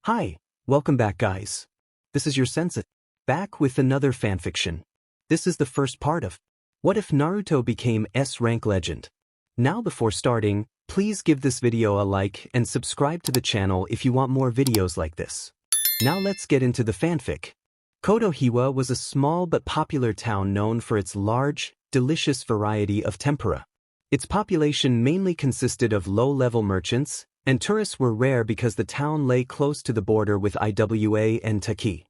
Hi, welcome back guys. This is your Sensei, back with another fanfiction. This is the first part of What If Naruto Became S-Rank Legend? Now before starting, please give this video a like and subscribe to the channel if you want more videos like this. Now let's get into the fanfic. Konoha was a small but popular town known for its large, delicious variety of tempura. Its population mainly consisted of low-level merchants, and tourists were rare because the town lay close to the border with Iwa and Taki.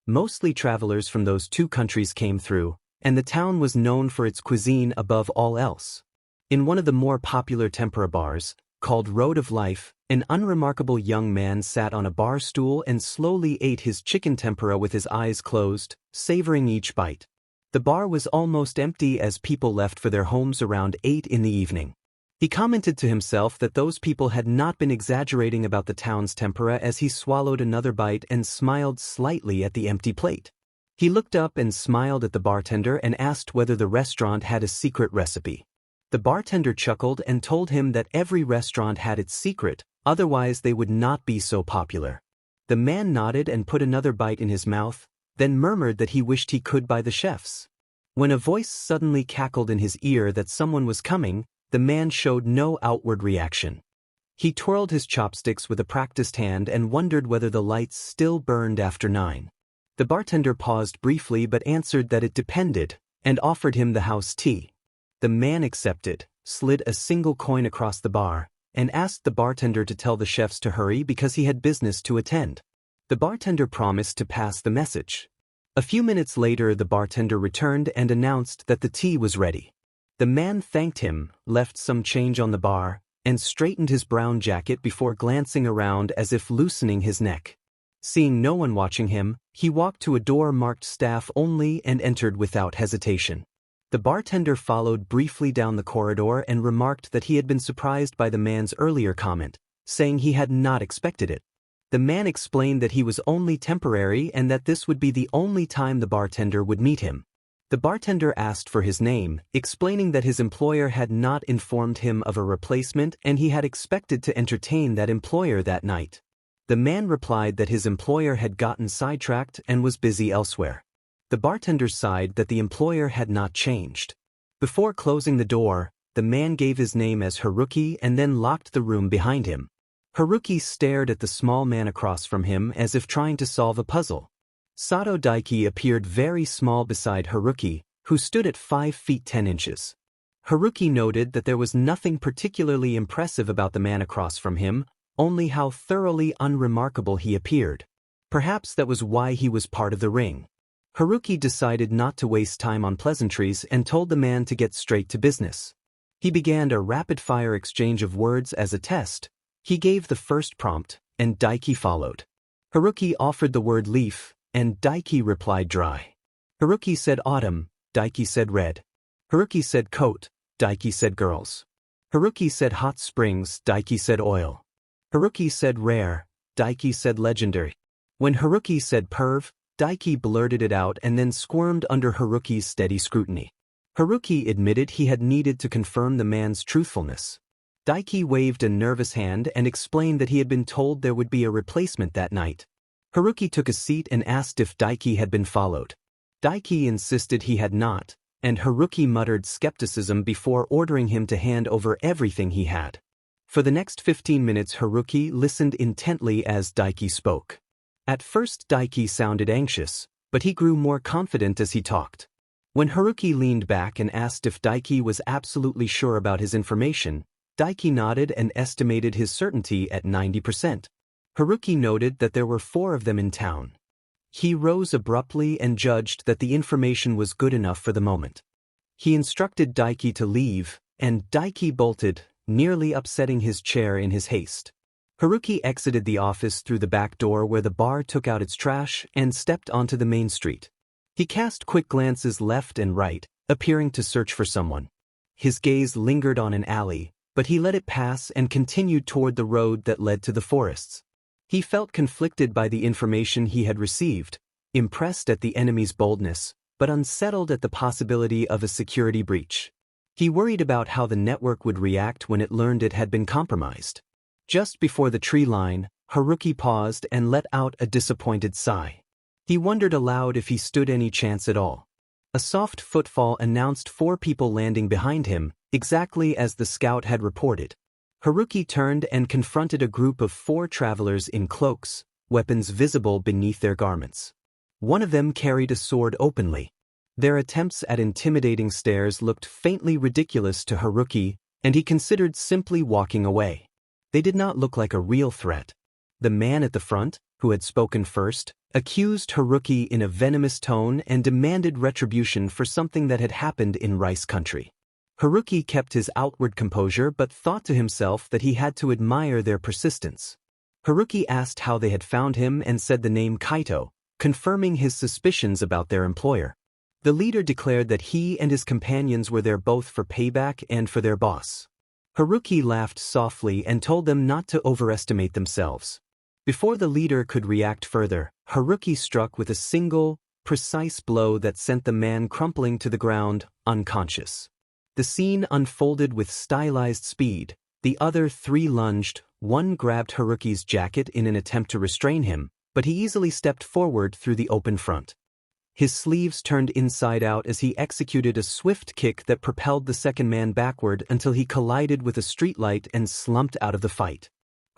Mostly travelers from those two countries came through, and the town was known for its cuisine above all else. In one of the more popular tempura bars, called Road of Life, an unremarkable young man sat on a bar stool and slowly ate his chicken tempura with his eyes closed, savoring each bite. The bar was almost empty as people left for their homes around 8 in the evening. He commented to himself that those people had not been exaggerating about the town's tempura as he swallowed another bite and smiled slightly at the empty plate. He looked up and smiled at the bartender and asked whether the restaurant had a secret recipe. The bartender chuckled and told him that every restaurant had its secret, otherwise they would not be so popular. The man nodded and put another bite in his mouth, then murmured that he wished he could buy the chef's. When a voice suddenly cackled in his ear that someone was coming, the man showed no outward reaction. He twirled his chopsticks with a practiced hand and wondered whether the lights still burned after 9. The bartender paused briefly but answered that it depended, and offered him the house tea. The man accepted, slid a single coin across the bar, and asked the bartender to tell the chefs to hurry because he had business to attend. The bartender promised to pass the message. A few minutes later the bartender returned and announced that the tea was ready. The man thanked him, left some change on the bar, and straightened his brown jacket before glancing around as if loosening his neck. Seeing no one watching him, he walked to a door marked staff only and entered without hesitation. The bartender followed briefly down the corridor and remarked that he had been surprised by the man's earlier comment, saying he had not expected it. The man explained that he was only temporary and that this would be the only time the bartender would meet him. The bartender asked for his name, explaining that his employer had not informed him of a replacement and he had expected to entertain that employer that night. The man replied that his employer had gotten sidetracked and was busy elsewhere. The bartender sighed that the employer had not changed. Before closing the door, the man gave his name as Haruki and then locked the room behind him. Haruki stared at the small man across from him as if trying to solve a puzzle. Sato Daiki appeared very small beside Haruki, who stood at 5 feet 10 inches. Haruki noted that there was nothing particularly impressive about the man across from him, only how thoroughly unremarkable he appeared. Perhaps that was why he was part of the ring. Haruki decided not to waste time on pleasantries and told the man to get straight to business. He began a rapid-fire exchange of words as a test. He gave the first prompt, and Daiki followed. Haruki offered the word leaf, and Daiki replied dry. Haruki said autumn, Daiki said red. Haruki said coat, Daiki said girls. Haruki said hot springs, Daiki said oil. Haruki said rare, Daiki said legendary. When Haruki said perv, Daiki blurted it out and then squirmed under Haruki's steady scrutiny. Haruki admitted he had needed to confirm the man's truthfulness. Daiki waved a nervous hand and explained that he had been told there would be a replacement that night. Haruki took a seat and asked if Daiki had been followed. Daiki insisted he had not, and Haruki muttered skepticism before ordering him to hand over everything he had. For the next 15 minutes Haruki listened intently as Daiki spoke. At first Daiki sounded anxious, but he grew more confident as he talked. When Haruki leaned back and asked if Daiki was absolutely sure about his information, Daiki nodded and estimated his certainty at 90%. Haruki noted that there were 4 of them in town. He rose abruptly and judged that the information was good enough for the moment. He instructed Daiki to leave, and Daiki bolted, nearly upsetting his chair in his haste. Haruki exited the office through the back door where the bar took out its trash and stepped onto the main street. He cast quick glances left and right, appearing to search for someone. His gaze lingered on an alley, but he let it pass and continued toward the road that led to the forests. He felt conflicted by the information he had received, impressed at the enemy's boldness, but unsettled at the possibility of a security breach. He worried about how the network would react when it learned it had been compromised. Just before the tree line, Haruki paused and let out a disappointed sigh. He wondered aloud if he stood any chance at all. A soft footfall announced 4 people landing behind him, exactly as the scout had reported. Haruki turned and confronted a group of 4 travelers in cloaks, weapons visible beneath their garments. One of them carried a sword openly. Their attempts at intimidating stares looked faintly ridiculous to Haruki, and he considered simply walking away. They did not look like a real threat. The man at the front, who had spoken first, accused Haruki in a venomous tone and demanded retribution for something that had happened in Rice Country. Haruki kept his outward composure but thought to himself that he had to admire their persistence. Haruki asked how they had found him and said the name Kaito, confirming his suspicions about their employer. The leader declared that he and his companions were there both for payback and for their boss. Haruki laughed softly and told them not to overestimate themselves. Before the leader could react further, Haruki struck with a single, precise blow that sent the man crumpling to the ground, unconscious. The scene unfolded with stylized speed. The other 3 lunged, one grabbed Haruki's jacket in an attempt to restrain him, but he easily stepped forward through the open front. His sleeves turned inside out as he executed a swift kick that propelled the second man backward until he collided with a streetlight and slumped out of the fight.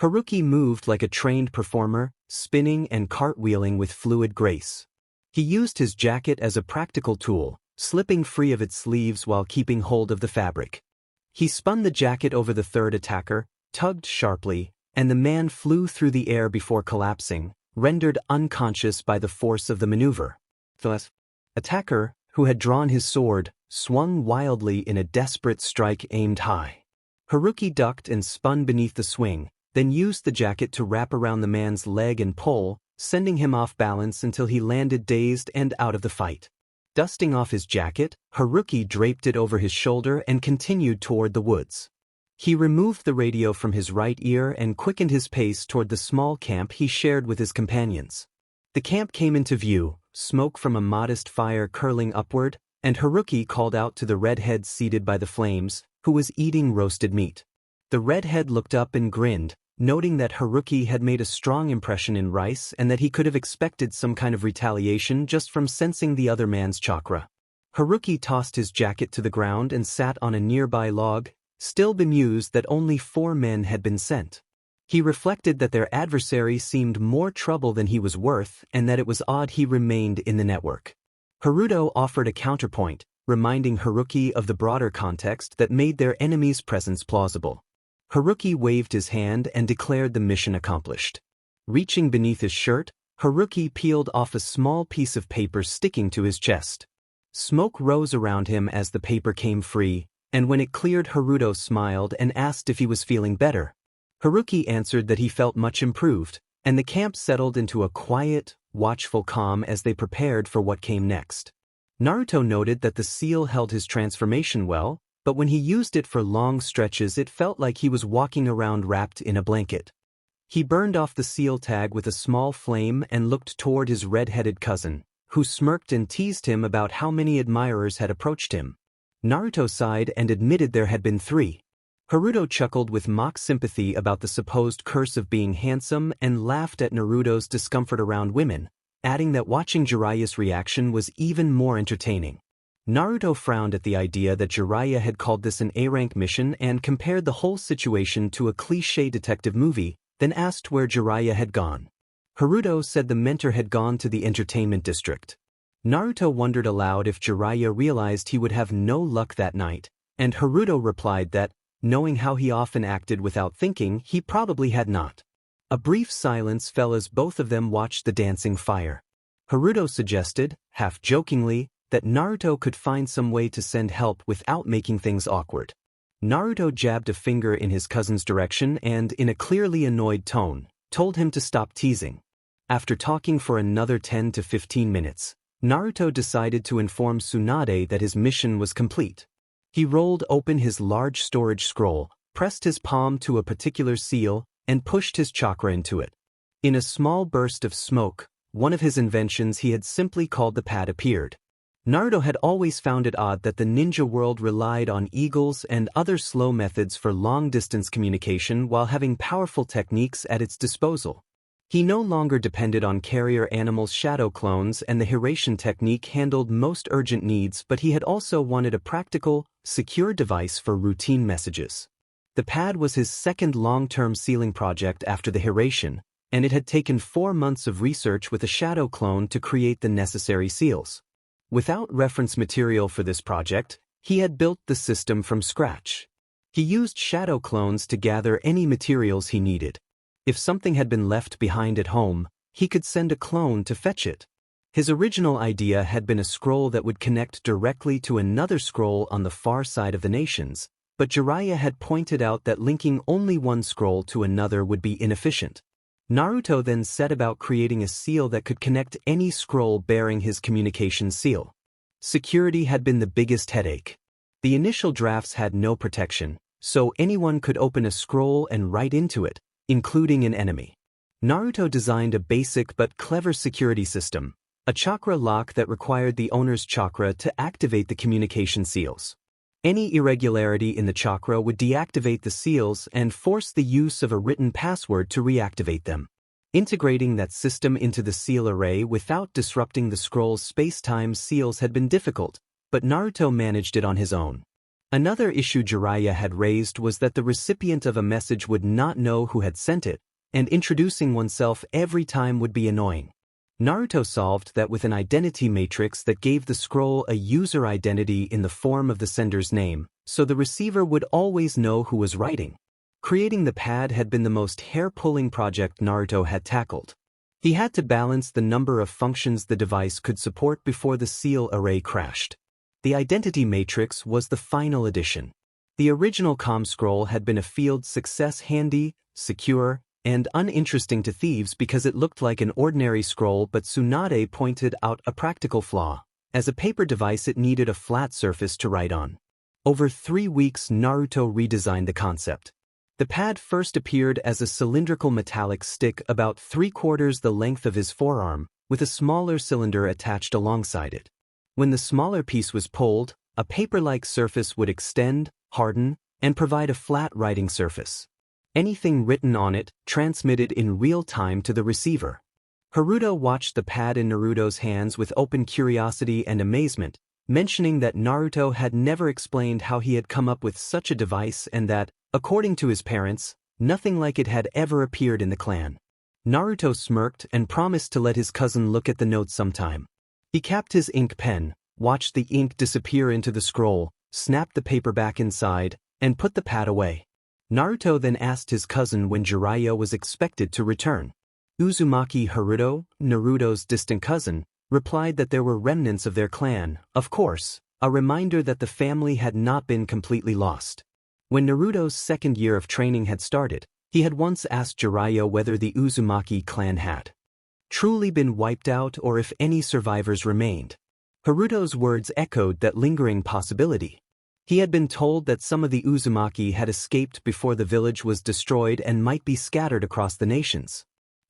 Haruki moved like a trained performer, spinning and cartwheeling with fluid grace. He used his jacket as a practical tool, slipping free of its sleeves while keeping hold of the fabric. He spun the jacket over the third attacker, tugged sharply, and the man flew through the air before collapsing, rendered unconscious by the force of the maneuver. The attacker, who had drawn his sword, swung wildly in a desperate strike aimed high. Haruki ducked and spun beneath the swing, then used the jacket to wrap around the man's leg and pull, sending him off balance until he landed dazed and out of the fight. Dusting off his jacket, Haruki draped it over his shoulder and continued toward the woods. He removed the radio from his right ear and quickened his pace toward the small camp he shared with his companions. The camp came into view, smoke from a modest fire curling upward, and Haruki called out to the redhead seated by the flames, who was eating roasted meat. The redhead looked up and grinned, noting that Haruki had made a strong impression in Rice and that he could have expected some kind of retaliation just from sensing the other man's chakra. Haruki tossed his jacket to the ground and sat on a nearby log, still bemused that only 4 men had been sent. He reflected that their adversary seemed more trouble than he was worth and that it was odd he remained in the network. Haruto offered a counterpoint, reminding Haruki of the broader context that made their enemy's presence plausible. Haruki waved his hand and declared the mission accomplished. Reaching beneath his shirt, Haruki peeled off a small piece of paper sticking to his chest. Smoke rose around him as the paper came free, and when it cleared, Haruto smiled and asked if he was feeling better. Haruki answered that he felt much improved, and the camp settled into a quiet, watchful calm as they prepared for what came next. Naruto noted that the seal held his transformation well, but when he used it for long stretches it felt like he was walking around wrapped in a blanket. He burned off the seal tag with a small flame and looked toward his red-headed cousin, who smirked and teased him about how many admirers had approached him. Naruto sighed and admitted there had been 3. Haruto chuckled with mock sympathy about the supposed curse of being handsome and laughed at Naruto's discomfort around women, adding that watching Jiraiya's reaction was even more entertaining. Naruto frowned at the idea that Jiraiya had called this an A-rank mission and compared the whole situation to a cliché detective movie, then asked where Jiraiya had gone. Haruto said the mentor had gone to the entertainment district. Naruto wondered aloud if Jiraiya realized he would have no luck that night, and Haruto replied that, knowing how he often acted without thinking, he probably had not. A brief silence fell as both of them watched the dancing fire. Haruto suggested, half-jokingly, that Naruto could find some way to send help without making things awkward. Naruto jabbed a finger in his cousin's direction and, in a clearly annoyed tone, told him to stop teasing. After talking for another 10 to 15 minutes, Naruto decided to inform Tsunade that his mission was complete. He rolled open his large storage scroll, pressed his palm to a particular seal, and pushed his chakra into it. In a small burst of smoke, one of his inventions he had simply called the pad appeared. Naruto had always found it odd that the ninja world relied on eagles and other slow methods for long-distance communication while having powerful techniques at its disposal. He no longer depended on carrier animals' shadow clones, and the Hiration technique handled most urgent needs, but he had also wanted a practical, secure device for routine messages. The pad was his second long-term sealing project after the Hiration, and it had taken 4 months of research with a shadow clone to create the necessary seals. Without reference material for this project, he had built the system from scratch. He used shadow clones to gather any materials he needed. If something had been left behind at home, he could send a clone to fetch it. His original idea had been a scroll that would connect directly to another scroll on the far side of the nations, but Jiraiya had pointed out that linking only one scroll to another would be inefficient. Naruto then set about creating a seal that could connect any scroll bearing his communication seal. Security had been the biggest headache. The initial drafts had no protection, so anyone could open a scroll and write into it, including an enemy. Naruto designed a basic but clever security system, a chakra lock that required the owner's chakra to activate the communication seals. Any irregularity in the chakra would deactivate the seals and force the use of a written password to reactivate them. Integrating that system into the seal array without disrupting the scroll's space-time seals had been difficult, but Naruto managed it on his own. Another issue Jiraiya had raised was that the recipient of a message would not know who had sent it, and introducing oneself every time would be annoying. Naruto solved that with an identity matrix that gave the scroll a user identity in the form of the sender's name, so the receiver would always know who was writing. Creating the pad had been the most hair-pulling project Naruto had tackled. He had to balance the number of functions the device could support before the seal array crashed. The identity matrix was the final addition. The original comm scroll had been a field success, handy, secure, and uninteresting to thieves because it looked like an ordinary scroll, but Tsunade pointed out a practical flaw. As a paper device, it needed a flat surface to write on. Over 3 weeks, Naruto redesigned the concept. The pad first appeared as a cylindrical metallic stick about 3/4 the length of his forearm, with a smaller cylinder attached alongside it. When the smaller piece was pulled, a paper-like surface would extend, harden, and provide a flat writing surface. Anything written on it transmitted in real time to the receiver. Haruto watched the pad in Naruto's hands with open curiosity and amazement, mentioning that Naruto had never explained how he had come up with such a device and that, according to his parents, nothing like it had ever appeared in the clan. Naruto smirked and promised to let his cousin look at the notes sometime. He capped his ink pen, watched the ink disappear into the scroll, snapped the paper back inside, and put the pad away. Naruto then asked his cousin when Jiraiya was expected to return. Uzumaki Haruto, Naruto's distant cousin, replied that there were remnants of their clan, of course, a reminder that the family had not been completely lost. When Naruto's second year of training had started, he had once asked Jiraiya whether the Uzumaki clan had truly been wiped out or if any survivors remained. Haruto's words echoed that lingering possibility. He had been told that some of the Uzumaki had escaped before the village was destroyed and might be scattered across the nations.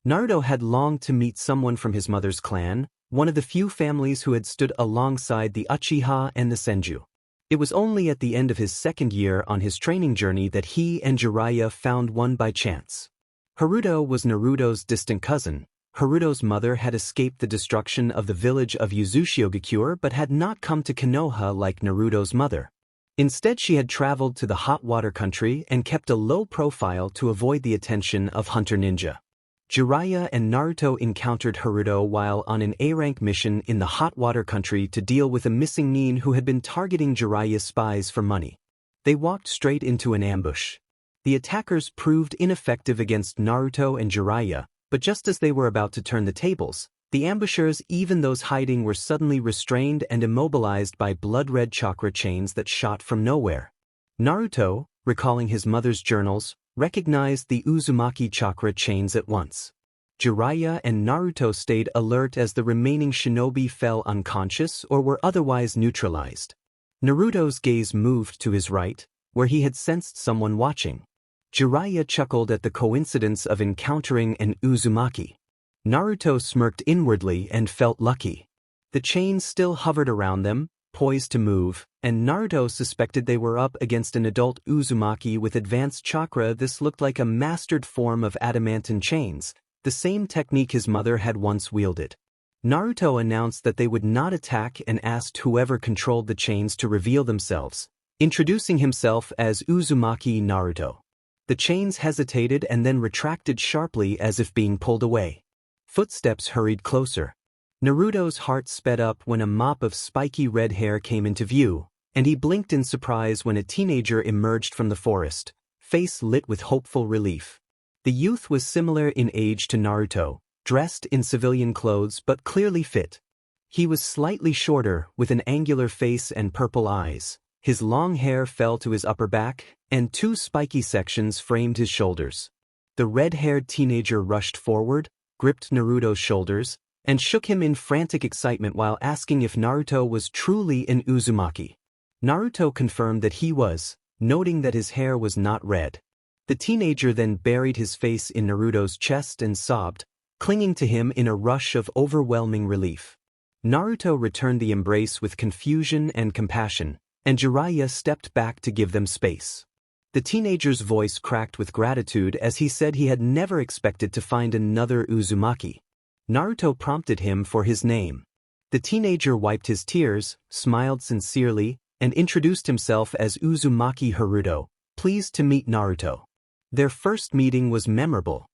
Naruto had longed to meet someone from his mother's clan, one of the few families who had stood alongside the Uchiha and the Senju. It was only at the end of his second year on his training journey that he and Jiraiya found one by chance. Haruto was Naruto's distant cousin. Haruto's mother had escaped the destruction of the village of Uzushiogakure but had not come to Konoha like Naruto's mother. Instead, she had traveled to the hot water country and kept a low profile to avoid the attention of Hunter Ninja. Jiraiya and Naruto encountered Haruto while on an A-rank mission in the hot water country to deal with a missing nin who had been targeting Jiraiya's spies for money. They walked straight into an ambush. The attackers proved ineffective against Naruto and Jiraiya, but just as they were about to turn the tables, the ambushers, even those hiding, were suddenly restrained and immobilized by blood-red chakra chains that shot from nowhere. Naruto, recalling his mother's journals, recognized the Uzumaki chakra chains at once. Jiraiya and Naruto stayed alert as the remaining shinobi fell unconscious or were otherwise neutralized. Naruto's gaze moved to his right, where he had sensed someone watching. Jiraiya chuckled at the coincidence of encountering an Uzumaki. Naruto smirked inwardly and felt lucky. The chains still hovered around them, poised to move, and Naruto suspected they were up against an adult Uzumaki with advanced chakra. This looked like a mastered form of adamantine chains, the same technique his mother had once wielded. Naruto announced that they would not attack and asked whoever controlled the chains to reveal themselves, introducing himself as Uzumaki Naruto. The chains hesitated and then retracted sharply as if being pulled away. Footsteps hurried closer. Naruto's heart sped up when a mop of spiky red hair came into view, and he blinked in surprise when a teenager emerged from the forest, face lit with hopeful relief. The youth was similar in age to Naruto, dressed in civilian clothes but clearly fit. He was slightly shorter, with an angular face and purple eyes. His long hair fell to his upper back, and two spiky sections framed his shoulders. The red-haired teenager rushed forward, gripped Naruto's shoulders, and shook him in frantic excitement while asking if Naruto was truly an Uzumaki. Naruto confirmed that he was, noting that his hair was not red. The teenager then buried his face in Naruto's chest and sobbed, clinging to him in a rush of overwhelming relief. Naruto returned the embrace with confusion and compassion, and Jiraiya stepped back to give them space. The teenager's voice cracked with gratitude as he said he had never expected to find another Uzumaki. Naruto prompted him for his name. The teenager wiped his tears, smiled sincerely, and introduced himself as Uzumaki Haruto, pleased to meet Naruto. Their first meeting was memorable.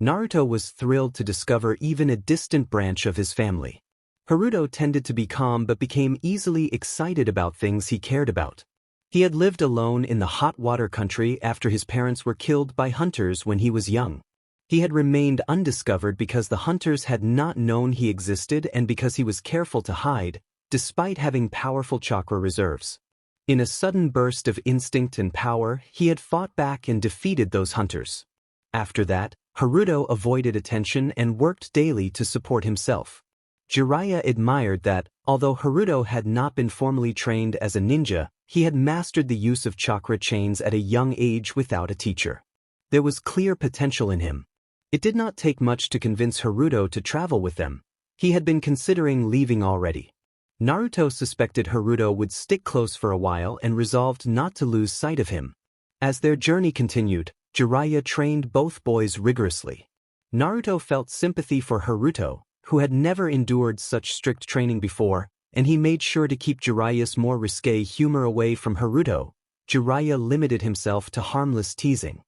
Naruto was thrilled to discover even a distant branch of his family. Haruto tended to be calm but became easily excited about things he cared about. He had lived alone in the hot water country after his parents were killed by hunters when he was young. He had remained undiscovered because the hunters had not known he existed and because he was careful to hide, despite having powerful chakra reserves. In a sudden burst of instinct and power, he had fought back and defeated those hunters. After that, Haruto avoided attention and worked daily to support himself. Jiraiya admired that, although Haruto had not been formally trained as a ninja, he had mastered the use of chakra chains at a young age without a teacher. There was clear potential in him. It did not take much to convince Haruto to travel with them. He had been considering leaving already. Naruto suspected Haruto would stick close for a while and resolved not to lose sight of him. As their journey continued, Jiraiya trained both boys rigorously. Naruto felt sympathy for Haruto, who had never endured such strict training before, and he made sure to keep Jiraiya's more risque humor away from Haruto. Jiraiya limited himself to harmless teasing.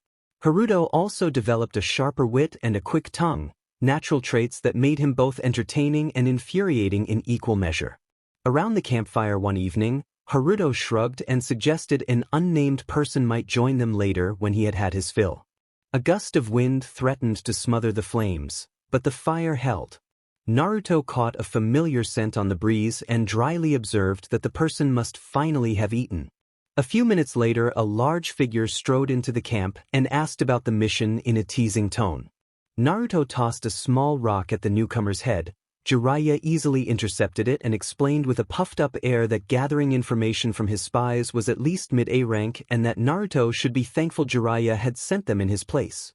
Haruto also developed a sharper wit and a quick tongue, natural traits that made him both entertaining and infuriating in equal measure. Around the campfire one evening, Haruto shrugged and suggested an unnamed person might join them later when he had had his fill. A gust of wind threatened to smother the flames, but the fire held. Naruto caught a familiar scent on the breeze and dryly observed that the person must finally have eaten. A few minutes later, a large figure strode into the camp and asked about the mission in a teasing tone. Naruto tossed a small rock at the newcomer's head. Jiraiya easily intercepted it and explained with a puffed-up air that gathering information from his spies was at least mid-A rank and that Naruto should be thankful Jiraiya had sent them in his place.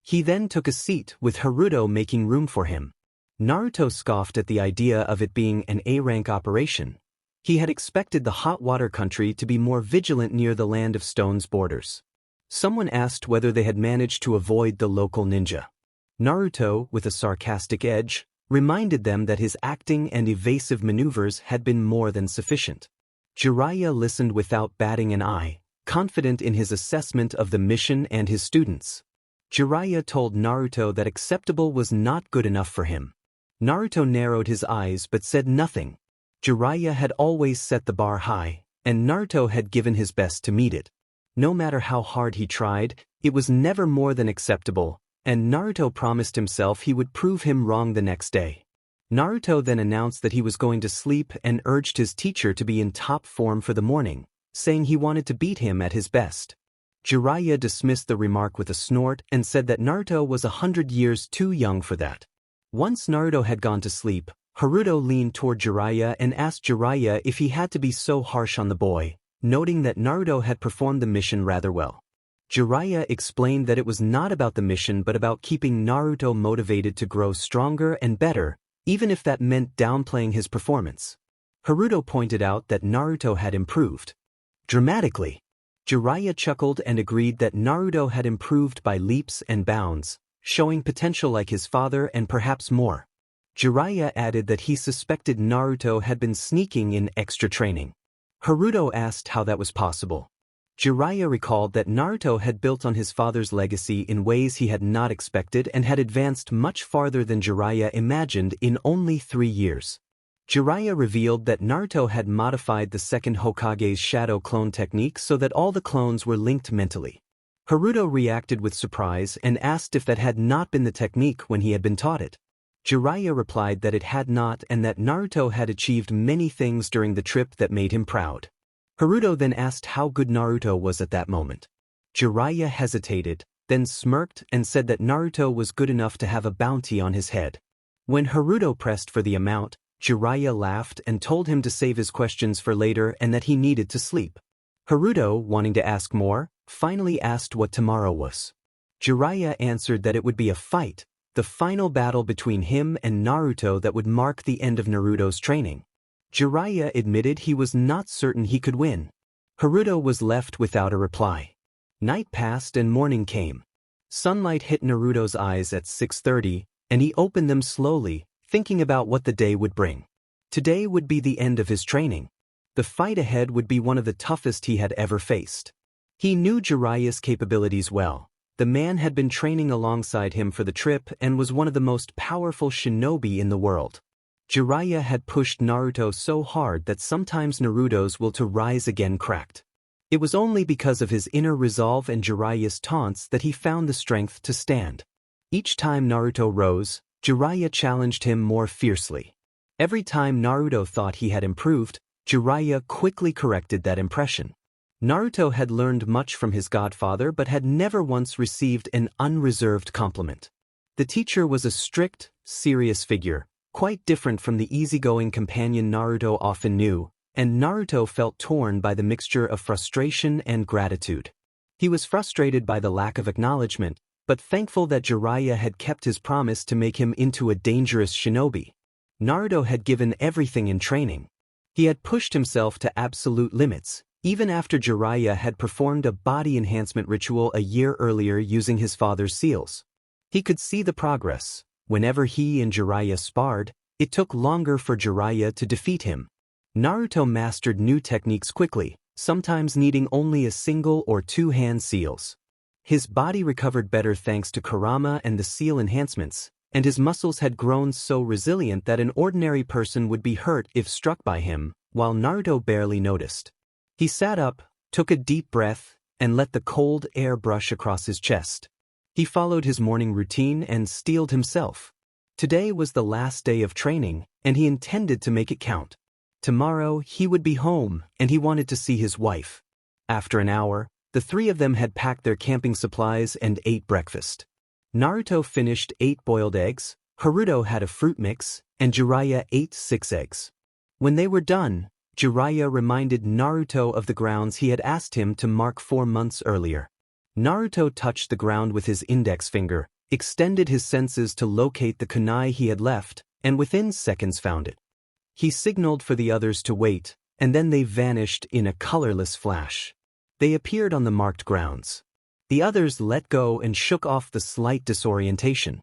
He then took a seat, with Haruto making room for him. Naruto scoffed at the idea of it being an A-rank operation. He had expected the hot water country to be more vigilant near the Land of Stone's borders. Someone asked whether they had managed to avoid the local ninja. Naruto, with a sarcastic edge, reminded them that his acting and evasive maneuvers had been more than sufficient. Jiraiya listened without batting an eye, confident in his assessment of the mission and his students. Jiraiya told Naruto that acceptable was not good enough for him. Naruto narrowed his eyes but said nothing. Jiraiya had always set the bar high, and Naruto had given his best to meet it. No matter how hard he tried, it was never more than acceptable, and Naruto promised himself he would prove him wrong the next day. Naruto then announced that he was going to sleep and urged his teacher to be in top form for the morning, saying he wanted to beat him at his best. Jiraiya dismissed the remark with a snort and said that Naruto was 100 years too young for that. Once Naruto had gone to sleep, Haruto leaned toward Jiraiya and asked Jiraiya if he had to be so harsh on the boy, noting that Naruto had performed the mission rather well. Jiraiya explained that it was not about the mission but about keeping Naruto motivated to grow stronger and better, even if that meant downplaying his performance. Haruto pointed out that Naruto had improved dramatically. Jiraiya chuckled and agreed that Naruto had improved by leaps and bounds, showing potential like his father and perhaps more. Jiraiya added that he suspected Naruto had been sneaking in extra training. Haruto asked how that was possible. Jiraiya recalled that Naruto had built on his father's legacy in ways he had not expected and had advanced much farther than Jiraiya imagined in only 3 years. Jiraiya revealed that Naruto had modified the second Hokage's shadow clone technique so that all the clones were linked mentally. Haruto reacted with surprise and asked if that had not been the technique when he had been taught it. Jiraiya replied that it had not and that Naruto had achieved many things during the trip that made him proud. Haruto then asked how good Naruto was at that moment. Jiraiya hesitated, then smirked and said that Naruto was good enough to have a bounty on his head. When Haruto pressed for the amount, Jiraiya laughed and told him to save his questions for later and that he needed to sleep. Haruto, wanting to ask more, finally asked what tomorrow was. Jiraiya answered that it would be a fight, the final battle between him and Naruto that would mark the end of Naruto's training. Jiraiya admitted he was not certain he could win. Haruto was left without a reply. Night passed and morning came. Sunlight hit Naruto's eyes at 6:30, and he opened them slowly, thinking about what the day would bring. Today would be the end of his training. The fight ahead would be one of the toughest he had ever faced. He knew Jiraiya's capabilities well. The man had been training alongside him for the trip and was one of the most powerful shinobi in the world. Jiraiya had pushed Naruto so hard that sometimes Naruto's will to rise again cracked. It was only because of his inner resolve and Jiraiya's taunts that he found the strength to stand. Each time Naruto rose, Jiraiya challenged him more fiercely. Every time Naruto thought he had improved, Jiraiya quickly corrected that impression. Naruto had learned much from his godfather but had never once received an unreserved compliment. The teacher was a strict, serious figure, quite different from the easygoing companion Naruto often knew, and Naruto felt torn by the mixture of frustration and gratitude. He was frustrated by the lack of acknowledgement, but thankful that Jiraiya had kept his promise to make him into a dangerous shinobi. Naruto had given everything in training. He had pushed himself to absolute limits, even after Jiraiya had performed a body enhancement ritual a year earlier using his father's seals. He could see the progress. Whenever he and Jiraiya sparred, it took longer for Jiraiya to defeat him. Naruto mastered new techniques quickly, sometimes needing only a single or two-hand seals. His body recovered better thanks to Kurama and the seal enhancements, and his muscles had grown so resilient that an ordinary person would be hurt if struck by him, while Naruto barely noticed. He sat up, took a deep breath, and let the cold air brush across his chest. He followed his morning routine and steeled himself. Today was the last day of training, and he intended to make it count. Tomorrow he would be home, and he wanted to see his wife. After an hour, the three of them had packed their camping supplies and ate breakfast. Naruto finished 8 boiled eggs, Haruto had a fruit mix, and Jiraiya ate 6 eggs. When they were done, Jiraiya reminded Naruto of the grounds he had asked him to mark 4 months earlier. Naruto touched the ground with his index finger, extended his senses to locate the kunai he had left, and within seconds found it. He signaled for the others to wait, and then they vanished in a colorless flash. They appeared on the marked grounds. The others let go and shook off the slight disorientation.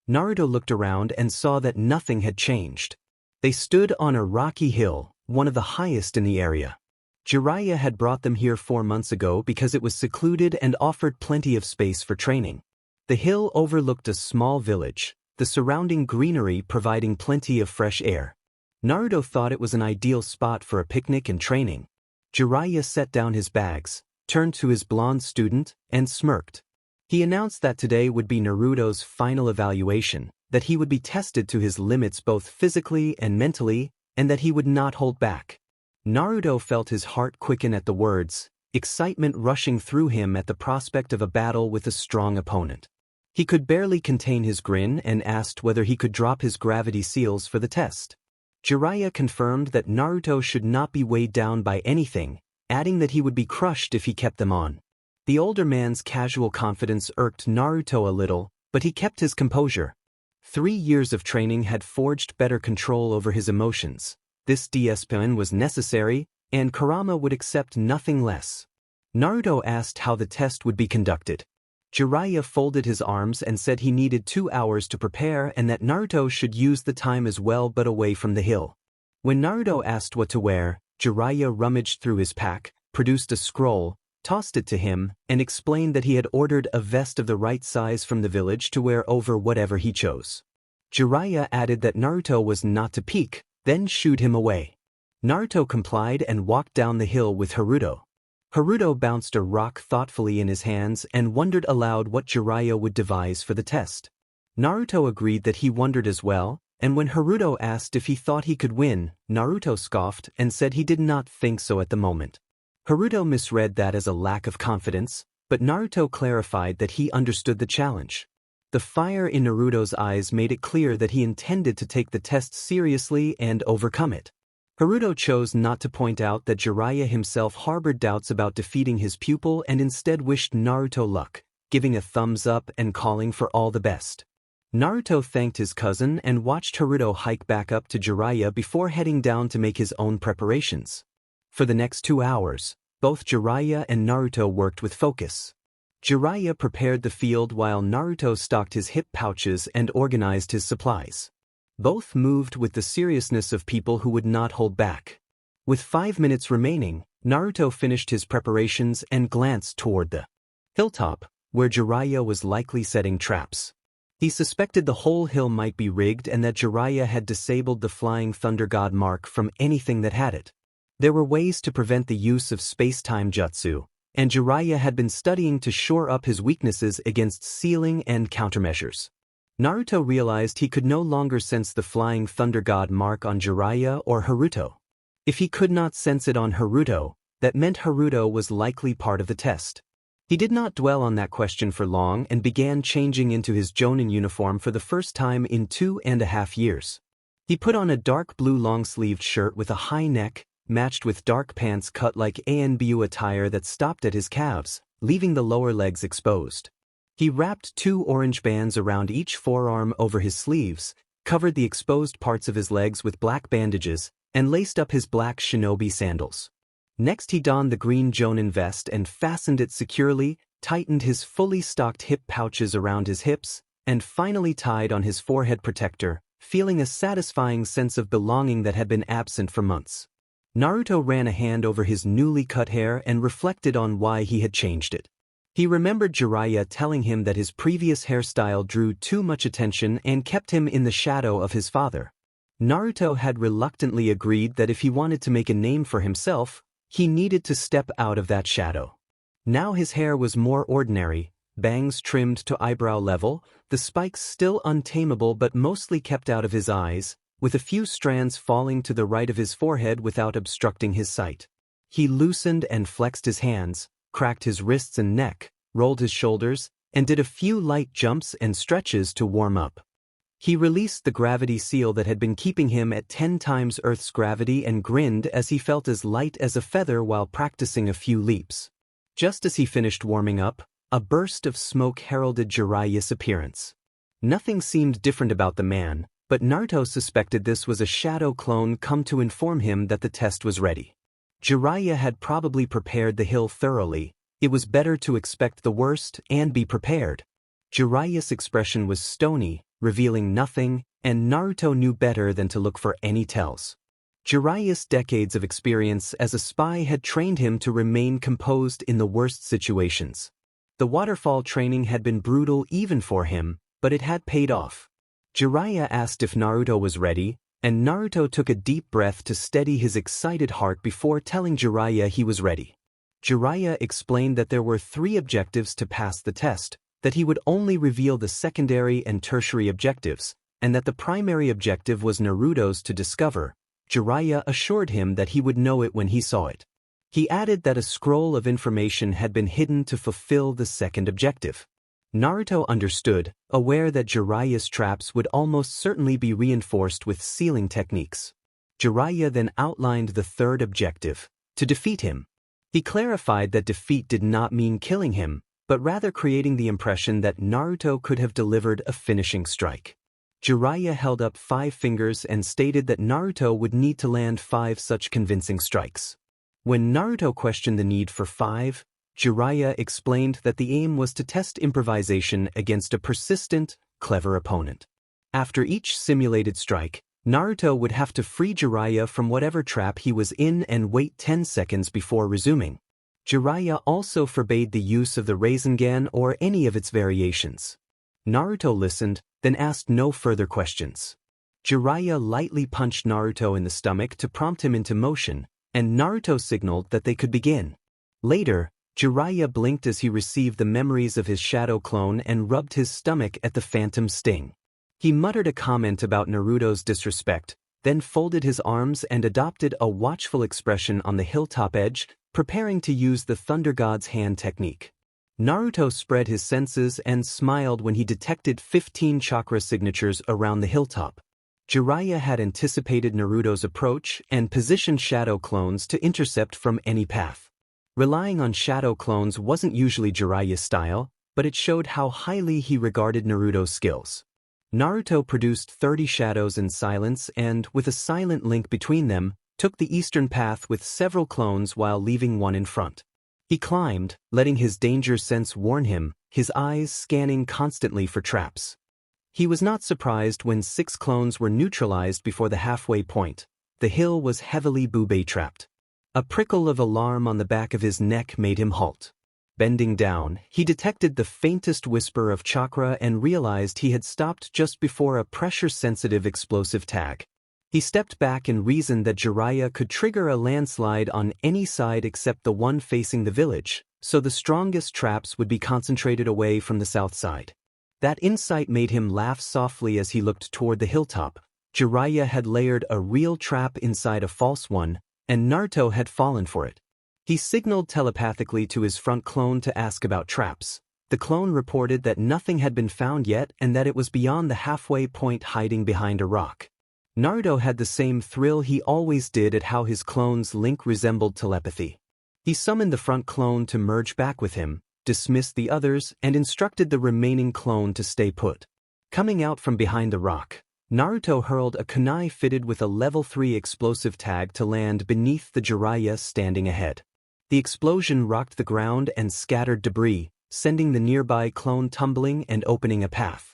Naruto looked around and saw that nothing had changed. They stood on a rocky hill, one of the highest in the area. Jiraiya had brought them here 4 months ago because it was secluded and offered plenty of space for training. The hill overlooked a small village, the surrounding greenery providing plenty of fresh air. Naruto thought it was an ideal spot for a picnic and training. Jiraiya set down his bags, turned to his blonde student, and smirked. He announced that today would be Naruto's final evaluation, that he would be tested to his limits both physically and mentally, and that he would not hold back. Naruto felt his heart quicken at the words, excitement rushing through him at the prospect of a battle with a strong opponent. He could barely contain his grin and asked whether he could drop his gravity seals for the test. Jiraiya confirmed that Naruto should not be weighed down by anything, adding that he would be crushed if he kept them on. The older man's casual confidence irked Naruto a little, but he kept his composure. 3 years of training had forged better control over his emotions. This discipline was necessary, and Kurama would accept nothing less. Naruto asked how the test would be conducted. Jiraiya folded his arms and said he needed 2 hours to prepare and that Naruto should use the time as well but away from the hill. When Naruto asked what to wear, Jiraiya rummaged through his pack, produced a scroll, tossed it to him, and explained that he had ordered a vest of the right size from the village to wear over whatever he chose. Jiraiya added that Naruto was not to peek, then shooed him away. Naruto complied and walked down the hill with Haruto. Haruto bounced a rock thoughtfully in his hands and wondered aloud what Jiraiya would devise for the test. Naruto agreed that he wondered as well, and when Haruto asked if he thought he could win, Naruto scoffed and said he did not think so at the moment. Haruto misread that as a lack of confidence, but Naruto clarified that he understood the challenge. The fire in Naruto's eyes made it clear that he intended to take the test seriously and overcome it. Haruto chose not to point out that Jiraiya himself harbored doubts about defeating his pupil and instead wished Naruto luck, giving a thumbs up and calling for all the best. Naruto thanked his cousin and watched Haruto hike back up to Jiraiya before heading down to make his own preparations. For the next 2 hours, both Jiraiya and Naruto worked with focus. Jiraiya prepared the field while Naruto stocked his hip pouches and organized his supplies. Both moved with the seriousness of people who would not hold back. With 5 minutes remaining, Naruto finished his preparations and glanced toward the hilltop, where Jiraiya was likely setting traps. He suspected the whole hill might be rigged and that Jiraiya had disabled the Flying Thunder God mark from anything that had it. There were ways to prevent the use of space-time jutsu, and Jiraiya had been studying to shore up his weaknesses against sealing and countermeasures. Naruto realized he could no longer sense the Flying Thunder God mark on Jiraiya or Haruto. If he could not sense it on Haruto, that meant Haruto was likely part of the test. He did not dwell on that question for long and began changing into his Jonin uniform for the first time in 2.5 years. He put on a dark blue long-sleeved shirt with a high neck, matched with dark pants cut like ANBU attire that stopped at his calves, leaving the lower legs exposed. He wrapped 2 orange bands around each forearm over his sleeves, covered the exposed parts of his legs with black bandages, and laced up his black shinobi sandals. Next he donned the green Jonin vest and fastened it securely, tightened his fully stocked hip pouches around his hips, and finally tied on his forehead protector, feeling a satisfying sense of belonging that had been absent for months. Naruto ran a hand over his newly cut hair and reflected on why he had changed it. He remembered Jiraiya telling him that his previous hairstyle drew too much attention and kept him in the shadow of his father. Naruto had reluctantly agreed that if he wanted to make a name for himself, he needed to step out of that shadow. Now his hair was more ordinary, bangs trimmed to eyebrow level, the spikes still untamable but mostly kept out of his eyes, with a few strands falling to the right of his forehead without obstructing his sight. He loosened and flexed his hands, cracked his wrists and neck, rolled his shoulders, and did a few light jumps and stretches to warm up. He released the gravity seal that had been keeping him at 10 times Earth's gravity and grinned as he felt as light as a feather while practicing a few leaps. Just as he finished warming up, a burst of smoke heralded Jiraiya's appearance. Nothing seemed different about the man, but Naruto suspected this was a shadow clone come to inform him that the test was ready. Jiraiya had probably prepared the hill thoroughly. It was better to expect the worst and be prepared. Jiraiya's expression was stony, revealing nothing, and Naruto knew better than to look for any tells. Jiraiya's decades of experience as a spy had trained him to remain composed in the worst situations. The waterfall training had been brutal even for him, but it had paid off. Jiraiya asked if Naruto was ready, and Naruto took a deep breath to steady his excited heart before telling Jiraiya he was ready. Jiraiya explained that there were 3 objectives to pass the test, that he would only reveal the secondary and tertiary objectives, and that the primary objective was Naruto's to discover. Jiraiya assured him that he would know it when he saw it. He added that a scroll of information had been hidden to fulfill the second objective. Naruto understood, aware that Jiraiya's traps would almost certainly be reinforced with sealing techniques. Jiraiya then outlined the third objective, to defeat him. He clarified that defeat did not mean killing him, but rather creating the impression that Naruto could have delivered a finishing strike. Jiraiya held up 5 fingers and stated that Naruto would need to land 5 such convincing strikes. When Naruto questioned the need for 5, Jiraiya explained that the aim was to test improvisation against a persistent, clever opponent. After each simulated strike, Naruto would have to free Jiraiya from whatever trap he was in and wait 10 seconds before resuming. Jiraiya also forbade the use of the Rasengan or any of its variations. Naruto listened, then asked no further questions. Jiraiya lightly punched Naruto in the stomach to prompt him into motion, and Naruto signaled that they could begin. Later, Jiraiya blinked as he received the memories of his shadow clone and rubbed his stomach at the phantom sting. He muttered a comment about Naruto's disrespect, then folded his arms and adopted a watchful expression on the hilltop edge, preparing to use the Thunder God's hand technique. Naruto spread his senses and smiled when he detected 15 chakra signatures around the hilltop. Jiraiya had anticipated Naruto's approach and positioned shadow clones to intercept from any path. Relying on shadow clones wasn't usually Jiraiya's style, but it showed how highly he regarded Naruto's skills. Naruto produced 30 shadows in silence and, with a silent link between them, took the eastern path with several clones while leaving one in front. He climbed, letting his danger sense warn him, his eyes scanning constantly for traps. He was not surprised when 6 clones were neutralized before the halfway point. The hill was heavily booby-trapped. A prickle of alarm on the back of his neck made him halt. Bending down, he detected the faintest whisper of chakra and realized he had stopped just before a pressure-sensitive explosive tag. He stepped back and reasoned that Jiraiya could trigger a landslide on any side except the one facing the village, so the strongest traps would be concentrated away from the south side. That insight made him laugh softly as he looked toward the hilltop. Jiraiya had layered a real trap inside a false one, and Naruto had fallen for it. He signaled telepathically to his front clone to ask about traps. The clone reported that nothing had been found yet and that it was beyond the halfway point hiding behind a rock. Naruto had the same thrill he always did at how his clone's link resembled telepathy. He summoned the front clone to merge back with him, dismissed the others, and instructed the remaining clone to stay put. Coming out from behind the rock, Naruto hurled a kunai fitted with a level 3 explosive tag to land beneath the Jiraiya standing ahead. The explosion rocked the ground and scattered debris, sending the nearby clone tumbling and opening a path.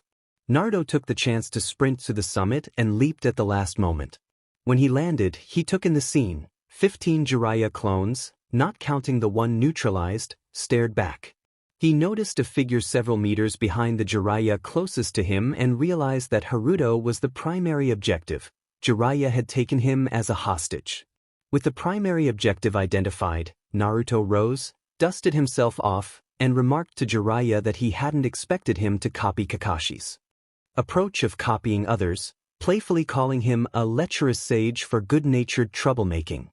Naruto took the chance to sprint to the summit and leaped at the last moment. When he landed, he took in the scene. 15 Jiraiya clones, not counting the one neutralized, stared back. He noticed a figure several meters behind the Jiraiya closest to him and realized that Naruto was the primary objective. Jiraiya had taken him as a hostage. With the primary objective identified, Naruto rose, dusted himself off, and remarked to Jiraiya that he hadn't expected him to copy Kakashi's approach of copying others, playfully calling him a lecherous sage for good-natured troublemaking.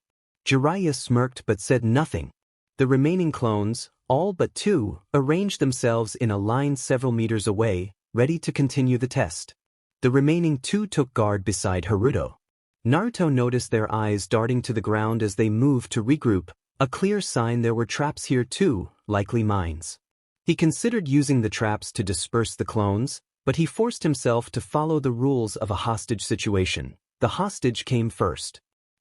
Jiraiya smirked but said nothing. The remaining clones, all but 2, arranged themselves in a line several meters away, ready to continue the test. The remaining 2 took guard beside Naruto. Naruto noticed their eyes darting to the ground as they moved to regroup, a clear sign there were traps here too, likely mines. He considered using the traps to disperse the clones, but he forced himself to follow the rules of a hostage situation. The hostage came first.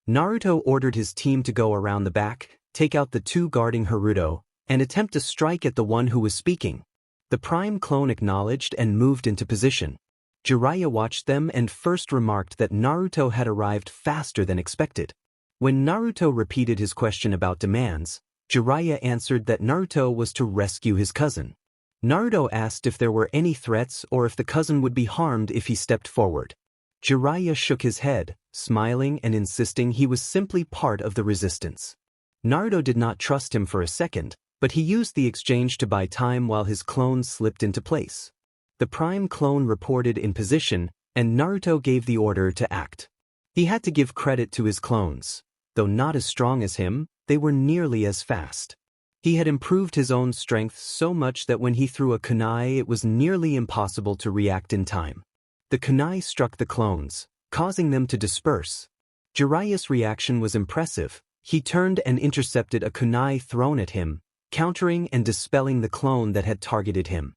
Naruto ordered his team to go around the back, take out the 2 guarding Naruto, and attempt to strike at the one who was speaking. The prime clone acknowledged and moved into position. Jiraiya watched them and first remarked that Naruto had arrived faster than expected. When Naruto repeated his question about demands, Jiraiya answered that Naruto was to rescue his cousin. Naruto asked if there were any threats or if the cousin would be harmed if he stepped forward. Jiraiya shook his head, smiling and insisting he was simply part of the resistance. Naruto did not trust him for a second, but he used the exchange to buy time while his clones slipped into place. The prime clone reported in position, and Naruto gave the order to act. He had to give credit to his clones. Though not as strong as him, they were nearly as fast. He had improved his own strength so much that when he threw a kunai it was nearly impossible to react in time. The kunai struck the clones, causing them to disperse. Jiraiya's reaction was impressive. He turned and intercepted a kunai thrown at him, countering and dispelling the clone that had targeted him.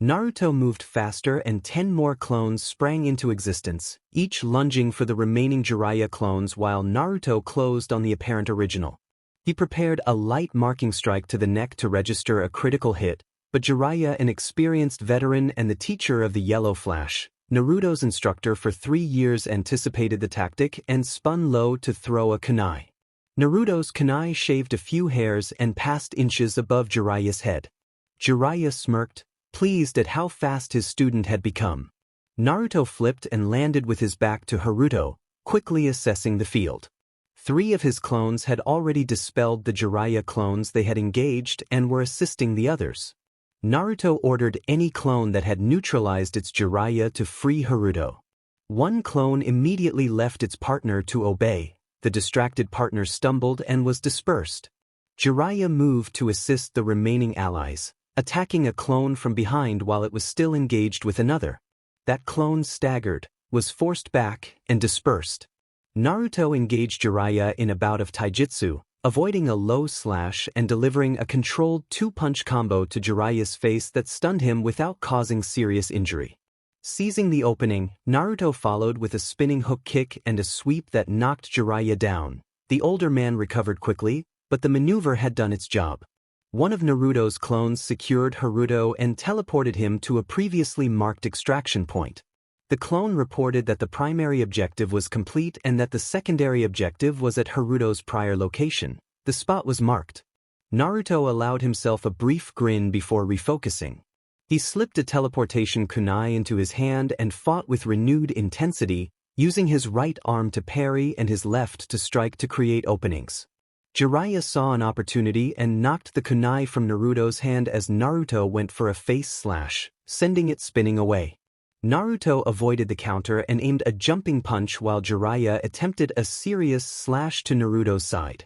Naruto moved faster and 10 more clones sprang into existence, each lunging for the remaining Jiraiya clones while Naruto closed on the apparent original. He prepared a light marking strike to the neck to register a critical hit, but Jiraiya, an experienced veteran and the teacher of the Yellow Flash, Naruto's instructor for 3 years, anticipated the tactic and spun low to throw a kunai. Naruto's kunai shaved a few hairs and passed inches above Jiraiya's head. Jiraiya smirked, pleased at how fast his student had become. Naruto flipped and landed with his back to Haruto, quickly assessing the field. 3 of his clones had already dispelled the Jiraiya clones they had engaged and were assisting the others. Naruto ordered any clone that had neutralized its Jiraiya to free Haruto. 1 clone immediately left its partner to obey. The distracted partner stumbled and was dispersed. Jiraiya moved to assist the remaining allies, attacking a clone from behind while it was still engaged with another. That clone staggered, was forced back, and dispersed. Naruto engaged Jiraiya in a bout of taijutsu, avoiding a low slash and delivering a controlled 2-punch combo to Jiraiya's face that stunned him without causing serious injury. Seizing the opening, Naruto followed with a spinning hook kick and a sweep that knocked Jiraiya down. The older man recovered quickly, but the maneuver had done its job. One of Naruto's clones secured Haruto and teleported him to a previously marked extraction point. The clone reported that the primary objective was complete and that the secondary objective was at Haruto's prior location. The spot was marked. Naruto allowed himself a brief grin before refocusing. He slipped a teleportation kunai into his hand and fought with renewed intensity, using his right arm to parry and his left to strike to create openings. Jiraiya saw an opportunity and knocked the kunai from Naruto's hand as Naruto went for a face slash, sending it spinning away. Naruto avoided the counter and aimed a jumping punch while Jiraiya attempted a serious slash to Naruto's side.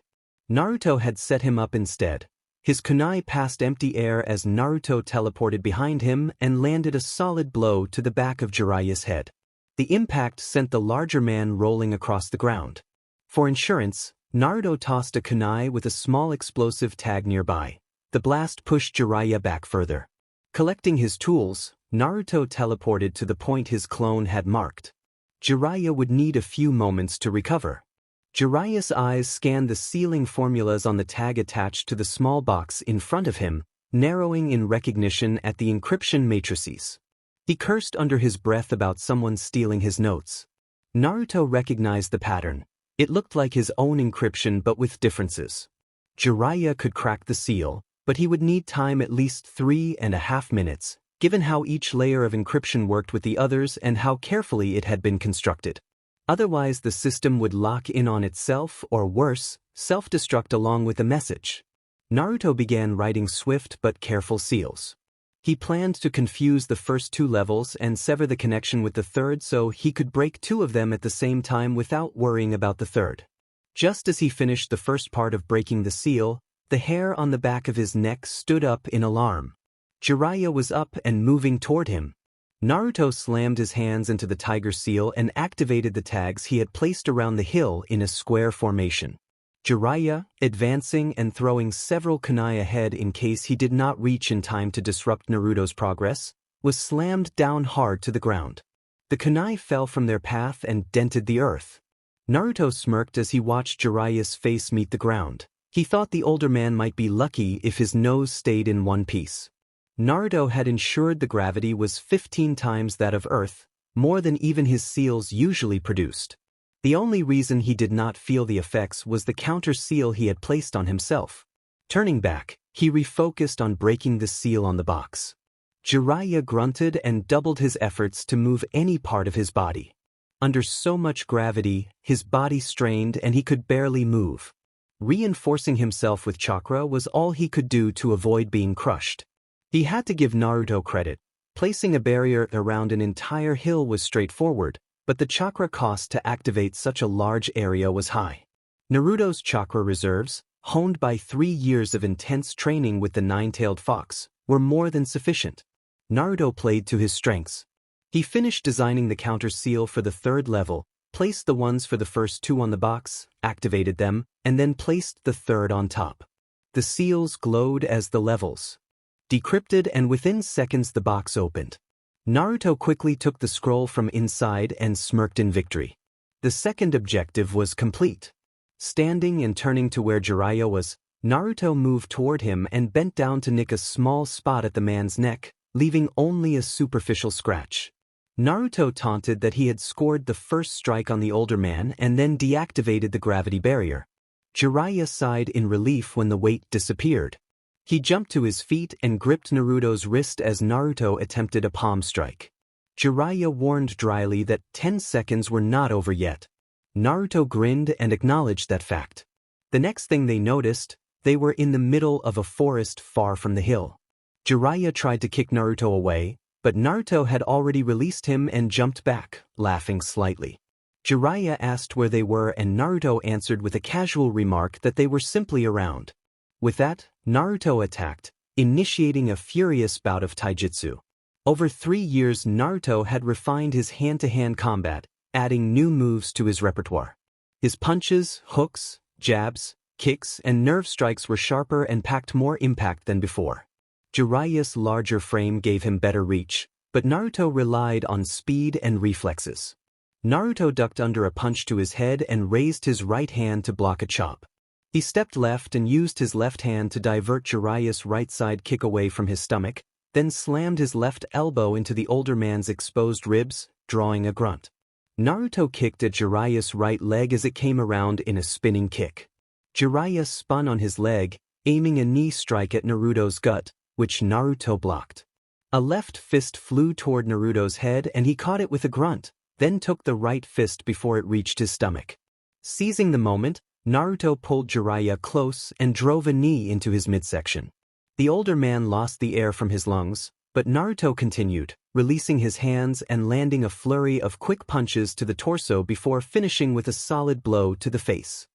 Naruto had set him up instead. His kunai passed empty air as Naruto teleported behind him and landed a solid blow to the back of Jiraiya's head. The impact sent the larger man rolling across the ground. For insurance, Naruto tossed a kunai with a small explosive tag nearby. The blast pushed Jiraiya back further. Collecting his tools, Naruto teleported to the point his clone had marked. Jiraiya would need a few moments to recover. Jiraiya's eyes scanned the sealing formulas on the tag attached to the small box in front of him, narrowing in recognition at the encryption matrices. He cursed under his breath about someone stealing his notes. Naruto recognized the pattern. It looked like his own encryption but with differences. Jiraiya could crack the seal, but he would need time at least 3.5 minutes, given how each layer of encryption worked with the others and how carefully it had been constructed. Otherwise the system would lock in on itself or worse, self-destruct along with the message. Naruto began writing swift but careful seals. He planned to confuse the first 2 levels and sever the connection with the third so he could break 2 of them at the same time without worrying about the third. Just as he finished the first part of breaking the seal, the hair on the back of his neck stood up in alarm. Jiraiya was up and moving toward him. Naruto slammed his hands into the tiger seal and activated the tags he had placed around the hill in a square formation. Jiraiya, advancing and throwing several kunai ahead in case he did not reach in time to disrupt Naruto's progress, was slammed down hard to the ground. The kunai fell from their path and dented the earth. Naruto smirked as he watched Jiraiya's face meet the ground. He thought the older man might be lucky if his nose stayed in one piece. Naruto had ensured the gravity was 15 times that of Earth, more than even his seals usually produced. The only reason he did not feel the effects was the counter seal he had placed on himself. Turning back, he refocused on breaking the seal on the box. Jiraiya grunted and doubled his efforts to move any part of his body. Under so much gravity, his body strained and he could barely move. Reinforcing himself with chakra was all he could do to avoid being crushed. He had to give Naruto credit. Placing a barrier around an entire hill was straightforward, but the chakra cost to activate such a large area was high. Naruto's chakra reserves, honed by 3 years of intense training with the nine-tailed fox, were more than sufficient. Naruto played to his strengths. He finished designing the counter seal for the 3rd level, placed the ones for the first 2 on the box, activated them, and then placed the 3rd on top. The seals glowed as the levels. decrypted, and within seconds the box opened. Naruto quickly took the scroll from inside and smirked in victory. The second objective was complete. Standing and turning to where Jiraiya was, Naruto moved toward him and bent down to nick a small spot at the man's neck, leaving only a superficial scratch. Naruto taunted that he had scored the first strike on the older man and then deactivated the gravity barrier. Jiraiya sighed in relief when the weight disappeared. He jumped to his feet and gripped Naruto's wrist as Naruto attempted a palm strike. Jiraiya warned dryly that 10 seconds were not over yet. Naruto grinned and acknowledged that fact. The next thing they noticed, they were in the middle of a forest far from the hill. Jiraiya tried to kick Naruto away, but Naruto had already released him and jumped back, laughing slightly. Jiraiya asked where they were and Naruto answered with a casual remark that they were simply around. With that, Naruto attacked, initiating a furious bout of taijutsu. Over 3 years Naruto had refined his hand-to-hand combat, adding new moves to his repertoire. His punches, hooks, jabs, kicks, and nerve strikes were sharper and packed more impact than before. Jiraiya's larger frame gave him better reach, but Naruto relied on speed and reflexes. Naruto ducked under a punch to his head and raised his right hand to block a chop. He stepped left and used his left hand to divert Jiraiya's right side kick away from his stomach, then slammed his left elbow into the older man's exposed ribs, drawing a grunt. Naruto kicked at Jiraiya's right leg as it came around in a spinning kick. Jiraiya spun on his leg, aiming a knee strike at Naruto's gut, which Naruto blocked. A left fist flew toward Naruto's head and he caught it with a grunt, then took the right fist before it reached his stomach. Seizing the moment, Naruto pulled Jiraiya close and drove a knee into his midsection. The older man lost the air from his lungs, but Naruto continued, releasing his hands and landing a flurry of quick punches to the torso before finishing with a solid blow to the face.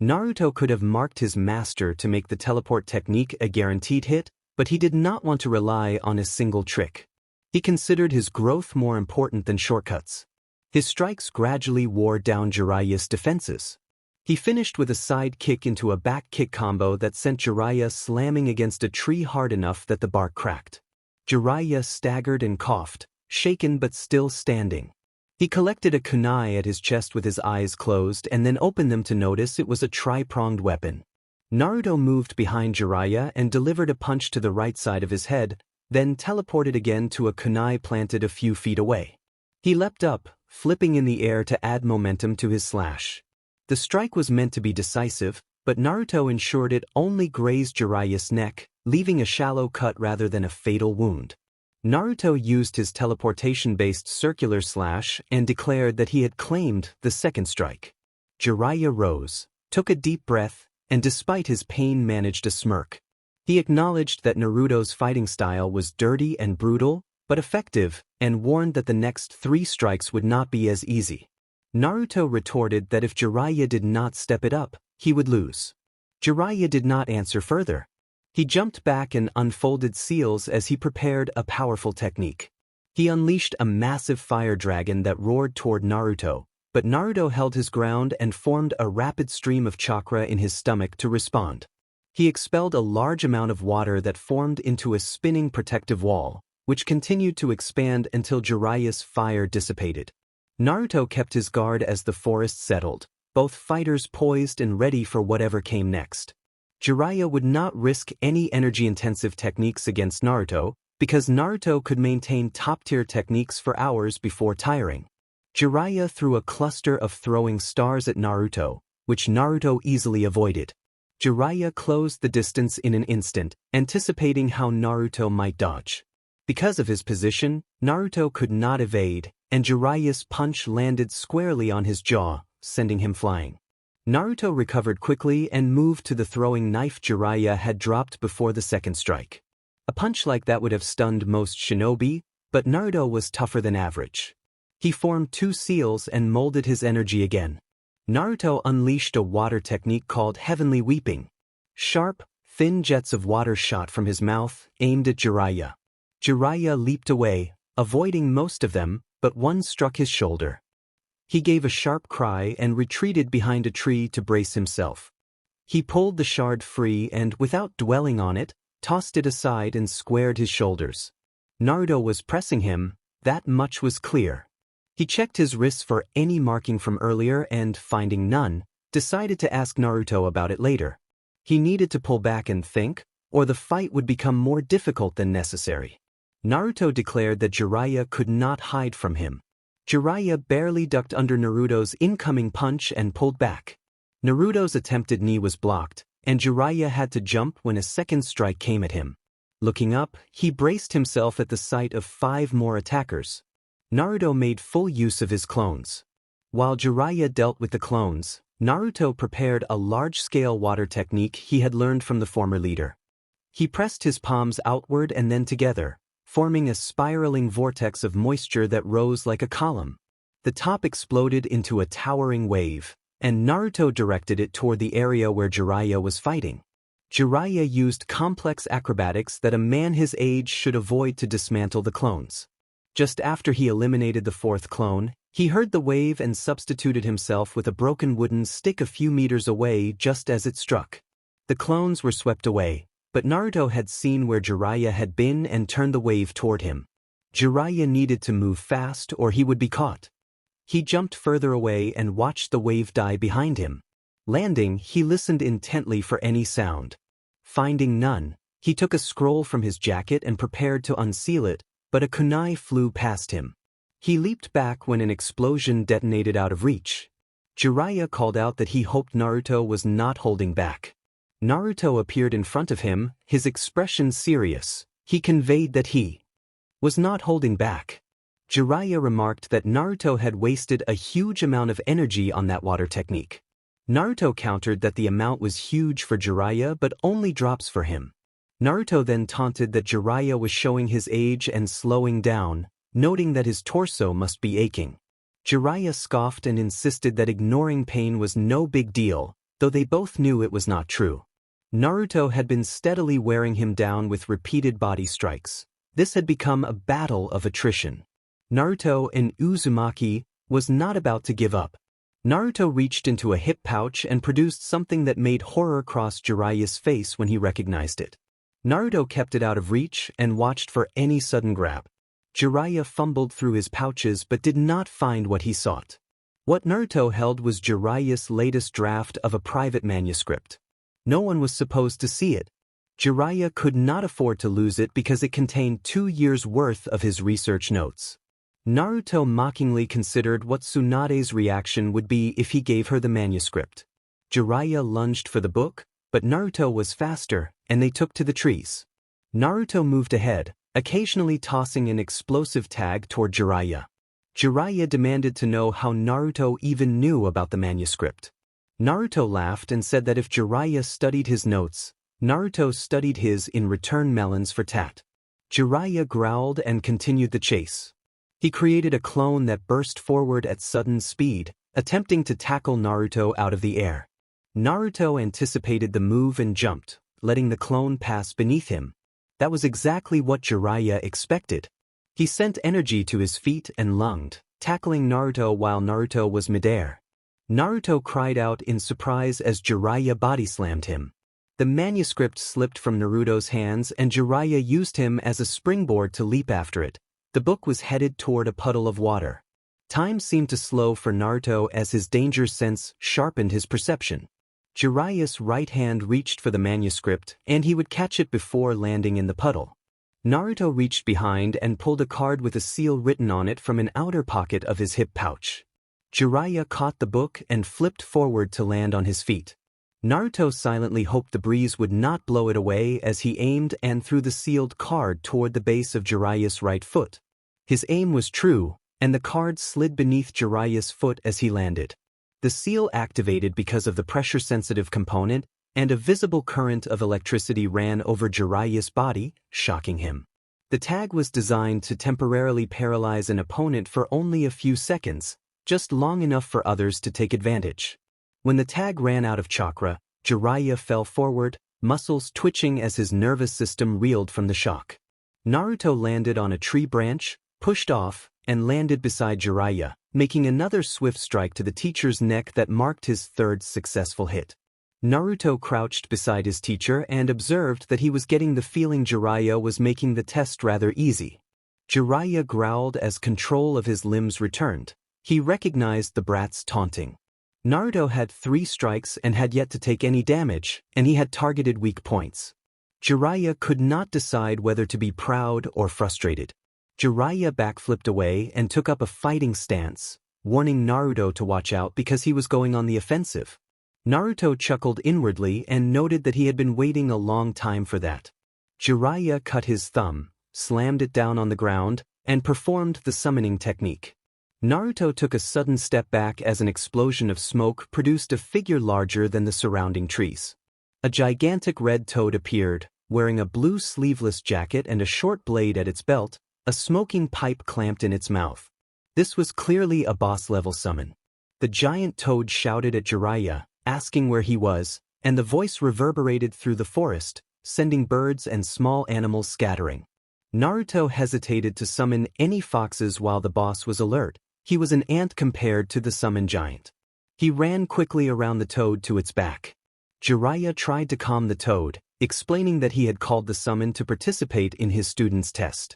Naruto could have marked his master to make the teleport technique a guaranteed hit, but he did not want to rely on a single trick. He considered his growth more important than shortcuts. His strikes gradually wore down Jiraiya's defenses. He finished with a side kick into a back kick combo that sent Jiraiya slamming against a tree hard enough that the bark cracked. Jiraiya staggered and coughed, shaken but still standing. He collected a kunai at his chest with his eyes closed and then opened them to notice it was a tri-pronged weapon. Naruto moved behind Jiraiya and delivered a punch to the right side of his head, then teleported again to a kunai planted a few feet away. He leapt up, flipping in the air to add momentum to his slash. The strike was meant to be decisive, but Naruto ensured it only grazed Jiraiya's neck, leaving a shallow cut rather than a fatal wound. Naruto used his teleportation-based circular slash and declared that he had claimed the second strike. Jiraiya rose, took a deep breath, and despite his pain managed a smirk. He acknowledged that Naruto's fighting style was dirty and brutal, but effective, and warned that the next 3 strikes would not be as easy. Naruto retorted that if Jiraiya did not step it up, he would lose. Jiraiya did not answer further. He jumped back and unfolded seals as he prepared a powerful technique. He unleashed a massive fire dragon that roared toward Naruto, but Naruto held his ground and formed a rapid stream of chakra in his stomach to respond. He expelled a large amount of water that formed into a spinning protective wall, which continued to expand until Jiraiya's fire dissipated. Naruto kept his guard as the forest settled, both fighters poised and ready for whatever came next. Jiraiya would not risk any energy-intensive techniques against Naruto, because Naruto could maintain top-tier techniques for hours before tiring. Jiraiya threw a cluster of throwing stars at Naruto, which Naruto easily avoided. Jiraiya closed the distance in an instant, anticipating how Naruto might dodge. Because of his position, Naruto could not evade, and Jiraiya's punch landed squarely on his jaw, sending him flying. Naruto recovered quickly and moved to the throwing knife Jiraiya had dropped before the second strike. A punch like that would have stunned most shinobi, but Naruto was tougher than average. He formed 2 seals and molded his energy again. Naruto unleashed a water technique called Heavenly Weeping. Sharp, thin jets of water shot from his mouth, aimed at Jiraiya. Jiraiya leaped away, avoiding most of them, but one struck his shoulder. He gave a sharp cry and retreated behind a tree to brace himself. He pulled the shard free and, without dwelling on it, tossed it aside and squared his shoulders. Naruto was pressing him, that much was clear. He checked his wrists for any marking from earlier and, finding none, decided to ask Naruto about it later. He needed to pull back and think, or the fight would become more difficult than necessary. Naruto declared that Jiraiya could not hide from him. Jiraiya barely ducked under Naruto's incoming punch and pulled back. Naruto's attempted knee was blocked, and Jiraiya had to jump when a second strike came at him. Looking up, he braced himself at the sight of 5 more attackers. Naruto made full use of his clones. While Jiraiya dealt with the clones, Naruto prepared a large-scale water technique he had learned from the former leader. He pressed his palms outward and then together, forming a spiraling vortex of moisture that rose like a column. The top exploded into a towering wave, and Naruto directed it toward the area where Jiraiya was fighting. Jiraiya used complex acrobatics that a man his age should avoid to dismantle the clones. Just after he eliminated the 4th clone, he heard the wave and substituted himself with a broken wooden stick a few meters away just as it struck. The clones were swept away, but Naruto had seen where Jiraiya had been and turned the wave toward him. Jiraiya needed to move fast or he would be caught. He jumped further away and watched the wave die behind him. Landing, he listened intently for any sound. Finding none, he took a scroll from his jacket and prepared to unseal it, but a kunai flew past him. He leaped back when an explosion detonated out of reach. Jiraiya called out that he hoped Naruto was not holding back. Naruto appeared in front of him, his expression serious. He conveyed that he was not holding back. Jiraiya remarked that Naruto had wasted a huge amount of energy on that water technique. Naruto countered that the amount was huge for Jiraiya but only drops for him. Naruto then taunted that Jiraiya was showing his age and slowing down, noting that his torso must be aching. Jiraiya scoffed and insisted that ignoring pain was no big deal, though they both knew it was not true. Naruto had been steadily wearing him down with repeated body strikes. This had become a battle of attrition. Naruto and Uzumaki was not about to give up. Naruto reached into a hip pouch and produced something that made horror cross Jiraiya's face when he recognized it. Naruto kept it out of reach and watched for any sudden grab. Jiraiya fumbled through his pouches but did not find what he sought. What Naruto held was Jiraiya's latest draft of a private manuscript. No one was supposed to see it. Jiraiya could not afford to lose it because it contained 2 years' worth of his research notes. Naruto mockingly considered what Tsunade's reaction would be if he gave her the manuscript. Jiraiya lunged for the book, but Naruto was faster, and they took to the trees. Naruto moved ahead, occasionally tossing an explosive tag toward Jiraiya. Jiraiya demanded to know how Naruto even knew about the manuscript. Naruto laughed and said that if Jiraiya studied his notes, Naruto studied his in return melons for tat. Jiraiya growled and continued the chase. He created a clone that burst forward at sudden speed, attempting to tackle Naruto out of the air. Naruto anticipated the move and jumped, letting the clone pass beneath him. That was exactly what Jiraiya expected. He sent energy to his feet and lunged, tackling Naruto while Naruto was midair. Naruto cried out in surprise as Jiraiya body-slammed him. The manuscript slipped from Naruto's hands and Jiraiya used him as a springboard to leap after it. The book was headed toward a puddle of water. Time seemed to slow for Naruto as his danger sense sharpened his perception. Jiraiya's right hand reached for the manuscript, and he would catch it before landing in the puddle. Naruto reached behind and pulled a card with a seal written on it from an outer pocket of his hip pouch. Jiraiya caught the book and flipped forward to land on his feet. Naruto silently hoped the breeze would not blow it away as he aimed and threw the sealed card toward the base of Jiraiya's right foot. His aim was true, and the card slid beneath Jiraiya's foot as he landed. The seal activated because of the pressure-sensitive component, and a visible current of electricity ran over Jiraiya's body, shocking him. The tag was designed to temporarily paralyze an opponent for only a few seconds, just long enough for others to take advantage. When the tag ran out of chakra, Jiraiya fell forward, muscles twitching as his nervous system reeled from the shock. Naruto landed on a tree branch, pushed off, and landed beside Jiraiya, making another swift strike to the teacher's neck that marked his third successful hit. Naruto crouched beside his teacher and observed that he was getting the feeling Jiraiya was making the test rather easy. Jiraiya growled as control of his limbs returned. He recognized the brat's taunting. Naruto had 3 strikes and had yet to take any damage, and he had targeted weak points. Jiraiya could not decide whether to be proud or frustrated. Jiraiya backflipped away and took up a fighting stance, warning Naruto to watch out because he was going on the offensive. Naruto chuckled inwardly and noted that he had been waiting a long time for that. Jiraiya cut his thumb, slammed it down on the ground, and performed the summoning technique. Naruto took a sudden step back as an explosion of smoke produced a figure larger than the surrounding trees. A gigantic red toad appeared, wearing a blue sleeveless jacket and a short blade at its belt, a smoking pipe clamped in its mouth. This was clearly a boss-level summon. The giant toad shouted at Jiraiya, asking where he was, and the voice reverberated through the forest, sending birds and small animals scattering. Naruto hesitated to summon any foxes while the boss was alert. He was an ant compared to the summon giant. He ran quickly around the toad to its back. Jiraiya tried to calm the toad, explaining that he had called the summon to participate in his student's test.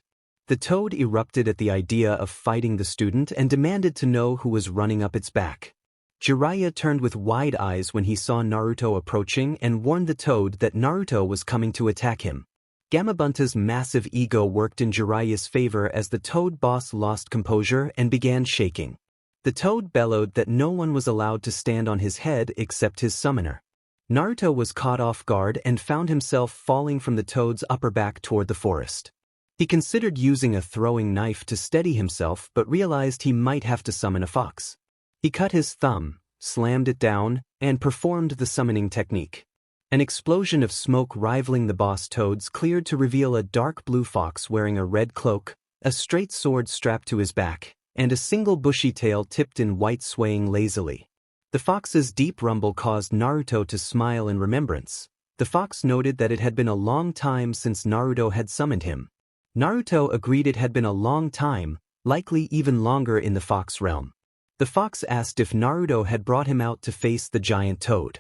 The toad erupted at the idea of fighting the student and demanded to know who was running up its back. Jiraiya turned with wide eyes when he saw Naruto approaching and warned the toad that Naruto was coming to attack him. Gamabunta's massive ego worked in Jiraiya's favor as the toad boss lost composure and began shaking. The toad bellowed that no one was allowed to stand on his head except his summoner. Naruto was caught off guard and found himself falling from the toad's upper back toward the forest. He considered using a throwing knife to steady himself but realized he might have to summon a fox. He cut his thumb, slammed it down, and performed the summoning technique. An explosion of smoke rivaling the boss toads cleared to reveal a dark blue fox wearing a red cloak, a straight sword strapped to his back, and a single bushy tail tipped in white swaying lazily. The fox's deep rumble caused Naruto to smile in remembrance. The fox noted that it had been a long time since Naruto had summoned him. Naruto agreed it had been a long time, likely even longer in the fox realm. The fox asked if Naruto had brought him out to face the giant toad.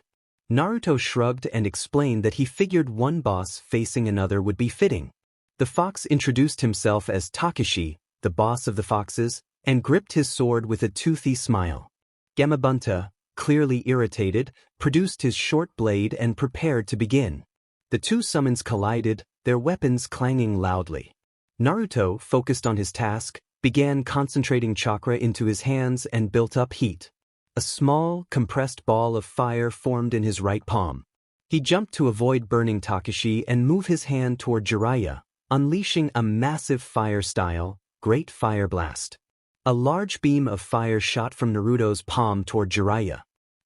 Naruto shrugged and explained that he figured one boss facing another would be fitting. The fox introduced himself as Takeshi, the boss of the foxes, and gripped his sword with a toothy smile. Gamabunta, clearly irritated, produced his short blade and prepared to begin. The 2 summons collided, their weapons clanging loudly. Naruto, focused on his task, began concentrating chakra into his hands and built up heat. A small, compressed ball of fire formed in his right palm. He jumped to avoid burning Takeshi and move his hand toward Jiraiya, unleashing a massive fire-style, Great Fire Blast. A large beam of fire shot from Naruto's palm toward Jiraiya.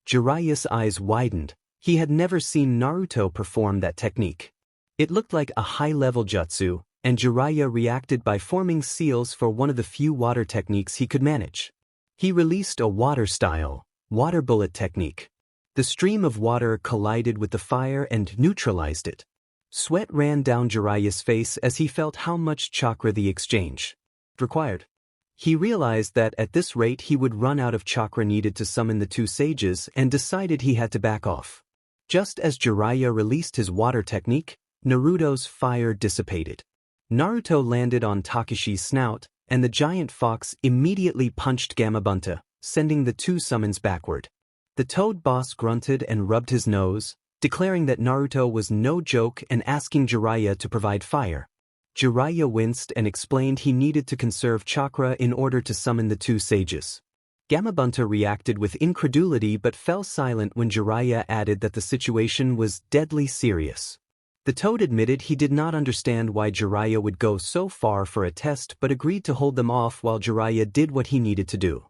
Jiraiya's eyes widened. He had never seen Naruto perform that technique. It looked like a high-level jutsu, and Jiraiya reacted by forming seals for one of the few water techniques he could manage. He released a water-style, water bullet technique. The stream of water collided with the fire and neutralized it. Sweat ran down Jiraiya's face as he felt how much chakra the exchange required. He realized that at this rate he would run out of chakra needed to summon the 2 sages and decided he had to back off. Just as Jiraiya released his water technique, Naruto's fire dissipated. Naruto landed on Takeshi's snout, and the giant fox immediately punched Gamabunta, sending the 2 summons backward. The toad boss grunted and rubbed his nose, declaring that Naruto was no joke and asking Jiraiya to provide fire. Jiraiya winced and explained he needed to conserve chakra in order to summon the 2 sages. Gamabunta reacted with incredulity but fell silent when Jiraiya added that the situation was deadly serious. The toad admitted he did not understand why Jiraiya would go so far for a test but agreed to hold them off while Jiraiya did what he needed to do.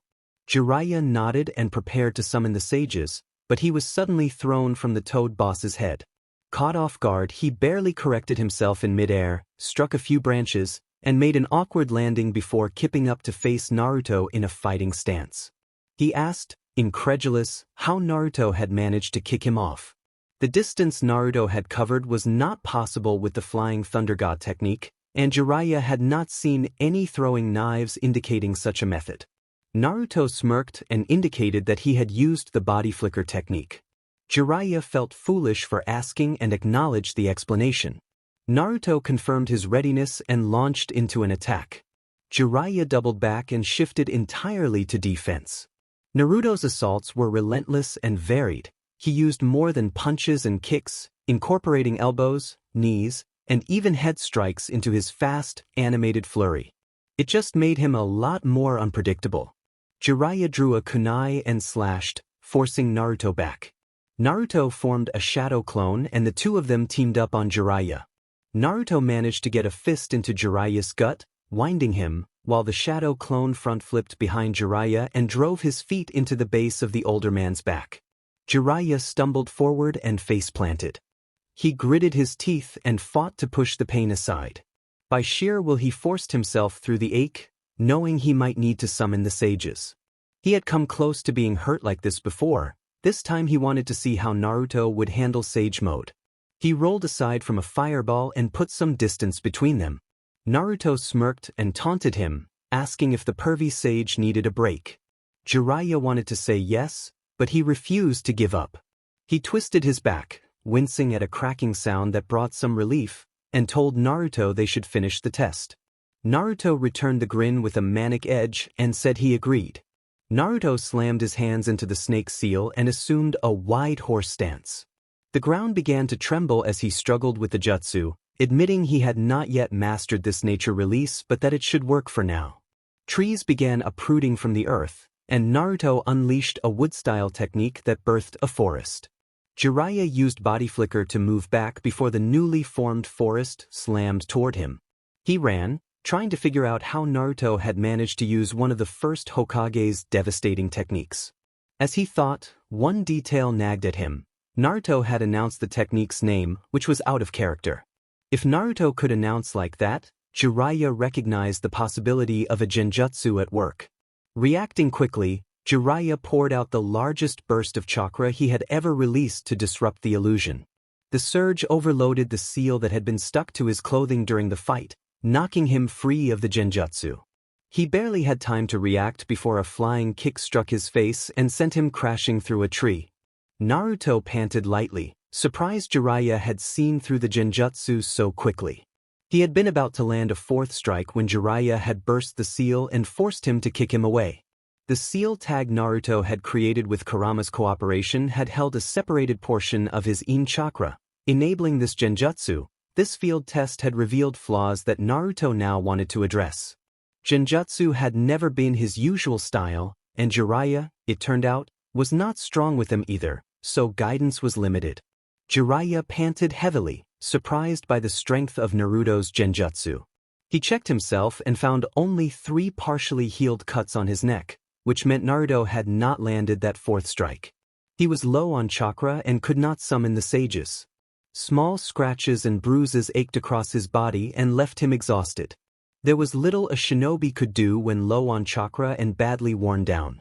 Jiraiya nodded and prepared to summon the sages, but he was suddenly thrown from the toad boss's head. Caught off guard, he barely corrected himself in midair, struck a few branches, and made an awkward landing before kipping up to face Naruto in a fighting stance. He asked, incredulous, how Naruto had managed to kick him off. The distance Naruto had covered was not possible with the Flying Thunder God technique, and Jiraiya had not seen any throwing knives indicating such a method. Naruto smirked and indicated that he had used the body flicker technique. Jiraiya felt foolish for asking and acknowledged the explanation. Naruto confirmed his readiness and launched into an attack. Jiraiya doubled back and shifted entirely to defense. Naruto's assaults were relentless and varied. He used more than punches and kicks, incorporating elbows, knees, and even head strikes into his fast, animated flurry. It just made him a lot more unpredictable. Jiraiya drew a kunai and slashed, forcing Naruto back. Naruto formed a shadow clone and the two of them teamed up on Jiraiya. Naruto managed to get a fist into Jiraiya's gut, winding him, while the shadow clone front flipped behind Jiraiya and drove his feet into the base of the older man's back. Jiraiya stumbled forward and face-planted. He gritted his teeth and fought to push the pain aside. By sheer will he forced himself through the ache, knowing he might need to summon the sages. He had come close to being hurt like this before. This time he wanted to see how Naruto would handle Sage Mode. He rolled aside from a fireball and put some distance between them. Naruto smirked and taunted him, asking if the pervy sage needed a break. Jiraiya wanted to say yes, but he refused to give up. He twisted his back, wincing at a cracking sound that brought some relief, and told Naruto they should finish the test. Naruto returned the grin with a manic edge and said he agreed. Naruto slammed his hands into the snake seal and assumed a wide horse stance. The ground began to tremble as he struggled with the jutsu, admitting he had not yet mastered this nature release but that it should work for now. Trees began uprooting from the earth, and Naruto unleashed a wood-style technique that birthed a forest. Jiraiya used body flicker to move back before the newly formed forest slammed toward him. He ran, trying to figure out how Naruto had managed to use one of the first Hokage's devastating techniques. As he thought, one detail nagged at him. Naruto had announced the technique's name, which was out of character. If Naruto could announce like that, Jiraiya recognized the possibility of a genjutsu at work. Reacting quickly, Jiraiya poured out the largest burst of chakra he had ever released to disrupt the illusion. The surge overloaded the seal that had been stuck to his clothing during the fight, knocking him free of the genjutsu. He barely had time to react before a flying kick struck his face and sent him crashing through a tree. Naruto panted lightly, surprised Jiraiya had seen through the genjutsu so quickly. He had been about to land a fourth strike when Jiraiya had burst the seal and forced him to kick him away. The seal tag Naruto had created with Kurama's cooperation had held a separated portion of his Yin chakra, enabling this genjutsu. This field test had revealed flaws that Naruto now wanted to address. Genjutsu had never been his usual style, and Jiraiya, it turned out, was not strong with them either, so guidance was limited. Jiraiya panted heavily, surprised by the strength of Naruto's genjutsu. He checked himself and found only 3 partially healed cuts on his neck, which meant Naruto had not landed that fourth strike. He was low on chakra and could not summon the sages. Small scratches and bruises ached across his body and left him exhausted. There was little a shinobi could do when low on chakra and badly worn down.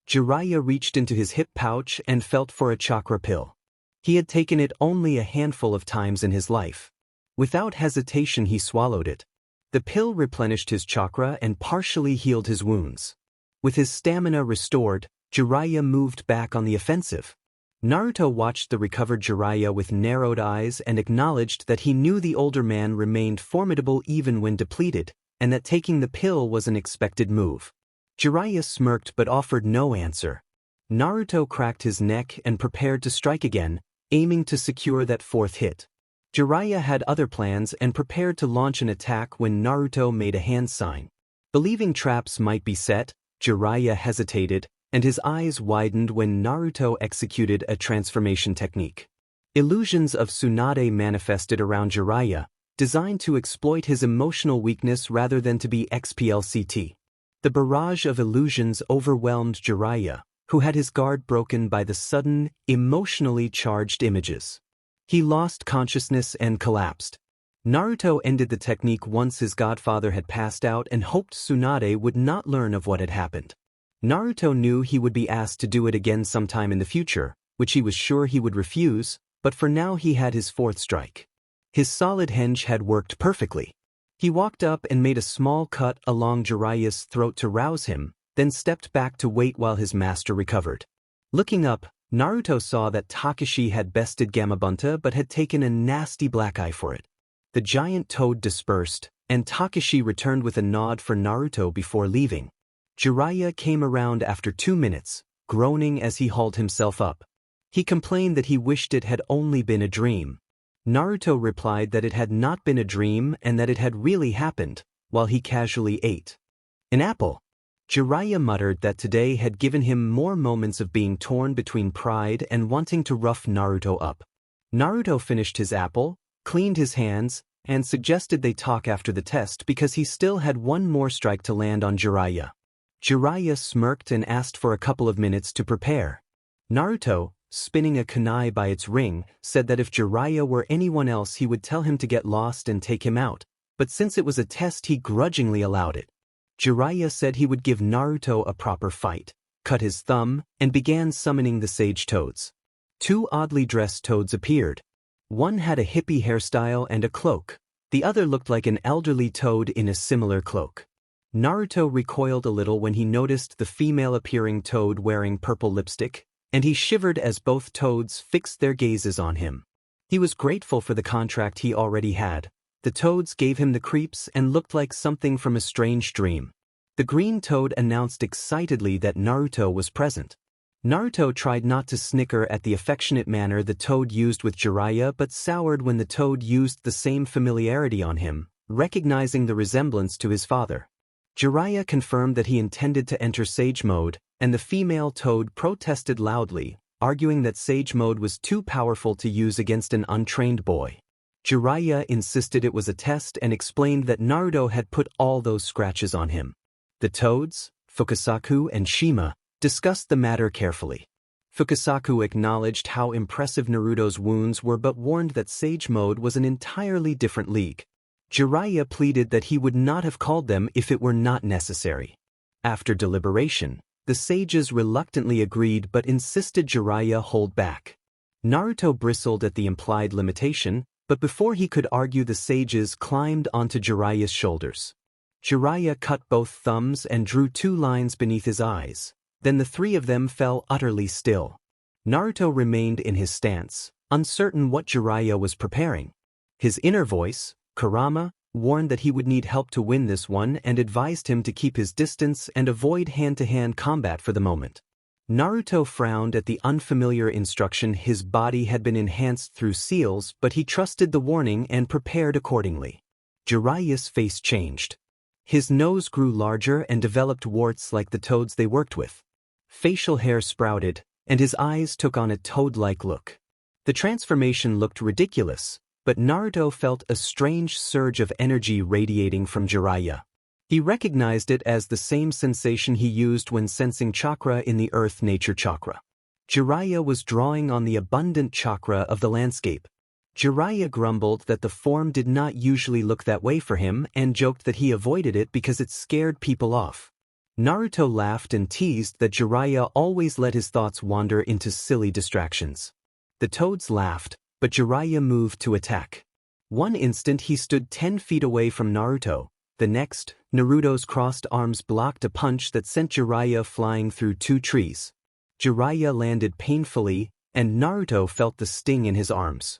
Jiraiya reached into his hip pouch and felt for a chakra pill. He had taken it only a handful of times in his life. Without hesitation he swallowed it. The pill replenished his chakra and partially healed his wounds. With his stamina restored, Jiraiya moved back on the offensive. Naruto watched the recovered Jiraiya with narrowed eyes and acknowledged that he knew the older man remained formidable even when depleted, and that taking the pill was an expected move. Jiraiya smirked but offered no answer. Naruto cracked his neck and prepared to strike again, aiming to secure that fourth hit. Jiraiya had other plans and prepared to launch an attack when Naruto made a hand sign. Believing traps might be set, Jiraiya hesitated, and his eyes widened when Naruto executed a transformation technique. Illusions of Tsunade manifested around Jiraiya, designed to exploit his emotional weakness rather than to be XPLCT. The barrage of illusions overwhelmed Jiraiya, who had his guard broken by the sudden, emotionally charged images. He lost consciousness and collapsed. Naruto ended the technique once his godfather had passed out and hoped Tsunade would not learn of what had happened. Naruto knew he would be asked to do it again sometime in the future, which he was sure he would refuse, but for now he had his fourth strike. His solid henge had worked perfectly. He walked up and made a small cut along Jiraiya's throat to rouse him, then stepped back to wait while his master recovered. Looking up, Naruto saw that Takashi had bested Gamabunta but had taken a nasty black eye for it. The giant toad dispersed, and Takashi returned with a nod for Naruto before leaving. Jiraiya came around after 2 minutes, groaning as he hauled himself up. He complained that he wished it had only been a dream. Naruto replied that it had not been a dream and that it had really happened, while he casually ate an apple. Jiraiya muttered that today had given him more moments of being torn between pride and wanting to rough Naruto up. Naruto finished his apple, cleaned his hands, and suggested they talk after the test because he still had one more strike to land on Jiraiya. Jiraiya smirked and asked for a couple of minutes to prepare. Naruto, spinning a kunai by its ring, said that if Jiraiya were anyone else he would tell him to get lost and take him out, but since it was a test he grudgingly allowed it. Jiraiya said he would give Naruto a proper fight, cut his thumb, and began summoning the sage toads. 2 oddly dressed toads appeared. One had a hippie hairstyle and a cloak. The other looked like an elderly toad in a similar cloak. Naruto recoiled a little when he noticed the female-appearing toad wearing purple lipstick, and he shivered as both toads fixed their gazes on him. He was grateful for the contract he already had. The toads gave him the creeps and looked like something from a strange dream. The green toad announced excitedly that Naruto was present. Naruto tried not to snicker at the affectionate manner the toad used with Jiraiya but soured when the toad used the same familiarity on him, recognizing the resemblance to his father. Jiraiya confirmed that he intended to enter Sage Mode, and the female toad protested loudly, arguing that Sage Mode was too powerful to use against an untrained boy. Jiraiya insisted it was a test and explained that Naruto had put all those scratches on him. The toads, Fukasaku and Shima, discussed the matter carefully. Fukasaku acknowledged how impressive Naruto's wounds were but warned that Sage Mode was an entirely different league. Jiraiya pleaded that he would not have called them if it were not necessary. After deliberation, the sages reluctantly agreed but insisted Jiraiya hold back. Naruto bristled at the implied limitation, but before he could argue the sages climbed onto Jiraiya's shoulders. Jiraiya cut both thumbs and drew 2 lines beneath his eyes. Then the 3 of them fell utterly still. Naruto remained in his stance, uncertain what Jiraiya was preparing. His inner voice, Kurama, warned that he would need help to win this one and advised him to keep his distance and avoid hand-to-hand combat for the moment. Naruto frowned at the unfamiliar instruction. His body had been enhanced through seals, but he trusted the warning and prepared accordingly. Jiraiya's face changed. His nose grew larger and developed warts like the toads they worked with. Facial hair sprouted, and his eyes took on a toad-like look. The transformation looked ridiculous, but Naruto felt a strange surge of energy radiating from Jiraiya. He recognized it as the same sensation he used when sensing chakra in the Earth-Nature chakra. Jiraiya was drawing on the abundant chakra of the landscape. Jiraiya grumbled that the form did not usually look that way for him and joked that he avoided it because it scared people off. Naruto laughed and teased that Jiraiya always let his thoughts wander into silly distractions. The toads laughed, but Jiraiya moved to attack. One instant he stood 10 feet away from Naruto. The next, Naruto's crossed arms blocked a punch that sent Jiraiya flying through 2 trees. Jiraiya landed painfully, and Naruto felt the sting in his arms.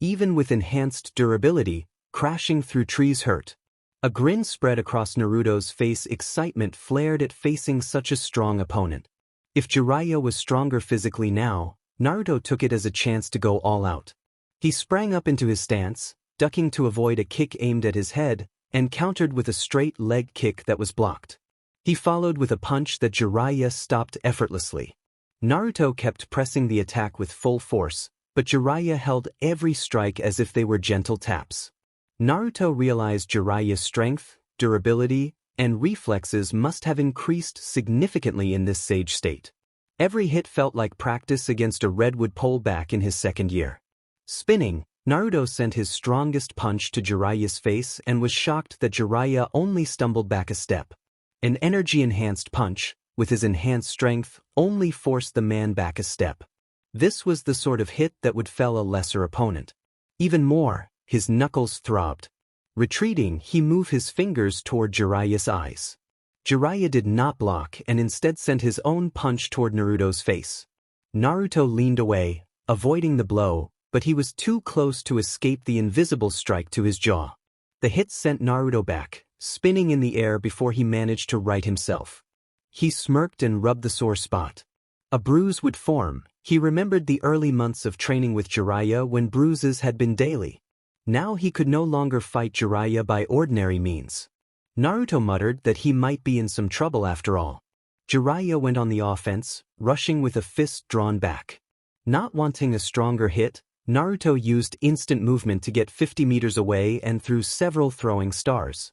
Even with enhanced durability, crashing through trees hurt. A grin spread across Naruto's face. Excitement flared at facing such a strong opponent. If Jiraiya was stronger physically now, Naruto took it as a chance to go all out. He sprang up into his stance, ducking to avoid a kick aimed at his head, and countered with a straight leg kick that was blocked. He followed with a punch that Jiraiya stopped effortlessly. Naruto kept pressing the attack with full force, but Jiraiya held every strike as if they were gentle taps. Naruto realized Jiraiya's strength, durability, and reflexes must have increased significantly in this sage state. Every hit felt like practice against a redwood pole back in his 2nd year. Spinning, Naruto sent his strongest punch to Jiraiya's face and was shocked that Jiraiya only stumbled back a step. An energy-enhanced punch, with his enhanced strength, only forced the man back a step. This was the sort of hit that would fell a lesser opponent. Even more, his knuckles throbbed. Retreating, he moved his fingers toward Jiraiya's eyes. Jiraiya did not block and instead sent his own punch toward Naruto's face. Naruto leaned away, avoiding the blow, but he was too close to escape the invisible strike to his jaw. The hit sent Naruto back, spinning in the air before he managed to right himself. He smirked and rubbed the sore spot. A bruise would form. He remembered the early months of training with Jiraiya when bruises had been daily. Now he could no longer fight Jiraiya by ordinary means. Naruto muttered that he might be in some trouble after all. Jiraiya went on the offense, rushing with a fist drawn back. Not wanting a stronger hit, Naruto used instant movement to get 50 meters away and threw several throwing stars.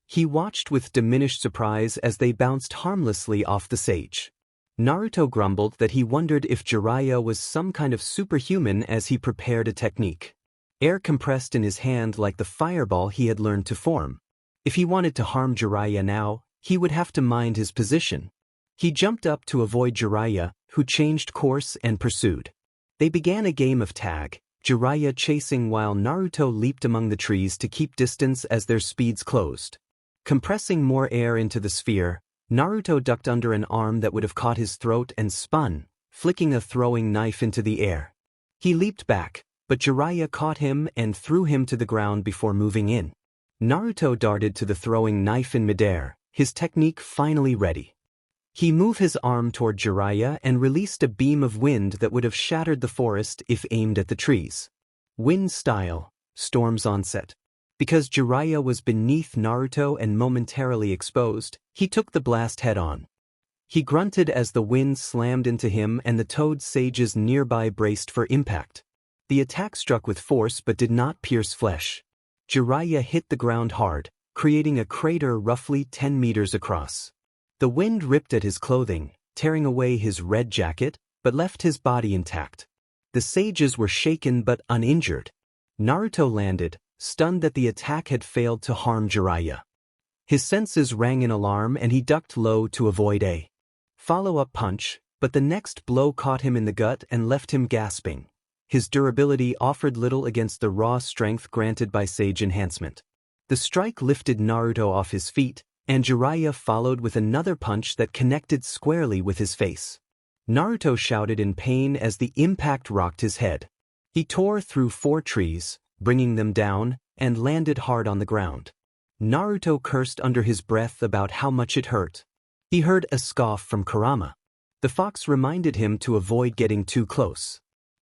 He watched with diminished surprise as they bounced harmlessly off the sage. Naruto grumbled that he wondered if Jiraiya was some kind of superhuman as he prepared a technique. Air compressed in his hand like the fireball he had learned to form. If he wanted to harm Jiraiya now, he would have to mind his position. He jumped up to avoid Jiraiya, who changed course and pursued. They began a game of tag, Jiraiya chasing while Naruto leaped among the trees to keep distance as their speeds closed. Compressing more air into the sphere, Naruto ducked under an arm that would have caught his throat and spun, flicking a throwing knife into the air. He leaped back, but Jiraiya caught him and threw him to the ground before moving in. Naruto darted to the throwing knife in midair, his technique finally ready. He moved his arm toward Jiraiya and released a beam of wind that would have shattered the forest if aimed at the trees. Wind style, storm's onset. Because Jiraiya was beneath Naruto and momentarily exposed, he took the blast head-on. He grunted as the wind slammed into him and the toad sages nearby braced for impact. The attack struck with force but did not pierce flesh. Jiraiya hit the ground hard, creating a crater roughly 10 meters across. The wind ripped at his clothing, tearing away his red jacket, but left his body intact. The sages were shaken but uninjured. Naruto landed, stunned that the attack had failed to harm Jiraiya. His senses rang in alarm and he ducked low to avoid a follow-up punch, but the next blow caught him in the gut and left him gasping. His durability offered little against the raw strength granted by Sage Enhancement. The strike lifted Naruto off his feet, and Jiraiya followed with another punch that connected squarely with his face. Naruto shouted in pain as the impact rocked his head. He tore through 4 trees, bringing them down, and landed hard on the ground. Naruto cursed under his breath about how much it hurt. He heard a scoff from Kurama. The fox reminded him to avoid getting too close.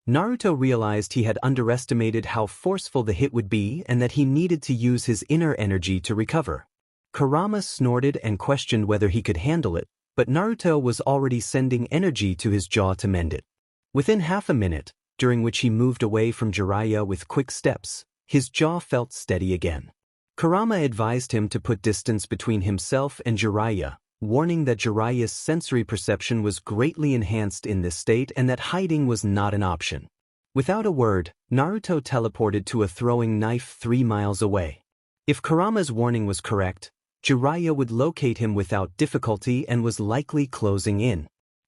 Naruto realized he had underestimated how forceful the hit would be and that he needed to use his inner energy to recover. Kurama snorted and questioned whether he could handle it, but Naruto was already sending energy to his jaw to mend it. Within half a minute, during which he moved away from Jiraiya with quick steps, his jaw felt steady again. Kurama advised him to put distance between himself and Jiraiya, warning that Jiraiya's sensory perception was greatly enhanced in this state and that hiding was not an option. Without a word, Naruto teleported to a throwing knife 3 miles away. If Kurama's warning was correct, Jiraiya would locate him without difficulty and was likely closing in.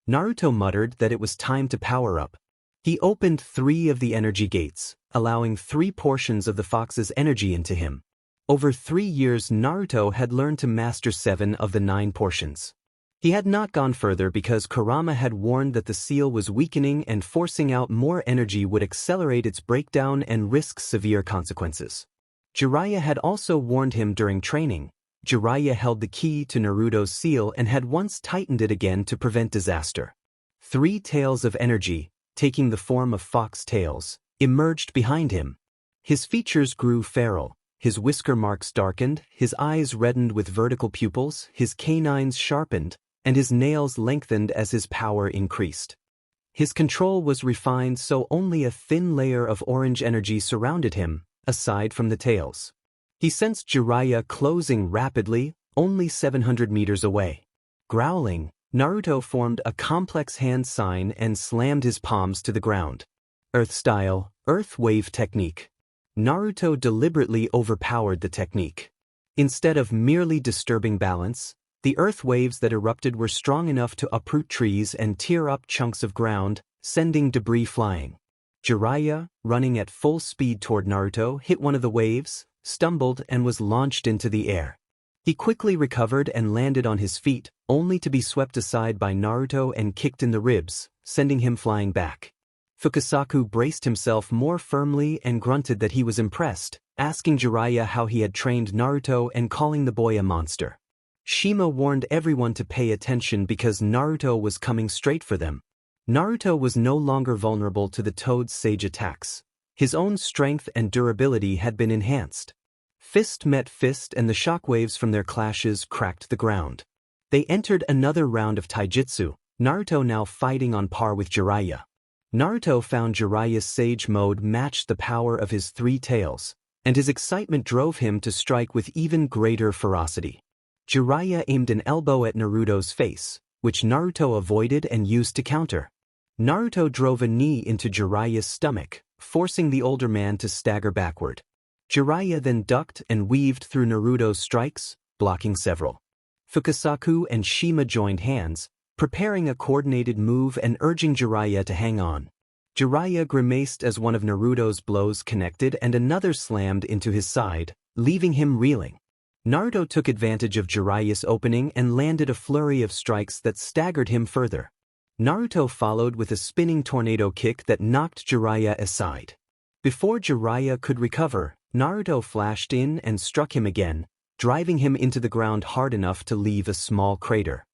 Naruto muttered that it was time to power up. He opened 3 of the energy gates, allowing 3 portions of the fox's energy into him. Over 3 years Naruto had learned to master 7 of the 9 portions. He had not gone further because Kurama had warned that the seal was weakening and forcing out more energy would accelerate its breakdown and risk severe consequences. Jiraiya had also warned him during training. Jiraiya held the key to Naruto's seal and had once tightened it again to prevent disaster. 3 tails of energy, taking the form of fox tails, emerged behind him. His features grew feral, his whisker marks darkened, his eyes reddened with vertical pupils, his canines sharpened, and his nails lengthened as his power increased. His control was refined so only a thin layer of orange energy surrounded him, aside from the tails. He sensed Jiraiya closing rapidly, only 700 meters away. Growling, Naruto formed a complex hand sign and slammed his palms to the ground. Earth-style, Earth Wave Technique. Naruto deliberately overpowered the technique. Instead of merely disturbing balance, the earth waves that erupted were strong enough to uproot trees and tear up chunks of ground, sending debris flying. Jiraiya, running at full speed toward Naruto, hit one of the waves, stumbled and was launched into the air. He quickly recovered and landed on his feet, only to be swept aside by Naruto and kicked in the ribs, sending him flying back. Fukasaku braced himself more firmly and grunted that he was impressed, asking Jiraiya how he had trained Naruto and calling the boy a monster. Shima warned everyone to pay attention because Naruto was coming straight for them. Naruto was no longer vulnerable to the Toad's sage attacks. His own strength and durability had been enhanced. Fist met fist and the shockwaves from their clashes cracked the ground. They entered another round of taijutsu, Naruto now fighting on par with Jiraiya. Naruto found Jiraiya's sage mode matched the power of his three tails, and his excitement drove him to strike with even greater ferocity. Jiraiya aimed an elbow at Naruto's face, which Naruto avoided and used to counter. Naruto drove a knee into Jiraiya's stomach, forcing the older man to stagger backward. Jiraiya then ducked and weaved through Naruto's strikes, blocking several. Fukasaku and Shima joined hands, preparing a coordinated move and urging Jiraiya to hang on. Jiraiya grimaced as one of Naruto's blows connected and another slammed into his side, leaving him reeling. Naruto took advantage of Jiraiya's opening and landed a flurry of strikes that staggered him further. Naruto followed with a spinning tornado kick that knocked Jiraiya aside. Before Jiraiya could recover, Naruto flashed in and struck him again, driving him into the ground hard enough to leave a small crater.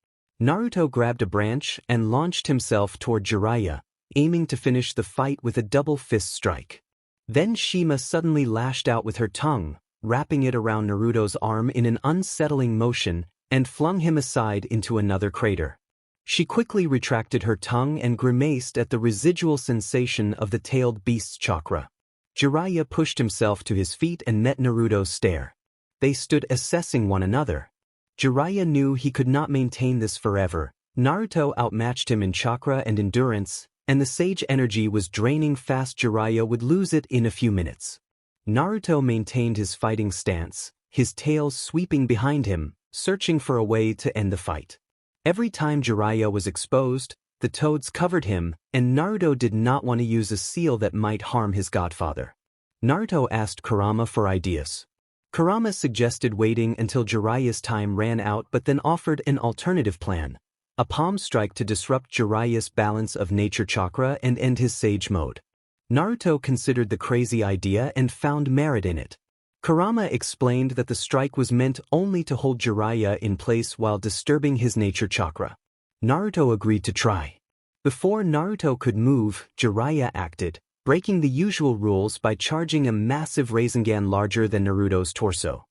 Naruto grabbed a branch and launched himself toward Jiraiya, aiming to finish the fight with a double fist strike. Then Shima suddenly lashed out with her tongue, wrapping it around Naruto's arm in an unsettling motion, and flung him aside into another crater. She quickly retracted her tongue and grimaced at the residual sensation of the tailed beast's chakra. Jiraiya pushed himself to his feet and met Naruto's stare. They stood assessing one another. Jiraiya knew he could not maintain this forever. Naruto outmatched him in chakra and endurance, and the sage energy was draining fast. Jiraiya would lose it in a few minutes. Naruto maintained his fighting stance, his tail sweeping behind him, searching for a way to end the fight. Every time Jiraiya was exposed, the toads covered him, and Naruto did not want to use a seal that might harm his godfather. Naruto asked Kurama for ideas. Kurama suggested waiting until Jiraiya's time ran out but then offered an alternative plan, a palm strike to disrupt Jiraiya's balance of nature chakra and end his sage mode. Naruto considered the crazy idea and found merit in it. Kurama explained that the strike was meant only to hold Jiraiya in place while disturbing his nature chakra. Naruto agreed to try. Before Naruto could move, Jiraiya acted, breaking the usual rules by charging a massive Rasengan larger than Naruto's torso.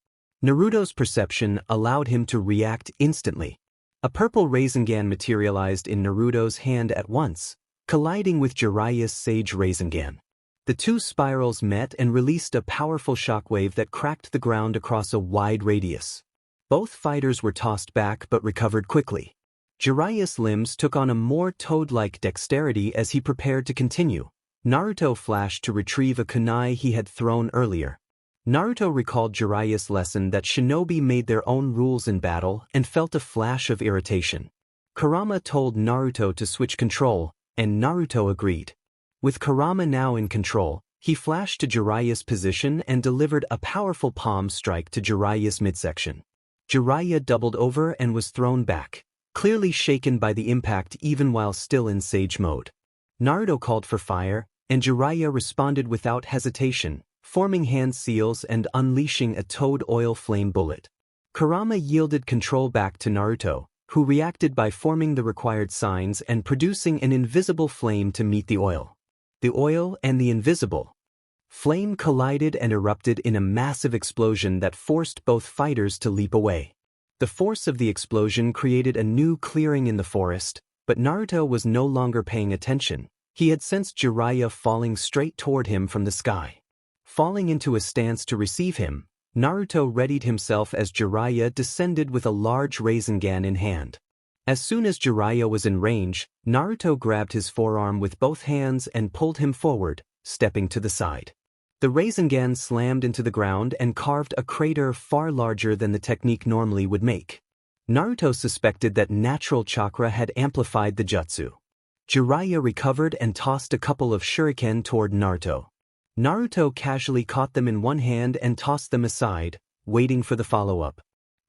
Naruto's perception allowed him to react instantly. A purple Rasengan materialized in Naruto's hand at once, colliding with Jiraiya's sage Rasengan. The two spirals met and released a powerful shockwave that cracked the ground across a wide radius. Both fighters were tossed back but recovered quickly. Jiraiya's limbs took on a more toad-like dexterity as he prepared to continue. Naruto flashed to retrieve a kunai he had thrown earlier. Naruto recalled Jiraiya's lesson that shinobi made their own rules in battle and felt a flash of irritation. Kurama told Naruto to switch control, and Naruto agreed. With Kurama now in control, he flashed to Jiraiya's position and delivered a powerful palm strike to Jiraiya's midsection. Jiraiya doubled over and was thrown back, clearly shaken by the impact even while still in sage mode. Naruto called for fire, and Jiraiya responded without hesitation, forming hand seals and unleashing a toad oil flame bullet. Kurama yielded control back to Naruto, who reacted by forming the required signs and producing an invisible flame to meet the oil. The oil and the invisible flame collided and erupted in a massive explosion that forced both fighters to leap away. The force of the explosion created a new clearing in the forest, but Naruto was no longer paying attention. He had sensed Jiraiya falling straight toward him from the sky. Falling into a stance to receive him, Naruto readied himself as Jiraiya descended with a large Rasengan in hand. As soon as Jiraiya was in range, Naruto grabbed his forearm with both hands and pulled him forward, stepping to the side. The Rasengan slammed into the ground and carved a crater far larger than the technique normally would make. Naruto suspected that natural chakra had amplified the jutsu. Jiraiya recovered and tossed a couple of shuriken toward Naruto. Naruto casually caught them in one hand and tossed them aside, waiting for the follow-up.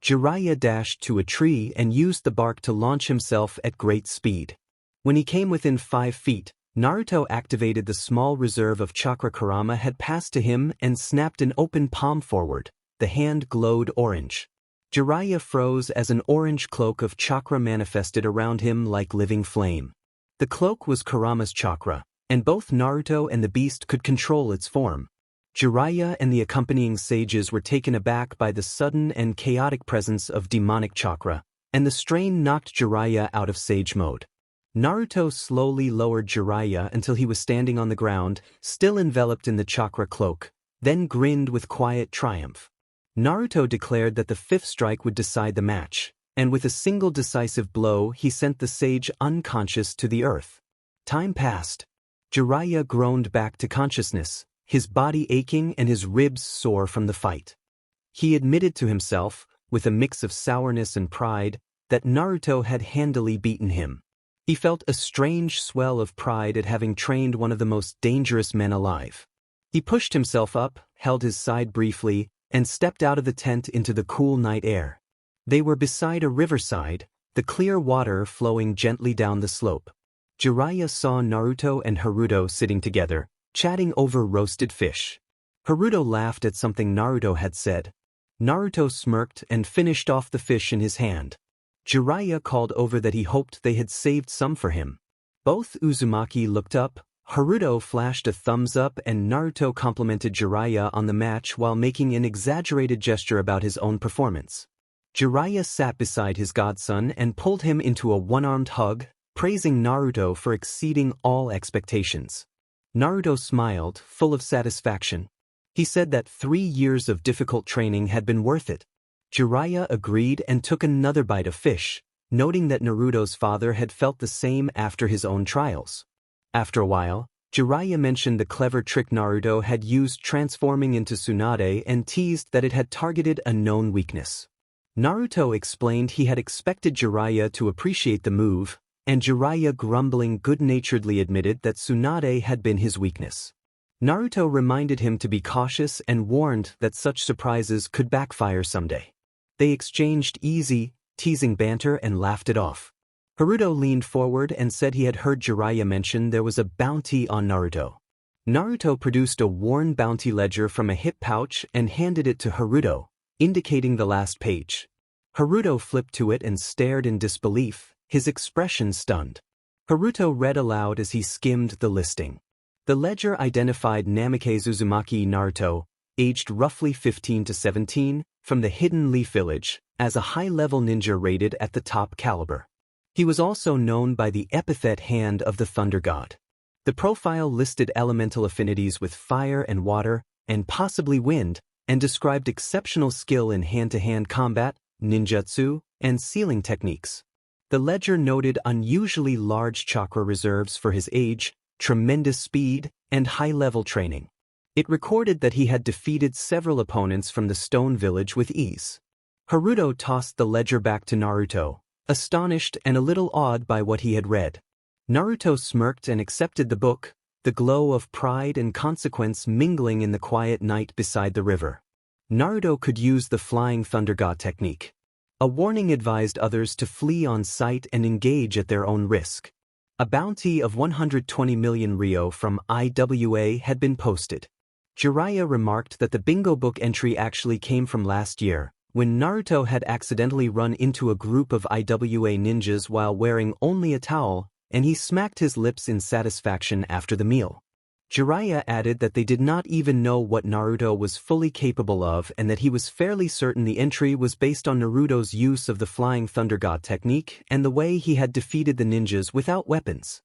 Jiraiya dashed to a tree and used the bark to launch himself at great speed. When he came within 5 feet, Naruto activated the small reserve of chakra Kurama had passed to him and snapped an open palm forward. The hand glowed orange. Jiraiya froze as an orange cloak of chakra manifested around him like living flame. The cloak was Kurama's chakra, and both Naruto and the beast could control its form. Jiraiya and the accompanying sages were taken aback by the sudden and chaotic presence of demonic chakra, and the strain knocked Jiraiya out of sage mode. Naruto slowly lowered Jiraiya until he was standing on the ground, still enveloped in the chakra cloak, then grinned with quiet triumph. Naruto declared that the 5th strike would decide the match, and with a single decisive blow he sent the sage unconscious to the earth. Time passed. Jiraiya groaned back to consciousness, his body aching and his ribs sore from the fight. He admitted to himself, with a mix of sourness and pride, that Naruto had handily beaten him. He felt a strange swell of pride at having trained one of the most dangerous men alive. He pushed himself up, held his side briefly, and stepped out of the tent into the cool night air. They were beside a riverside, the clear water flowing gently down the slope. Jiraiya saw Naruto and Haruto sitting together, chatting over roasted fish. Haruto laughed at something Naruto had said. Naruto smirked and finished off the fish in his hand. Jiraiya called over that he hoped they had saved some for him. Both Uzumaki looked up, Haruto flashed a thumbs up and Naruto complimented Jiraiya on the match while making an exaggerated gesture about his own performance. Jiraiya sat beside his godson and pulled him into a one-armed hug, praising Naruto for exceeding all expectations. Naruto smiled, full of satisfaction. He said that 3 years of difficult training had been worth it. Jiraiya agreed and took another bite of fish, noting that Naruto's father had felt the same after his own trials. After a while, Jiraiya mentioned the clever trick Naruto had used transforming into Tsunade and teased that it had targeted a known weakness. Naruto explained he had expected Jiraiya to appreciate the move, and Jiraiya grumbling good-naturedly admitted that Tsunade had been his weakness. Naruto reminded him to be cautious and warned that such surprises could backfire someday. They exchanged easy, teasing banter and laughed it off. Haruto leaned forward and said he had heard Jiraiya mention there was a bounty on Naruto. Naruto produced a worn bounty ledger from a hip pouch and handed it to Haruto, indicating the last page. Haruto flipped to it and stared in disbelief, his expression stunned. Haruto read aloud as he skimmed the listing. The ledger identified Namikaze Uzumaki Naruto, aged roughly 15 to 17, from the Hidden Leaf Village, as a high-level ninja rated at the top caliber. He was also known by the epithet Hand of the Thunder God. The profile listed elemental affinities with fire and water, and possibly wind, and described exceptional skill in hand-to-hand combat, ninjutsu, and sealing techniques. The ledger noted unusually large chakra reserves for his age, tremendous speed, and high-level training. It recorded that he had defeated several opponents from the Stone Village with ease. Haruto tossed the ledger back to Naruto, astonished and a little awed by what he had read. Naruto smirked and accepted the book, the glow of pride and consequence mingling in the quiet night beside the river. Naruto could use the Flying Thunder God technique. A warning advised others to flee on sight and engage at their own risk. A bounty of 120 million ryo from IWA had been posted. Jiraiya remarked that the bingo book entry actually came from last year, when Naruto had accidentally run into a group of IWA ninjas while wearing only a towel, and he smacked his lips in satisfaction after the meal. Jiraiya added that they did not even know what Naruto was fully capable of and that he was fairly certain the entry was based on Naruto's use of the Flying Thunder God technique and the way he had defeated the ninjas without weapons.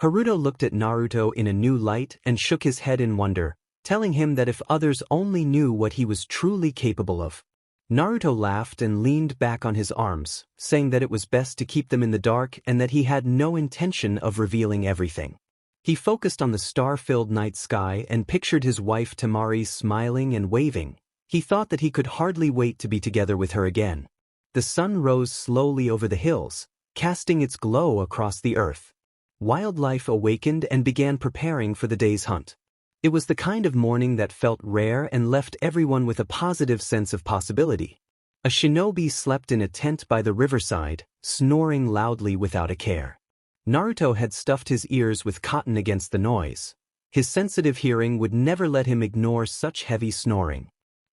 Haruto looked at Naruto in a new light and shook his head in wonder, telling him that if others only knew what he was truly capable of. Naruto laughed and leaned back on his arms, saying that it was best to keep them in the dark and that he had no intention of revealing everything. He focused on the star-filled night sky and pictured his wife Temari smiling and waving. He thought that he could hardly wait to be together with her again. The sun rose slowly over the hills, casting its glow across the earth. Wildlife awakened and began preparing for the day's hunt. It was the kind of morning that felt rare and left everyone with a positive sense of possibility. A shinobi slept in a tent by the riverside, snoring loudly without a care. Naruto had stuffed his ears with cotton against the noise. His sensitive hearing would never let him ignore such heavy snoring.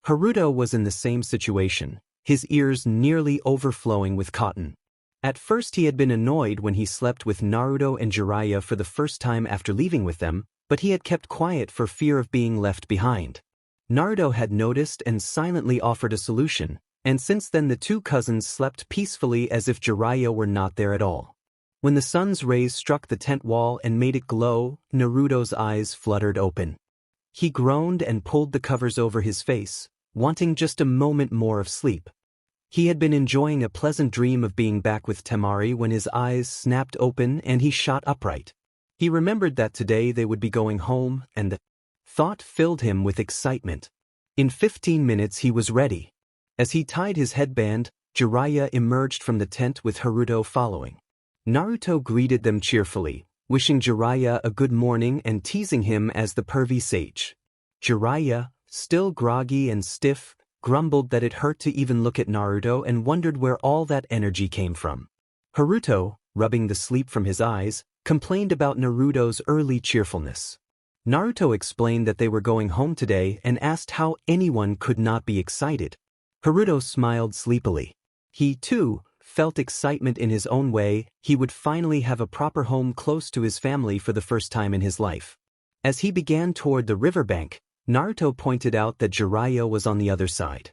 Haruto was in the same situation, his ears nearly overflowing with cotton. At first he had been annoyed when he slept with Naruto and Jiraiya for the first time after leaving with them, but he had kept quiet for fear of being left behind. Naruto had noticed and silently offered a solution, and since then the two cousins slept peacefully as if Jiraiya were not there at all. When the sun's rays struck the tent wall and made it glow, Naruto's eyes fluttered open. He groaned and pulled the covers over his face, wanting just a moment more of sleep. He had been enjoying a pleasant dream of being back with Temari when his eyes snapped open and he shot upright. He remembered that today they would be going home, and the thought filled him with excitement. In 15 minutes he was ready. As he tied his headband, Jiraiya emerged from the tent with Haruto following. Naruto greeted them cheerfully, wishing Jiraiya a good morning and teasing him as the pervy sage. Jiraiya, still groggy and stiff, grumbled that it hurt to even look at Naruto and wondered where all that energy came from. Haruto, rubbing the sleep from his eyes, complained about Naruto's early cheerfulness. Naruto explained that they were going home today and asked how anyone could not be excited. Haruto smiled sleepily. He, too, felt excitement in his own way. He would finally have a proper home close to his family for the first time in his life. As he began toward the riverbank, Naruto pointed out that Jiraiya was on the other side.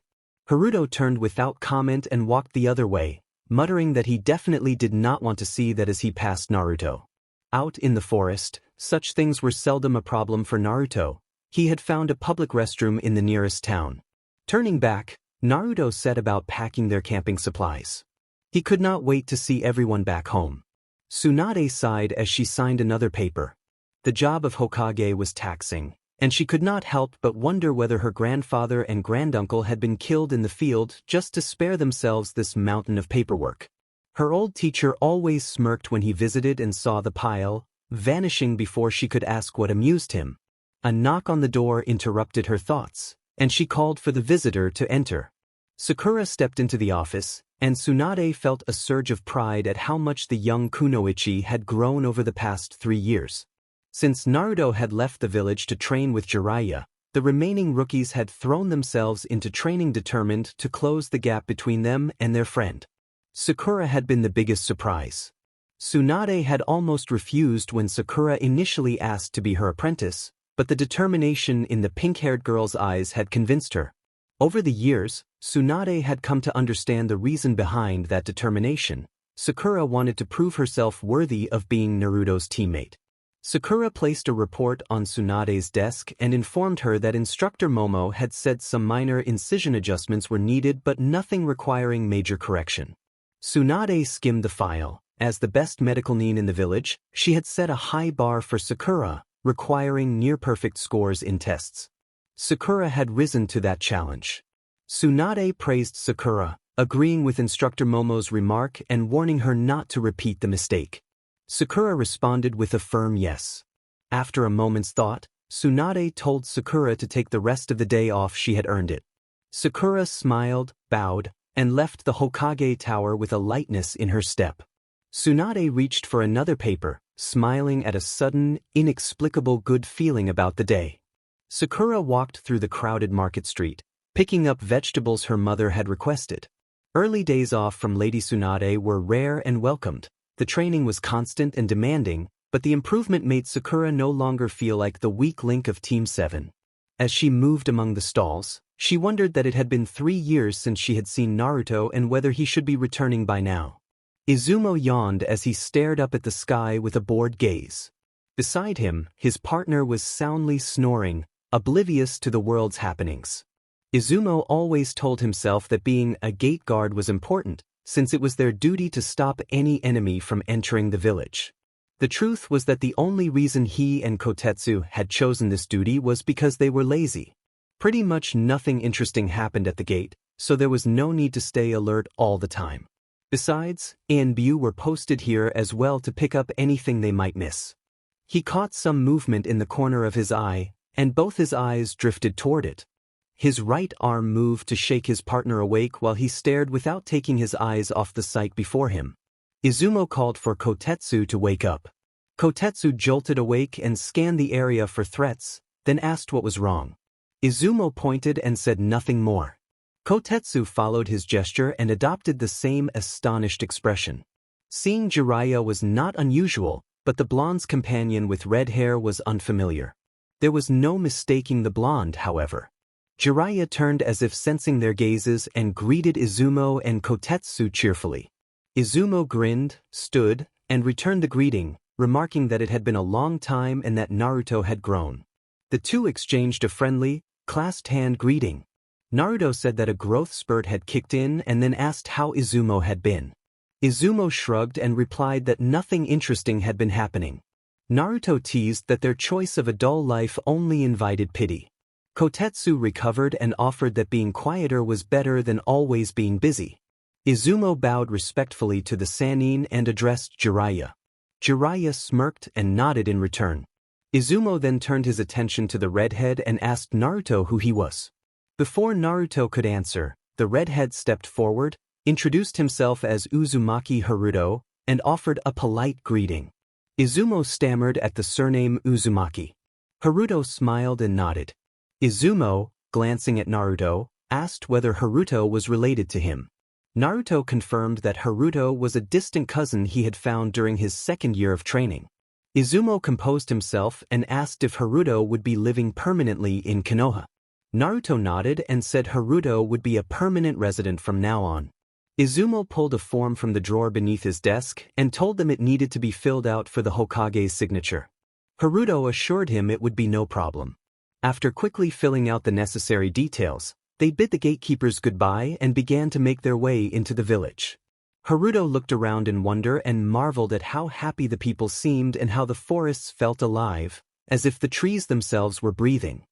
Haruto turned without comment and walked the other way, muttering that he definitely did not want to see that as he passed Naruto. Out in the forest, such things were seldom a problem for Naruto. He had found a public restroom in the nearest town. Turning back, Naruto set about packing their camping supplies. He could not wait to see everyone back home. Tsunade sighed as she signed another paper. The job of Hokage was taxing, and she could not help but wonder whether her grandfather and granduncle had been killed in the field just to spare themselves this mountain of paperwork. Her old teacher always smirked when he visited and saw the pile, vanishing before she could ask what amused him. A knock on the door interrupted her thoughts, and she called for the visitor to enter. Sakura stepped into the office, and Tsunade felt a surge of pride at how much the young kunoichi had grown over the past 3 years. Since Naruto had left the village to train with Jiraiya, the remaining rookies had thrown themselves into training determined to close the gap between them and their friend. Sakura had been the biggest surprise. Tsunade had almost refused when Sakura initially asked to be her apprentice, but the determination in the pink-haired girl's eyes had convinced her. Over the years, Tsunade had come to understand the reason behind that determination. Sakura wanted to prove herself worthy of being Naruto's teammate. Sakura placed a report on Tsunade's desk and informed her that Instructor Momo had said some minor incision adjustments were needed but nothing requiring major correction. Tsunade skimmed the file. As the best medical nin in the village, she had set a high bar for Sakura, requiring near-perfect scores in tests. Sakura had risen to that challenge. Tsunade praised Sakura, agreeing with Instructor Momo's remark and warning her not to repeat the mistake. Sakura responded with a firm yes. After a moment's thought, Tsunade told Sakura to take the rest of the day off. She had earned it. Sakura smiled, bowed, and left the Hokage Tower with a lightness in her step. Tsunade reached for another paper, smiling at a sudden, inexplicable good feeling about the day. Sakura walked through the crowded market street, picking up vegetables her mother had requested. Early days off from Lady Tsunade were rare and welcomed. The training was constant and demanding, but the improvement made Sakura no longer feel like the weak link of Team 7. As she moved among the stalls, she wondered that it had been 3 years since she had seen Naruto and whether he should be returning by now. Izumo yawned as he stared up at the sky with a bored gaze. Beside him, his partner was soundly snoring, oblivious to the world's happenings. Izumo always told himself that being a gate guard was important, since it was their duty to stop any enemy from entering the village. The truth was that the only reason he and Kotetsu had chosen this duty was because they were lazy. Pretty much nothing interesting happened at the gate, so there was no need to stay alert all the time. Besides, Anbu were posted here as well to pick up anything they might miss. He caught some movement in the corner of his eye, and both his eyes drifted toward it. His right arm moved to shake his partner awake while he stared without taking his eyes off the sight before him. Izumo called for Kotetsu to wake up. Kotetsu jolted awake and scanned the area for threats, then asked what was wrong. Izumo pointed and said nothing more. Kotetsu followed his gesture and adopted the same astonished expression. Seeing Jiraiya was not unusual, but the blonde's companion with red hair was unfamiliar. There was no mistaking the blonde, however. Jiraiya turned as if sensing their gazes and greeted Izumo and Kotetsu cheerfully. Izumo grinned, stood, and returned the greeting, remarking that it had been a long time and that Naruto had grown. The two exchanged a friendly, clasped hand greeting. Naruto said that a growth spurt had kicked in and then asked how Izumo had been. Izumo shrugged and replied that nothing interesting had been happening. Naruto teased that their choice of a dull life only invited pity. Kotetsu recovered and offered that being quieter was better than always being busy. Izumo bowed respectfully to the Sannin and addressed Jiraiya. Jiraiya smirked and nodded in return. Izumo then turned his attention to the redhead and asked Naruto who he was. Before Naruto could answer, the redhead stepped forward, introduced himself as Uzumaki Haruto, and offered a polite greeting. Izumo stammered at the surname Uzumaki. Haruto smiled and nodded. Izumo, glancing at Naruto, asked whether Haruto was related to him. Naruto confirmed that Haruto was a distant cousin he had found during his second year of training. Izumo composed himself and asked if Haruto would be living permanently in Konoha. Naruto nodded and said Haruto would be a permanent resident from now on. Izumo pulled a form from the drawer beneath his desk and told them it needed to be filled out for the Hokage's signature. Haruto assured him it would be no problem. After quickly filling out the necessary details, they bid the gatekeepers goodbye and began to make their way into the village. Haruto looked around in wonder and marveled at how happy the people seemed and how the forests felt alive, as if the trees themselves were breathing.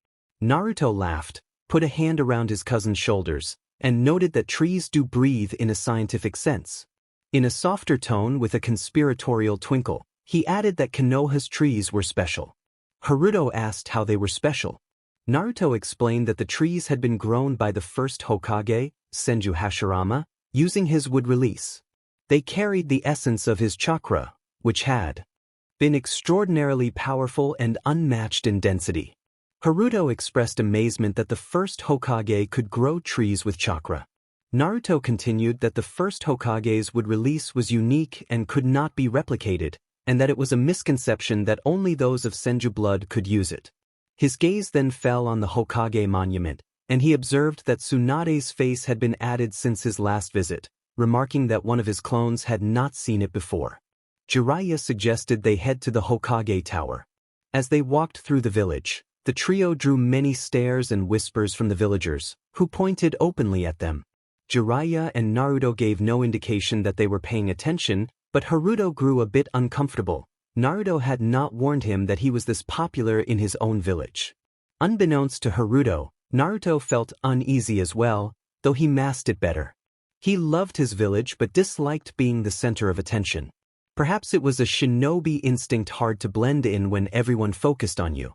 Naruto laughed, put a hand around his cousin's shoulders, and noted that trees do breathe in a scientific sense. In a softer tone with a conspiratorial twinkle, he added that Konoha's trees were special. Haruto asked how they were special. Naruto explained that the trees had been grown by the first Hokage, Senju Hashirama, using his wood release. They carried the essence of his chakra, which had been extraordinarily powerful and unmatched in density. Haruto expressed amazement that the first Hokage could grow trees with chakra. Naruto continued that the first Hokage's wood release was unique and could not be replicated, and that it was a misconception that only those of Senju blood could use it. His gaze then fell on the Hokage monument, and he observed that Tsunade's face had been added since his last visit, remarking that one of his clones had not seen it before. Jiraiya suggested they head to the Hokage Tower. As they walked through the village, the trio drew many stares and whispers from the villagers, who pointed openly at them. Jiraiya and Naruto gave no indication that they were paying attention, but Haruto grew a bit uncomfortable. Naruto had not warned him that he was this popular in his own village. Unbeknownst to Haruto, Naruto felt uneasy as well, though he masked it better. He loved his village but disliked being the center of attention. Perhaps it was a shinobi instinct hard to blend in when everyone focused on you.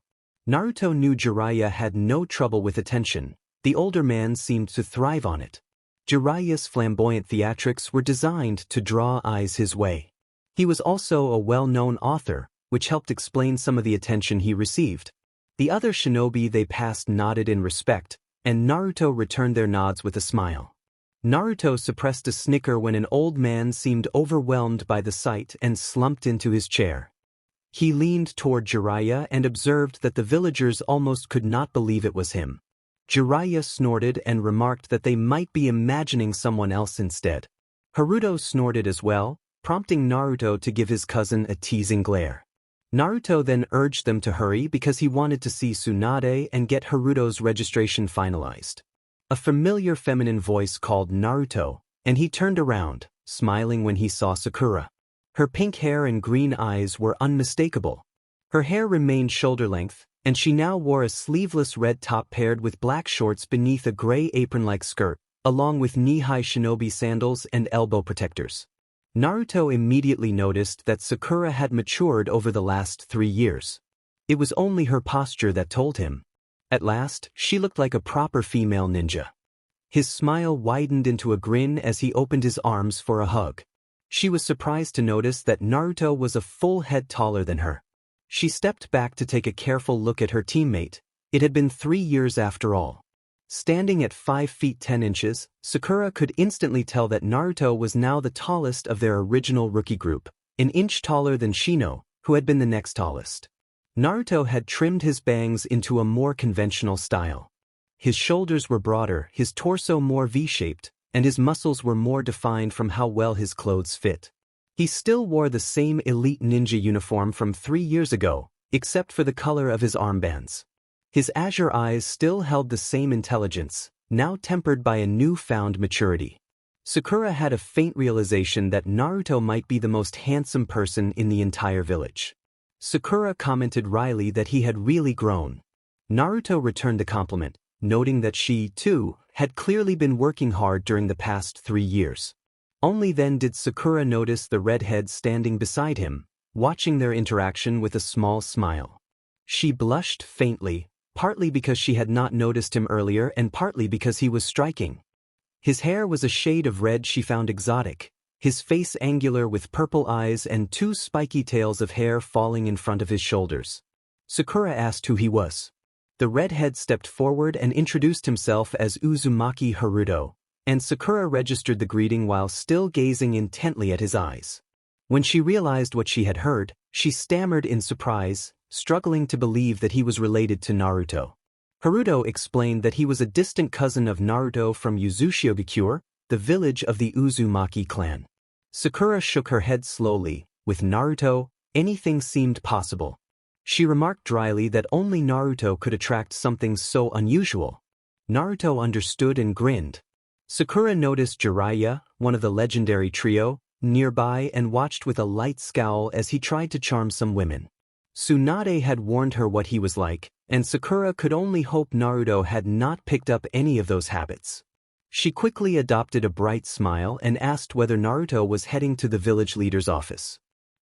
Naruto knew Jiraiya had no trouble with attention. The older man seemed to thrive on it. Jiraiya's flamboyant theatrics were designed to draw eyes his way. He was also a well-known author, which helped explain some of the attention he received. The other shinobi they passed nodded in respect, and Naruto returned their nods with a smile. Naruto suppressed a snicker when an old man seemed overwhelmed by the sight and slumped into his chair. He leaned toward Jiraiya and observed that the villagers almost could not believe it was him. Jiraiya snorted and remarked that they might be imagining someone else instead. Haruto snorted as well, prompting Naruto to give his cousin a teasing glare. Naruto then urged them to hurry because he wanted to see Tsunade and get Haruto's registration finalized. A familiar feminine voice called Naruto, and he turned around, smiling when he saw Sakura. Her pink hair and green eyes were unmistakable. Her hair remained shoulder-length, and she now wore a sleeveless red top paired with black shorts beneath a gray apron-like skirt, along with knee-high shinobi sandals and elbow protectors. Naruto immediately noticed that Sakura had matured over the last 3 years. It was only her posture that told him. At last, she looked like a proper female ninja. His smile widened into a grin as he opened his arms for a hug. She was surprised to notice that Naruto was a full head taller than her. She stepped back to take a careful look at her teammate. It had been 3 years after all. Standing at 5 feet 10 inches, Sakura could instantly tell that Naruto was now the tallest of their original rookie group, an inch taller than Shino, who had been the next tallest. Naruto had trimmed his bangs into a more conventional style. His shoulders were broader, his torso more V-shaped, and his muscles were more defined from how well his clothes fit. He still wore the same elite ninja uniform from 3 years ago, except for the color of his armbands. His azure eyes still held the same intelligence, now tempered by a newfound maturity. Sakura had a faint realization that Naruto might be the most handsome person in the entire village. Sakura commented wryly that he had really grown. Naruto returned the compliment, noting that she, too, had clearly been working hard during the past 3 years. Only then did Sakura notice the redhead standing beside him, watching their interaction with a small smile. She blushed faintly, partly because she had not noticed him earlier and partly because he was striking. His hair was a shade of red she found exotic, his face angular with purple eyes and 2 spiky tails of hair falling in front of his shoulders. Sakura asked who he was. The redhead stepped forward and introduced himself as Uzumaki Haruto, and Sakura registered the greeting while still gazing intently at his eyes. When she realized what she had heard, she stammered in surprise, struggling to believe that he was related to Naruto. Haruto explained that he was a distant cousin of Naruto from Uzushiogakure, the village of the Uzumaki clan. Sakura shook her head slowly. With Naruto, anything seemed possible. She remarked dryly that only Naruto could attract something so unusual. Naruto understood and grinned. Sakura noticed Jiraiya, one of the legendary trio, nearby and watched with a light scowl as he tried to charm some women. Tsunade had warned her what he was like, and Sakura could only hope Naruto had not picked up any of those habits. She quickly adopted a bright smile and asked whether Naruto was heading to the village leader's office.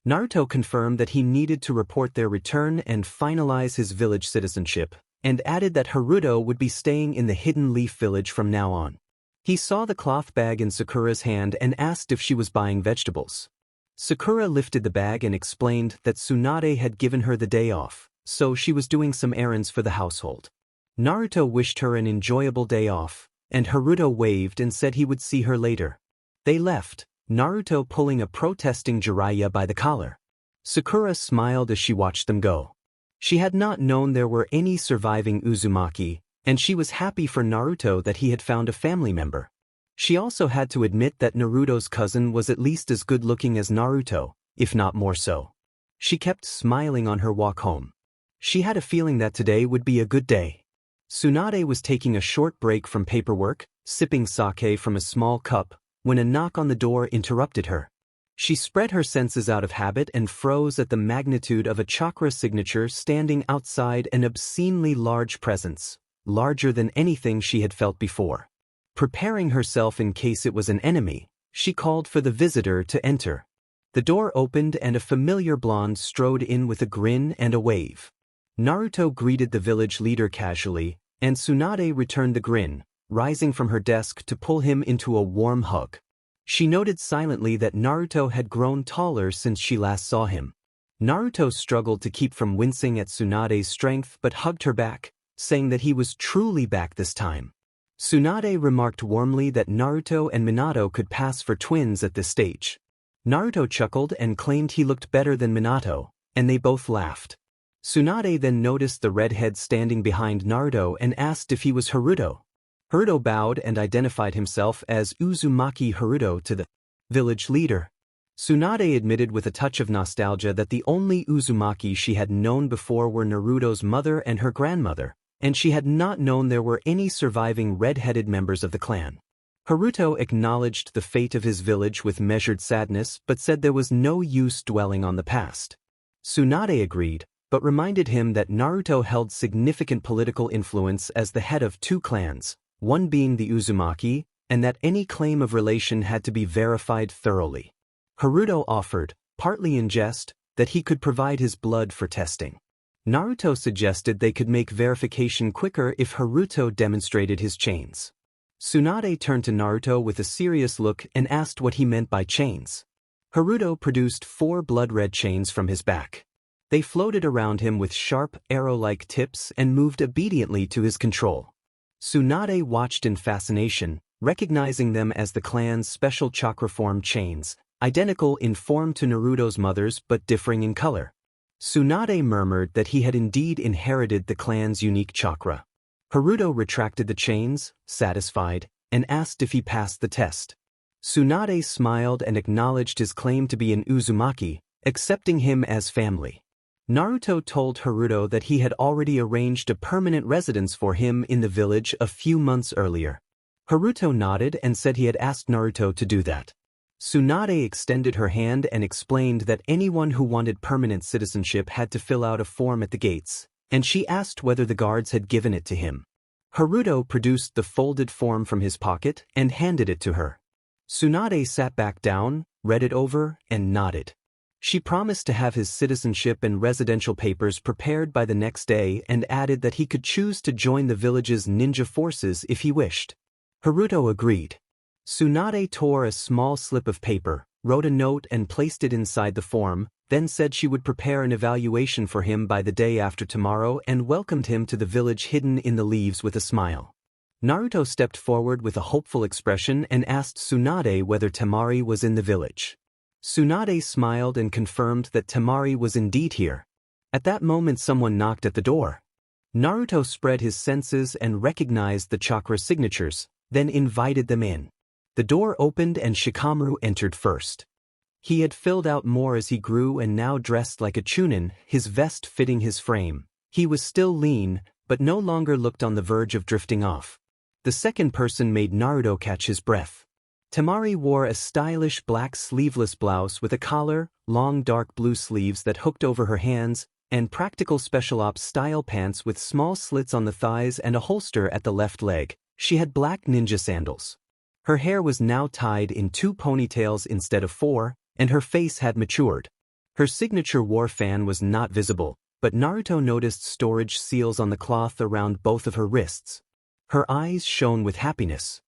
Naruto confirmed that he needed to report their return and finalize his village citizenship, and added that Haruto would be staying in the Hidden Leaf village from now on. He saw the cloth bag in Sakura's hand and asked if she was buying vegetables. Sakura lifted the bag and explained that Tsunade had given her the day off, so she was doing some errands for the household. Naruto wished her an enjoyable day off, and Haruto waved and said he would see her later. They left, Naruto pulling a protesting Jiraiya by the collar. Sakura smiled as she watched them go. She had not known there were any surviving Uzumaki, and she was happy for Naruto that he had found a family member. She also had to admit that Naruto's cousin was at least as good-looking as Naruto, if not more so. She kept smiling on her walk home. She had a feeling that today would be a good day. Tsunade was taking a short break from paperwork, sipping sake from a small cup, when a knock on the door interrupted her. She spread her senses out of habit and froze at the magnitude of a chakra signature standing outside an obscenely large presence, larger than anything she had felt before. Preparing herself in case it was an enemy, she called for the visitor to enter. The door opened and a familiar blonde strode in with a grin and a wave. Naruto greeted the village leader casually, and Tsunade returned the grin, rising from her desk to pull him into a warm hug. She noted silently that Naruto had grown taller since she last saw him. Naruto struggled to keep from wincing at Tsunade's strength but hugged her back, saying that he was truly back this time. Tsunade remarked warmly that Naruto and Minato could pass for twins at this stage. Naruto chuckled and claimed he looked better than Minato, and they both laughed. Tsunade then noticed the redhead standing behind Naruto and asked if he was Haruto. Haruto bowed and identified himself as Uzumaki Haruto to the village leader. Tsunade admitted with a touch of nostalgia that the only Uzumaki she had known before were Naruto's mother and her grandmother, and she had not known there were any surviving red-headed members of the clan. Haruto acknowledged the fate of his village with measured sadness but said there was no use dwelling on the past. Tsunade agreed, but reminded him that Naruto held significant political influence as the head of 2 clans, one being the Uzumaki, and that any claim of relation had to be verified thoroughly. Haruto offered, partly in jest, that he could provide his blood for testing. Naruto suggested they could make verification quicker if Haruto demonstrated his chains. Tsunade turned to Naruto with a serious look and asked what he meant by chains. Haruto produced 4 blood-red chains from his back. They floated around him with sharp, arrow-like tips and moved obediently to his control. Tsunade watched in fascination, recognizing them as the clan's special chakra form chains, identical in form to Naruto's mother's but differing in color. Tsunade murmured that he had indeed inherited the clan's unique chakra. Haruto retracted the chains, satisfied, and asked if he passed the test. Tsunade smiled and acknowledged his claim to be an Uzumaki, accepting him as family. Naruto told Haruto that he had already arranged a permanent residence for him in the village a few months earlier. Haruto nodded and said he had asked Naruto to do that. Tsunade extended her hand and explained that anyone who wanted permanent citizenship had to fill out a form at the gates, and she asked whether the guards had given it to him. Haruto produced the folded form from his pocket and handed it to her. Tsunade sat back down, read it over, and nodded. She promised to have his citizenship and residential papers prepared by the next day and added that he could choose to join the village's ninja forces if he wished. Haruto agreed. Tsunade tore a small slip of paper, wrote a note and placed it inside the form, then said she would prepare an evaluation for him by the day after tomorrow and welcomed him to the village hidden in the leaves with a smile. Naruto stepped forward with a hopeful expression and asked Tsunade whether Temari was in the village. Tsunade smiled and confirmed that Temari was indeed here. At that moment someone knocked at the door. Naruto spread his senses and recognized the chakra signatures, then invited them in. The door opened and Shikamaru entered first. He had filled out more as he grew and now dressed like a chunin, his vest fitting his frame. He was still lean, but no longer looked on the verge of drifting off. The second person made Naruto catch his breath. Temari wore a stylish black sleeveless blouse with a collar, long dark blue sleeves that hooked over her hands, and practical special ops style pants with small slits on the thighs and a holster at the left leg. She had black ninja sandals. Her hair was now tied in 2 ponytails instead of 4, and her face had matured. Her signature war fan was not visible, but Naruto noticed storage seals on the cloth around both of her wrists. Her eyes shone with happiness.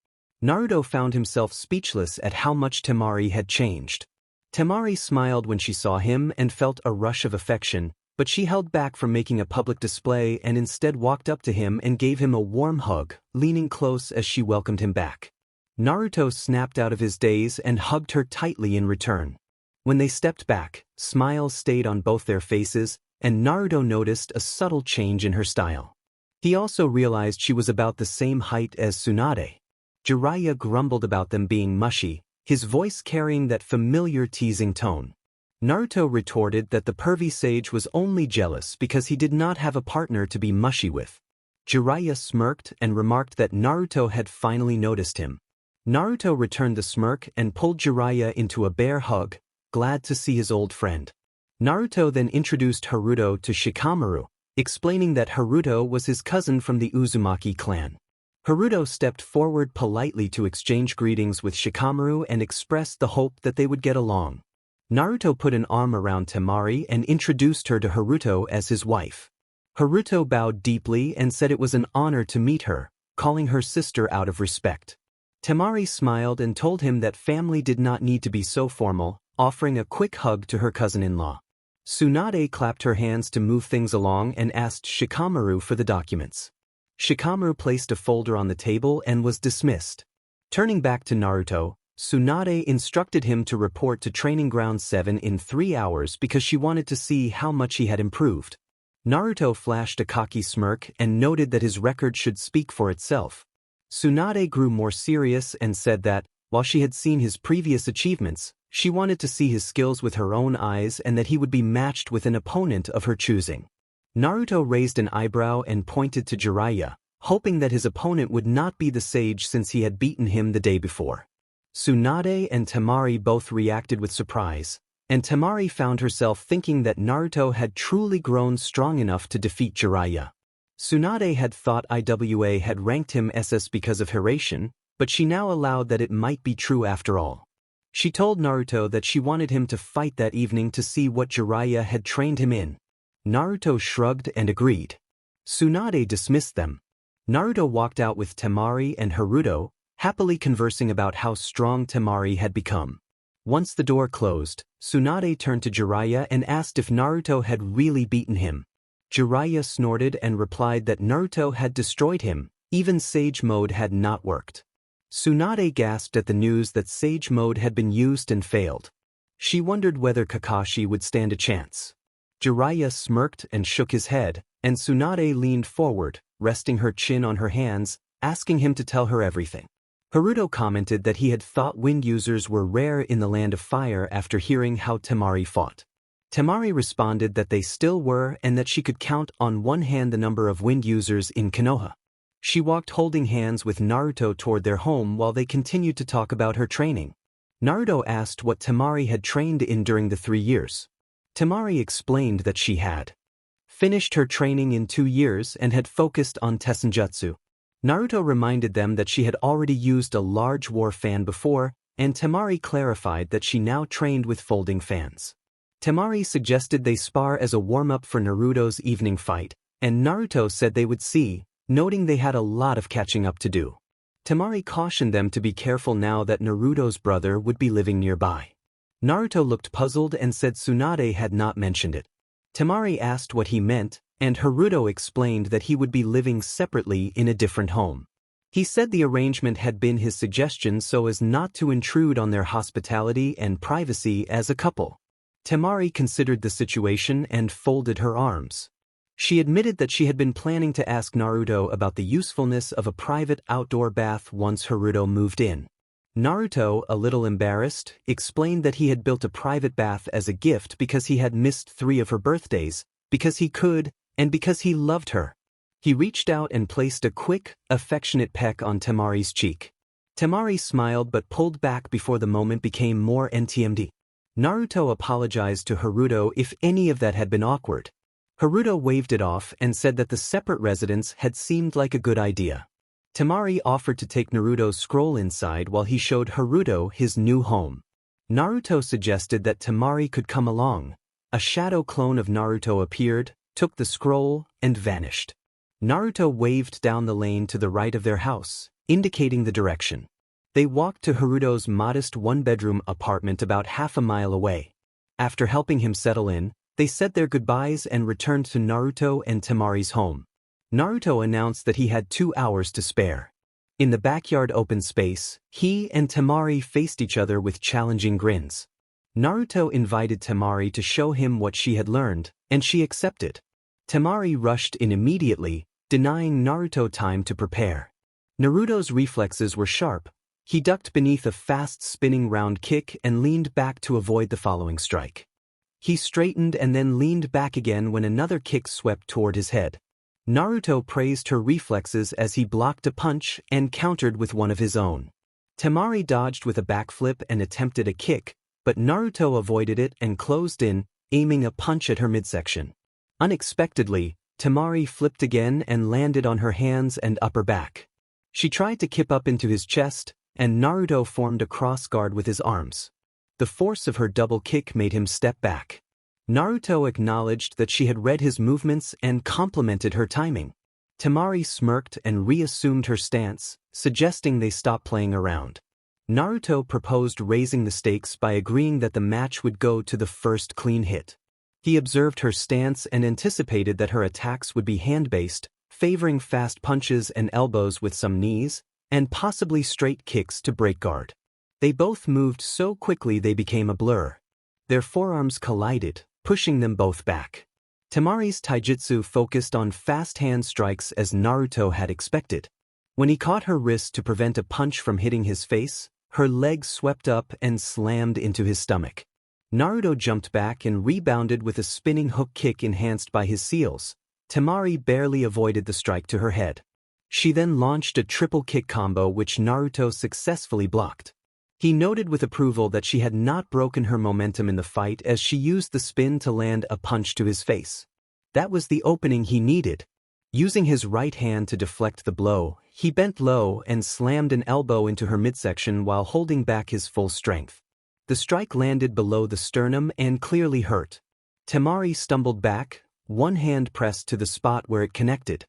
Naruto found himself speechless at how much Temari had changed. Temari smiled when she saw him and felt a rush of affection, but she held back from making a public display and instead walked up to him and gave him a warm hug, leaning close as she welcomed him back. Naruto snapped out of his daze and hugged her tightly in return. When they stepped back, smiles stayed on both their faces, and Naruto noticed a subtle change in her style. He also realized she was about the same height as Tsunade. Jiraiya grumbled about them being mushy, his voice carrying that familiar teasing tone. Naruto retorted that the pervy sage was only jealous because he did not have a partner to be mushy with. Jiraiya smirked and remarked that Naruto had finally noticed him. Naruto returned the smirk and pulled Jiraiya into a bear hug, glad to see his old friend. Naruto then introduced Haruto to Shikamaru, explaining that Haruto was his cousin from the Uzumaki clan. Haruto stepped forward politely to exchange greetings with Shikamaru and expressed the hope that they would get along. Naruto put an arm around Temari and introduced her to Haruto as his wife. Haruto bowed deeply and said it was an honor to meet her, calling her sister out of respect. Temari smiled and told him that family did not need to be so formal, offering a quick hug to her cousin-in-law. Tsunade clapped her hands to move things along and asked Shikamaru for the documents. Shikamaru placed a folder on the table and was dismissed. Turning back to Naruto, Tsunade instructed him to report to Training Ground 7 in 3 hours because she wanted to see how much he had improved. Naruto flashed a cocky smirk and noted that his record should speak for itself. Tsunade grew more serious and said that, while she had seen his previous achievements, she wanted to see his skills with her own eyes and that he would be matched with an opponent of her choosing. Naruto raised an eyebrow and pointed to Jiraiya, hoping that his opponent would not be the sage since he had beaten him the day before. Tsunade and Temari both reacted with surprise, and Temari found herself thinking that Naruto had truly grown strong enough to defeat Jiraiya. Tsunade had thought IWA had ranked him SS because of Hiration, but she now allowed that it might be true after all. She told Naruto that she wanted him to fight that evening to see what Jiraiya had trained him in. Naruto shrugged and agreed. Tsunade dismissed them. Naruto walked out with Temari and Haruto, happily conversing about how strong Temari had become. Once the door closed, Tsunade turned to Jiraiya and asked if Naruto had really beaten him. Jiraiya snorted and replied that Naruto had destroyed him, even Sage Mode had not worked. Tsunade gasped at the news that Sage Mode had been used and failed. She wondered whether Kakashi would stand a chance. Jiraiya smirked and shook his head, and Tsunade leaned forward, resting her chin on her hands, asking him to tell her everything. Haruto commented that he had thought wind users were rare in the Land of Fire after hearing how Temari fought. Temari responded that they still were and that she could count on one hand the number of wind users in Konoha. She walked holding hands with Naruto toward their home while they continued to talk about her training. Naruto asked what Temari had trained in during the 3 years. Temari explained that she had finished her training in 2 years and had focused on Tessenjutsu. Naruto reminded them that she had already used a large war fan before, and Temari clarified that she now trained with folding fans. Temari suggested they spar as a warm-up for Naruto's evening fight, and Naruto said they would see, noting they had a lot of catching up to do. Temari cautioned them to be careful now that Naruto's brother would be living nearby. Naruto looked puzzled and said Tsunade had not mentioned it. Temari asked what he meant, and Haruto explained that he would be living separately in a different home. He said the arrangement had been his suggestion so as not to intrude on their hospitality and privacy as a couple. Temari considered the situation and folded her arms. She admitted that she had been planning to ask Naruto about the usefulness of a private outdoor bath once Haruto moved in. Naruto, a little embarrassed, explained that he had built a private bath as a gift because he had missed 3 of her birthdays, because he could, and because he loved her. He reached out and placed a quick, affectionate peck on Temari's cheek. Temari smiled but pulled back before the moment became more NTMD. Naruto apologized to Haruto if any of that had been awkward. Haruto waved it off and said that the separate residence had seemed like a good idea. Temari offered to take Naruto's scroll inside while he showed Haruto his new home. Naruto suggested that Temari could come along. A shadow clone of Naruto appeared, took the scroll, and vanished. Naruto waved down the lane to the right of their house, indicating the direction. They walked to Haruto's modest 1-bedroom apartment about half a mile away. After helping him settle in, they said their goodbyes and returned to Naruto and Temari's home. Naruto announced that he had 2 hours to spare. In the backyard open space, he and Temari faced each other with challenging grins. Naruto invited Temari to show him what she had learned, and she accepted. Temari rushed in immediately, denying Naruto time to prepare. Naruto's reflexes were sharp. He ducked beneath a fast-spinning round kick and leaned back to avoid the following strike. He straightened and then leaned back again when another kick swept toward his head. Naruto praised her reflexes as he blocked a punch and countered with one of his own. Temari dodged with a backflip and attempted a kick, but Naruto avoided it and closed in, aiming a punch at her midsection. Unexpectedly, Temari flipped again and landed on her hands and upper back. She tried to kip up into his chest, and Naruto formed a cross guard with his arms. The force of her double kick made him step back. Naruto acknowledged that she had read his movements and complimented her timing. Temari smirked and reassumed her stance, suggesting they stop playing around. Naruto proposed raising the stakes by agreeing that the match would go to the first clean hit. He observed her stance and anticipated that her attacks would be hand-based, favoring fast punches and elbows with some knees, and possibly straight kicks to break guard. They both moved so quickly they became a blur. Their forearms collided, pushing them both back. Temari's taijutsu focused on fast hand strikes as Naruto had expected. When he caught her wrist to prevent a punch from hitting his face, her leg swept up and slammed into his stomach. Naruto jumped back and rebounded with a spinning hook kick enhanced by his seals. Temari barely avoided the strike to her head. She then launched a triple kick combo which Naruto successfully blocked. He noted with approval that she had not broken her momentum in the fight as she used the spin to land a punch to his face. That was the opening he needed. Using his right hand to deflect the blow, he bent low and slammed an elbow into her midsection while holding back his full strength. The strike landed below the sternum and clearly hurt. Temari stumbled back, one hand pressed to the spot where it connected.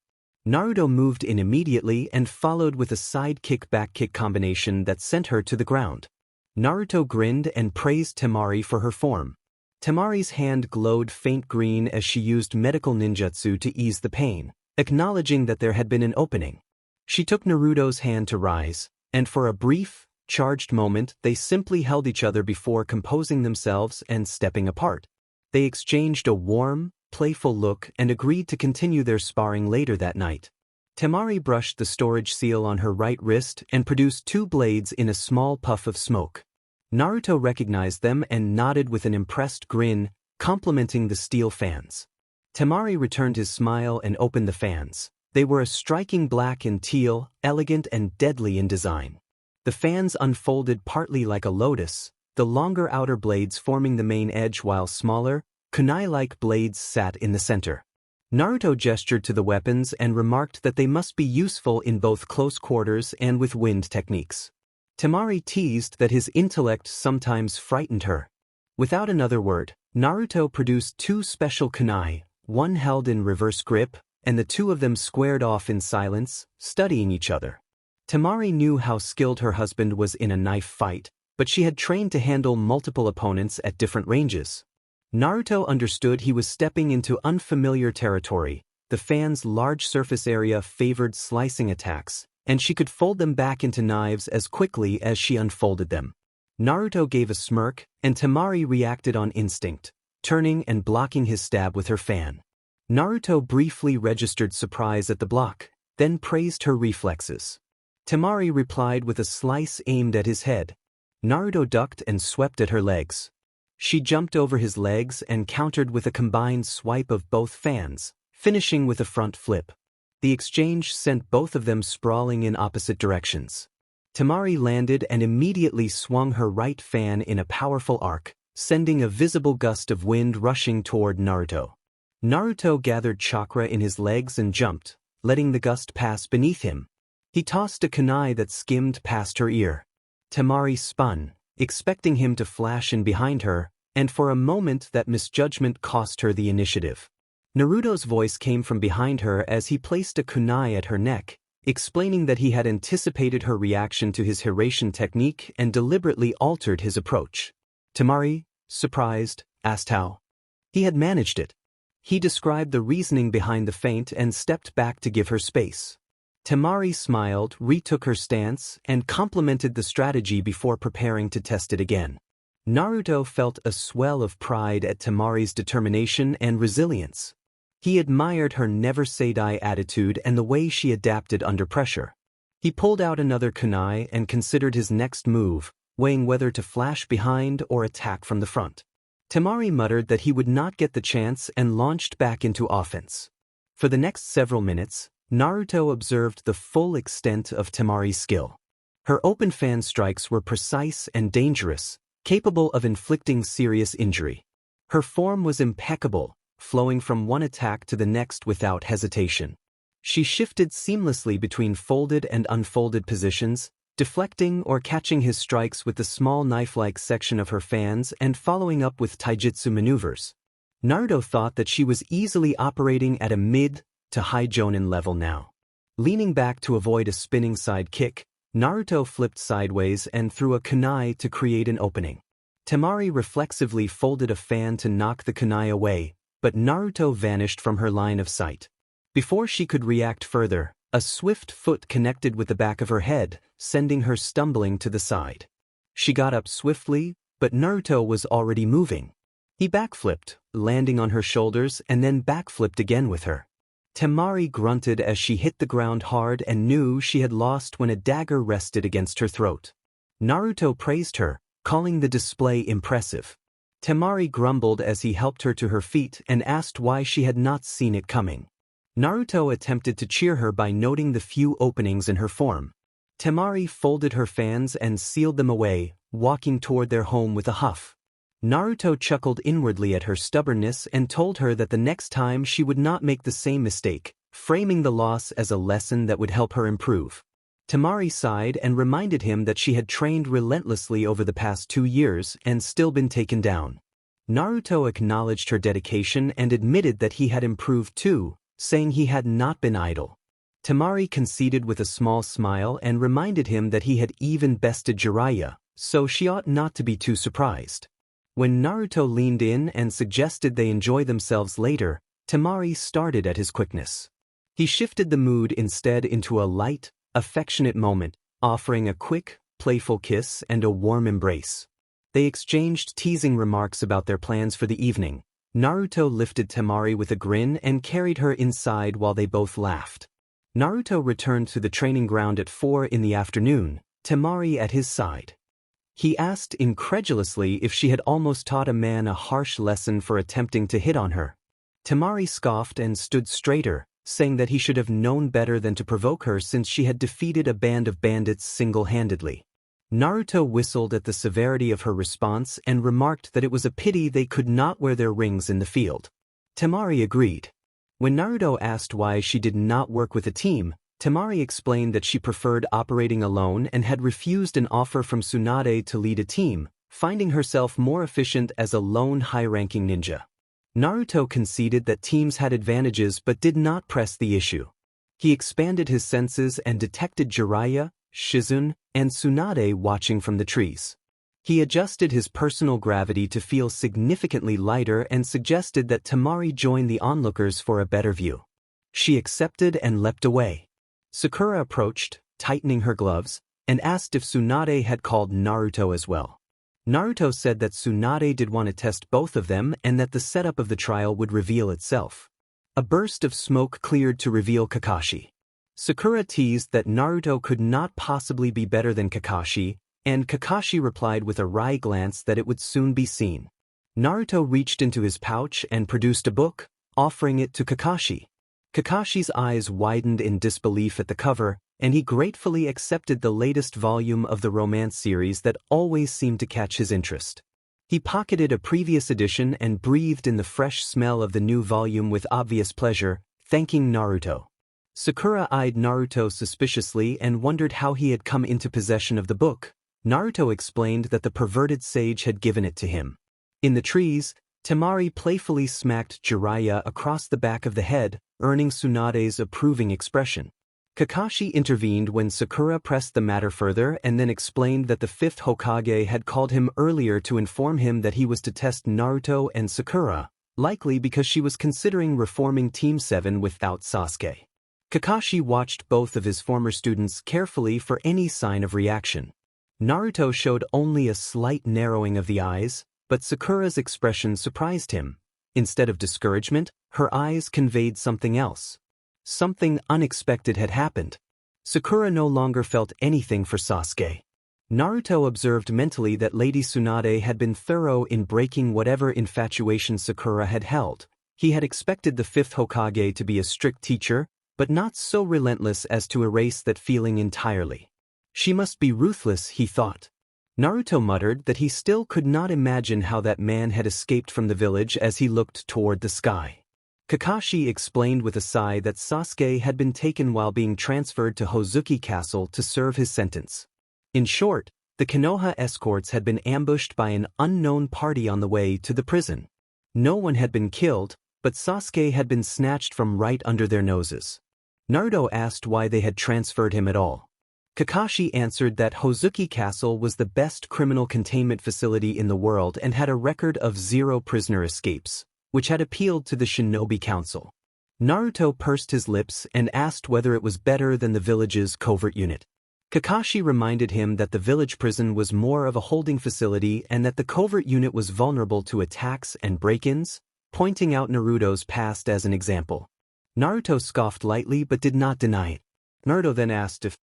Naruto moved in immediately and followed with a side kick-back kick combination that sent her to the ground. Naruto grinned and praised Temari for her form. Temari's hand glowed faint green as she used medical ninjutsu to ease the pain, acknowledging that there had been an opening. She took Naruto's hand to rise, and for a brief, charged moment they simply held each other before composing themselves and stepping apart. They exchanged a warm, playful look and agreed to continue their sparring later that night. Temari brushed the storage seal on her right wrist and produced 2 blades in a small puff of smoke. Naruto recognized them and nodded with an impressed grin, complimenting the steel fans. Temari returned his smile and opened the fans. They were a striking black and teal, elegant and deadly in design. The fans unfolded partly like a lotus, the longer outer blades forming the main edge while smaller, kunai-like blades sat in the center. Naruto gestured to the weapons and remarked that they must be useful in both close quarters and with wind techniques. Temari teased that his intellect sometimes frightened her. Without another word, Naruto produced 2 special kunai, one held in reverse grip, and the 2 of them squared off in silence, studying each other. Temari knew how skilled her husband was in a knife fight, but she had trained to handle multiple opponents at different ranges. Naruto understood he was stepping into unfamiliar territory. The fan's large surface area favored slicing attacks, and she could fold them back into knives as quickly as she unfolded them. Naruto gave a smirk, and Temari reacted on instinct, turning and blocking his stab with her fan. Naruto briefly registered surprise at the block, then praised her reflexes. Temari replied with a slice aimed at his head. Naruto ducked and swept at her legs. She jumped over his legs and countered with a combined swipe of both fans, finishing with a front flip. The exchange sent both of them sprawling in opposite directions. Temari landed and immediately swung her right fan in a powerful arc, sending a visible gust of wind rushing toward Naruto. Naruto gathered chakra in his legs and jumped, letting the gust pass beneath him. He tossed a kunai that skimmed past her ear. Temari spun, expecting him to flash in behind her, and for a moment that misjudgment cost her the initiative. Naruto's voice came from behind her as he placed a kunai at her neck, explaining that he had anticipated her reaction to his Hiraishin technique and deliberately altered his approach. Temari, surprised, asked how he had managed it. He described the reasoning behind the feint and stepped back to give her space. Temari smiled, retook her stance, and complimented the strategy before preparing to test it again. Naruto felt a swell of pride at Temari's determination and resilience. He admired her never-say-die attitude and the way she adapted under pressure. He pulled out another kunai and considered his next move, weighing whether to flash behind or attack from the front. Temari muttered that he would not get the chance and launched back into offense. For the next several minutes, Naruto observed the full extent of Temari's skill. Her open fan strikes were precise and dangerous, capable of inflicting serious injury. Her form was impeccable, flowing from one attack to the next without hesitation. She shifted seamlessly between folded and unfolded positions, deflecting or catching his strikes with the small knife-like section of her fans and following up with taijutsu maneuvers. Naruto thought that she was easily operating at a mid to high jonin level now. Leaning back to avoid a spinning side kick, Naruto flipped sideways and threw a kunai to create an opening. Temari reflexively folded a fan to knock the kunai away, but Naruto vanished from her line of sight. Before she could react further, a swift foot connected with the back of her head, sending her stumbling to the side. She got up swiftly, but Naruto was already moving. He backflipped, landing on her shoulders and then backflipped again with her. Temari grunted as she hit the ground hard and knew she had lost when a dagger rested against her throat. Naruto praised her, calling the display impressive. Temari grumbled as he helped her to her feet and asked why she had not seen it coming. Naruto attempted to cheer her by noting the few openings in her form. Temari folded her fans and sealed them away, walking toward their home with a huff. Naruto chuckled inwardly at her stubbornness and told her that the next time she would not make the same mistake, framing the loss as a lesson that would help her improve. Temari sighed and reminded him that she had trained relentlessly over the past 2 years and still been taken down. Naruto acknowledged her dedication and admitted that he had improved too, saying he had not been idle. Temari conceded with a small smile and reminded him that he had even bested Jiraiya, so she ought not to be too surprised. When Naruto leaned in and suggested they enjoy themselves later, Temari started at his quickness. He shifted the mood instead into a light, affectionate moment, offering a quick, playful kiss and a warm embrace. They exchanged teasing remarks about their plans for the evening. Naruto lifted Temari with a grin and carried her inside while they both laughed. Naruto returned to the training ground at 4 in the afternoon, Temari at his side. He asked incredulously if she had almost taught a man a harsh lesson for attempting to hit on her. Temari scoffed and stood straighter, saying that he should have known better than to provoke her since she had defeated a band of bandits single-handedly. Naruto whistled at the severity of her response and remarked that it was a pity they could not wear their rings in the field. Temari agreed. When Naruto asked why she did not work with a team, Temari explained that she preferred operating alone and had refused an offer from Tsunade to lead a team, finding herself more efficient as a lone high-ranking ninja. Naruto conceded that teams had advantages but did not press the issue. He expanded his senses and detected Jiraiya, Shizune, and Tsunade watching from the trees. He adjusted his personal gravity to feel significantly lighter and suggested that Temari join the onlookers for a better view. She accepted and leapt away. Sakura approached, tightening her gloves, and asked if Tsunade had called Naruto as well. Naruto said that Tsunade did want to test both of them and that the setup of the trial would reveal itself. A burst of smoke cleared to reveal Kakashi. Sakura teased that Naruto could not possibly be better than Kakashi, and Kakashi replied with a wry glance that it would soon be seen. Naruto reached into his pouch and produced a book, offering it to Kakashi. Kakashi's eyes widened in disbelief at the cover, and he gratefully accepted the latest volume of the romance series that always seemed to catch his interest. He pocketed a previous edition and breathed in the fresh smell of the new volume with obvious pleasure, thanking Naruto. Sakura eyed Naruto suspiciously and wondered how he had come into possession of the book. Naruto explained that the perverted sage had given it to him. In the trees, Temari playfully smacked Jiraiya across the back of the head, earning Tsunade's approving expression. Kakashi intervened when Sakura pressed the matter further and then explained that the 5th Hokage had called him earlier to inform him that he was to test Naruto and Sakura, likely because she was considering reforming Team 7 without Sasuke. Kakashi watched both of his former students carefully for any sign of reaction. Naruto showed only a slight narrowing of the eyes, but Sakura's expression surprised him. Instead of discouragement, her eyes conveyed something else. Something unexpected had happened. Sakura no longer felt anything for Sasuke. Naruto observed mentally that Lady Tsunade had been thorough in breaking whatever infatuation Sakura had held. He had expected the 5th Hokage to be a strict teacher, but not so relentless as to erase that feeling entirely. She must be ruthless, he thought. Naruto muttered that he still could not imagine how that man had escaped from the village as he looked toward the sky. Kakashi explained with a sigh that Sasuke had been taken while being transferred to Hozuki Castle to serve his sentence. In short, the Konoha escorts had been ambushed by an unknown party on the way to the prison. No one had been killed, but Sasuke had been snatched from right under their noses. Naruto asked why they had transferred him at all. Kakashi answered that Hozuki Castle was the best criminal containment facility in the world and had a record of 0 prisoner escapes, which had appealed to the Shinobi Council. Naruto pursed his lips and asked whether it was better than the village's covert unit. Kakashi reminded him that the village prison was more of a holding facility and that the covert unit was vulnerable to attacks and break-ins, pointing out Naruto's past as an example. Naruto scoffed lightly but did not deny it. Naruto then asked if,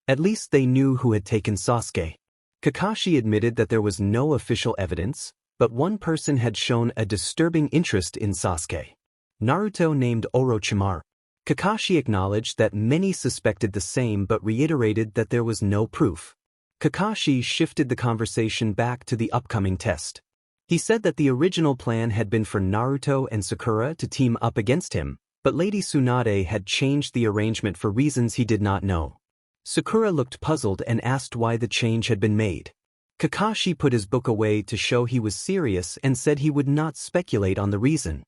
at least they knew who had taken Sasuke. Kakashi admitted that there was no official evidence, but one person had shown a disturbing interest in Sasuke. Naruto named Orochimaru. Kakashi acknowledged that many suspected the same but reiterated that there was no proof. Kakashi shifted the conversation back to the upcoming test. He said that the original plan had been for Naruto and Sakura to team up against him, but Lady Tsunade had changed the arrangement for reasons he did not know. Sakura looked puzzled and asked why the change had been made. Kakashi put his book away to show he was serious and said he would not speculate on the reason.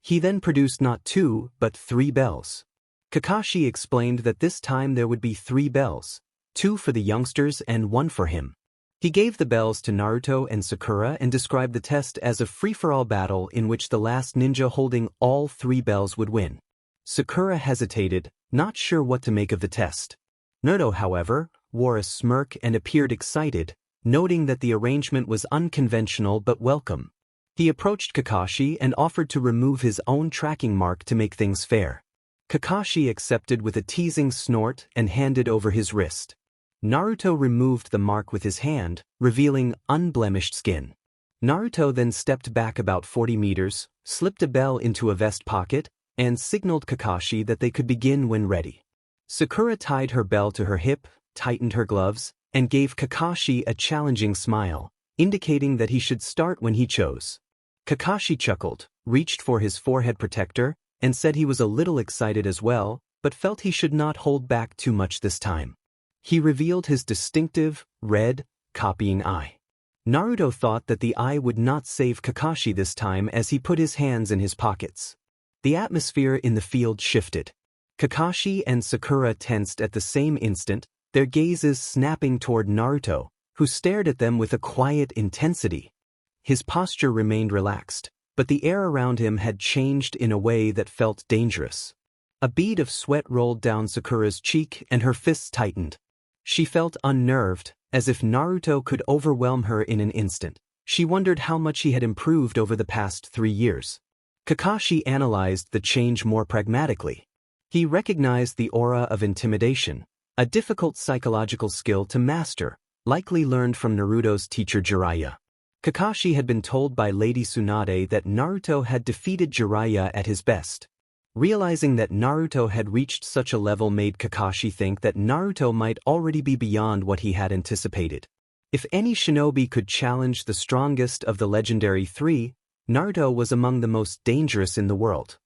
He then produced not 2, but 3 bells. Kakashi explained that this time there would be 3 bells, 2 for the youngsters and 1 for him. He gave the bells to Naruto and Sakura and described the test as a free-for-all battle in which the last ninja holding all 3 bells would win. Sakura hesitated, not sure what to make of the test. Naruto, however, wore a smirk and appeared excited, noting that the arrangement was unconventional but welcome. He approached Kakashi and offered to remove his own tracking mark to make things fair. Kakashi accepted with a teasing snort and handed over his wrist. Naruto removed the mark with his hand, revealing unblemished skin. Naruto then stepped back about 40 meters, slipped a bell into a vest pocket, and signaled Kakashi that they could begin when ready. Sakura tied her bell to her hip, tightened her gloves, and gave Kakashi a challenging smile, indicating that he should start when he chose. Kakashi chuckled, reached for his forehead protector, and said he was a little excited as well, but felt he should not hold back too much this time. He revealed his distinctive, red, copying eye. Naruto thought that the eye would not save Kakashi this time as he put his hands in his pockets. The atmosphere in the field shifted. Kakashi and Sakura tensed at the same instant, their gazes snapping toward Naruto, who stared at them with a quiet intensity. His posture remained relaxed, but the air around him had changed in a way that felt dangerous. A bead of sweat rolled down Sakura's cheek and her fists tightened. She felt unnerved, as if Naruto could overwhelm her in an instant. She wondered how much he had improved over the past 3 years. Kakashi analyzed the change more pragmatically. He recognized the aura of intimidation, a difficult psychological skill to master, likely learned from Naruto's teacher Jiraiya. Kakashi had been told by Lady Tsunade that Naruto had defeated Jiraiya at his best. Realizing that Naruto had reached such a level made Kakashi think that Naruto might already be beyond what he had anticipated. If any shinobi could challenge the strongest of the legendary 3, Naruto was among the most dangerous in the world.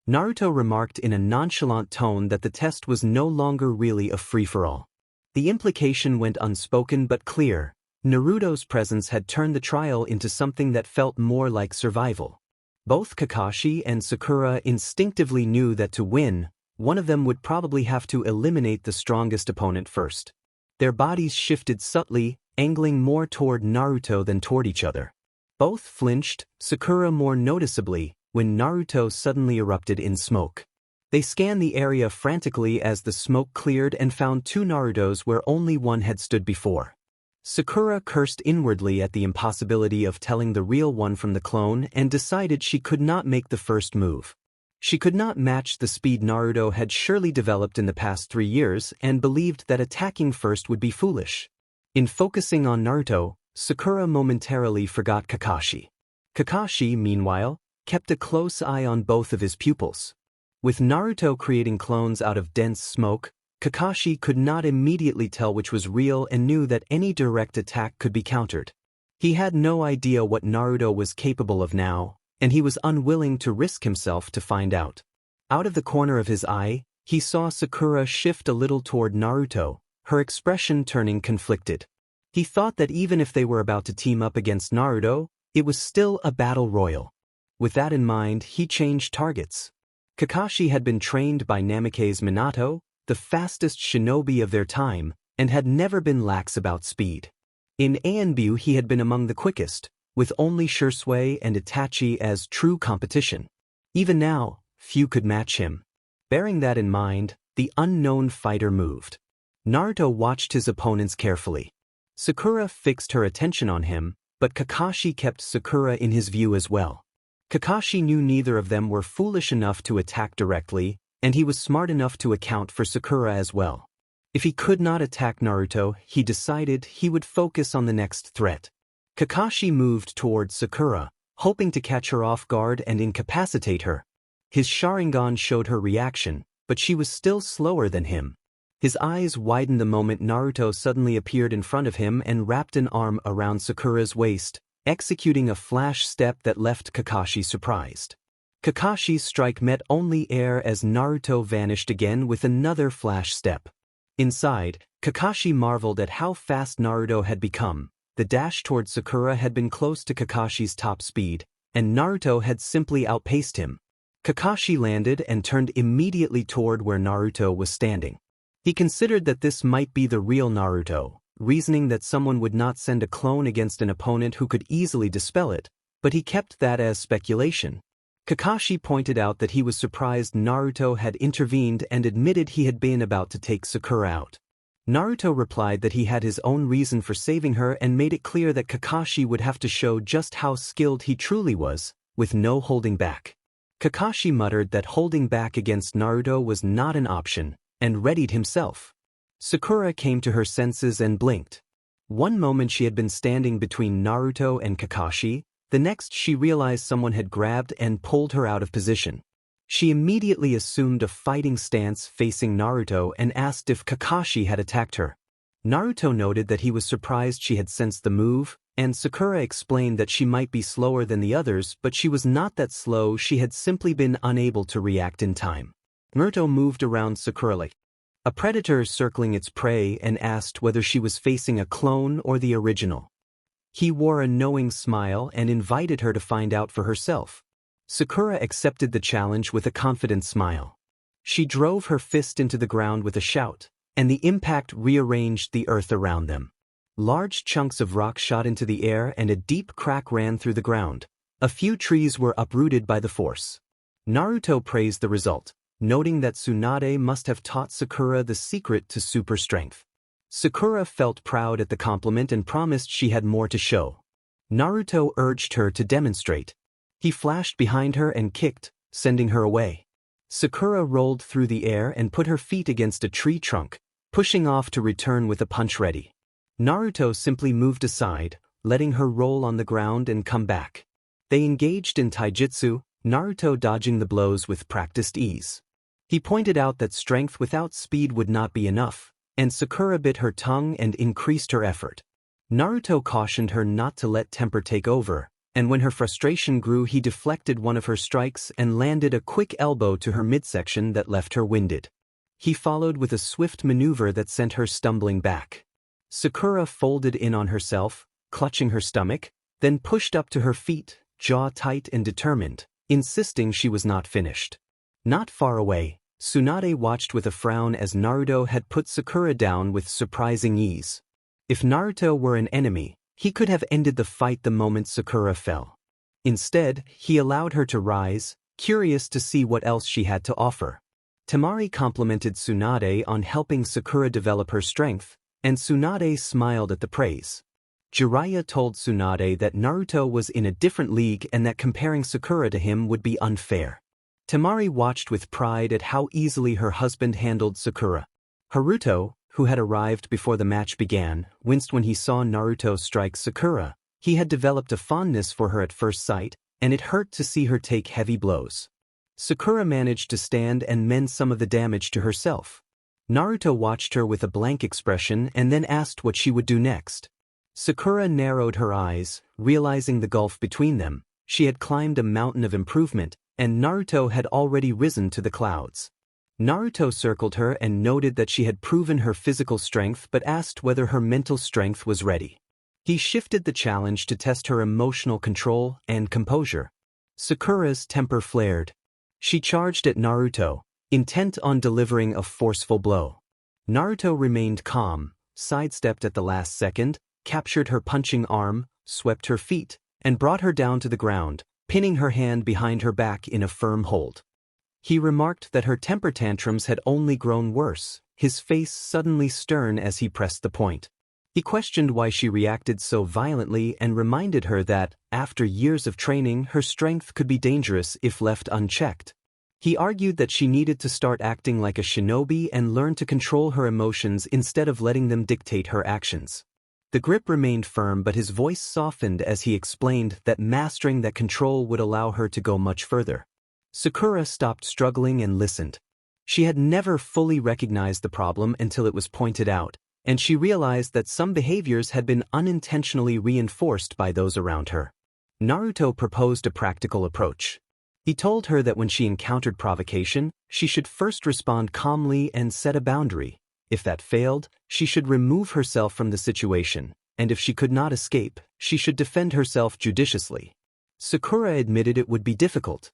Naruto remarked in a nonchalant tone that the test was no longer really a free-for-all. The implication went unspoken but clear. Naruto's presence had turned the trial into something that felt more like survival. Both Kakashi and Sakura instinctively knew that to win, one of them would probably have to eliminate the strongest opponent first. Their bodies shifted subtly, angling more toward Naruto than toward each other. Both flinched, Sakura more noticeably, when Naruto suddenly erupted in smoke. They scanned the area frantically as the smoke cleared and found 2 Narutos where only one had stood before. Sakura cursed inwardly at the impossibility of telling the real one from the clone and decided she could not make the first move. She could not match the speed Naruto had surely developed in the past 3 years and believed that attacking first would be foolish. In focusing on Naruto, Sakura momentarily forgot Kakashi. Kakashi, meanwhile, kept a close eye on both of his pupils. With Naruto creating clones out of dense smoke, Kakashi could not immediately tell which was real and knew that any direct attack could be countered. He had no idea what Naruto was capable of now, and he was unwilling to risk himself to find out. Out of the corner of his eye, he saw Sakura shift a little toward Naruto, her expression turning conflicted. He thought that even if they were about to team up against Naruto, it was still a battle royal. With that in mind, he changed targets. Kakashi had been trained by Namake's Minato, the fastest shinobi of their time, and had never been lax about speed. In Anbu he had been among the quickest, with only Shursui and Itachi as true competition. Even now, few could match him. Bearing that in mind, the unknown fighter moved. Naruto watched his opponents carefully. Sakura fixed her attention on him, but Kakashi kept Sakura in his view as well. Kakashi knew neither of them were foolish enough to attack directly, and he was smart enough to account for Sakura as well. If he could not attack Naruto, he decided he would focus on the next threat. Kakashi moved towards Sakura, hoping to catch her off guard and incapacitate her. His Sharingan showed her reaction, but she was still slower than him. His eyes widened the moment Naruto suddenly appeared in front of him and wrapped an arm around Sakura's waist, executing a flash step that left Kakashi surprised. Kakashi's strike met only air as Naruto vanished again with another flash step. Inside, Kakashi marveled at how fast Naruto had become, The dash toward Sakura had been close to Kakashi's top speed, and Naruto had simply outpaced him. Kakashi landed and turned immediately toward where Naruto was standing. He considered that this might be the real Naruto, reasoning that someone would not send a clone against an opponent who could easily dispel it, but he kept that as speculation. Kakashi pointed out that he was surprised Naruto had intervened and admitted he had been about to take Sakura out. Naruto replied that he had his own reason for saving her and made it clear that Kakashi would have to show just how skilled he truly was, with no holding back. Kakashi muttered that holding back against Naruto was not an option, and readied himself. Sakura came to her senses and blinked. One moment she had been standing between Naruto and Kakashi, the next she realized someone had grabbed and pulled her out of position. She immediately assumed a fighting stance facing Naruto and asked if Kakashi had attacked her. Naruto noted that he was surprised she had sensed the move, and Sakura explained that she might be slower than the others, but she was not that slow, she had simply been unable to react in time. Naruto moved around Sakura like a predator circling its prey and asked whether she was facing a clone or the original. He wore a knowing smile and invited her to find out for herself. Sakura accepted the challenge with a confident smile. She drove her fist into the ground with a shout, and the impact rearranged the earth around them. Large chunks of rock shot into the air and a deep crack ran through the ground. A few trees were uprooted by the force. Naruto praised the result, noting that Tsunade must have taught Sakura the secret to super strength. Sakura felt proud at the compliment and promised she had more to show. Naruto urged her to demonstrate. He flashed behind her and kicked, sending her away. Sakura rolled through the air and put her feet against a tree trunk, pushing off to return with a punch ready. Naruto simply moved aside, letting her roll on the ground and come back. They engaged in taijutsu, Naruto dodging the blows with practiced ease. He pointed out that strength without speed would not be enough, and Sakura bit her tongue and increased her effort. Naruto cautioned her not to let temper take over, and when her frustration grew he deflected one of her strikes and landed a quick elbow to her midsection that left her winded. He followed with a swift maneuver that sent her stumbling back. Sakura folded in on herself, clutching her stomach, then pushed up to her feet, jaw tight and determined, insisting she was not finished. Not far away, Tsunade watched with a frown as Naruto had put Sakura down with surprising ease. If Naruto were an enemy, he could have ended the fight the moment Sakura fell. Instead, he allowed her to rise, curious to see what else she had to offer. Temari complimented Tsunade on helping Sakura develop her strength, and Tsunade smiled at the praise. Jiraiya told Tsunade that Naruto was in a different league and that comparing Sakura to him would be unfair. Temari watched with pride at how easily her husband handled Sakura. Haruto, who had arrived before the match began, winced when he saw Naruto strike Sakura. He had developed a fondness for her at first sight, and it hurt to see her take heavy blows. Sakura managed to stand and mend some of the damage to herself. Naruto watched her with a blank expression and then asked what she would do next. Sakura narrowed her eyes, realizing the gulf between them. She had climbed a mountain of improvement, and Naruto had already risen to the clouds. Naruto circled her and noted that she had proven her physical strength but asked whether her mental strength was ready. He shifted the challenge to test her emotional control and composure. Sakura's temper flared. She charged at Naruto, intent on delivering a forceful blow. Naruto remained calm, sidestepped at the last second, captured her punching arm, swept her feet, and brought her down to the ground, pinning her hand behind her back in a firm hold. He remarked that her temper tantrums had only grown worse, his face suddenly stern as he pressed the point. He questioned why she reacted so violently and reminded her that, after years of training, her strength could be dangerous if left unchecked. He argued that she needed to start acting like a shinobi and learn to control her emotions instead of letting them dictate her actions. The grip remained firm, but his voice softened as he explained that mastering that control would allow her to go much further. Sakura stopped struggling and listened. She had never fully recognized the problem until it was pointed out, and she realized that some behaviors had been unintentionally reinforced by those around her. Naruto proposed a practical approach. He told her that when she encountered provocation, she should first respond calmly and set a boundary. If that failed, she should remove herself from the situation, and if she could not escape, she should defend herself judiciously. Sakura admitted it would be difficult.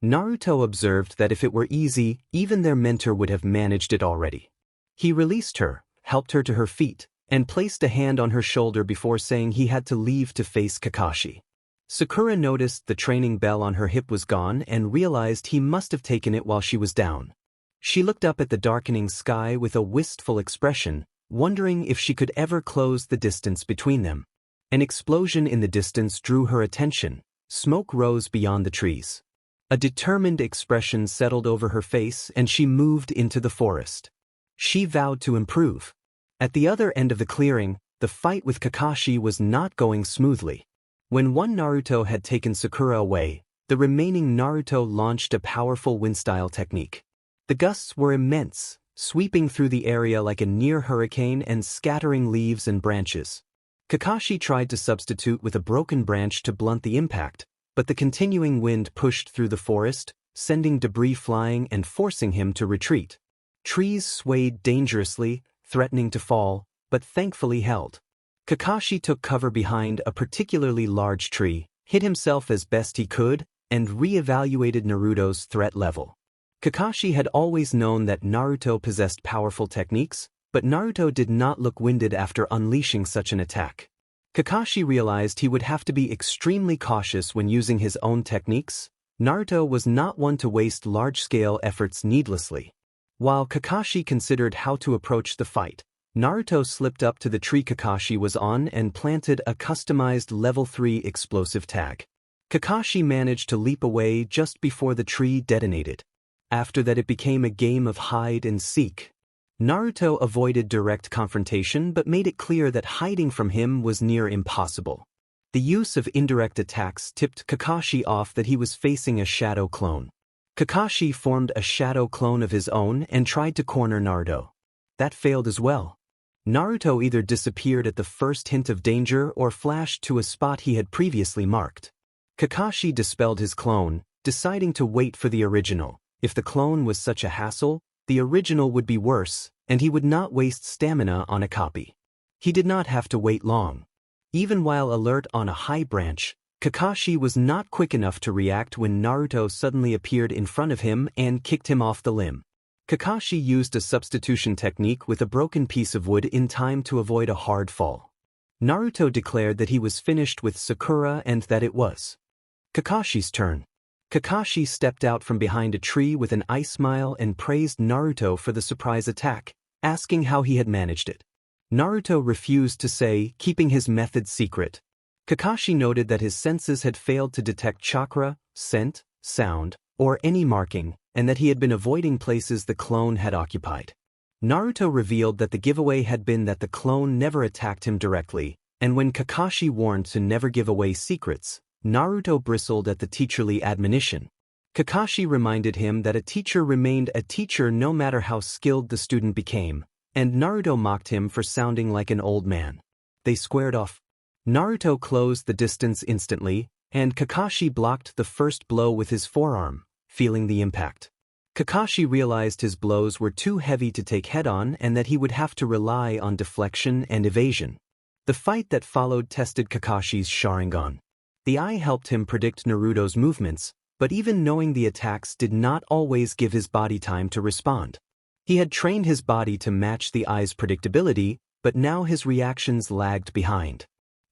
Naruto observed that if it were easy, even their mentor would have managed it already. He released her, helped her to her feet, and placed a hand on her shoulder before saying he had to leave to face Kakashi. Sakura noticed the training bell on her hip was gone and realized he must have taken it while she was down. She looked up at the darkening sky with a wistful expression, wondering if she could ever close the distance between them. An explosion in the distance drew her attention. Smoke rose beyond the trees. A determined expression settled over her face and she moved into the forest. She vowed to improve. At the other end of the clearing, the fight with Kakashi was not going smoothly. When one Naruto had taken Sakura away, the remaining Naruto launched a powerful wind-style technique. The gusts were immense, sweeping through the area like a near hurricane and scattering leaves and branches. Kakashi tried to substitute with a broken branch to blunt the impact, but the continuing wind pushed through the forest, sending debris flying and forcing him to retreat. Trees swayed dangerously, threatening to fall, but thankfully held. Kakashi took cover behind a particularly large tree, hid himself as best he could, and re-evaluated Naruto's threat level. Kakashi had always known that Naruto possessed powerful techniques, but Naruto did not look winded after unleashing such an attack. Kakashi realized he would have to be extremely cautious when using his own techniques. Naruto was not one to waste large-scale efforts needlessly. While Kakashi considered how to approach the fight, Naruto slipped up to the tree Kakashi was on and planted a customized level 3 explosive tag. Kakashi managed to leap away just before the tree detonated. After that it became a game of hide and seek. Naruto avoided direct confrontation but made it clear that hiding from him was near impossible. The use of indirect attacks tipped Kakashi off that he was facing a shadow clone. Kakashi formed a shadow clone of his own and tried to corner Naruto. That failed as well. Naruto either disappeared at the first hint of danger or flashed to a spot he had previously marked. Kakashi dispelled his clone, deciding to wait for the original. If the clone was such a hassle, the original would be worse, and he would not waste stamina on a copy. He did not have to wait long. Even while alert on a high branch, Kakashi was not quick enough to react when Naruto suddenly appeared in front of him and kicked him off the limb. Kakashi used a substitution technique with a broken piece of wood in time to avoid a hard fall. Naruto declared that he was finished with Sakura and that it was Kakashi's turn. Kakashi stepped out from behind a tree with an ice smile and praised Naruto for the surprise attack, asking how he had managed it. Naruto refused to say, keeping his method secret. Kakashi noted that his senses had failed to detect chakra, scent, sound, or any marking, and that he had been avoiding places the clone had occupied. Naruto revealed that the giveaway had been that the clone never attacked him directly, and when Kakashi warned to never give away secrets, Naruto bristled at the teacherly admonition. Kakashi reminded him that a teacher remained a teacher no matter how skilled the student became, and Naruto mocked him for sounding like an old man. They squared off. Naruto closed the distance instantly, and Kakashi blocked the first blow with his forearm, feeling the impact. Kakashi realized his blows were too heavy to take head-on and that he would have to rely on deflection and evasion. The fight that followed tested Kakashi's Sharingan. The eye helped him predict Naruto's movements, but even knowing the attacks did not always give his body time to respond. He had trained his body to match the eye's predictability, but now his reactions lagged behind.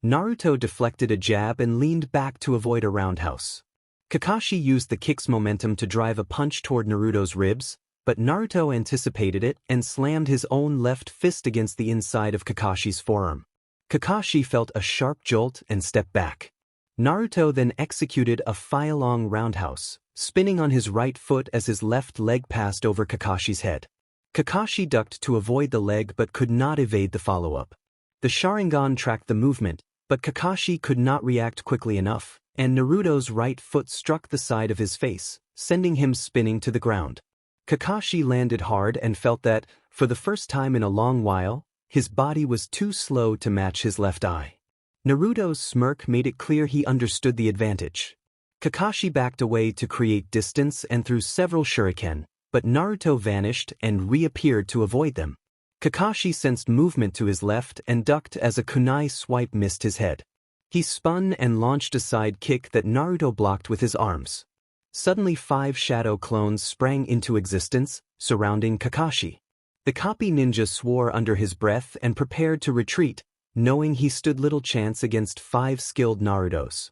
Naruto deflected a jab and leaned back to avoid a roundhouse. Kakashi used the kick's momentum to drive a punch toward Naruto's ribs, but Naruto anticipated it and slammed his own left fist against the inside of Kakashi's forearm. Kakashi felt a sharp jolt and stepped back. Naruto then executed a file-long roundhouse, spinning on his right foot as his left leg passed over Kakashi's head. Kakashi ducked to avoid the leg but could not evade the follow-up. The Sharingan tracked the movement, but Kakashi could not react quickly enough, and Naruto's right foot struck the side of his face, sending him spinning to the ground. Kakashi landed hard and felt that, for the first time in a long while, his body was too slow to match his left eye. Naruto's smirk made it clear he understood the advantage. Kakashi backed away to create distance and threw several shuriken, but Naruto vanished and reappeared to avoid them. Kakashi sensed movement to his left and ducked as a kunai swipe missed his head. He spun and launched a side kick that Naruto blocked with his arms. Suddenly 5 shadow clones sprang into existence, surrounding Kakashi. The copy ninja swore under his breath and prepared to retreat, knowing he stood little chance against 5 skilled Narutos.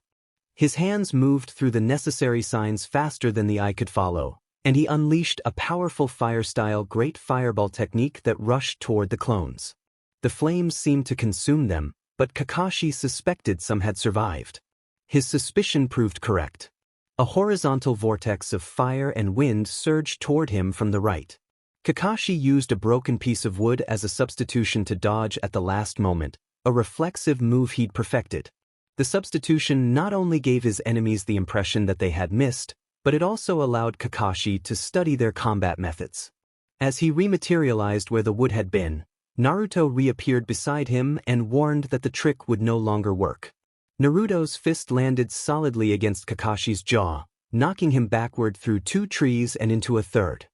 His hands moved through the necessary signs faster than the eye could follow, and he unleashed a powerful fire-style great fireball technique that rushed toward the clones. The flames seemed to consume them, but Kakashi suspected some had survived. His suspicion proved correct. A horizontal vortex of fire and wind surged toward him from the right. Kakashi used a broken piece of wood as a substitution to dodge at the last moment, a reflexive move he'd perfected. The substitution not only gave his enemies the impression that they had missed, but it also allowed Kakashi to study their combat methods. As he rematerialized where the wood had been, Naruto reappeared beside him and warned that the trick would no longer work. Naruto's fist landed solidly against Kakashi's jaw, knocking him backward through 2 trees and into a third.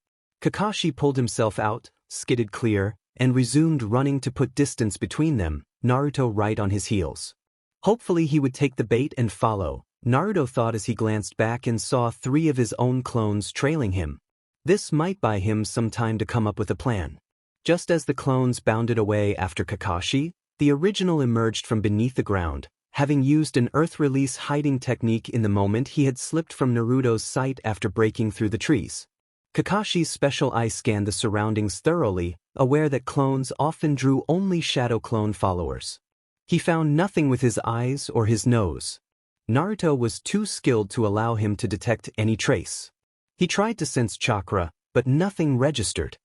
Kakashi pulled himself out, skidded clear, and resumed running to put distance between them, Naruto right on his heels. Hopefully he would take the bait and follow, Naruto thought as he glanced back and saw 3 of his own clones trailing him. This might buy him some time to come up with a plan. Just as the clones bounded away after Kakashi, the original emerged from beneath the ground, having used an earth release hiding technique in the moment he had slipped from Naruto's sight after breaking through the trees. Kakashi's special eye scanned the surroundings thoroughly, aware that clones often drew only shadow clone followers. He found nothing with his eyes or his nose. Naruto was too skilled to allow him to detect any trace. He tried to sense chakra, but nothing registered.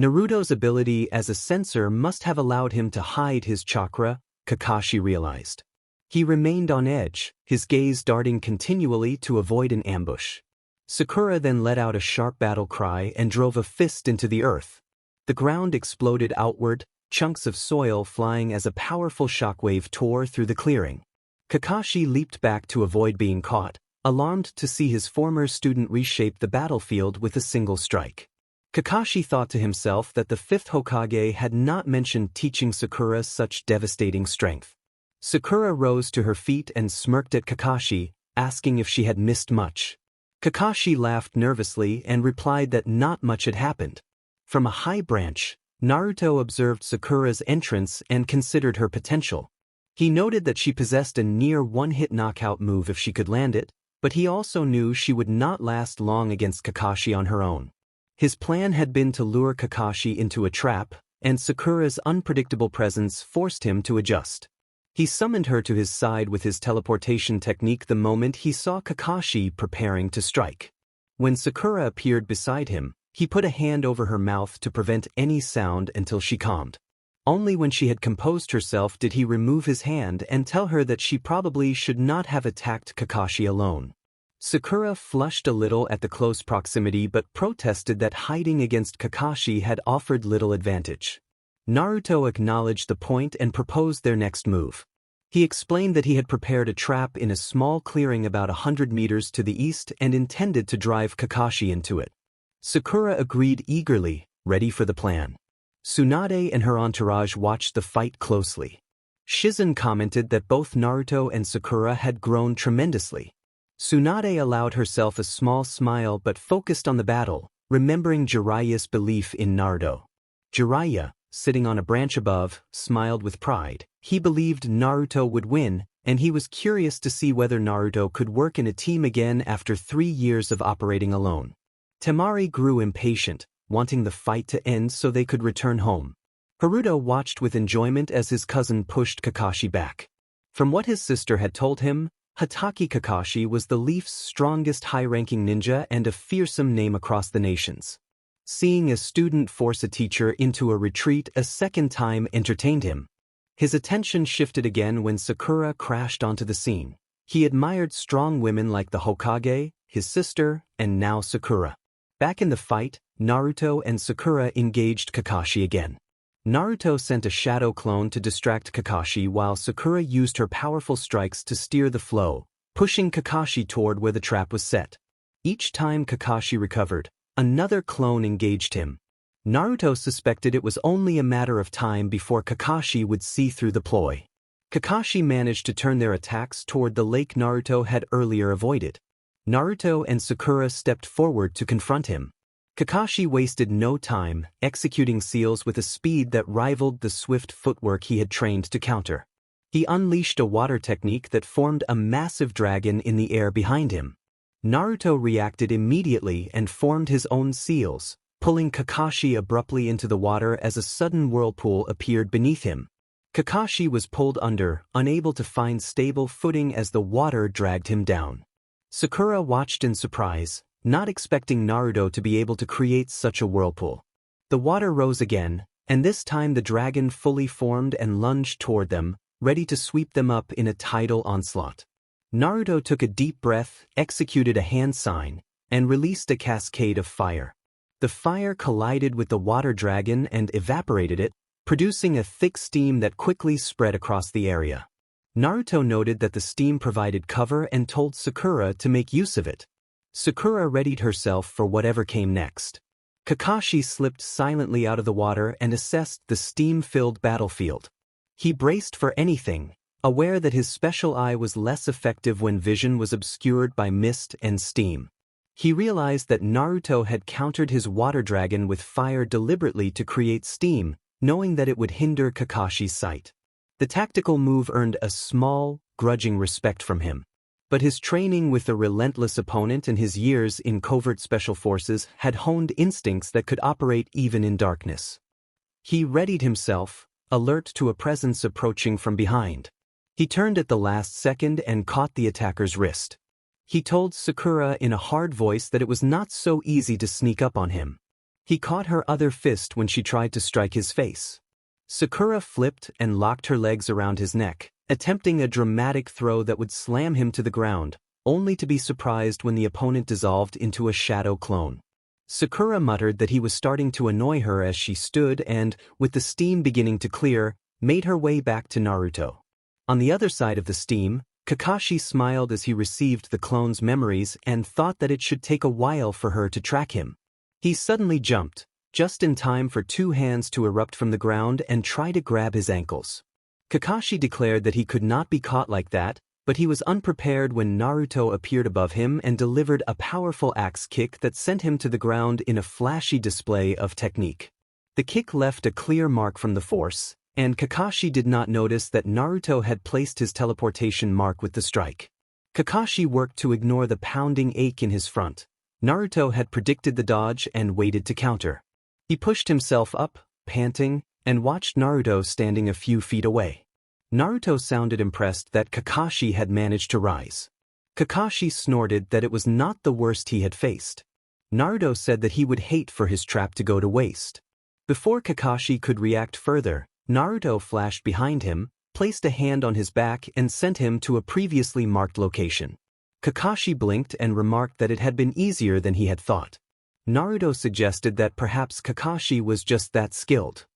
Naruto's ability as a sensor must have allowed him to hide his chakra, Kakashi realized. He remained on edge, his gaze darting continually to avoid an ambush. Sakura then let out a sharp battle cry and drove a fist into the earth. The ground exploded outward, chunks of soil flying as a powerful shockwave tore through the clearing. Kakashi leaped back to avoid being caught, alarmed to see his former student reshape the battlefield with a single strike. Kakashi thought to himself that the 5th Hokage had not mentioned teaching Sakura such devastating strength. Sakura rose to her feet and smirked at Kakashi, asking if she had missed much. Kakashi laughed nervously and replied that not much had happened. From a high branch, Naruto observed Sakura's entrance and considered her potential. He noted that she possessed a near one-hit knockout move if she could land it, but he also knew she would not last long against Kakashi on her own. His plan had been to lure Kakashi into a trap, and Sakura's unpredictable presence forced him to adjust. He summoned her to his side with his teleportation technique the moment he saw Kakashi preparing to strike. When Sakura appeared beside him, he put a hand over her mouth to prevent any sound until she calmed. Only when she had composed herself did he remove his hand and tell her that she probably should not have attacked Kakashi alone. Sakura flushed a little at the close proximity but protested that hiding against Kakashi had offered little advantage. Naruto acknowledged the point and proposed their next move. He explained that he had prepared a trap in a small clearing about 100 meters to the east and intended to drive Kakashi into it. Sakura agreed eagerly, ready for the plan. Tsunade and her entourage watched the fight closely. Shizen commented that both Naruto and Sakura had grown tremendously. Tsunade allowed herself a small smile but focused on the battle, remembering Jiraiya's belief in Naruto. Jiraiya, sitting on a branch above, smiled with pride. He believed Naruto would win, and he was curious to see whether Naruto could work in a team again after 3 years of operating alone. Temari grew impatient, wanting the fight to end so they could return home. Haruto watched with enjoyment as his cousin pushed Kakashi back. From what his sister had told him, Hatake Kakashi was the Leaf's strongest high-ranking ninja and a fearsome name across the nations. Seeing a student force a teacher into a retreat a second time entertained him. His attention shifted again when Sakura crashed onto the scene. He admired strong women like the Hokage, his sister, and now Sakura. Back in the fight, Naruto and Sakura engaged Kakashi again. Naruto sent a shadow clone to distract Kakashi while Sakura used her powerful strikes to steer the flow, pushing Kakashi toward where the trap was set. Each time Kakashi recovered, another clone engaged him. Naruto suspected it was only a matter of time before Kakashi would see through the ploy. Kakashi managed to turn their attacks toward the lake Naruto had earlier avoided. Naruto and Sakura stepped forward to confront him. Kakashi wasted no time, executing seals with a speed that rivaled the swift footwork he had trained to counter. He unleashed a water technique that formed a massive dragon in the air behind him. Naruto reacted immediately and formed his own seals, pulling Kakashi abruptly into the water as a sudden whirlpool appeared beneath him. Kakashi was pulled under, unable to find stable footing as the water dragged him down. Sakura watched in surprise, not expecting Naruto to be able to create such a whirlpool. The water rose again, and this time the dragon fully formed and lunged toward them, ready to sweep them up in a tidal onslaught. Naruto took a deep breath, executed a hand sign, and released a cascade of fire. The fire collided with the water dragon and evaporated it, producing a thick steam that quickly spread across the area. Naruto noted that the steam provided cover and told Sakura to make use of it. Sakura readied herself for whatever came next. Kakashi slipped silently out of the water and assessed the steam-filled battlefield. He braced for anything, aware that his special eye was less effective when vision was obscured by mist and steam. He realized that Naruto had countered his water dragon with fire deliberately to create steam, knowing that it would hinder Kakashi's sight. The tactical move earned a small, grudging respect from him. But his training with a relentless opponent and his years in covert special forces had honed instincts that could operate even in darkness. He readied himself, alert to a presence approaching from behind. He turned at the last second and caught the attacker's wrist. He told Sakura in a hard voice that it was not so easy to sneak up on him. He caught her other fist when she tried to strike his face. Sakura flipped and locked her legs around his neck, attempting a dramatic throw that would slam him to the ground, only to be surprised when the opponent dissolved into a shadow clone. Sakura muttered that he was starting to annoy her as she stood and, with the steam beginning to clear, made her way back to Naruto. On the other side of the steam, Kakashi smiled as he received the clone's memories and thought that it should take a while for her to track him. He suddenly jumped, just in time for two hands to erupt from the ground and try to grab his ankles. Kakashi declared that he could not be caught like that, but he was unprepared when Naruto appeared above him and delivered a powerful axe kick that sent him to the ground in a flashy display of technique. The kick left a clear mark from the force, and Kakashi did not notice that Naruto had placed his teleportation mark with the strike. Kakashi worked to ignore the pounding ache in his front. Naruto had predicted the dodge and waited to counter. He pushed himself up, panting, and watched Naruto standing a few feet away. Naruto sounded impressed that Kakashi had managed to rise. Kakashi snorted that it was not the worst he had faced. Naruto said that he would hate for his trap to go to waste. Before Kakashi could react further, Naruto flashed behind him, placed a hand on his back and sent him to a previously marked location. Kakashi blinked and remarked that it had been easier than he had thought. Naruto suggested that perhaps Kakashi was just that skilled.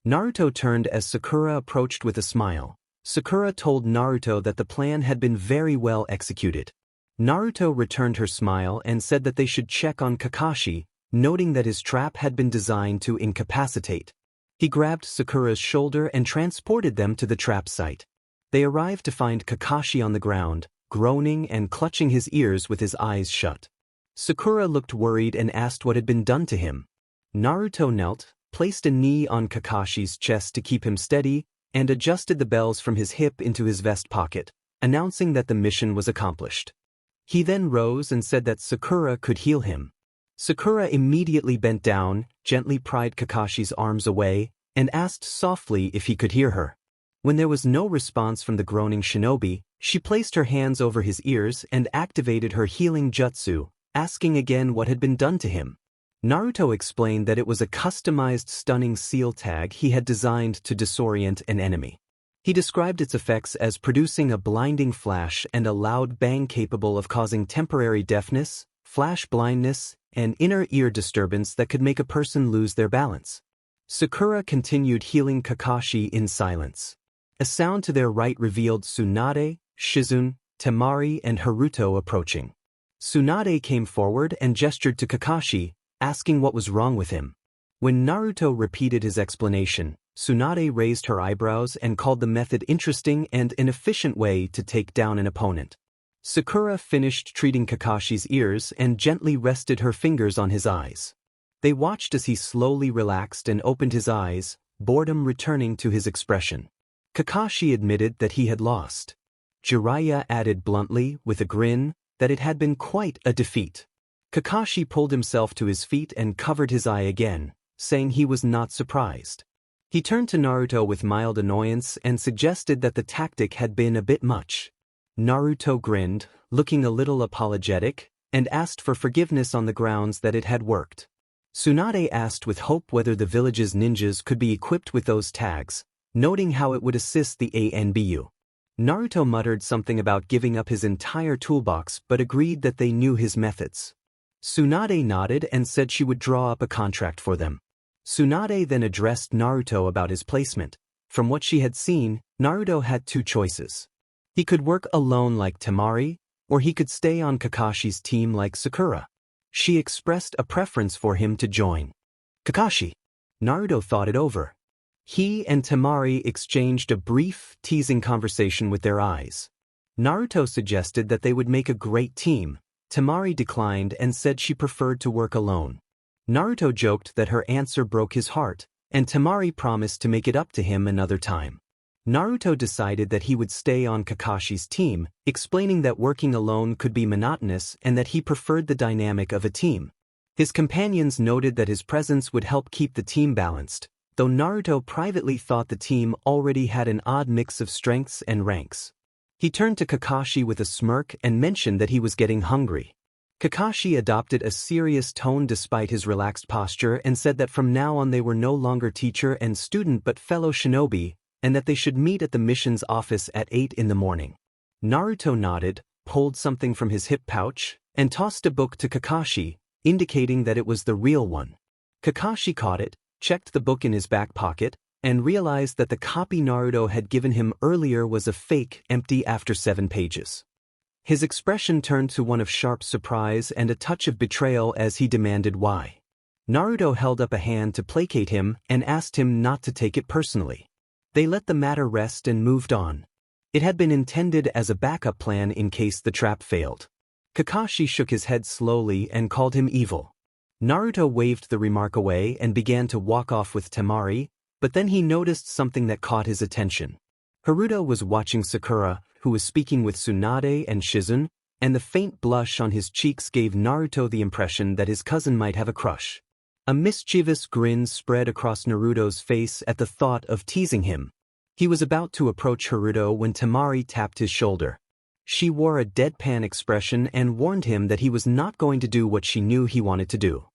Naruto turned as Sakura approached with a smile. Sakura told Naruto that the plan had been very well executed. Naruto returned her smile and said that they should check on Kakashi, noting that his trap had been designed to incapacitate. He grabbed Sakura's shoulder and transported them to the trap site. They arrived to find Kakashi on the ground, groaning and clutching his ears with his eyes shut. Sakura looked worried and asked what had been done to him. Naruto knelt, placed a knee on Kakashi's chest to keep him steady, and adjusted the bells from his hip into his vest pocket, announcing that the mission was accomplished. He then rose and said that Sakura could heal him. Sakura immediately bent down, gently pried Kakashi's arms away, and asked softly if he could hear her. When there was no response from the groaning shinobi, she placed her hands over his ears and activated her healing jutsu, asking again what had been done to him. Naruto explained that it was a customized stunning seal tag he had designed to disorient an enemy. He described its effects as producing a blinding flash and a loud bang capable of causing temporary deafness, flash blindness, and inner ear disturbance that could make a person lose their balance. Sakura continued healing Kakashi in silence. A sound to their right revealed Tsunade, Shizune, Temari, and Haruto approaching. Tsunade came forward and gestured to Kakashi, asking what was wrong with him. When Naruto repeated his explanation, Tsunade raised her eyebrows and called the method interesting and an efficient way to take down an opponent. Sakura finished treating Kakashi's ears and gently rested her fingers on his eyes. They watched as he slowly relaxed and opened his eyes, boredom returning to his expression. Kakashi admitted that he had lost. Jiraiya added bluntly, with a grin, that it had been quite a defeat. Kakashi pulled himself to his feet and covered his eye again, saying he was not surprised. He turned to Naruto with mild annoyance and suggested that the tactic had been a bit much. Naruto grinned, looking a little apologetic, and asked for forgiveness on the grounds that it had worked. Tsunade asked with hope whether the village's ninjas could be equipped with those tags, noting how it would assist the ANBU. Naruto muttered something about giving up his entire toolbox but agreed that they knew his methods. Tsunade nodded and said she would draw up a contract for them. Tsunade then addressed Naruto about his placement. From what she had seen, Naruto had two choices. He could work alone like Temari, or he could stay on Kakashi's team like Sakura. She expressed a preference for him to join. Kakashi. Naruto thought it over. He and Temari exchanged a brief, teasing conversation with their eyes. Naruto suggested that they would make a great team. Temari declined and said she preferred to work alone. Naruto joked that her answer broke his heart, and Temari promised to make it up to him another time. Naruto decided that he would stay on Kakashi's team, explaining that working alone could be monotonous and that he preferred the dynamic of a team. His companions noted that his presence would help keep the team balanced, though Naruto privately thought the team already had an odd mix of strengths and ranks. He turned to Kakashi with a smirk and mentioned that he was getting hungry. Kakashi adopted a serious tone despite his relaxed posture and said that from now on they were no longer teacher and student but fellow shinobi, and that they should meet at the mission's office at 8 in the morning. Naruto nodded, pulled something from his hip pouch, and tossed a book to Kakashi, indicating that it was the real one. Kakashi caught it, checked the book in his back pocket, and realized that the copy Naruto had given him earlier was a fake, empty after 7 pages. His expression turned to one of sharp surprise and a touch of betrayal as he demanded why. Naruto held up a hand to placate him and asked him not to take it personally. They let the matter rest and moved on. It had been intended as a backup plan in case the trap failed. Kakashi shook his head slowly and called him evil. Naruto waved the remark away and began to walk off with Temari, but then he noticed something that caught his attention. Haruto was watching Sakura, who was speaking with Tsunade and Shizune, and the faint blush on his cheeks gave Naruto the impression that his cousin might have a crush. A mischievous grin spread across Naruto's face at the thought of teasing him. He was about to approach Haruto when Temari tapped his shoulder. She wore a deadpan expression and warned him that he was not going to do what she knew he wanted to do.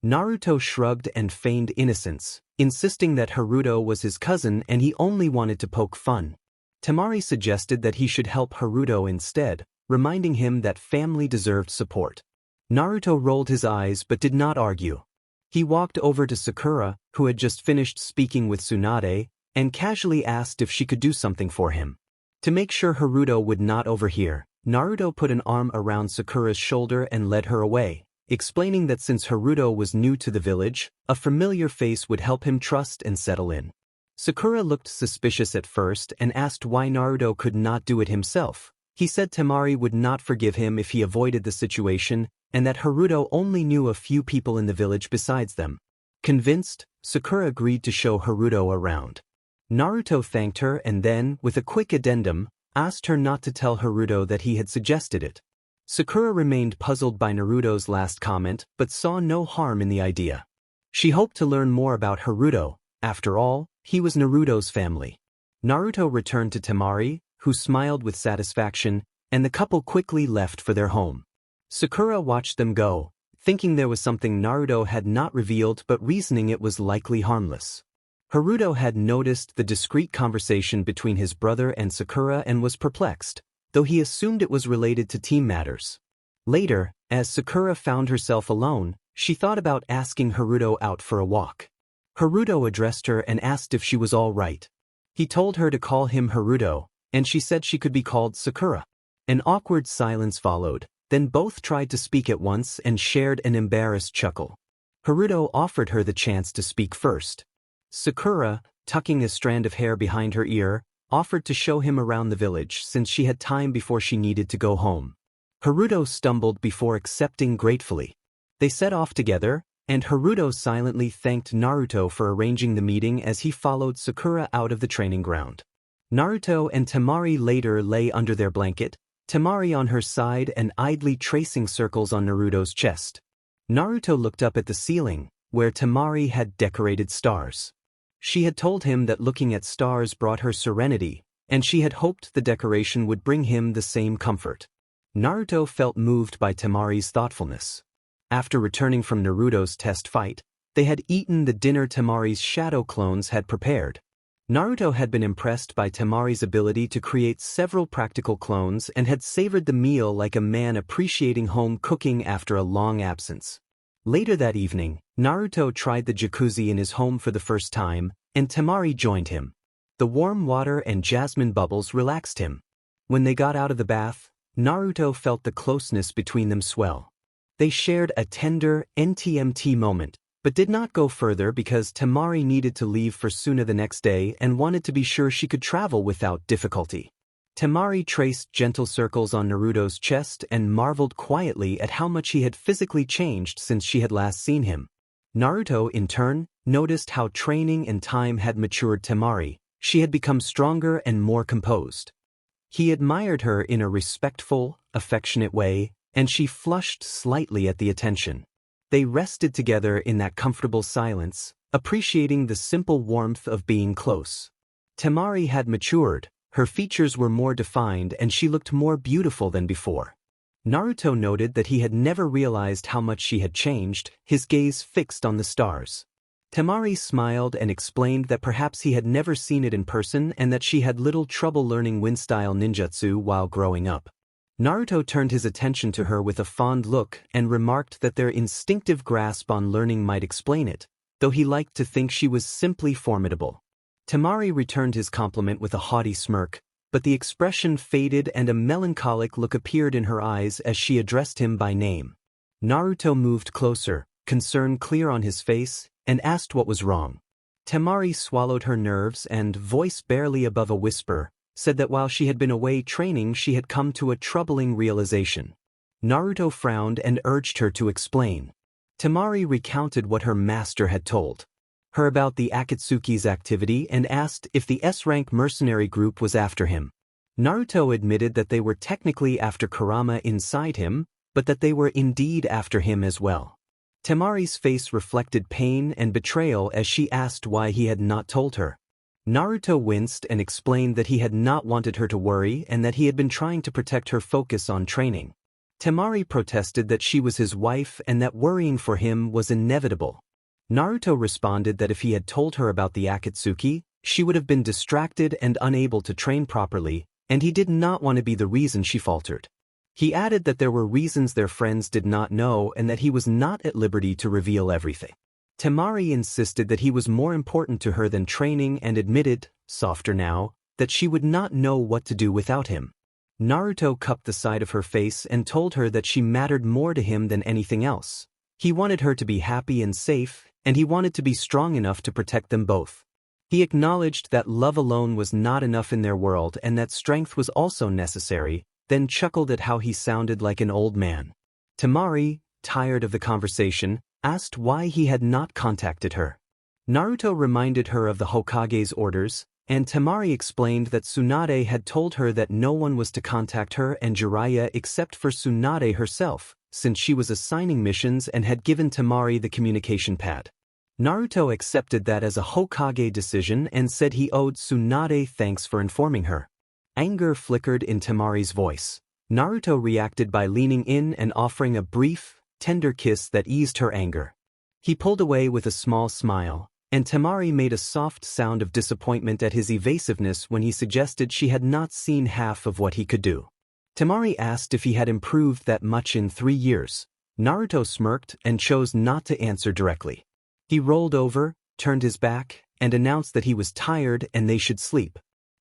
Naruto shrugged and feigned innocence, insisting that Haruto was his cousin and he only wanted to poke fun. Temari suggested that he should help Haruto instead, reminding him that family deserved support. Naruto rolled his eyes but did not argue. He walked over to Sakura, who had just finished speaking with Tsunade, and casually asked if she could do something for him. To make sure Haruto would not overhear, Naruto put an arm around Sakura's shoulder and led her away, explaining that since Haruto was new to the village, a familiar face would help him trust and settle in. Sakura looked suspicious at first and asked why Naruto could not do it himself. He said Temari would not forgive him if he avoided the situation, and that Haruto only knew a few people in the village besides them. Convinced, Sakura agreed to show Haruto around. Naruto thanked her and then, with a quick addendum, asked her not to tell Haruto that he had suggested it. Sakura remained puzzled by Naruto's last comment but saw no harm in the idea. She hoped to learn more about Haruto. After all, he was Naruto's family. Naruto returned to Temari, who smiled with satisfaction, and the couple quickly left for their home. Sakura watched them go, thinking there was something Naruto had not revealed but reasoning it was likely harmless. Haruto had noticed the discreet conversation between his brother and Sakura and was perplexed, though he assumed it was related to team matters. Later, as Sakura found herself alone, she thought about asking Haruto out for a walk. Haruto addressed her and asked if she was all right. He told her to call him Haruto, and she said she could be called Sakura. An awkward silence followed, then both tried to speak at once and shared an embarrassed chuckle. Haruto offered her the chance to speak first. Sakura, tucking a strand of hair behind her ear, offered to show him around the village since she had time before she needed to go home. Haruto stumbled before accepting gratefully. They set off together, and Haruto silently thanked Naruto for arranging the meeting as he followed Sakura out of the training ground. Naruto and Temari later lay under their blanket, Temari on her side and idly tracing circles on Naruto's chest. Naruto looked up at the ceiling, where Temari had decorated stars. She had told him that looking at stars brought her serenity, and she had hoped the decoration would bring him the same comfort. Naruto felt moved by Temari's thoughtfulness. After returning from Naruto's test fight, they had eaten the dinner Temari's shadow clones had prepared. Naruto had been impressed by Temari's ability to create several practical clones and had savored the meal like a man appreciating home cooking after a long absence. Later that evening, Naruto tried the jacuzzi in his home for the first time, and Temari joined him. The warm water and jasmine bubbles relaxed him. When they got out of the bath, Naruto felt the closeness between them swell. They shared a tender NTMT moment, but did not go further because Temari needed to leave for Suna the next day and wanted to be sure she could travel without difficulty. Temari traced gentle circles on Naruto's chest and marveled quietly at how much he had physically changed since she had last seen him. Naruto, in turn, noticed how training and time had matured Temari. She had become stronger and more composed. He admired her in a respectful, affectionate way, and she flushed slightly at the attention. They rested together in that comfortable silence, appreciating the simple warmth of being close. Temari had matured, her features were more defined and she looked more beautiful than before. Naruto noted that he had never realized how much she had changed, his gaze fixed on the stars. Temari smiled and explained that perhaps he had never seen it in person and that she had little trouble learning wind-style ninjutsu while growing up. Naruto turned his attention to her with a fond look and remarked that their instinctive grasp on learning might explain it, though he liked to think she was simply formidable. Temari returned his compliment with a haughty smirk, but the expression faded and a melancholic look appeared in her eyes as she addressed him by name. Naruto moved closer, concern clear on his face, and asked what was wrong. Temari swallowed her nerves and, voice barely above a whisper, said that while she had been away training she had come to a troubling realization. Naruto frowned and urged her to explain. Temari recounted what her master had told her about the Akatsuki's activity and asked if the S-rank mercenary group was after him. Naruto admitted that they were technically after Kurama inside him, but that they were indeed after him as well. Temari's face reflected pain and betrayal as she asked why he had not told her. Naruto winced and explained that he had not wanted her to worry and that he had been trying to protect her focus on training. Temari protested that she was his wife and that worrying for him was inevitable. Naruto responded that if he had told her about the Akatsuki, she would have been distracted and unable to train properly, and he did not want to be the reason she faltered. He added that there were reasons their friends did not know and that he was not at liberty to reveal everything. Temari insisted that he was more important to her than training and admitted, softer now, that she would not know what to do without him. Naruto cupped the side of her face and told her that she mattered more to him than anything else. He wanted her to be happy and safe, and he wanted to be strong enough to protect them both. He acknowledged that love alone was not enough in their world and that strength was also necessary, then chuckled at how he sounded like an old man. Temari, tired of the conversation, asked why he had not contacted her. Naruto reminded her of the Hokage's orders, and Temari explained that Tsunade had told her that no one was to contact her and Jiraiya except for Tsunade herself, since she was assigning missions and had given Temari the communication pad. Naruto accepted that as a Hokage decision and said he owed Tsunade thanks for informing her. Anger flickered in Temari's voice. Naruto reacted by leaning in and offering a brief, tender kiss that eased her anger. He pulled away with a small smile, and Temari made a soft sound of disappointment at his evasiveness when he suggested she had not seen half of what he could do. Temari asked if he had improved that much in 3 years. Naruto smirked and chose not to answer directly. He rolled over, turned his back, and announced that he was tired and they should sleep.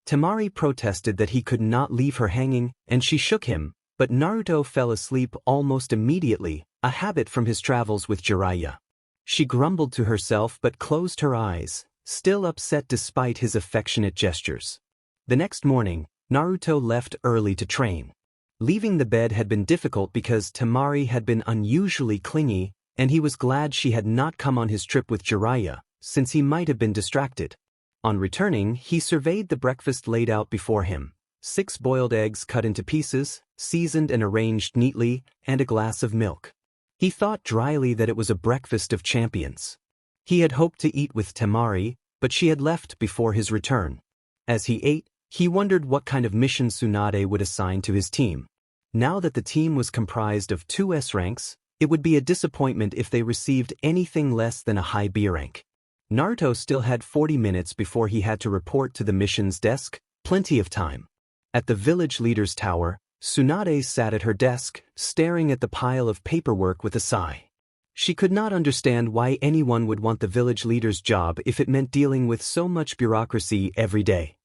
Temari protested that he could not leave her hanging, and she shook him, but Naruto fell asleep almost immediately, a habit from his travels with Jiraiya. She grumbled to herself but closed her eyes, still upset despite his affectionate gestures. The next morning, Naruto left early to train. Leaving the bed had been difficult because Temari had been unusually clingy, and he was glad she had not come on his trip with Jiraiya, since he might have been distracted. On returning, he surveyed the breakfast laid out before him: 6 boiled eggs cut into pieces, seasoned and arranged neatly, and a glass of milk. He thought dryly that it was a breakfast of champions. He had hoped to eat with Temari, but she had left before his return. As he ate, he wondered what kind of mission Tsunade would assign to his team. Now that the team was comprised of 2 S ranks, it would be a disappointment if they received anything less than a high B rank. Naruto still had 40 minutes before he had to report to the mission's desk, plenty of time. At the village leader's tower, Tsunade sat at her desk, staring at the pile of paperwork with a sigh. She could not understand why anyone would want the village leader's job if it meant dealing with so much bureaucracy every day.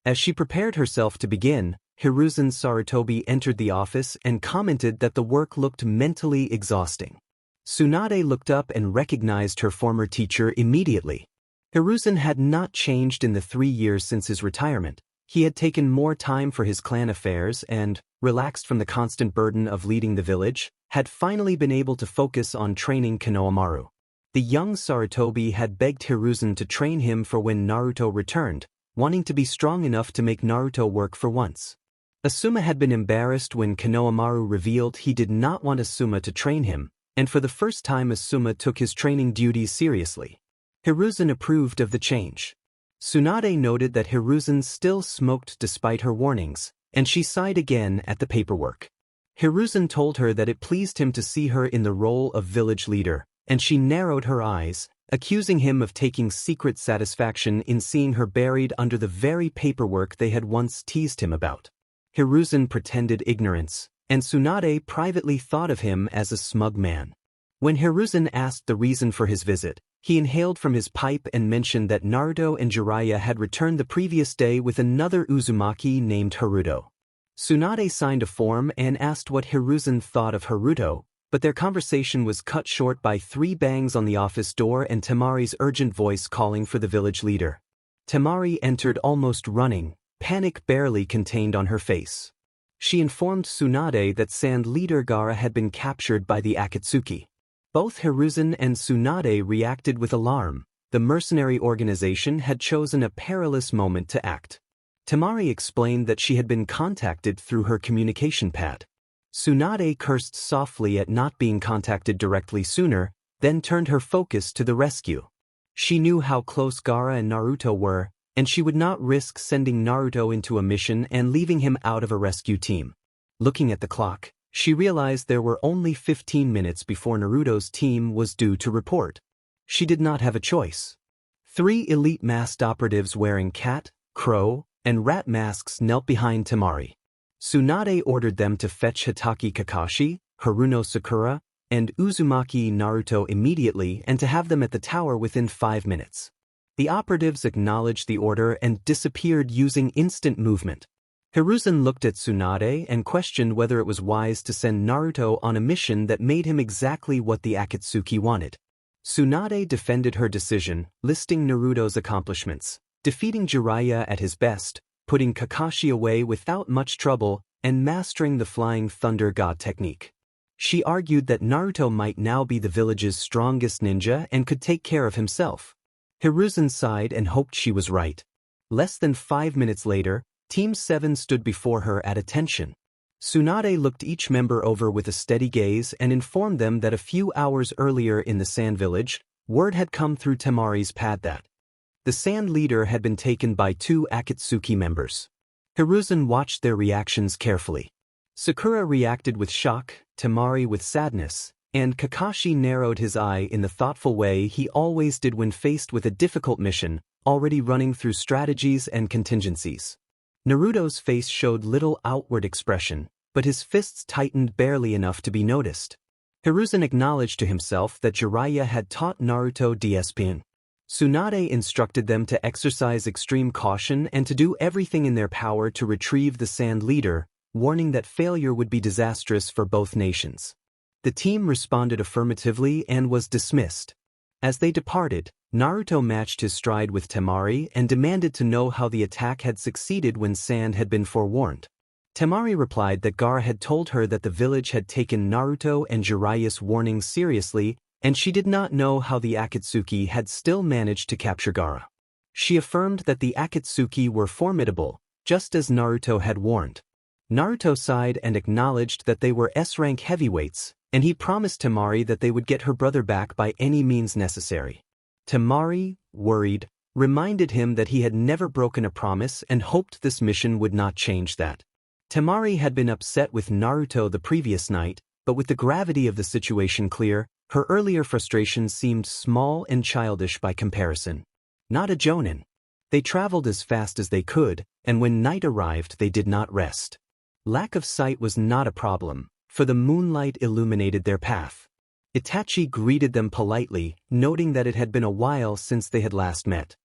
As she prepared herself to begin, Hiruzen Sarutobi entered the office and commented that the work looked mentally exhausting. Tsunade looked up and recognized her former teacher immediately. Hiruzen had not changed in the 3 years since his retirement. He had taken more time for his clan affairs and, relaxed from the constant burden of leading the village, had finally been able to focus on training Konohamaru. The young Sarutobi had begged Hiruzen to train him for when Naruto returned, wanting to be strong enough to make Naruto work for once. Asuma had been embarrassed when Konohamaru revealed he did not want Asuma to train him, and for the first time Asuma took his training duties seriously. Hiruzen approved of the change. Tsunade noted that Hiruzen still smoked despite her warnings, and she sighed again at the paperwork. Hiruzen told her that it pleased him to see her in the role of village leader, and she narrowed her eyes, accusing him of taking secret satisfaction in seeing her buried under the very paperwork they had once teased him about. Hiruzen pretended ignorance, and Tsunade privately thought of him as a smug man. When Hiruzen asked the reason for his visit, he inhaled from his pipe and mentioned that Naruto and Jiraiya had returned the previous day with another Uzumaki named Haruto. Tsunade signed a form and asked what Hiruzen thought of Haruto, but their conversation was cut short by 3 bangs on the office door and Temari's urgent voice calling for the village leader. Temari entered almost running, panic barely contained on her face. She informed Tsunade that Sand leader Gaara had been captured by the Akatsuki. Both Hiruzen and Tsunade reacted with alarm. The mercenary organization had chosen a perilous moment to act. Temari explained that she had been contacted through her communication pad. Tsunade cursed softly at not being contacted directly sooner, then turned her focus to the rescue. She knew how close Gaara and Naruto were, and she would not risk sending Naruto into a mission and leaving him out of a rescue team. Looking at the clock, she realized there were only 15 minutes before Naruto's team was due to report. She did not have a choice. 3 elite masked operatives wearing cat, crow, and rat masks knelt behind Temari. Tsunade ordered them to fetch Hitaki Kakashi, Haruno Sakura, and Uzumaki Naruto immediately and to have them at the tower within 5 minutes. The operatives acknowledged the order and disappeared using instant movement. Hiruzen looked at Tsunade and questioned whether it was wise to send Naruto on a mission that made him exactly what the Akatsuki wanted. Tsunade defended her decision, listing Naruto's accomplishments: defeating Jiraiya at his best, putting Kakashi away without much trouble, and mastering the Flying Thunder God technique. She argued that Naruto might now be the village's strongest ninja and could take care of himself. Hiruzen sighed and hoped she was right. Less than 5 minutes later, Team 7 stood before her at attention. Tsunade looked each member over with a steady gaze and informed them that a few hours earlier in the Sand Village, word had come through Temari's pad that the Sand leader had been taken by 2 Akatsuki members. Hiruzen watched their reactions carefully. Sakura reacted with shock, Temari with sadness, and Kakashi narrowed his eye in the thoughtful way he always did when faced with a difficult mission, already running through strategies and contingencies. Naruto's face showed little outward expression, but his fists tightened barely enough to be noticed. Hiruzen acknowledged to himself that Jiraiya had taught Naruto DSPN. Tsunade instructed them to exercise extreme caution and to do everything in their power to retrieve the Sand leader, warning that failure would be disastrous for both nations. The team responded affirmatively and was dismissed. As they departed, Naruto matched his stride with Temari and demanded to know how the attack had succeeded when Sand had been forewarned. Temari replied that Gaara had told her that the village had taken Naruto and Jiraiya's warnings seriously, and she did not know how the Akatsuki had still managed to capture Gaara. She affirmed that the Akatsuki were formidable, just as Naruto had warned. Naruto sighed and acknowledged that they were S-rank heavyweights, and he promised Temari that they would get her brother back by any means necessary. Temari, worried, reminded him that he had never broken a promise and hoped this mission would not change that. Temari had been upset with Naruto the previous night, but with the gravity of the situation clear, her earlier frustration seemed small and childish by comparison. Not a jonin. They traveled as fast as they could, and when night arrived they did not rest. Lack of sight was not a problem, for the moonlight illuminated their path. Itachi greeted them politely, noting that it had been a while since they had last met.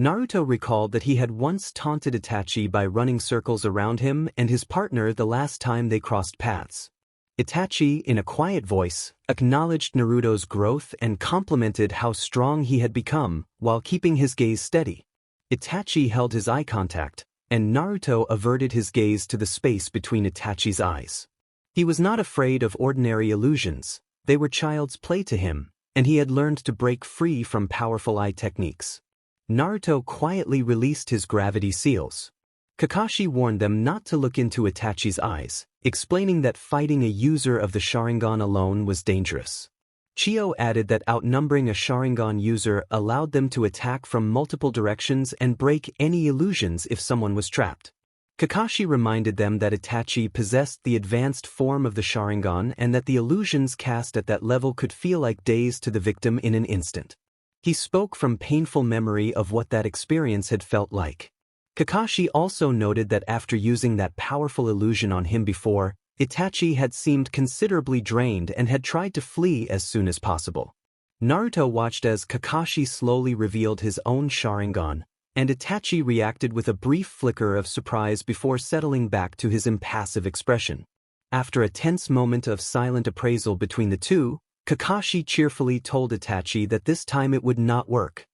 Naruto recalled that he had once taunted Itachi by running circles around him and his partner the last time they crossed paths. Itachi, in a quiet voice, acknowledged Naruto's growth and complimented how strong he had become, while keeping his gaze steady. Itachi held his eye contact, and Naruto averted his gaze to the space between Itachi's eyes. He was not afraid of ordinary illusions, they were child's play to him, and he had learned to break free from powerful eye techniques. Naruto quietly released his gravity seals. Kakashi warned them not to look into Itachi's eyes, explaining that fighting a user of the Sharingan alone was dangerous. Chio added that outnumbering a Sharingan user allowed them to attack from multiple directions and break any illusions if someone was trapped. Kakashi reminded them that Itachi possessed the advanced form of the Sharingan and that the illusions cast at that level could feel like days to the victim in an instant. He spoke from painful memory of what that experience had felt like. Kakashi also noted that after using that powerful illusion on him before, Itachi had seemed considerably drained and had tried to flee as soon as possible. Naruto watched as Kakashi slowly revealed his own Sharingan, and Itachi reacted with a brief flicker of surprise before settling back to his impassive expression. After a tense moment of silent appraisal between the two, Kakashi cheerfully told Itachi that this time it would not work.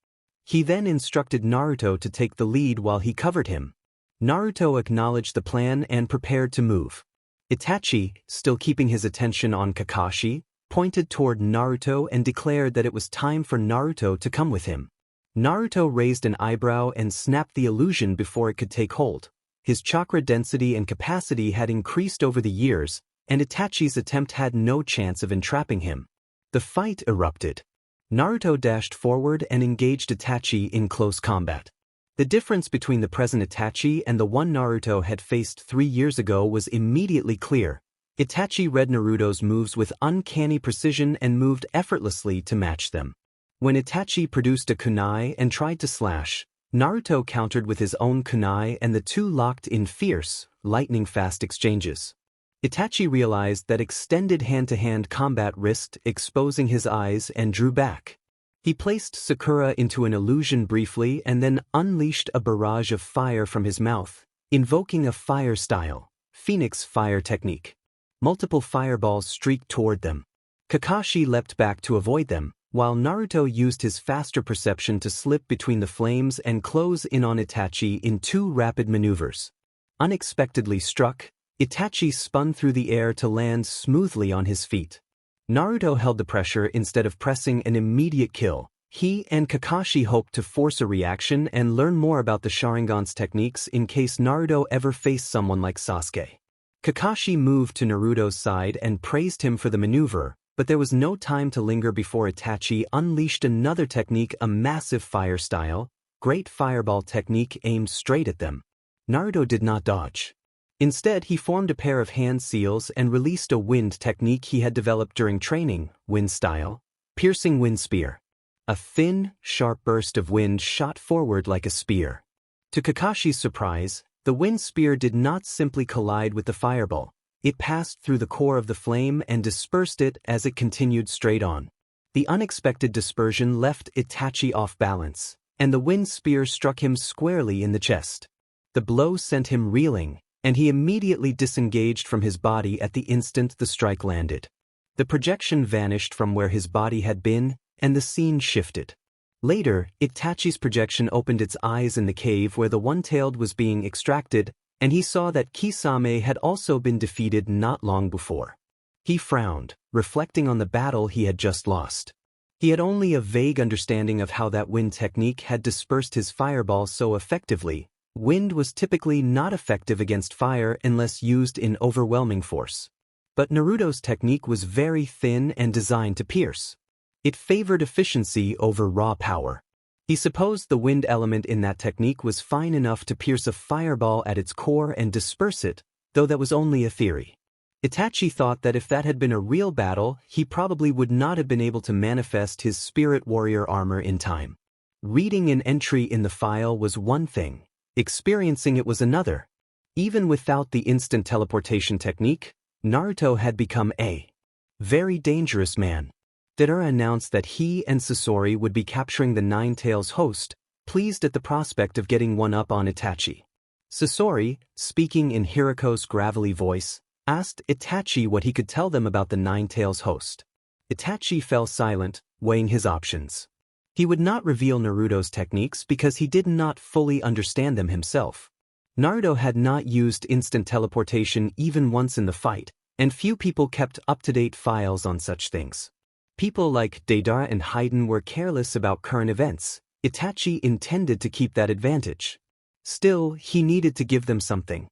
He then instructed Naruto to take the lead while he covered him. Naruto acknowledged the plan and prepared to move. Itachi, still keeping his attention on Kakashi, pointed toward Naruto and declared that it was time for Naruto to come with him. Naruto raised an eyebrow and snapped the illusion before it could take hold. His chakra density and capacity had increased over the years, and Itachi's attempt had no chance of entrapping him. The fight erupted. Naruto dashed forward and engaged Itachi in close combat. The difference between the present Itachi and the one Naruto had faced 3 years ago was immediately clear. Itachi read Naruto's moves with uncanny precision and moved effortlessly to match them. When Itachi produced a kunai and tried to slash, Naruto countered with his own kunai and the two locked in fierce, lightning-fast exchanges. Itachi realized that extended hand-to-hand combat risked exposing his eyes and drew back. He placed Sakura into an illusion briefly and then unleashed a barrage of fire from his mouth, invoking a fire-style, Phoenix fire technique. Multiple fireballs streaked toward them. Kakashi leapt back to avoid them, while Naruto used his faster perception to slip between the flames and close in on Itachi in 2 rapid maneuvers. Unexpectedly struck, Itachi spun through the air to land smoothly on his feet. Naruto held the pressure instead of pressing an immediate kill. He and Kakashi hoped to force a reaction and learn more about the Sharingan's techniques in case Naruto ever faced someone like Sasuke. Kakashi moved to Naruto's side and praised him for the maneuver, but there was no time to linger before Itachi unleashed another technique, a massive fire style, great fireball technique aimed straight at them. Naruto did not dodge. Instead, he formed a pair of hand seals and released a wind technique he had developed during training, wind style, piercing wind spear. A thin, sharp burst of wind shot forward like a spear. To Kakashi's surprise, the wind spear did not simply collide with the fireball. It passed through the core of the flame and dispersed it as it continued straight on. The unexpected dispersion left Itachi off balance, and the wind spear struck him squarely in the chest. The blow sent him reeling, and he immediately disengaged from his body at the instant the strike landed. The projection vanished from where his body had been, and the scene shifted. Later, Itachi's projection opened its eyes in the cave where the one-tailed was being extracted, and he saw that Kisame had also been defeated not long before. He frowned, reflecting on the battle he had just lost. He had only a vague understanding of how that wind technique had dispersed his fireball so effectively. Wind was typically not effective against fire unless used in overwhelming force. But Naruto's technique was very thin and designed to pierce. It favored efficiency over raw power. He supposed the wind element in that technique was fine enough to pierce a fireball at its core and disperse it, though that was only a theory. Itachi thought that if that had been a real battle, he probably would not have been able to manifest his spirit warrior armor in time. Reading an entry in the file was one thing, experiencing it was another. Even without the instant teleportation technique, Naruto had become a very dangerous man. Deidara announced that he and Sasori would be capturing the Nine Tails host, pleased at the prospect of getting one up on Itachi. Sasori, speaking in Hiriko's gravelly voice, asked Itachi what he could tell them about the Nine Tails host. Itachi fell silent, weighing his options. He would not reveal Naruto's techniques because he did not fully understand them himself. Naruto had not used instant teleportation even once in the fight, and few people kept up-to-date files on such things. People like Deidara and Haiden were careless about current events. Itachi intended to keep that advantage. Still, he needed to give them something.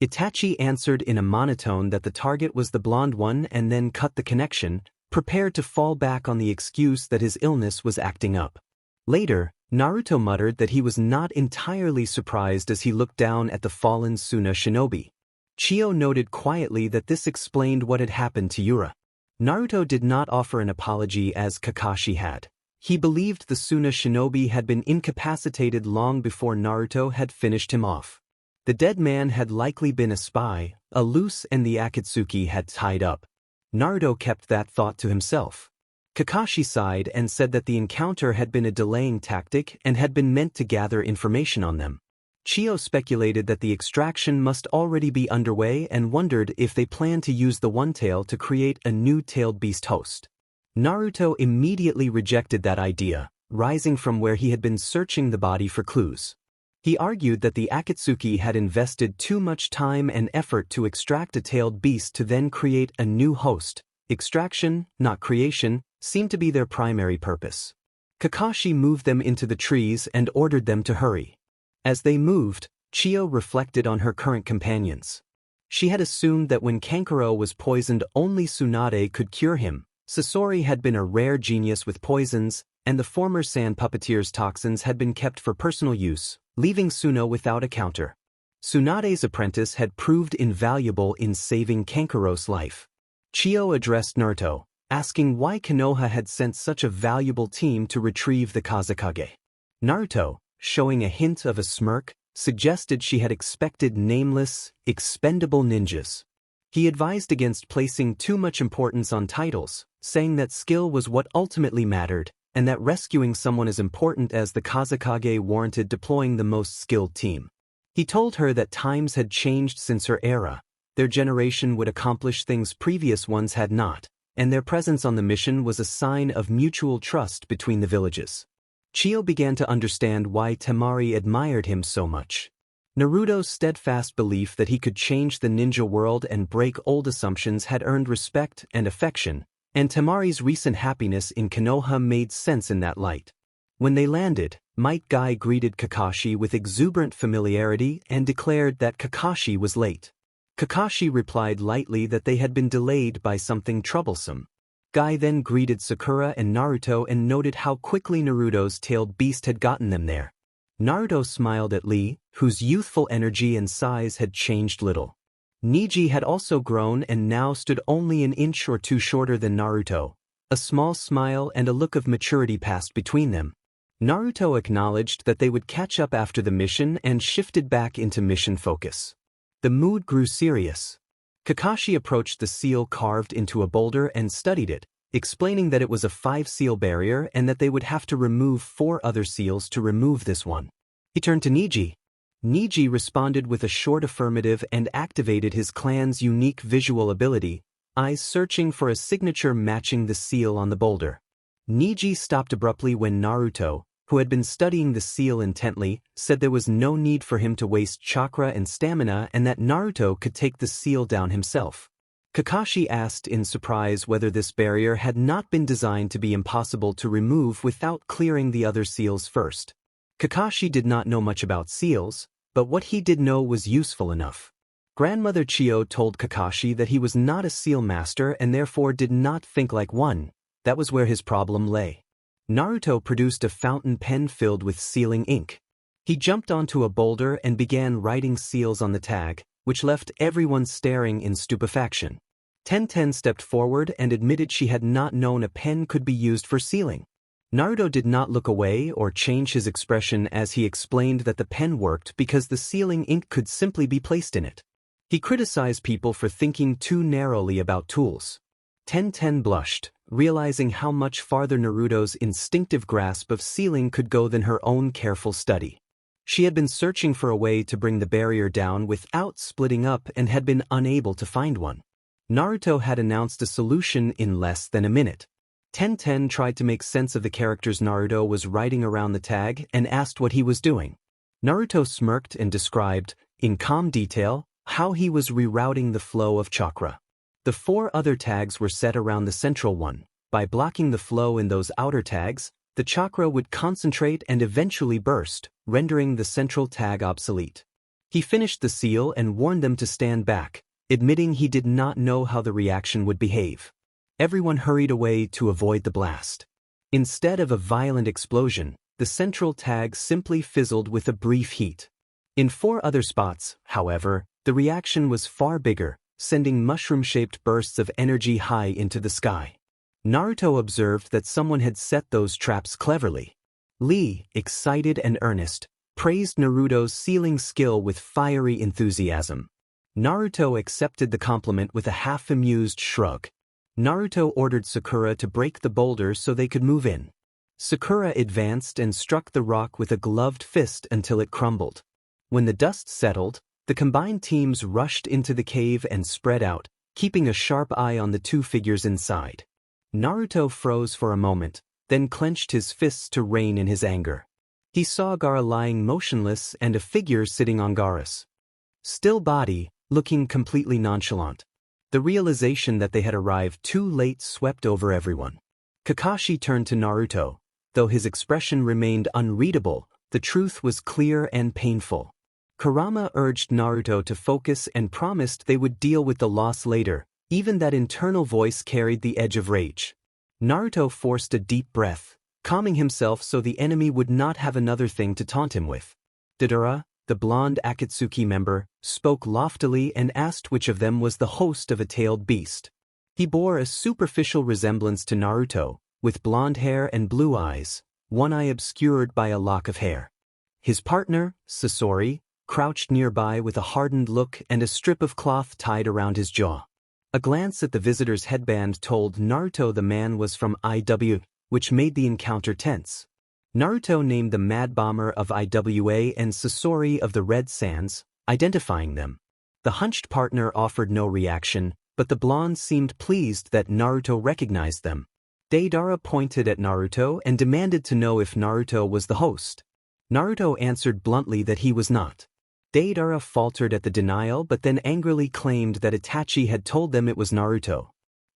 Itachi answered in a monotone that the target was the blonde one and then cut the connection, prepared to fall back on the excuse that his illness was acting up. Later, Naruto muttered that he was not entirely surprised as he looked down at the fallen Suna shinobi. Chio noted quietly that this explained what had happened to Yura. Naruto did not offer an apology as Kakashi had. He believed the Suna shinobi had been incapacitated long before Naruto had finished him off. The dead man had likely been a spy, a loose and the Akatsuki had tied up. Naruto kept that thought to himself. Kakashi sighed and said that the encounter had been a delaying tactic and had been meant to gather information on them. Chio speculated that the extraction must already be underway and wondered if they planned to use the one-tail to create a new tailed beast host. Naruto immediately rejected that idea, rising from where he had been searching the body for clues. He argued that the Akatsuki had invested too much time and effort to extract a tailed beast to then create a new host. Extraction, not creation, seemed to be their primary purpose. Kakashi moved them into the trees and ordered them to hurry. As they moved, Chio reflected on her current companions. She had assumed that when Kankuro was poisoned only Tsunade could cure him. Sasori had been a rare genius with poisons, and the former sand puppeteer's toxins had been kept for personal use, leaving Suna without a counter. Tsunade's apprentice had proved invaluable in saving Kankuro's life. Chio addressed Naruto, asking why Konoha had sent such a valuable team to retrieve the Kazekage. Naruto, showing a hint of a smirk, suggested she had expected nameless, expendable ninjas. He advised against placing too much importance on titles, saying that skill was what ultimately mattered, and that rescuing someone as important as the Kazekage warranted deploying the most skilled team. He told her that times had changed since her era. Their generation would accomplish things previous ones had not, and their presence on the mission was a sign of mutual trust between the villages. Chio began to understand why Temari admired him so much. Naruto's steadfast belief that he could change the ninja world and break old assumptions had earned respect and affection, and Temari's recent happiness in Konoha made sense in that light. When they landed, Might Guy greeted Kakashi with exuberant familiarity and declared that Kakashi was late. Kakashi replied lightly that they had been delayed by something troublesome. Guy then greeted Sakura and Naruto and noted how quickly Naruto's tailed beast had gotten them there. Naruto smiled at Lee, whose youthful energy and size had changed little. Niji had also grown and now stood only an inch or two shorter than Naruto. A small smile and a look of maturity passed between them. Naruto acknowledged that they would catch up after the mission and shifted back into mission focus. The mood grew serious. Kakashi approached the seal carved into a boulder and studied it, explaining that it was a 5-seal barrier and that they would have to remove 4 other seals to remove this one. He turned to Niji. Niji responded with a short affirmative and activated his clan's unique visual ability, eyes searching for a signature matching the seal on the boulder. Niji stopped abruptly when Naruto, who had been studying the seal intently, said there was no need for him to waste chakra and stamina and that Naruto could take the seal down himself. Kakashi asked in surprise whether this barrier had not been designed to be impossible to remove without clearing the other seals first. Kakashi did not know much about seals, but what he did know was useful enough. Grandmother Chio told Kakashi that he was not a seal master and therefore did not think like one. That was where his problem lay. Naruto produced a fountain pen filled with sealing ink. He jumped onto a boulder and began writing seals on the tag, which left everyone staring in stupefaction. Tenten stepped forward and admitted she had not known a pen could be used for sealing. Naruto did not look away or change his expression as he explained that the pen worked because the sealing ink could simply be placed in it. He criticized people for thinking too narrowly about tools. Tenten blushed, realizing how much farther Naruto's instinctive grasp of sealing could go than her own careful study. She had been searching for a way to bring the barrier down without splitting up and had been unable to find one. Naruto had announced a solution in less than a minute. Tenten tried to make sense of the characters Naruto was writing around the tag and asked what he was doing. Naruto smirked and described, in calm detail, how he was rerouting the flow of chakra. The 4 other tags were set around the central one. By blocking the flow in those outer tags, the chakra would concentrate and eventually burst, rendering the central tag obsolete. He finished the seal and warned them to stand back, admitting he did not know how the reaction would behave. Everyone hurried away to avoid the blast. Instead of a violent explosion, the central tag simply fizzled with a brief heat. In 4 other spots, however, the reaction was far bigger, sending mushroom-shaped bursts of energy high into the sky. Naruto observed that someone had set those traps cleverly. Lee, excited and earnest, praised Naruto's sealing skill with fiery enthusiasm. Naruto accepted the compliment with a half-amused shrug. Naruto ordered Sakura to break the boulder so they could move in. Sakura advanced and struck the rock with a gloved fist until it crumbled. When the dust settled, the combined teams rushed into the cave and spread out, keeping a sharp eye on the 2 figures inside. Naruto froze for a moment, then clenched his fists to rein in his anger. He saw Gaara lying motionless and a figure sitting on Gaara's still body, looking completely nonchalant. The realization that they had arrived too late swept over everyone. Kakashi turned to Naruto. Though his expression remained unreadable, the truth was clear and painful. Kurama urged Naruto to focus and promised they would deal with the loss later. Even that internal voice carried the edge of rage. Naruto forced a deep breath, calming himself so the enemy would not have another thing to taunt him with. Deidara, the blonde Akatsuki member, spoke loftily and asked which of them was the host of a tailed beast. He bore a superficial resemblance to Naruto, with blonde hair and blue eyes, one eye obscured by a lock of hair. His partner, Sasori, crouched nearby with a hardened look and a strip of cloth tied around his jaw. A glance at the visitor's headband told Naruto the man was from IW, which made the encounter tense. Naruto named the Mad Bomber of IWA and Sasori of the Red Sands, identifying them. The hunched partner offered no reaction, but the blonde seemed pleased that Naruto recognized them. Deidara pointed at Naruto and demanded to know if Naruto was the host. Naruto answered bluntly that he was not. Deidara faltered at the denial but then angrily claimed that Itachi had told them it was Naruto.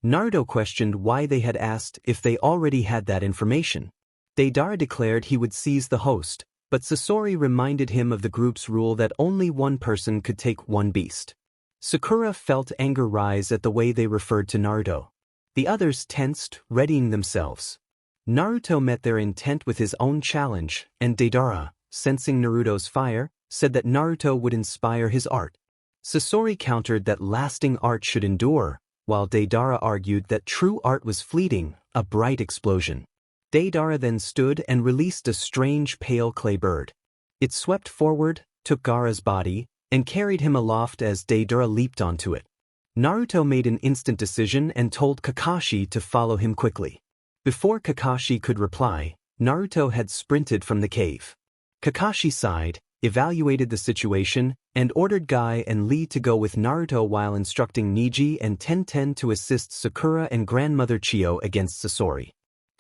Naruto questioned why they had asked if they already had that information. Deidara declared he would seize the host, but Sasori reminded him of the group's rule that only one person could take one beast. Sakura felt anger rise at the way they referred to Naruto. The others tensed, readying themselves. Naruto met their intent with his own challenge, and Deidara, sensing Naruto's fire, said that Naruto would inspire his art. Sasori countered that lasting art should endure, while Deidara argued that true art was fleeting, a bright explosion. Deidara then stood and released a strange pale clay bird. It swept forward, took Gaara's body, and carried him aloft as Deidara leaped onto it. Naruto made an instant decision and told Kakashi to follow him quickly. Before Kakashi could reply, Naruto had sprinted from the cave. Kakashi sighed, evaluated the situation, and ordered Guy and Lee to go with Naruto while instructing Niji and Tenten to assist Sakura and Grandmother Chio against Sasori.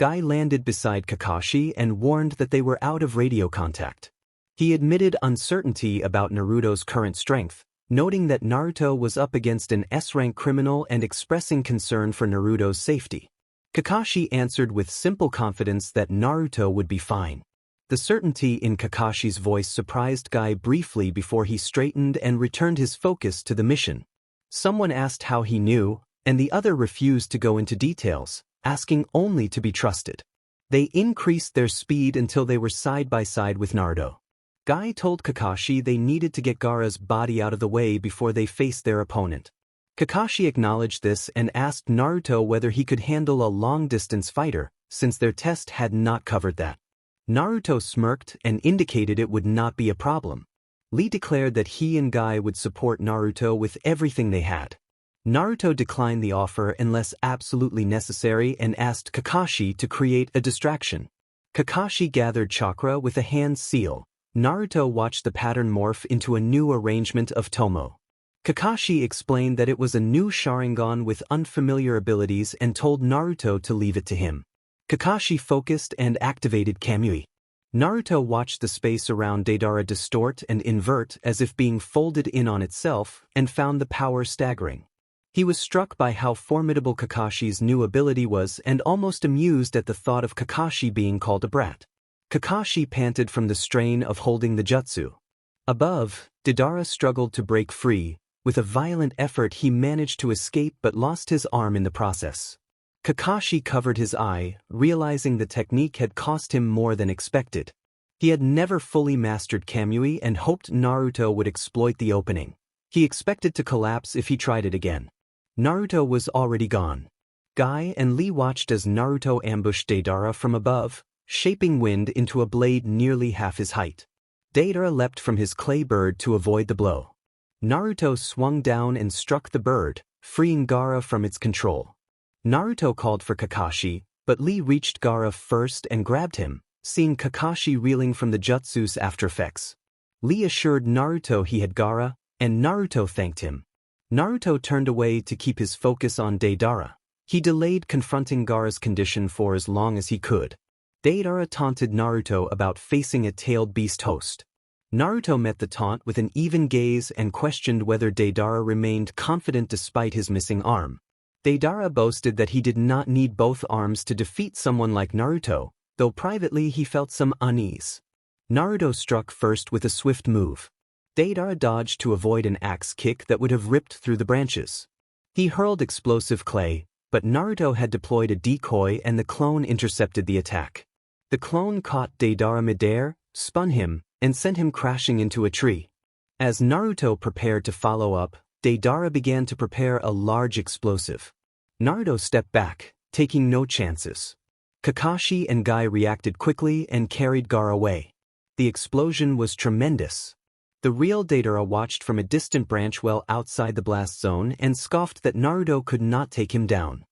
Guy landed beside Kakashi and warned that they were out of radio contact. He admitted uncertainty about Naruto's current strength, noting that Naruto was up against an S-rank criminal and expressing concern for Naruto's safety. Kakashi answered with simple confidence that Naruto would be fine. The certainty in Kakashi's voice surprised Guy briefly before he straightened and returned his focus to the mission. Someone asked how he knew, and the other refused to go into details, asking only to be trusted. They increased their speed until they were side by side with Naruto. Guy told Kakashi they needed to get Gaara's body out of the way before they faced their opponent. Kakashi acknowledged this and asked Naruto whether he could handle a long-distance fighter, since their test had not covered that. Naruto smirked and indicated it would not be a problem. Lee declared that he and Guy would support Naruto with everything they had. Naruto declined the offer unless absolutely necessary and asked Kakashi to create a distraction. Kakashi gathered chakra with a hand seal. Naruto watched the pattern morph into a new arrangement of Tomo. Kakashi explained that it was a new Sharingan with unfamiliar abilities and told Naruto to leave it to him. Kakashi focused and activated Kamui. Naruto watched the space around Deidara distort and invert as if being folded in on itself and found the power staggering. He was struck by how formidable Kakashi's new ability was and almost amused at the thought of Kakashi being called a brat. Kakashi panted from the strain of holding the jutsu. Above, Deidara struggled to break free. With a violent effort he managed to escape but lost his arm in the process. Kakashi covered his eye, realizing the technique had cost him more than expected. He had never fully mastered Kamui and hoped Naruto would exploit the opening. He expected to collapse if he tried it again. Naruto was already gone. Guy and Lee watched as Naruto ambushed Deidara from above, shaping wind into a blade nearly half his height. Deidara leapt from his clay bird to avoid the blow. Naruto swung down and struck the bird, freeing Gaara from its control. Naruto called for Kakashi, but Lee reached Gaara first and grabbed him, seeing Kakashi reeling from the jutsu's aftereffects. Lee assured Naruto he had Gaara, and Naruto thanked him. Naruto turned away to keep his focus on Deidara. He delayed confronting Gaara's condition for as long as he could. Deidara taunted Naruto about facing a tailed beast host. Naruto met the taunt with an even gaze and questioned whether Deidara remained confident despite his missing arm. Deidara boasted that he did not need both arms to defeat someone like Naruto, though privately he felt some unease. Naruto struck first with a swift move. Deidara dodged to avoid an axe kick that would have ripped through the branches. He hurled explosive clay, but Naruto had deployed a decoy and the clone intercepted the attack. The clone caught Deidara midair, spun him, and sent him crashing into a tree. As Naruto prepared to follow up, Deidara began to prepare a large explosive. Naruto stepped back, taking no chances. Kakashi and Guy reacted quickly and carried Gaara away. The explosion was tremendous. The real Deidara watched from a distant branch well outside the blast zone and scoffed that Naruto could not take him down.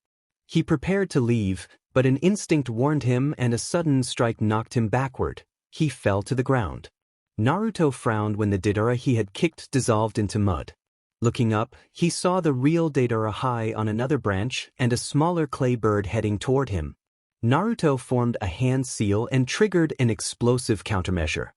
He prepared to leave, but an instinct warned him and a sudden strike knocked him backward. He fell to the ground. Naruto frowned when the Deidara he had kicked dissolved into mud. Looking up, he saw the real Deidara high on another branch and a smaller clay bird heading toward him. Naruto formed a hand seal and triggered an explosive countermeasure.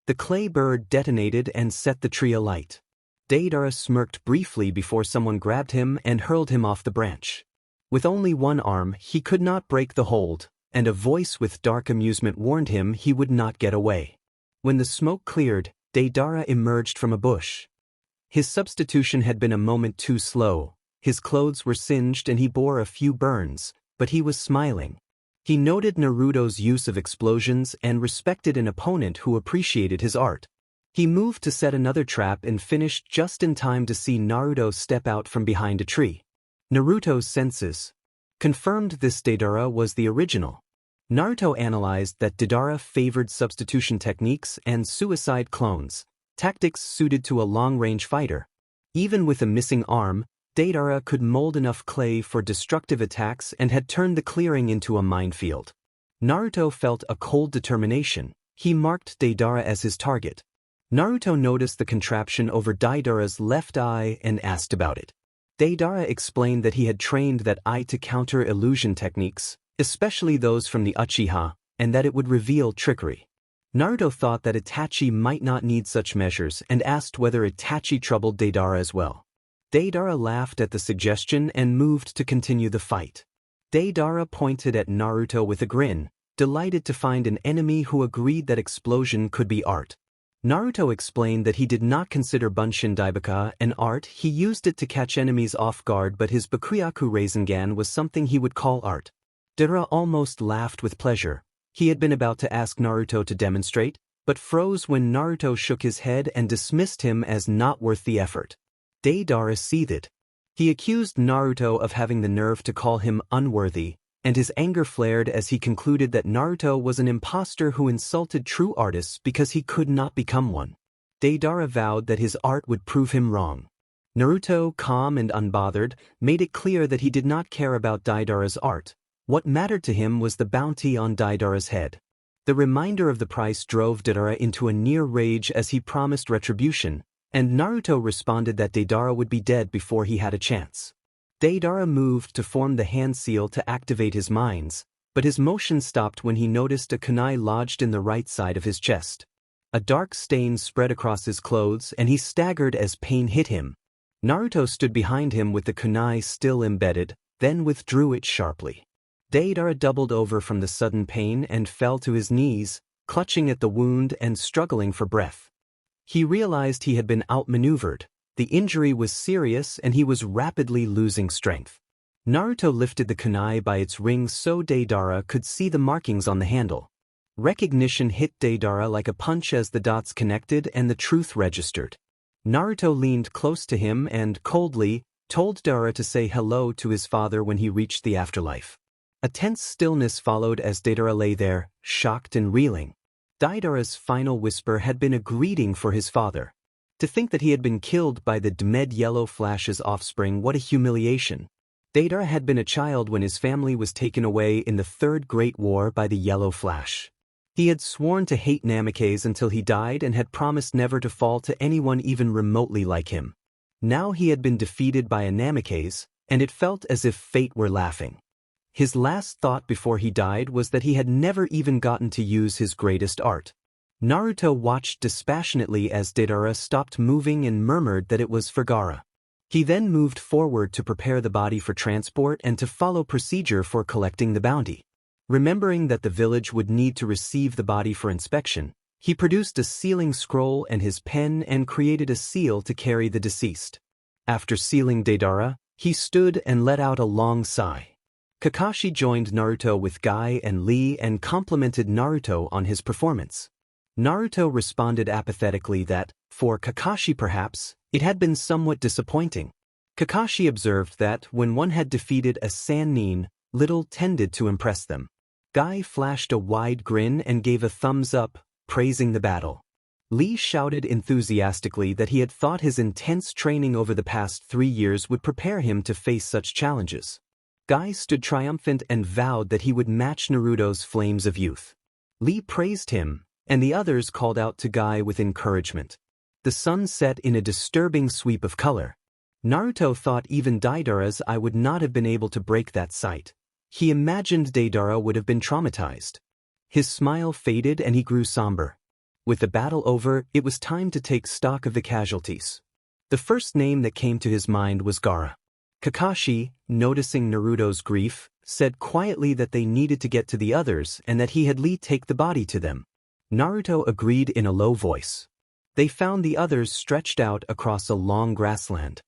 The clay bird detonated and set the tree alight. Deidara smirked briefly before someone grabbed him and hurled him off the branch. With only one arm, he could not break the hold, and a voice with dark amusement warned him he would not get away. When the smoke cleared, Deidara emerged from a bush. His substitution had been a moment too slow. His clothes were singed and he bore a few burns, but he was smiling. He noted Naruto's use of explosions and respected an opponent who appreciated his art. He moved to set another trap and finished just in time to see Naruto step out from behind a tree. Naruto's senses confirmed this Deidara was the original. Naruto analyzed that Deidara favored substitution techniques and suicide clones, tactics suited to a long-range fighter. Even with a missing arm, Deidara could mold enough clay for destructive attacks and had turned the clearing into a minefield. Naruto felt a cold determination. He marked Deidara as his target. Naruto noticed the contraption over Deidara's left eye and asked about it. Deidara explained that he had trained that eye to counter illusion techniques, especially those from the Uchiha, and that it would reveal trickery. Naruto thought that Itachi might not need such measures and asked whether Itachi troubled Deidara as well. Deidara laughed at the suggestion and moved to continue the fight. Deidara pointed at Naruto with a grin, delighted to find an enemy who agreed that explosion could be art. Naruto explained that he did not consider Bunshin Daibaka an art, he used it to catch enemies off guard, but his Bakuyaku Rasengan was something he would call art. Deidara almost laughed with pleasure. He had been about to ask Naruto to demonstrate, but froze when Naruto shook his head and dismissed him as not worth the effort. Deidara seethed. He accused Naruto of having the nerve to call him unworthy, and his anger flared as he concluded that Naruto was an impostor who insulted true artists because he could not become one. Deidara vowed that his art would prove him wrong. Naruto, calm and unbothered, made it clear that he did not care about Deidara's art. What mattered to him was the bounty on Deidara's head. The reminder of the price drove Deidara into a near rage as he promised retribution, and Naruto responded that Deidara would be dead before he had a chance. Deidara moved to form the hand seal to activate his minds, but his motion stopped when he noticed a kunai lodged in the right side of his chest. A dark stain spread across his clothes and he staggered as pain hit him. Naruto stood behind him with the kunai still embedded, then withdrew it sharply. Deidara doubled over from the sudden pain and fell to his knees, clutching at the wound and struggling for breath. He realized he had been outmaneuvered. The injury was serious and he was rapidly losing strength. Naruto lifted the kunai by its rings so Deidara could see the markings on the handle. Recognition hit Deidara like a punch as the dots connected and the truth registered. Naruto leaned close to him and, coldly, told Deidara to say hello to his father when he reached the afterlife. A tense stillness followed as Deidara lay there, shocked and reeling. Deidara's final whisper had been a greeting for his father. To think that he had been killed by the Dmed Yellow Flash's offspring, what a humiliation. Deidara had been a child when his family was taken away in the Third Great War by the Yellow Flash. He had sworn to hate Namikaze until he died and had promised never to fall to anyone even remotely like him. Now he had been defeated by a Namikaze, and it felt as if fate were laughing. His last thought before he died was that he had never even gotten to use his greatest art. Naruto watched dispassionately as Deidara stopped moving and murmured that it was for Gaara. He then moved forward to prepare the body for transport and to follow procedure for collecting the bounty. Remembering that the village would need to receive the body for inspection, he produced a sealing scroll and his pen and created a seal to carry the deceased. After sealing Deidara, he stood and let out a long sigh. Kakashi joined Naruto with Guy and Lee and complimented Naruto on his performance. Naruto responded apathetically that, for Kakashi perhaps, it had been somewhat disappointing. Kakashi observed that, when one had defeated a Sannin, little tended to impress them. Guy flashed a wide grin and gave a thumbs up, praising the battle. Lee shouted enthusiastically that he had thought his intense training over the past 3 years would prepare him to face such challenges. Guy stood triumphant and vowed that he would match Naruto's flames of youth. Lee praised him, and the others called out to Guy with encouragement. The sun set in a disturbing sweep of color. Naruto thought even Deidara's eye would not have been able to break that sight. He imagined Deidara would have been traumatized. His smile faded and he grew somber. With the battle over, it was time to take stock of the casualties. The first name that came to his mind was Gaara. Kakashi, noticing Naruto's grief, said quietly that they needed to get to the others and that he had Lee take the body to them. Naruto agreed in a low voice. They found the others stretched out across a long grassland.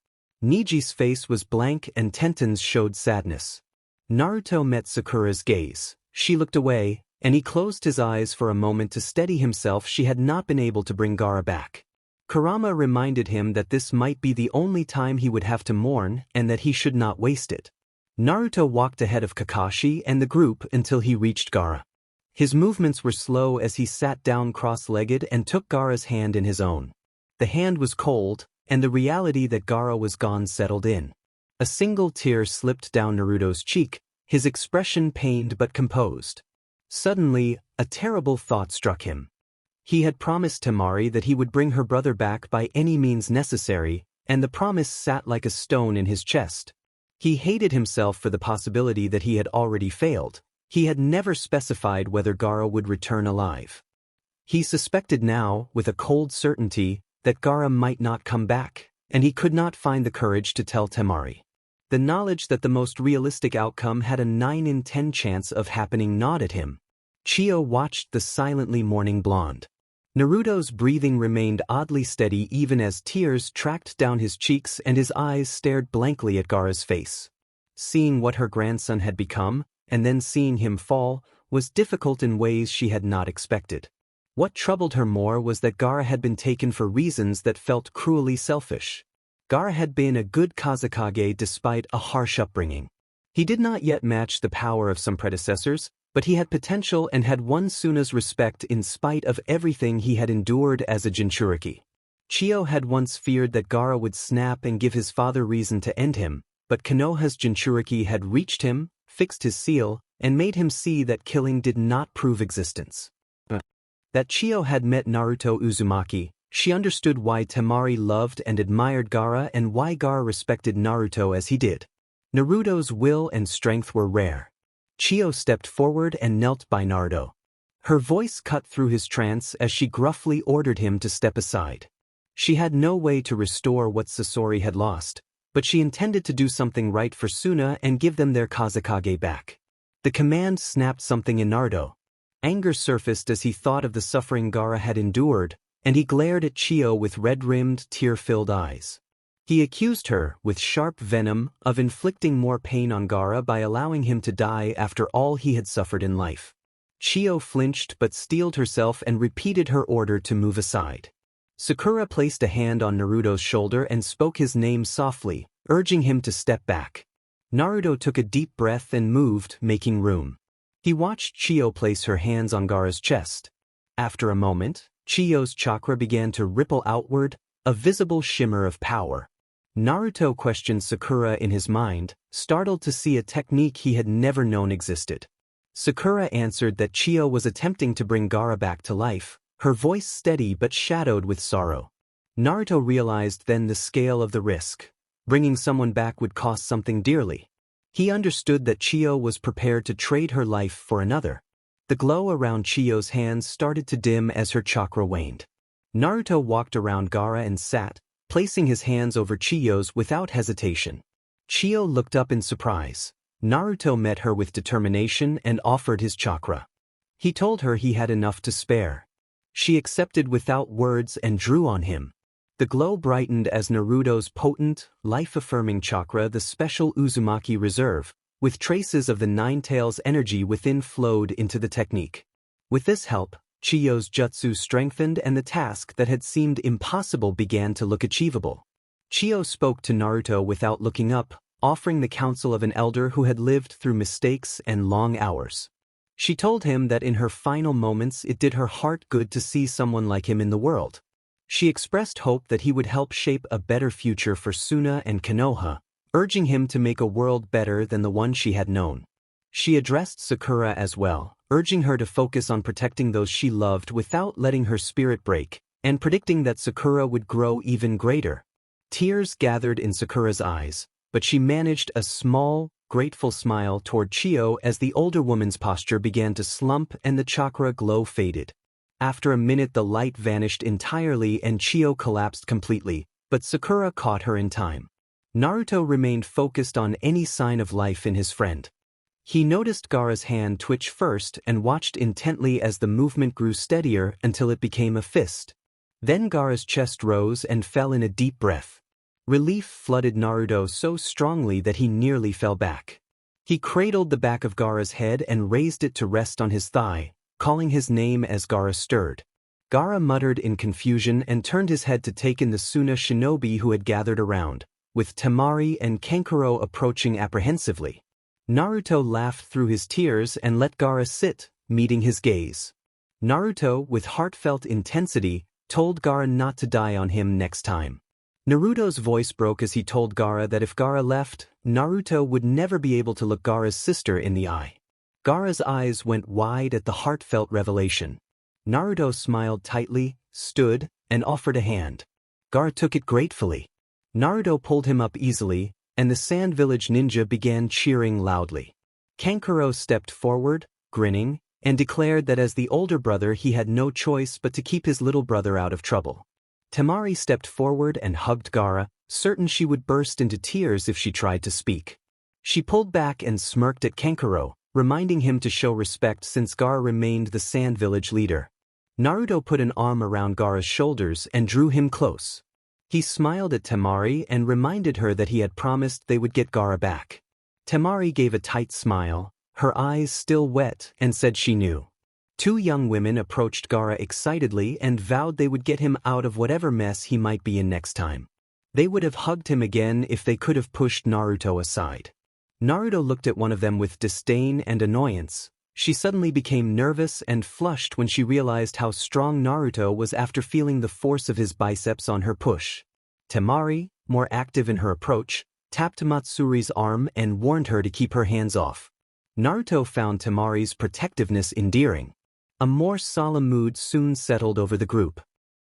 Niji's face was blank and Tenten's showed sadness. Naruto met Sakura's gaze. She looked away, and he closed his eyes for a moment to steady himself. She had not been able to bring Gaara back. Kurama reminded him that this might be the only time he would have to mourn and that he should not waste it. Naruto walked ahead of Kakashi and the group until he reached Gaara. His movements were slow as he sat down cross-legged and took Gaara's hand in his own. The hand was cold, and the reality that Gaara was gone settled in. A single tear slipped down Naruto's cheek, his expression pained but composed. Suddenly, a terrible thought struck him. He had promised Temari that he would bring her brother back by any means necessary, and the promise sat like a stone in his chest. He hated himself for the possibility that he had already failed, He had never specified whether Gaara would return alive. He suspected now, with a cold certainty, that Gaara might not come back, and he could not find the courage to tell Temari. The knowledge that the most realistic outcome had a 9 in 10 chance of happening gnawed at him. Chiyo watched the silently mourning blonde. Naruto's breathing remained oddly steady even as tears tracked down his cheeks and his eyes stared blankly at Gaara's face. Seeing what her grandson had become, and then seeing him fall, was difficult in ways she had not expected. What troubled her more was that Gaara had been taken for reasons that felt cruelly selfish. Gaara had been a good Kazekage despite a harsh upbringing. He did not yet match the power of some predecessors, but he had potential and had won Suna's respect in spite of everything he had endured as a Jinchuriki. Chiyo had once feared that Gaara would snap and give his father reason to end him, but Konoha's Jinchuriki had reached him, fixed his seal, and made him see that killing did not prove existence. That Chiyo had met Naruto Uzumaki, she understood why Temari loved and admired Gaara and why Gaara respected Naruto as he did. Naruto's will and strength were rare. Chiyo stepped forward and knelt by Naruto. Her voice cut through his trance as she gruffly ordered him to step aside. She had no way to restore what Sasori had lost, but she intended to do something right for Suna and give them their Kazekage back. The command snapped something in Naruto. Anger surfaced as he thought of the suffering Gaara had endured, and he glared at Chiyo with red-rimmed, tear-filled eyes. He accused her, with sharp venom, of inflicting more pain on Gaara by allowing him to die after all he had suffered in life. Chiyo flinched but steeled herself and repeated her order to move aside. Sakura placed a hand on Naruto's shoulder and spoke his name softly, urging him to step back. Naruto took a deep breath and moved, making room. He watched Chiyo place her hands on Gaara's chest. After a moment, Chiyo's chakra began to ripple outward, a visible shimmer of power. Naruto questioned Sakura in his mind, startled to see a technique he had never known existed. Sakura answered that Chiyo was attempting to bring Gaara back to life, her voice steady but shadowed with sorrow. Naruto realized then the scale of the risk. Bringing someone back would cost something dearly. He understood that Chiyo was prepared to trade her life for another. The glow around Chiyo's hands started to dim as her chakra waned. Naruto walked around Gaara and sat, placing his hands over Chiyo's without hesitation. Chiyo looked up in surprise. Naruto met her with determination and offered his chakra. He told her he had enough to spare. She accepted without words and drew on him. The glow brightened as Naruto's potent, life-affirming chakra, the special Uzumaki reserve, with traces of the Nine Tails energy within flowed into the technique. With this help, Chiyo's jutsu strengthened and the task that had seemed impossible began to look achievable. Chiyo spoke to Naruto without looking up, offering the counsel of an elder who had lived through mistakes and long hours. She told him that in her final moments it did her heart good to see someone like him in the world. She expressed hope that he would help shape a better future for Suna and Konoha, urging him to make a world better than the one she had known. She addressed Sakura as well, urging her to focus on protecting those she loved without letting her spirit break, and predicting that Sakura would grow even greater. Tears gathered in Sakura's eyes, but she managed a small, grateful smile toward Chiyo as the older woman's posture began to slump and the chakra glow faded. After a minute the light vanished entirely and Chiyo collapsed completely, but Sakura caught her in time. Naruto remained focused on any sign of life in his friend. He noticed Gaara's hand twitch first and watched intently as the movement grew steadier until it became a fist. Then Gaara's chest rose and fell in a deep breath. Relief flooded Naruto so strongly that he nearly fell back. He cradled the back of Gaara's head and raised it to rest on his thigh, calling his name as Gaara stirred. Gaara muttered in confusion and turned his head to take in the Suna shinobi who had gathered around, with Temari and Kankuro approaching apprehensively. Naruto laughed through his tears and let Gaara sit, meeting his gaze. Naruto, with heartfelt intensity, told Gaara not to die on him next time. Naruto's voice broke as he told Gaara that if Gaara left, Naruto would never be able to look Gaara's sister in the eye. Gaara's eyes went wide at the heartfelt revelation. Naruto smiled tightly, stood, and offered a hand. Gaara took it gratefully. Naruto pulled him up easily, and the Sand Village ninja began cheering loudly. Kankuro stepped forward, grinning, and declared that as the older brother he had no choice but to keep his little brother out of trouble. Temari stepped forward and hugged Gaara, certain she would burst into tears if she tried to speak. She pulled back and smirked at Kankuro, reminding him to show respect since Gaara remained the Sand Village leader. Naruto put an arm around Gaara's shoulders and drew him close. He smiled at Temari and reminded her that he had promised they would get Gaara back. Temari gave a tight smile, her eyes still wet, and said she knew. Two young women approached Gaara excitedly and vowed they would get him out of whatever mess he might be in next time. They would have hugged him again if they could have pushed Naruto aside. Naruto looked at one of them with disdain and annoyance. She suddenly became nervous and flushed when she realized how strong Naruto was after feeling the force of his biceps on her push. Temari, more active in her approach, tapped Matsuri's arm and warned her to keep her hands off. Naruto found Temari's protectiveness endearing. A more solemn mood soon settled over the group.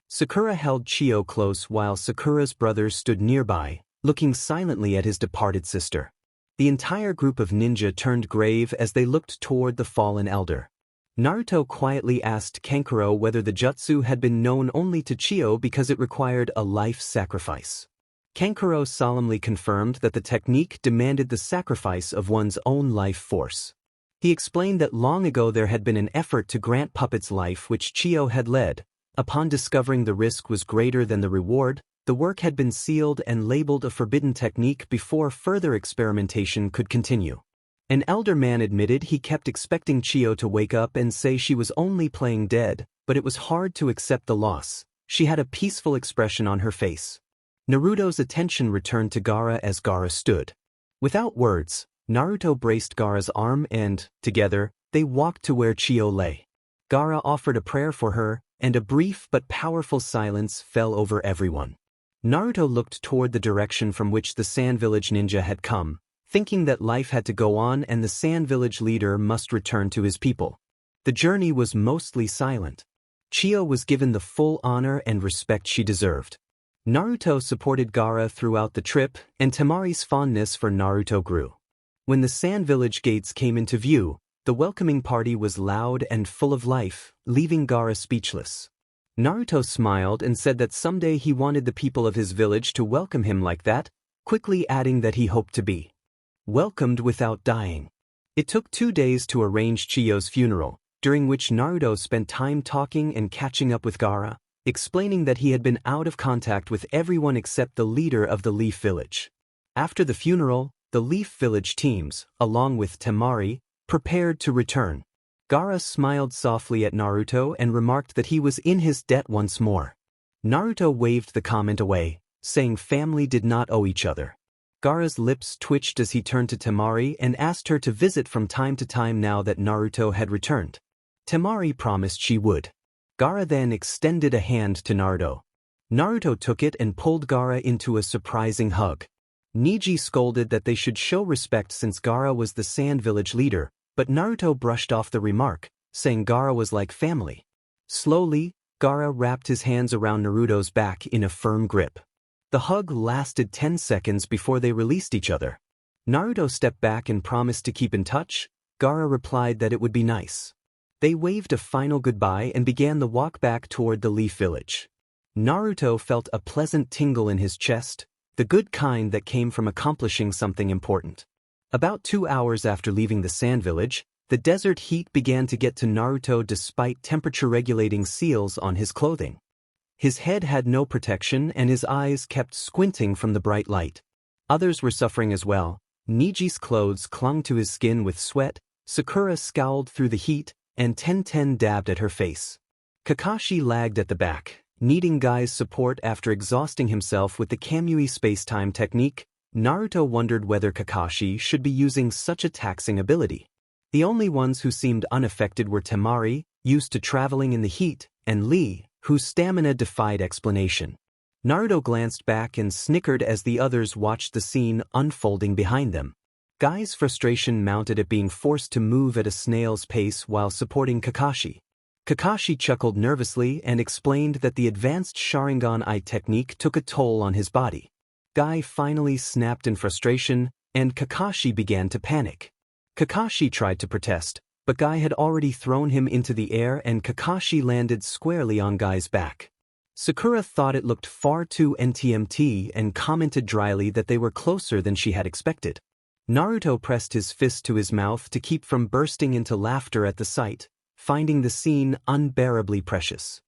Sakura held Chio close while Sakura's brothers stood nearby, looking silently at his departed sister. The entire group of ninja turned grave as they looked toward the fallen elder. Naruto quietly asked Kankuro whether the jutsu had been known only to Chio because it required a life sacrifice. Kankuro solemnly confirmed that the technique demanded the sacrifice of one's own life force. He explained that long ago there had been an effort to grant puppets life which Chio had led. Upon discovering the risk was greater than the reward, the work had been sealed and labeled a forbidden technique before further experimentation could continue. An elder man admitted he kept expecting Chio to wake up and say she was only playing dead, but it was hard to accept the loss. She had a peaceful expression on her face. Naruto's attention returned to Gaara as Gaara stood. Without words, Naruto braced Gaara's arm and, together, they walked to where Chio lay. Gaara offered a prayer for her, and a brief but powerful silence fell over everyone. Naruto looked toward the direction from which the Sand Village ninja had come, thinking that life had to go on and the Sand Village leader must return to his people. The journey was mostly silent. Chio was given the full honor and respect she deserved. Naruto supported Gaara throughout the trip, and Temari's fondness for Naruto grew. When the Sand Village gates came into view, the welcoming party was loud and full of life, leaving Gaara speechless. Naruto smiled and said that someday he wanted the people of his village to welcome him like that, quickly adding that he hoped to be welcomed without dying. It took 2 days to arrange Chio's funeral, during which Naruto spent time talking and catching up with Gaara, explaining that he had been out of contact with everyone except the leader of the Leaf Village. After the funeral, the Leaf Village teams, along with Temari, prepared to return. Gaara smiled softly at Naruto and remarked that he was in his debt once more. Naruto waved the comment away, saying family did not owe each other. Gaara's lips twitched as he turned to Temari and asked her to visit from time to time now that Naruto had returned. Temari promised she would. Gaara then extended a hand to Naruto. Naruto took it and pulled Gaara into a surprising hug. Neji scolded that they should show respect since Gaara was the Sand Village leader, but Naruto brushed off the remark, saying Gaara was like family. Slowly, Gaara wrapped his hands around Naruto's back in a firm grip. The hug lasted 10 seconds before they released each other. Naruto stepped back and promised to keep in touch. Gaara replied that it would be nice. They waved a final goodbye and began the walk back toward the Leaf Village. Naruto felt a pleasant tingle in his chest, the good kind that came from accomplishing something important. About 2 hours after leaving the Sand Village, the desert heat began to get to Naruto despite temperature-regulating seals on his clothing. His head had no protection and his eyes kept squinting from the bright light. Others were suffering as well. Niji's clothes clung to his skin with sweat, Sakura scowled through the heat, and Tenten dabbed at her face. Kakashi lagged at the back, needing Guy's support after exhausting himself with the Kamui spacetime technique. Naruto wondered whether Kakashi should be using such a taxing ability. The only ones who seemed unaffected were Temari, used to traveling in the heat, and Lee, whose stamina defied explanation. Naruto glanced back and snickered as the others watched the scene unfolding behind them. Guy's frustration mounted at being forced to move at a snail's pace while supporting Kakashi. Kakashi chuckled nervously and explained that the advanced Sharingan-I technique took a toll on his body. Guy finally snapped in frustration, and Kakashi began to panic. Kakashi tried to protest, but Guy had already thrown him into the air and Kakashi landed squarely on Guy's back. Sakura thought it looked far too NTMT and commented dryly that they were closer than she had expected. Naruto pressed his fist to his mouth to keep from bursting into laughter at the sight, finding the scene unbearably precious.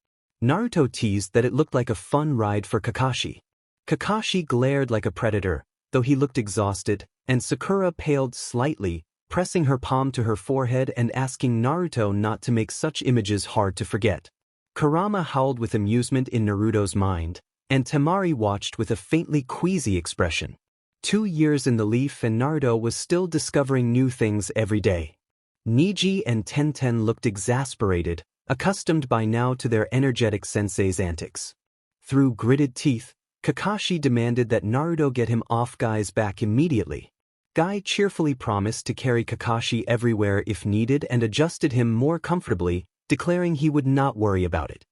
Naruto teased that it looked like a fun ride for Kakashi. Kakashi glared like a predator, though he looked exhausted, and Sakura paled slightly, pressing her palm to her forehead and asking Naruto not to make such images hard to forget. Kurama howled with amusement in Naruto's mind, and Temari watched with a faintly queasy expression. 2 years in the leaf and Naruto was still discovering new things every day. Niji and Tenten looked exasperated, accustomed by now to their energetic sensei's antics. Through gritted teeth, Kakashi demanded that Naruto get him off Guy's back immediately. Guy cheerfully promised to carry Kakashi everywhere if needed and adjusted him more comfortably, declaring he would not worry about it.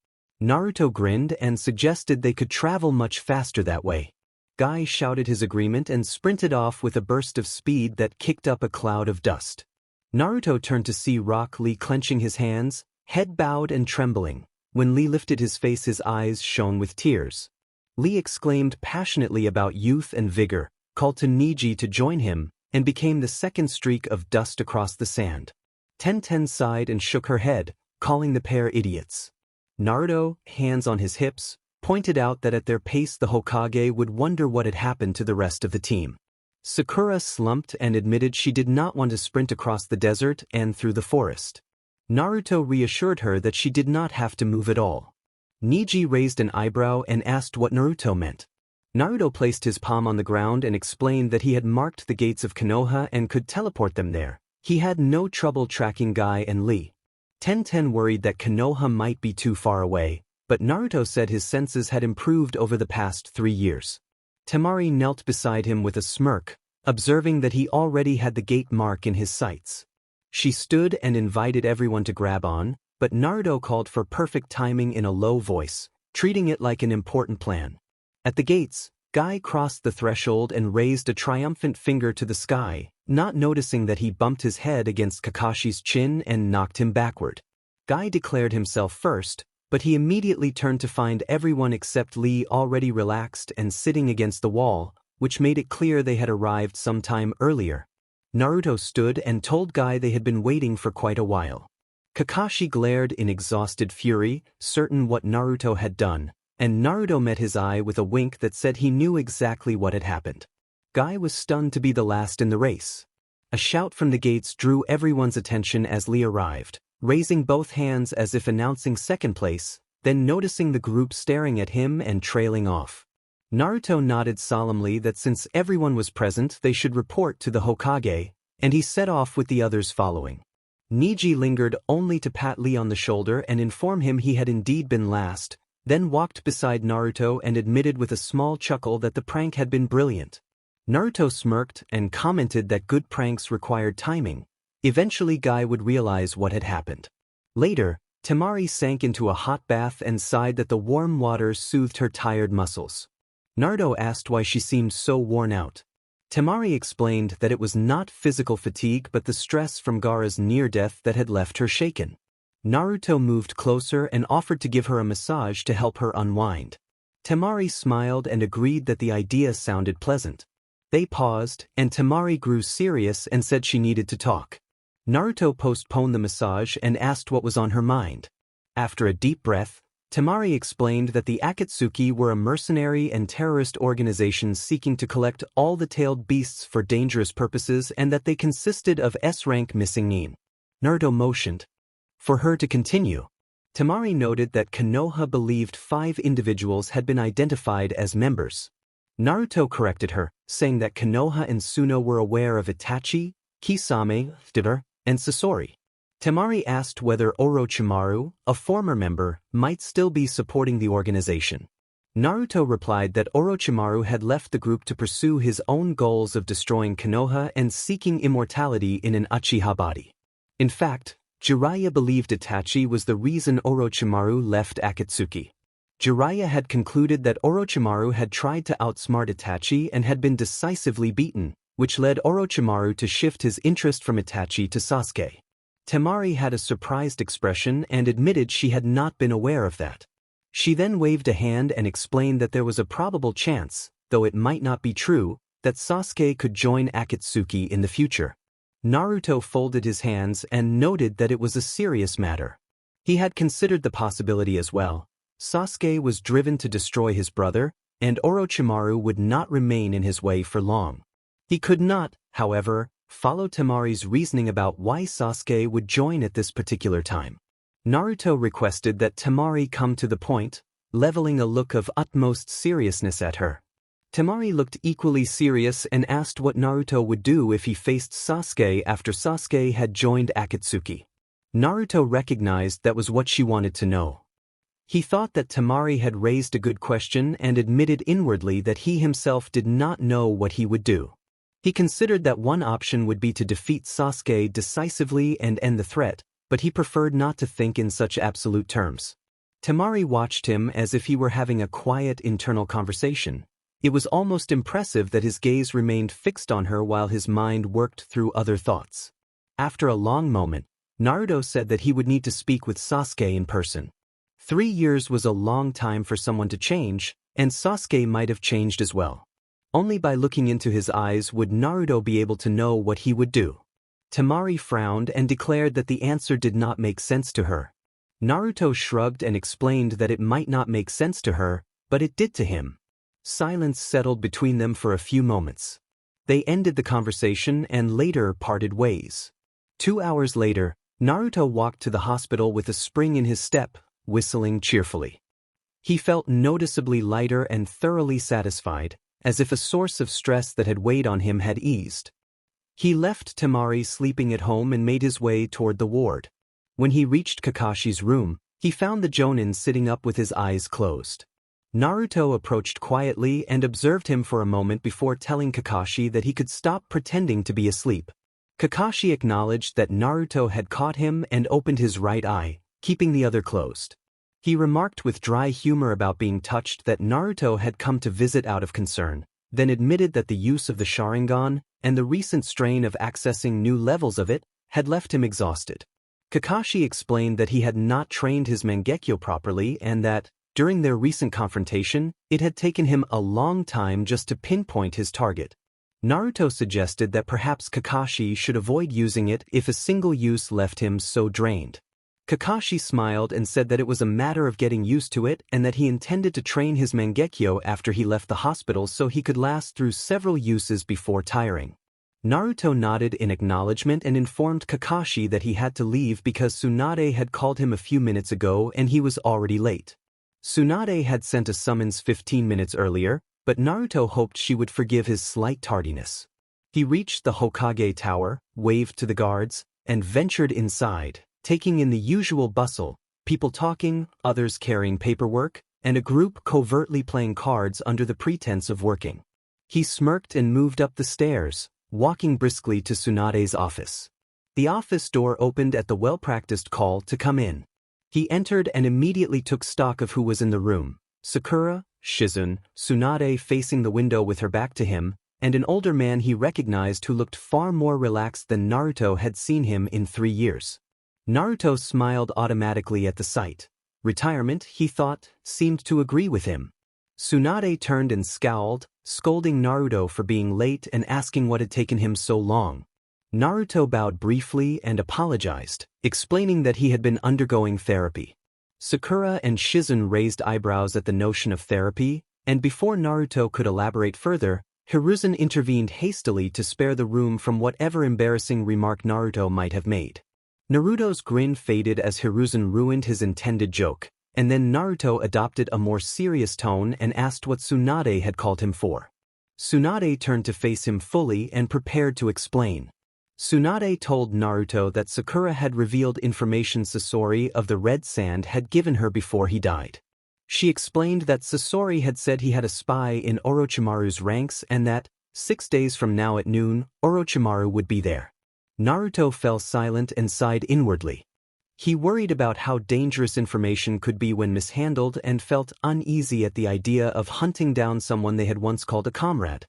Naruto grinned and suggested they could travel much faster that way. Guy shouted his agreement and sprinted off with a burst of speed that kicked up a cloud of dust. Naruto turned to see Rock Lee clenching his hands, head bowed and trembling. When Lee lifted his face, his eyes shone with tears. Lee exclaimed passionately about youth and vigor, called to Niji to join him, and became the second streak of dust across the sand. Tenten sighed and shook her head, calling the pair idiots. Naruto, hands on his hips, pointed out that at their pace the Hokage would wonder what had happened to the rest of the team. Sakura slumped and admitted she did not want to sprint across the desert and through the forest. Naruto reassured her that she did not have to move at all. Niji raised an eyebrow and asked what Naruto meant. Naruto placed his palm on the ground and explained that he had marked the gates of Konoha and could teleport them there. He had no trouble tracking Guy and Lee. Tenten worried that Konoha might be too far away, but Naruto said his senses had improved over the past 3 years. Temari knelt beside him with a smirk, observing that he already had the gate mark in his sights. She stood and invited everyone to grab on, but Naruto called for perfect timing in a low voice, treating it like an important plan. At the gates, Guy crossed the threshold and raised a triumphant finger to the sky, not noticing that he bumped his head against Kakashi's chin and knocked him backward. Guy declared himself first, but he immediately turned to find everyone except Lee already relaxed and sitting against the wall, which made it clear they had arrived some time earlier. Naruto stood and told Guy they had been waiting for quite a while. Kakashi glared in exhausted fury, certain what Naruto had done, and Naruto met his eye with a wink that said he knew exactly what had happened. Guy was stunned to be the last in the race. A shout from the gates drew everyone's attention as Lee arrived, raising both hands as if announcing second place, then noticing the group staring at him and trailing off. Naruto nodded solemnly that since everyone was present they should report to the Hokage, and he set off with the others following. Niji lingered only to pat Lee on the shoulder and inform him he had indeed been last, then walked beside Naruto and admitted with a small chuckle that the prank had been brilliant. Naruto smirked and commented that good pranks required timing. Eventually Guy would realize what had happened. Later, Temari sank into a hot bath and sighed that the warm water soothed her tired muscles. Naruto asked why she seemed so worn out. Temari explained that it was not physical fatigue but the stress from Gaara's near-death that had left her shaken. Naruto moved closer and offered to give her a massage to help her unwind. Temari smiled and agreed that the idea sounded pleasant. They paused, and Temari grew serious and said she needed to talk. Naruto postponed the massage and asked what was on her mind. After a deep breath, Temari explained that the Akatsuki were a mercenary and terrorist organization seeking to collect all the tailed beasts for dangerous purposes and that they consisted of S-rank missing nin. Naruto motioned for her to continue. Temari noted that Konoha believed 5 individuals had been identified as members. Naruto corrected her, saying that Konoha and Suno were aware of Itachi, Kisame, and Sasori. Temari asked whether Orochimaru, a former member, might still be supporting the organization. Naruto replied that Orochimaru had left the group to pursue his own goals of destroying Konoha and seeking immortality in an Uchiha body. In fact, Jiraiya believed Itachi was the reason Orochimaru left Akatsuki. Jiraiya had concluded that Orochimaru had tried to outsmart Itachi and had been decisively beaten, which led Orochimaru to shift his interest from Itachi to Sasuke. Temari had a surprised expression and admitted she had not been aware of that. She then waved a hand and explained that there was a probable chance, though it might not be true, that Sasuke could join Akatsuki in the future. Naruto folded his hands and noted that it was a serious matter. He had considered the possibility as well. Sasuke was driven to destroy his brother, and Orochimaru would not remain in his way for long. He could not, however, follow Temari's reasoning about why Sasuke would join at this particular time. Naruto requested that Temari come to the point, leveling a look of utmost seriousness at her. Temari looked equally serious and asked what Naruto would do if he faced Sasuke after Sasuke had joined Akatsuki. Naruto recognized that was what she wanted to know. He thought that Temari had raised a good question and admitted inwardly that he himself did not know what he would do. He considered that one option would be to defeat Sasuke decisively and end the threat, but he preferred not to think in such absolute terms. Temari watched him as if he were having a quiet internal conversation. It was almost impressive that his gaze remained fixed on her while his mind worked through other thoughts. After a long moment, Naruto said that he would need to speak with Sasuke in person. 3 years was a long time for someone to change, and Sasuke might have changed as well. Only by looking into his eyes would Naruto be able to know what he would do. Temari frowned and declared that the answer did not make sense to her. Naruto shrugged and explained that it might not make sense to her, but it did to him. Silence settled between them for a few moments. They ended the conversation and later parted ways. 2 hours later, Naruto walked to the hospital with a spring in his step, whistling cheerfully. He felt noticeably lighter and thoroughly satisfied, as if a source of stress that had weighed on him had eased. He left Temari sleeping at home and made his way toward the ward. When he reached Kakashi's room, he found the Jonin sitting up with his eyes closed. Naruto approached quietly and observed him for a moment before telling Kakashi that he could stop pretending to be asleep. Kakashi acknowledged that Naruto had caught him and opened his right eye, keeping the other closed. He remarked with dry humor about being touched that Naruto had come to visit out of concern, then admitted that the use of the Sharingan and the recent strain of accessing new levels of it had left him exhausted. Kakashi explained that he had not trained his Mangekyo properly and that, during their recent confrontation, it had taken him a long time just to pinpoint his target. Naruto suggested that perhaps Kakashi should avoid using it if a single use left him so drained. Kakashi smiled and said that it was a matter of getting used to it and that he intended to train his Mangekyo after he left the hospital so he could last through several uses before tiring. Naruto nodded in acknowledgement and informed Kakashi that he had to leave because Tsunade had called him a few minutes ago and he was already late. Tsunade had sent a summons 15 minutes earlier, but Naruto hoped she would forgive his slight tardiness. He reached the Hokage Tower, waved to the guards, and ventured inside, taking in the usual bustle, people talking, others carrying paperwork, and a group covertly playing cards under the pretense of working. He smirked and moved up the stairs, walking briskly to Tsunade's office. The office door opened at the well-practiced call to come in. He entered and immediately took stock of who was in the room: Sakura, Shizune, Tsunade facing the window with her back to him, and an older man he recognized who looked far more relaxed than Naruto had seen him in 3 years. Naruto smiled automatically at the sight. Retirement, he thought, seemed to agree with him. Tsunade turned and scowled, scolding Naruto for being late and asking what had taken him so long. Naruto bowed briefly and apologized, explaining that he had been undergoing therapy. Sakura and Shizune raised eyebrows at the notion of therapy, and before Naruto could elaborate further, Hiruzen intervened hastily to spare the room from whatever embarrassing remark Naruto might have made. Naruto's grin faded as Hiruzen ruined his intended joke, and then Naruto adopted a more serious tone and asked what Tsunade had called him for. Tsunade turned to face him fully and prepared to explain. Tsunade told Naruto that Sakura had revealed information Sasori of the Red Sand had given her before he died. She explained that Sasori had said he had a spy in Orochimaru's ranks and that, 6 days from now at noon, Orochimaru would be there. Naruto fell silent and sighed inwardly. He worried about how dangerous information could be when mishandled and felt uneasy at the idea of hunting down someone they had once called a comrade.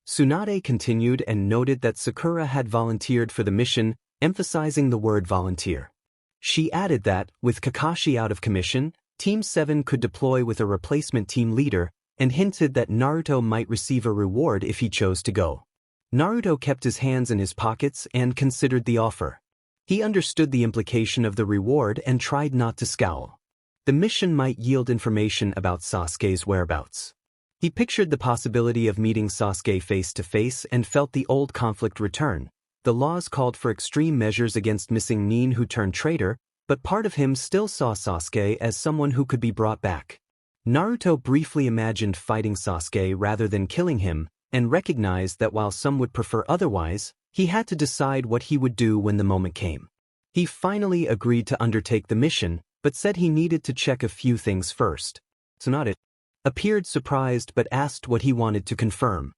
Tsunade continued and noted that Sakura had volunteered for the mission, emphasizing the word volunteer. She added that, with Kakashi out of commission, Team 7 could deploy with a replacement team leader, and hinted that Naruto might receive a reward if he chose to go. Naruto kept his hands in his pockets and considered the offer. He understood the implication of the reward and tried not to scowl. The mission might yield information about Sasuke's whereabouts. He pictured the possibility of meeting Sasuke face to face and felt the old conflict return. The laws called for extreme measures against missing Nin who turned traitor, but part of him still saw Sasuke as someone who could be brought back. Naruto briefly imagined fighting Sasuke rather than killing him, and recognized that while some would prefer otherwise, he had to decide what he would do when the moment came. He finally agreed to undertake the mission, but said he needed to check a few things first. Tsunade appeared surprised but asked what he wanted to confirm.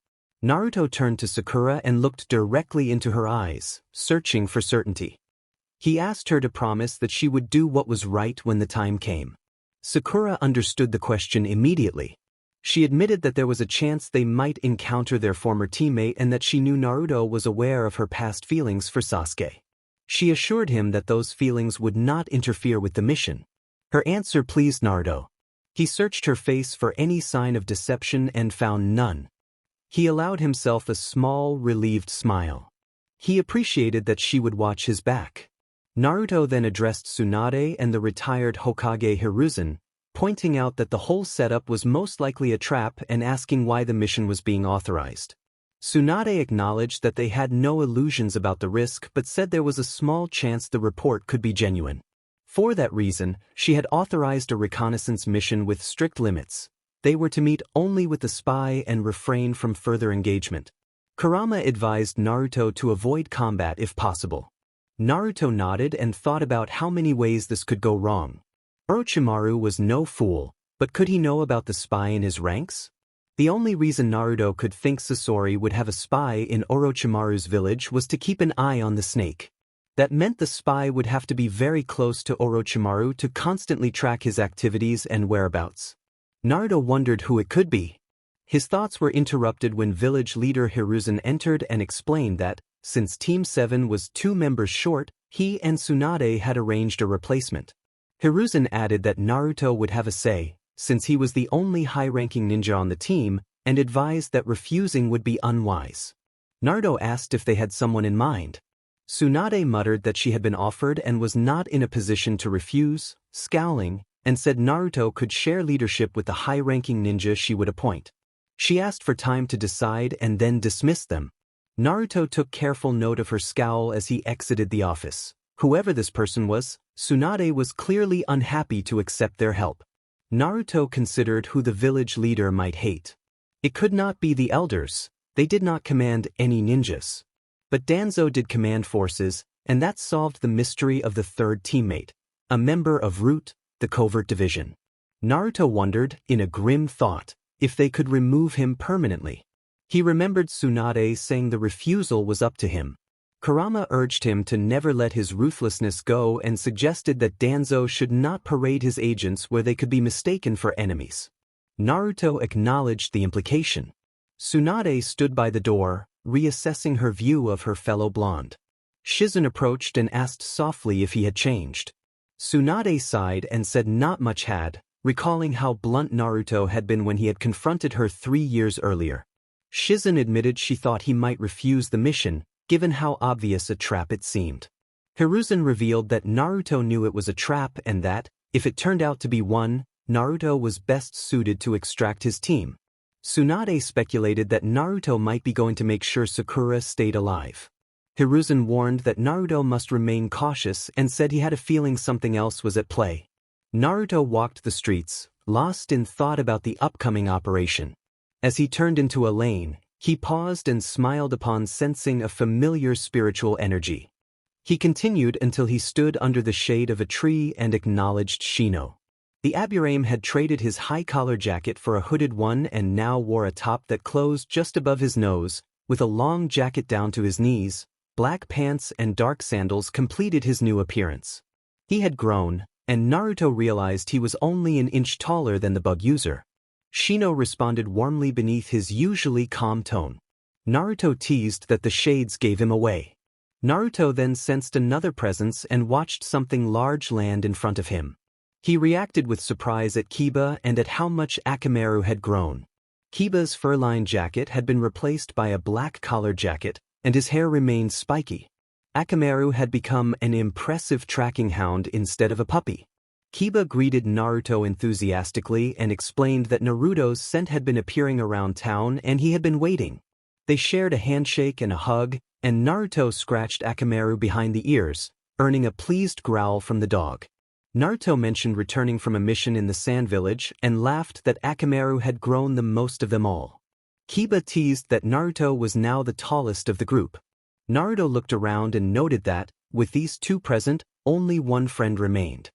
Naruto turned to Sakura and looked directly into her eyes, searching for certainty. He asked her to promise that she would do what was right when the time came. Sakura understood the question immediately. She admitted that there was a chance they might encounter their former teammate and that she knew Naruto was aware of her past feelings for Sasuke. She assured him that those feelings would not interfere with the mission. Her answer pleased Naruto. He searched her face for any sign of deception and found none. He allowed himself a small, relieved smile. He appreciated that she would watch his back. Naruto then addressed Tsunade and the retired Hokage Hiruzen, pointing out that the whole setup was most likely a trap and asking why the mission was being authorized. Tsunade acknowledged that they had no illusions about the risk but said there was a small chance the report could be genuine. For that reason, she had authorized a reconnaissance mission with strict limits. They were to meet only with the spy and refrain from further engagement. Kurama advised Naruto to avoid combat if possible. Naruto nodded and thought about how many ways this could go wrong. Orochimaru was no fool, but could he know about the spy in his ranks? The only reason Naruto could think Sasori would have a spy in Orochimaru's village was to keep an eye on the snake. That meant the spy would have to be very close to Orochimaru to constantly track his activities and whereabouts. Naruto wondered who it could be. His thoughts were interrupted when village leader Hiruzen entered and explained that, since Team 7 was 2 members short, he and Tsunade had arranged a replacement. Hiruzen added that Naruto would have a say, since he was the only high-ranking ninja on the team, and advised that refusing would be unwise. Naruto asked if they had someone in mind. Tsunade muttered that she had been offered and was not in a position to refuse, scowling, and said Naruto could share leadership with the high-ranking ninja she would appoint. She asked for time to decide and then dismissed them. Naruto took careful note of her scowl as he exited the office. Whoever this person was, Tsunade was clearly unhappy to accept their help. Naruto considered who the village leader might hate. It could not be the elders. They did not command any ninjas. But Danzo did command forces, and that solved the mystery of the third teammate, a member of Root, the covert division. Naruto wondered, in a grim thought, if they could remove him permanently. He remembered Tsunade saying the refusal was up to him. Kurama urged him to never let his ruthlessness go and suggested that Danzo should not parade his agents where they could be mistaken for enemies. Naruto acknowledged the implication. Tsunade stood by the door, reassessing her view of her fellow blonde. Shizen approached and asked softly if he had changed. Tsunade sighed and said not much had, recalling how blunt Naruto had been when he had confronted her 3 years earlier. Shizen admitted she thought he might refuse the mission, given how obvious a trap it seemed. Hiruzen revealed that Naruto knew it was a trap and that, if it turned out to be one, Naruto was best suited to extract his team. Tsunade speculated that Naruto might be going to make sure Sakura stayed alive. Hiruzen warned that Naruto must remain cautious and said he had a feeling something else was at play. Naruto walked the streets, lost in thought about the upcoming operation. As he turned into a lane, he paused and smiled upon sensing a familiar spiritual energy. He continued until he stood under the shade of a tree and acknowledged Shino. The Aburame had traded his high-collar jacket for a hooded one and now wore a top that closed just above his nose, with a long jacket down to his knees. Black pants and dark sandals completed his new appearance. He had grown, and Naruto realized he was only an inch taller than the bug user. Shino responded warmly beneath his usually calm tone. Naruto teased that the shades gave him away. Naruto then sensed another presence and watched something large land in front of him. He reacted with surprise at Kiba and at how much Akamaru had grown. Kiba's fur-lined jacket had been replaced by a black collar jacket, and his hair remained spiky. Akamaru had become an impressive tracking hound instead of a puppy. Kiba greeted Naruto enthusiastically and explained that Naruto's scent had been appearing around town and he had been waiting. They shared a handshake and a hug, and Naruto scratched Akamaru behind the ears, earning a pleased growl from the dog. Naruto mentioned returning from a mission in the Sand Village and laughed that Akamaru had grown the most of them all. Kiba teased that Naruto was now the tallest of the group. Naruto looked around and noted that, with these two present, only one friend remained.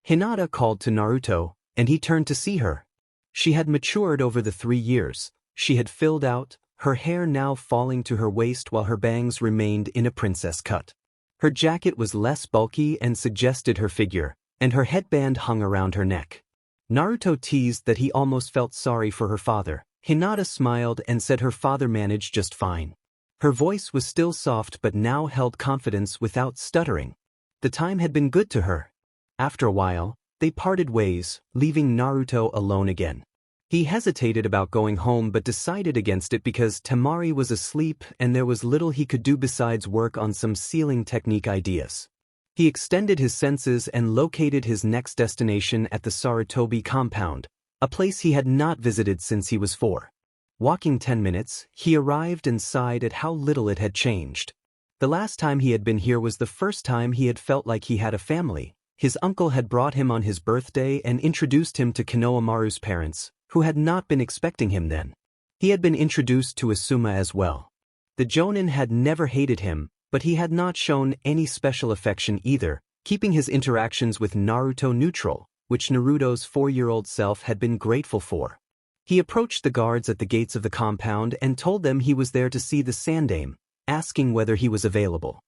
Hinata called to Naruto, and he turned to see her. She had matured over the 3 years. She had filled out, her hair now falling to her waist while her bangs remained in a princess cut. Her jacket was less bulky and suggested her figure, and her headband hung around her neck. Naruto teased that he almost felt sorry for her father. Hinata smiled and said her father managed just fine. Her voice was still soft but now held confidence without stuttering. The time had been good to her. After a while, they parted ways, leaving Naruto alone again. He hesitated about going home but decided against it because Temari was asleep and there was little he could do besides work on some sealing technique ideas. He extended his senses and located his next destination at the Sarutobi compound, a place he had not visited since he was 4. Walking 10 minutes, he arrived and sighed at how little it had changed. The last time he had been here was the first time he had felt like he had a family. His uncle had brought him on his birthday and introduced him to Konohamaru's parents, who had not been expecting him then. He had been introduced to Asuma as well. The Jonin had never hated him, but he had not shown any special affection either, keeping his interactions with Naruto neutral, which Naruto's 4-year-old self had been grateful for. He approached the guards at the gates of the compound and told them he was there to see the Sandaime, asking whether he was available.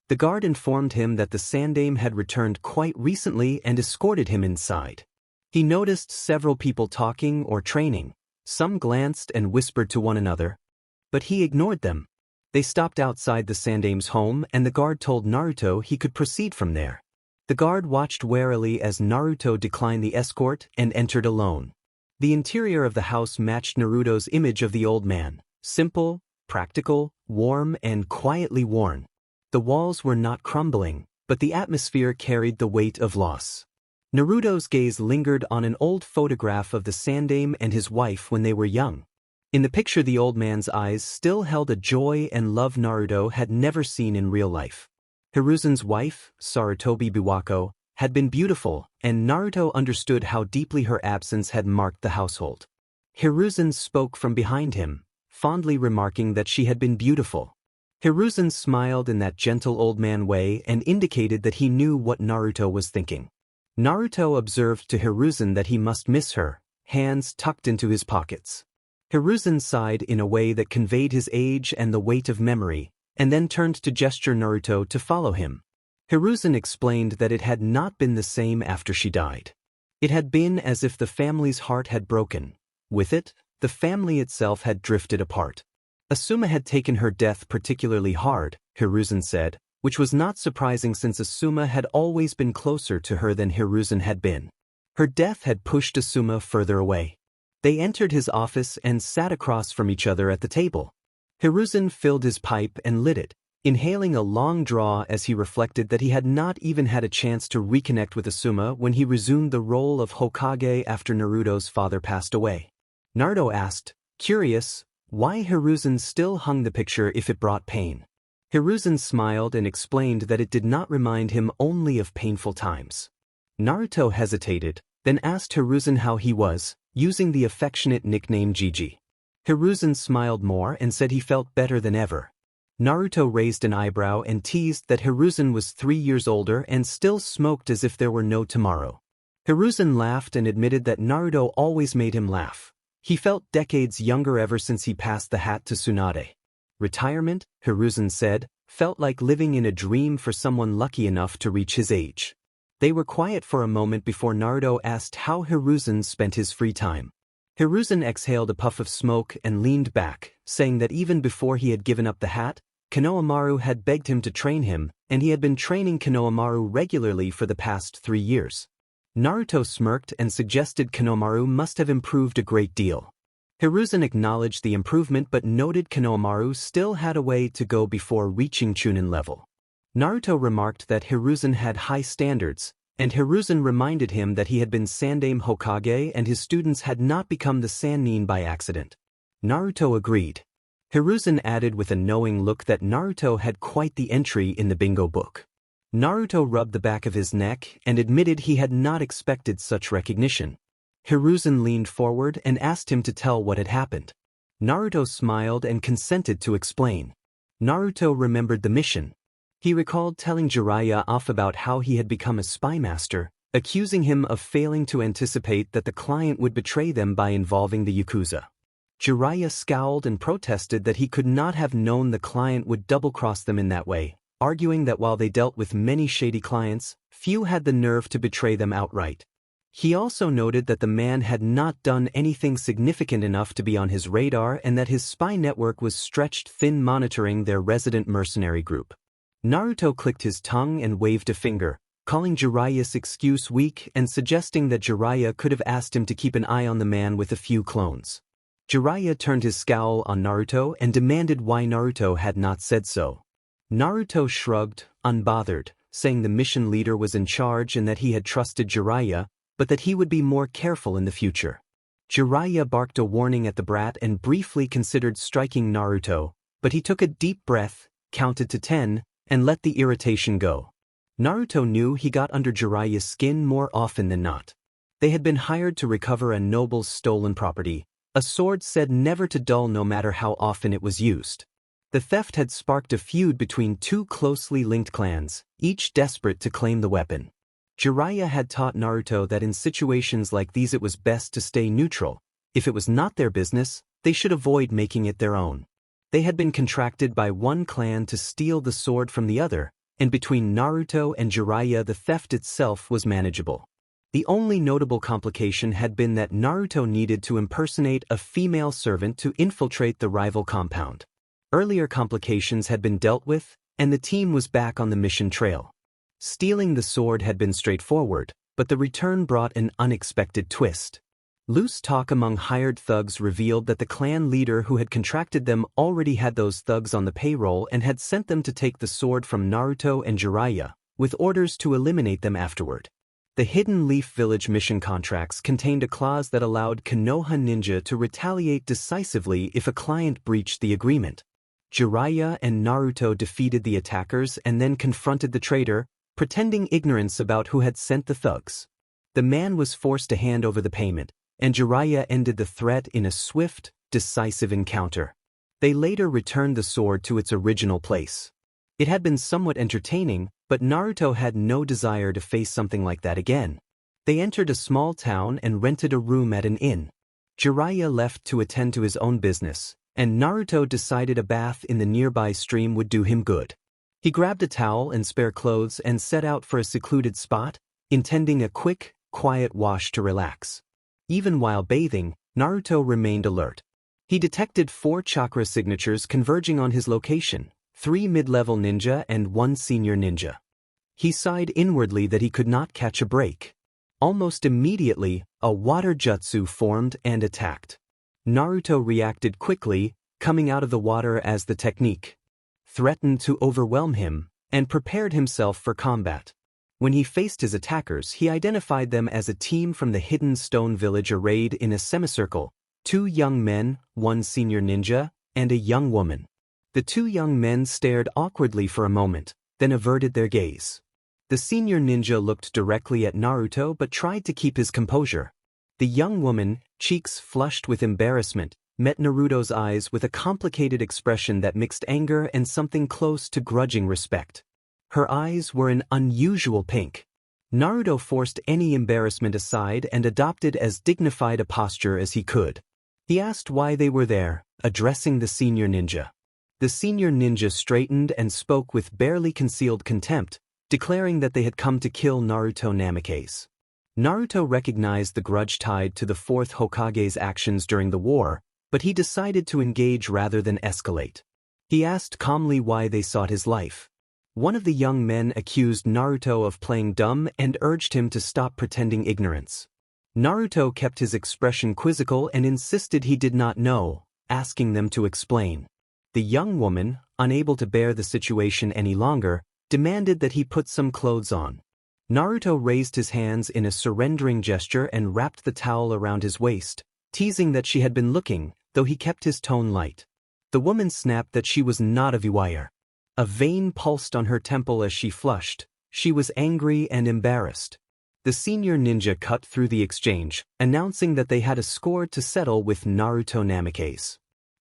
The guard informed him that the Sandaime had returned quite recently and escorted him inside. He noticed several people talking or training. Some glanced and whispered to one another, but he ignored them. They stopped outside the Sandaime's home and the guard told Naruto he could proceed from there. The guard watched warily as Naruto declined the escort and entered alone. The interior of the house matched Naruto's image of the old man, simple, practical, warm, and quietly worn. The walls were not crumbling, but the atmosphere carried the weight of loss. Naruto's gaze lingered on an old photograph of the Sandaime and his wife when they were young. In the picture, the old man's eyes still held a joy and love Naruto had never seen in real life. Hiruzen's wife, Sarutobi Biwako, had been beautiful, and Naruto understood how deeply her absence had marked the household. Hiruzen spoke from behind him, fondly remarking that she had been beautiful. Hiruzen smiled in that gentle old man way and indicated that he knew what Naruto was thinking. Naruto observed to Hiruzen that he must miss her, hands tucked into his pockets. Hiruzen sighed in a way that conveyed his age and the weight of memory, and then turned to gesture Naruto to follow him. Hiruzen explained that it had not been the same after she died. It had been as if the family's heart had broken. With it, the family itself had drifted apart. Asuma had taken her death particularly hard, Hiruzen said, which was not surprising since Asuma had always been closer to her than Hiruzen had been. Her death had pushed Asuma further away. They entered his office and sat across from each other at the table. Hiruzen filled his pipe and lit it, inhaling a long draw as he reflected that he had not even had a chance to reconnect with Asuma when he resumed the role of Hokage after Naruto's father passed away. Naruto asked, curious, why Hiruzen still hung the picture if it brought pain. Hiruzen smiled and explained that it did not remind him only of painful times. Naruto hesitated, then asked Hiruzen how he was, using the affectionate nickname Gigi. Hiruzen smiled more and said he felt better than ever. Naruto raised an eyebrow and teased that Hiruzen was 3 years older and still smoked as if there were no tomorrow. Hiruzen laughed and admitted that Naruto always made him laugh. He felt decades younger ever since he passed the hat to Tsunade. Retirement, Hiruzen said, felt like living in a dream for someone lucky enough to reach his age. They were quiet for a moment before Naruto asked how Hiruzen spent his free time. Hiruzen exhaled a puff of smoke and leaned back, saying that even before he had given up the hat, Konohamaru had begged him to train him, and he had been training Konohamaru regularly for the past 3 years. Naruto smirked and suggested Konohamaru must have improved a great deal. Hiruzen acknowledged the improvement but noted Konohamaru still had a way to go before reaching Chunin level. Naruto remarked that Hiruzen had high standards, and Hiruzen reminded him that he had been Sandaime Hokage and his students had not become the Sannin by accident. Naruto agreed. Hiruzen added with a knowing look that Naruto had quite the entry in the bingo book. Naruto rubbed the back of his neck and admitted he had not expected such recognition. Hiruzen leaned forward and asked him to tell what had happened. Naruto smiled and consented to explain. Naruto remembered the mission. He recalled telling Jiraiya off about how he had become a spy master, accusing him of failing to anticipate that the client would betray them by involving the Yakuza. Jiraiya scowled and protested that he could not have known the client would double-cross them in that way, arguing that while they dealt with many shady clients, few had the nerve to betray them outright. He also noted that the man had not done anything significant enough to be on his radar and that his spy network was stretched thin, monitoring their resident mercenary group. Naruto clicked his tongue and waved a finger, calling Jiraiya's excuse weak and suggesting that Jiraiya could have asked him to keep an eye on the man with a few clones. Jiraiya turned his scowl on Naruto and demanded why Naruto had not said so. Naruto shrugged, unbothered, saying the mission leader was in charge and that he had trusted Jiraiya, but that he would be more careful in the future. Jiraiya barked a warning at the brat and briefly considered striking Naruto, but he took a deep breath, counted to 10, and let the irritation go. Naruto knew he got under Jiraiya's skin more often than not. They had been hired to recover a noble's stolen property, a sword said never to dull no matter how often it was used. The theft had sparked a feud between two closely linked clans, each desperate to claim the weapon. Jiraiya had taught Naruto that in situations like these it was best to stay neutral. If it was not their business, they should avoid making it their own. They had been contracted by one clan to steal the sword from the other, and between Naruto and Jiraiya the theft itself was manageable. The only notable complication had been that Naruto needed to impersonate a female servant to infiltrate the rival compound. Earlier complications had been dealt with, and the team was back on the mission trail. Stealing the sword had been straightforward, but the return brought an unexpected twist. Loose talk among hired thugs revealed that the clan leader who had contracted them already had those thugs on the payroll and had sent them to take the sword from Naruto and Jiraiya, with orders to eliminate them afterward. The Hidden Leaf Village mission contracts contained a clause that allowed Konoha ninja to retaliate decisively if a client breached the agreement. Jiraiya and Naruto defeated the attackers and then confronted the traitor, pretending ignorance about who had sent the thugs. The man was forced to hand over the payment, and Jiraiya ended the threat in a swift, decisive encounter. They later returned the sword to its original place. It had been somewhat entertaining, but Naruto had no desire to face something like that again. They entered a small town and rented a room at an inn. Jiraiya left to attend to his own business, and Naruto decided a bath in the nearby stream would do him good. He grabbed a towel and spare clothes and set out for a secluded spot, intending a quick, quiet wash to relax. Even while bathing, Naruto remained alert. He detected 4 chakra signatures converging on his location, 3 mid-level ninja and 1 senior ninja. He sighed inwardly that he could not catch a break. Almost immediately, a water jutsu formed and attacked. Naruto reacted quickly, coming out of the water as the technique threatened to overwhelm him, and prepared himself for combat. When he faced his attackers, he identified them as a team from the Hidden Stone Village arrayed in a semicircle, 2 young men, 1 senior ninja, and a young woman. The 2 young men stared awkwardly for a moment, then averted their gaze. The senior ninja looked directly at Naruto but tried to keep his composure. The young woman, cheeks flushed with embarrassment, met Naruto's eyes with a complicated expression that mixed anger and something close to grudging respect. Her eyes were an unusual pink. Naruto forced any embarrassment aside and adopted as dignified a posture as he could. He asked why they were there, addressing the senior ninja. The senior ninja straightened and spoke with barely concealed contempt, declaring that they had come to kill Naruto Namikaze. Naruto recognized the grudge tied to the fourth Hokage's actions during the war, but he decided to engage rather than escalate. He asked calmly why they sought his life. One of the young men accused Naruto of playing dumb and urged him to stop pretending ignorance. Naruto kept his expression quizzical and insisted he did not know, asking them to explain. The young woman, unable to bear the situation any longer, demanded that he put some clothes on. Naruto raised his hands in a surrendering gesture and wrapped the towel around his waist, teasing that she had been looking, though he kept his tone light. The woman snapped that she was not a viewer. A vein pulsed on her temple as she flushed. She was angry and embarrassed. The senior ninja cut through the exchange, announcing that they had a score to settle with Naruto Namikaze.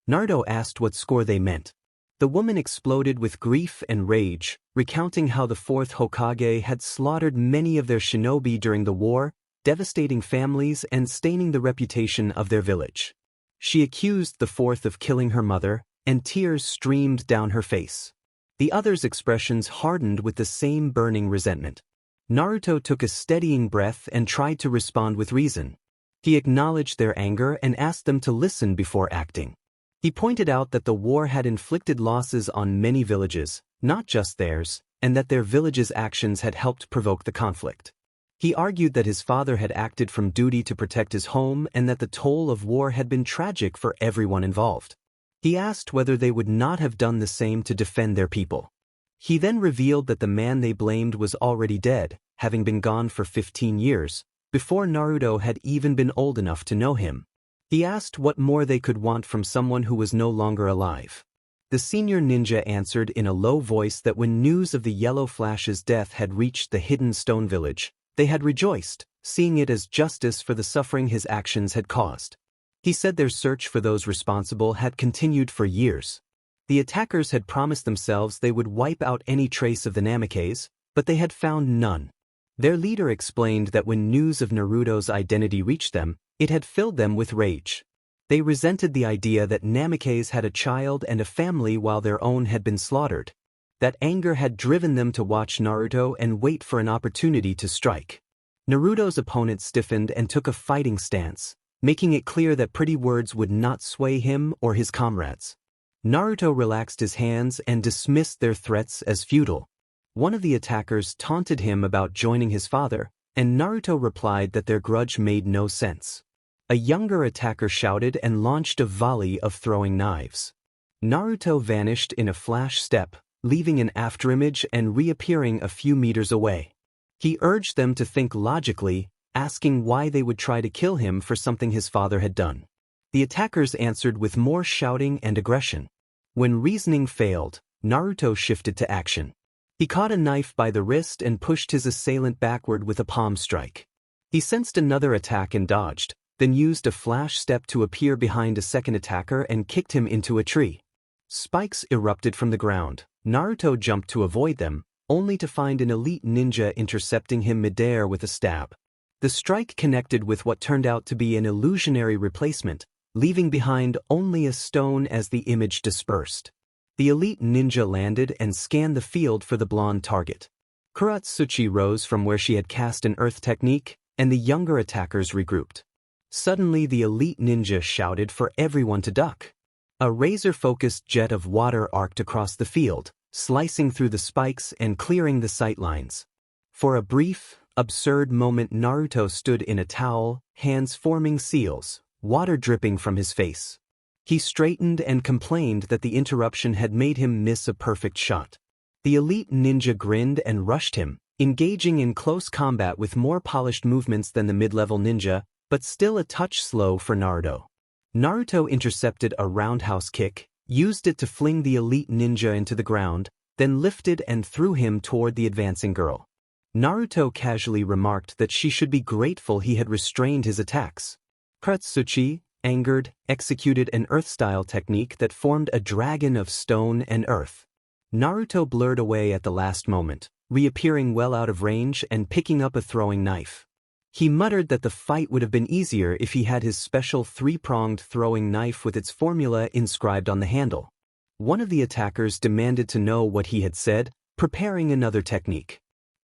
Naruto asked what score they meant. The woman exploded with grief and rage, recounting how the fourth Hokage had slaughtered many of their shinobi during the war, devastating families and staining the reputation of their village. She accused the fourth of killing her mother, and tears streamed down her face. The other's expressions hardened with the same burning resentment. Naruto took a steadying breath and tried to respond with reason. He acknowledged their anger and asked them to listen before acting. He pointed out that the war had inflicted losses on many villages, not just theirs, and that their village's actions had helped provoke the conflict. He argued that his father had acted from duty to protect his home and that the toll of war had been tragic for everyone involved. He asked whether they would not have done the same to defend their people. He then revealed that the man they blamed was already dead, having been gone for 15 years, before Naruto had even been old enough to know him. He asked what more they could want from someone who was no longer alive. The senior ninja answered in a low voice that when news of the Yellow Flash's death had reached the hidden stone village, they had rejoiced, seeing it as justice for the suffering his actions had caused. He said their search for those responsible had continued for years. The attackers had promised themselves they would wipe out any trace of the Namikaze, but they had found none. Their leader explained that when news of Naruto's identity reached them, it had filled them with rage. They resented the idea that Namikaze had a child and a family while their own had been slaughtered. That anger had driven them to watch Naruto and wait for an opportunity to strike. Naruto's opponent stiffened and took a fighting stance, making it clear that pretty words would not sway him or his comrades. Naruto relaxed his hands and dismissed their threats as futile. One of the attackers taunted him about joining his father, and Naruto replied that their grudge made no sense. A younger attacker shouted and launched a volley of throwing knives. Naruto vanished in a flash step, leaving an afterimage and reappearing a few meters away. He urged them to think logically, asking why they would try to kill him for something his father had done. The attackers answered with more shouting and aggression. When reasoning failed, Naruto shifted to action. He caught a knife by the wrist and pushed his assailant backward with a palm strike. He sensed another attack and dodged, then used a flash step to appear behind a second attacker and kicked him into a tree. Spikes erupted from the ground. Naruto jumped to avoid them, only to find an elite ninja intercepting him midair with a stab. The strike connected with what turned out to be an illusionary replacement, leaving behind only a stone as the image dispersed. The elite ninja landed and scanned the field for the blonde target. Kuratsuchi rose from where she had cast an earth technique, and the younger attackers regrouped. Suddenly the elite ninja shouted for everyone to duck. A razor-focused jet of water arced across the field, slicing through the spikes and clearing the sightlines. For a brief, absurd moment Naruto stood in a towel, hands forming seals, water dripping from his face. He straightened and complained that the interruption had made him miss a perfect shot. The elite ninja grinned and rushed him, engaging in close combat with more polished movements than the mid-level ninja, but still a touch slow for Naruto. Naruto intercepted a roundhouse kick, used it to fling the elite ninja into the ground, then lifted and threw him toward the advancing girl. Naruto casually remarked that she should be grateful he had restrained his attacks. Kuratsuchi, angered, executed an earth-style technique that formed a dragon of stone and earth. Naruto blurred away at the last moment, reappearing well out of range and picking up a throwing knife. He muttered that the fight would have been easier if he had his special three-pronged throwing knife with its formula inscribed on the handle. One of the attackers demanded to know what he had said, preparing another technique.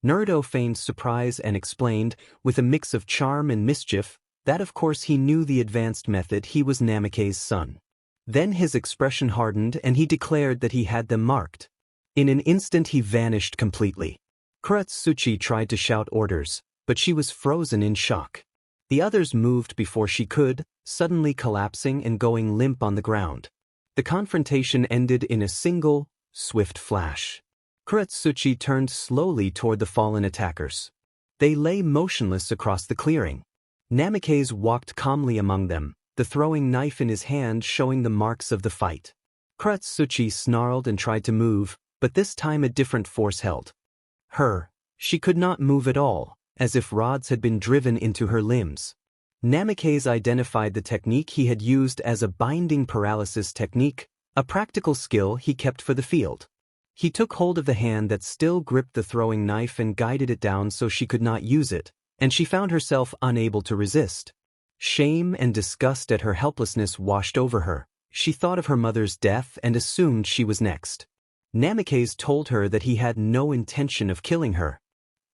Naruto feigned surprise and explained, with a mix of charm and mischief, that of course he knew the advanced method. He was Namake's son. Then his expression hardened and he declared that he had them marked. In an instant he vanished completely. Kuretsuchi tried to shout orders, but she was frozen in shock. The others moved before she could, suddenly collapsing and going limp on the ground. The confrontation ended in a single, swift flash. Kuretsuchi turned slowly toward the fallen attackers. They lay motionless across the clearing. Namikaze walked calmly among them, the throwing knife in his hand showing the marks of the fight. Kuretsuchi snarled and tried to move, but this time a different force held her. She could not move at all, as if rods had been driven into her limbs. Namikaze identified the technique he had used as a binding paralysis technique, a practical skill he kept for the field. He took hold of the hand that still gripped the throwing knife and guided it down so she could not use it, and she found herself unable to resist. Shame and disgust at her helplessness washed over her. She thought of her mother's death and assumed she was next. Namikaze told her that he had no intention of killing her.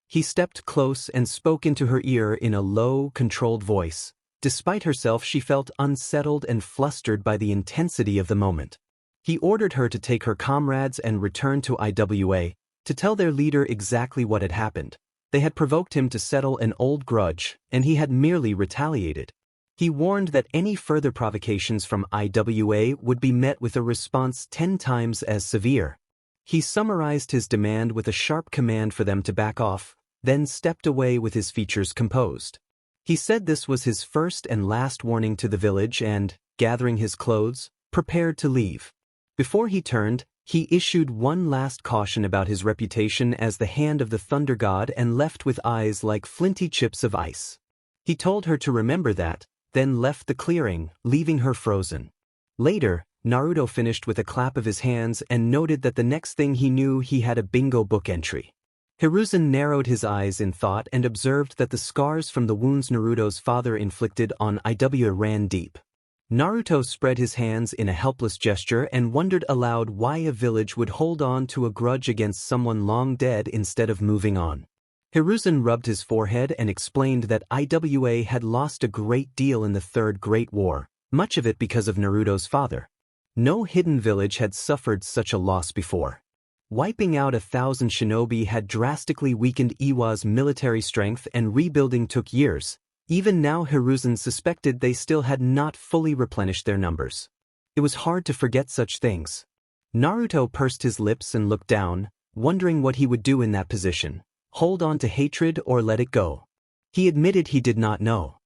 He stepped close and spoke into her ear in a low, controlled voice. Despite herself, she felt unsettled and flustered by the intensity of the moment. He ordered her to take her comrades and return to IWA, to tell their leader exactly what had happened. They had provoked him to settle an old grudge, and he had merely retaliated. He warned that any further provocations from IWA would be met with a response 10 times as severe. He summarized his demand with a sharp command for them to back off, then stepped away with his features composed. He said this was his first and last warning to the village and, gathering his clothes, prepared to leave. Before he turned, he issued one last caution about his reputation as the hand of the Thunder God and left with eyes like flinty chips of ice. He told her to remember that, then left the clearing, leaving her frozen. Later, Naruto finished with a clap of his hands and noted that the next thing he knew he had a bingo book entry. Hiruzen narrowed his eyes in thought and observed that the scars from the wounds Naruto's father inflicted on Iwa ran deep. Naruto spread his hands in a helpless gesture and wondered aloud why a village would hold on to a grudge against someone long dead instead of moving on. Hiruzen rubbed his forehead and explained that Iwa had lost a great deal in the Third Great War, much of it because of Naruto's father. No hidden village had suffered such a loss before. Wiping out 1,000 shinobi had drastically weakened Iwa's military strength and rebuilding took years. Even now Hiruzen suspected they still had not fully replenished their numbers. It was hard to forget such things. Naruto pursed his lips and looked down, wondering what he would do in that position, hold on to hatred or let it go. He admitted he did not know.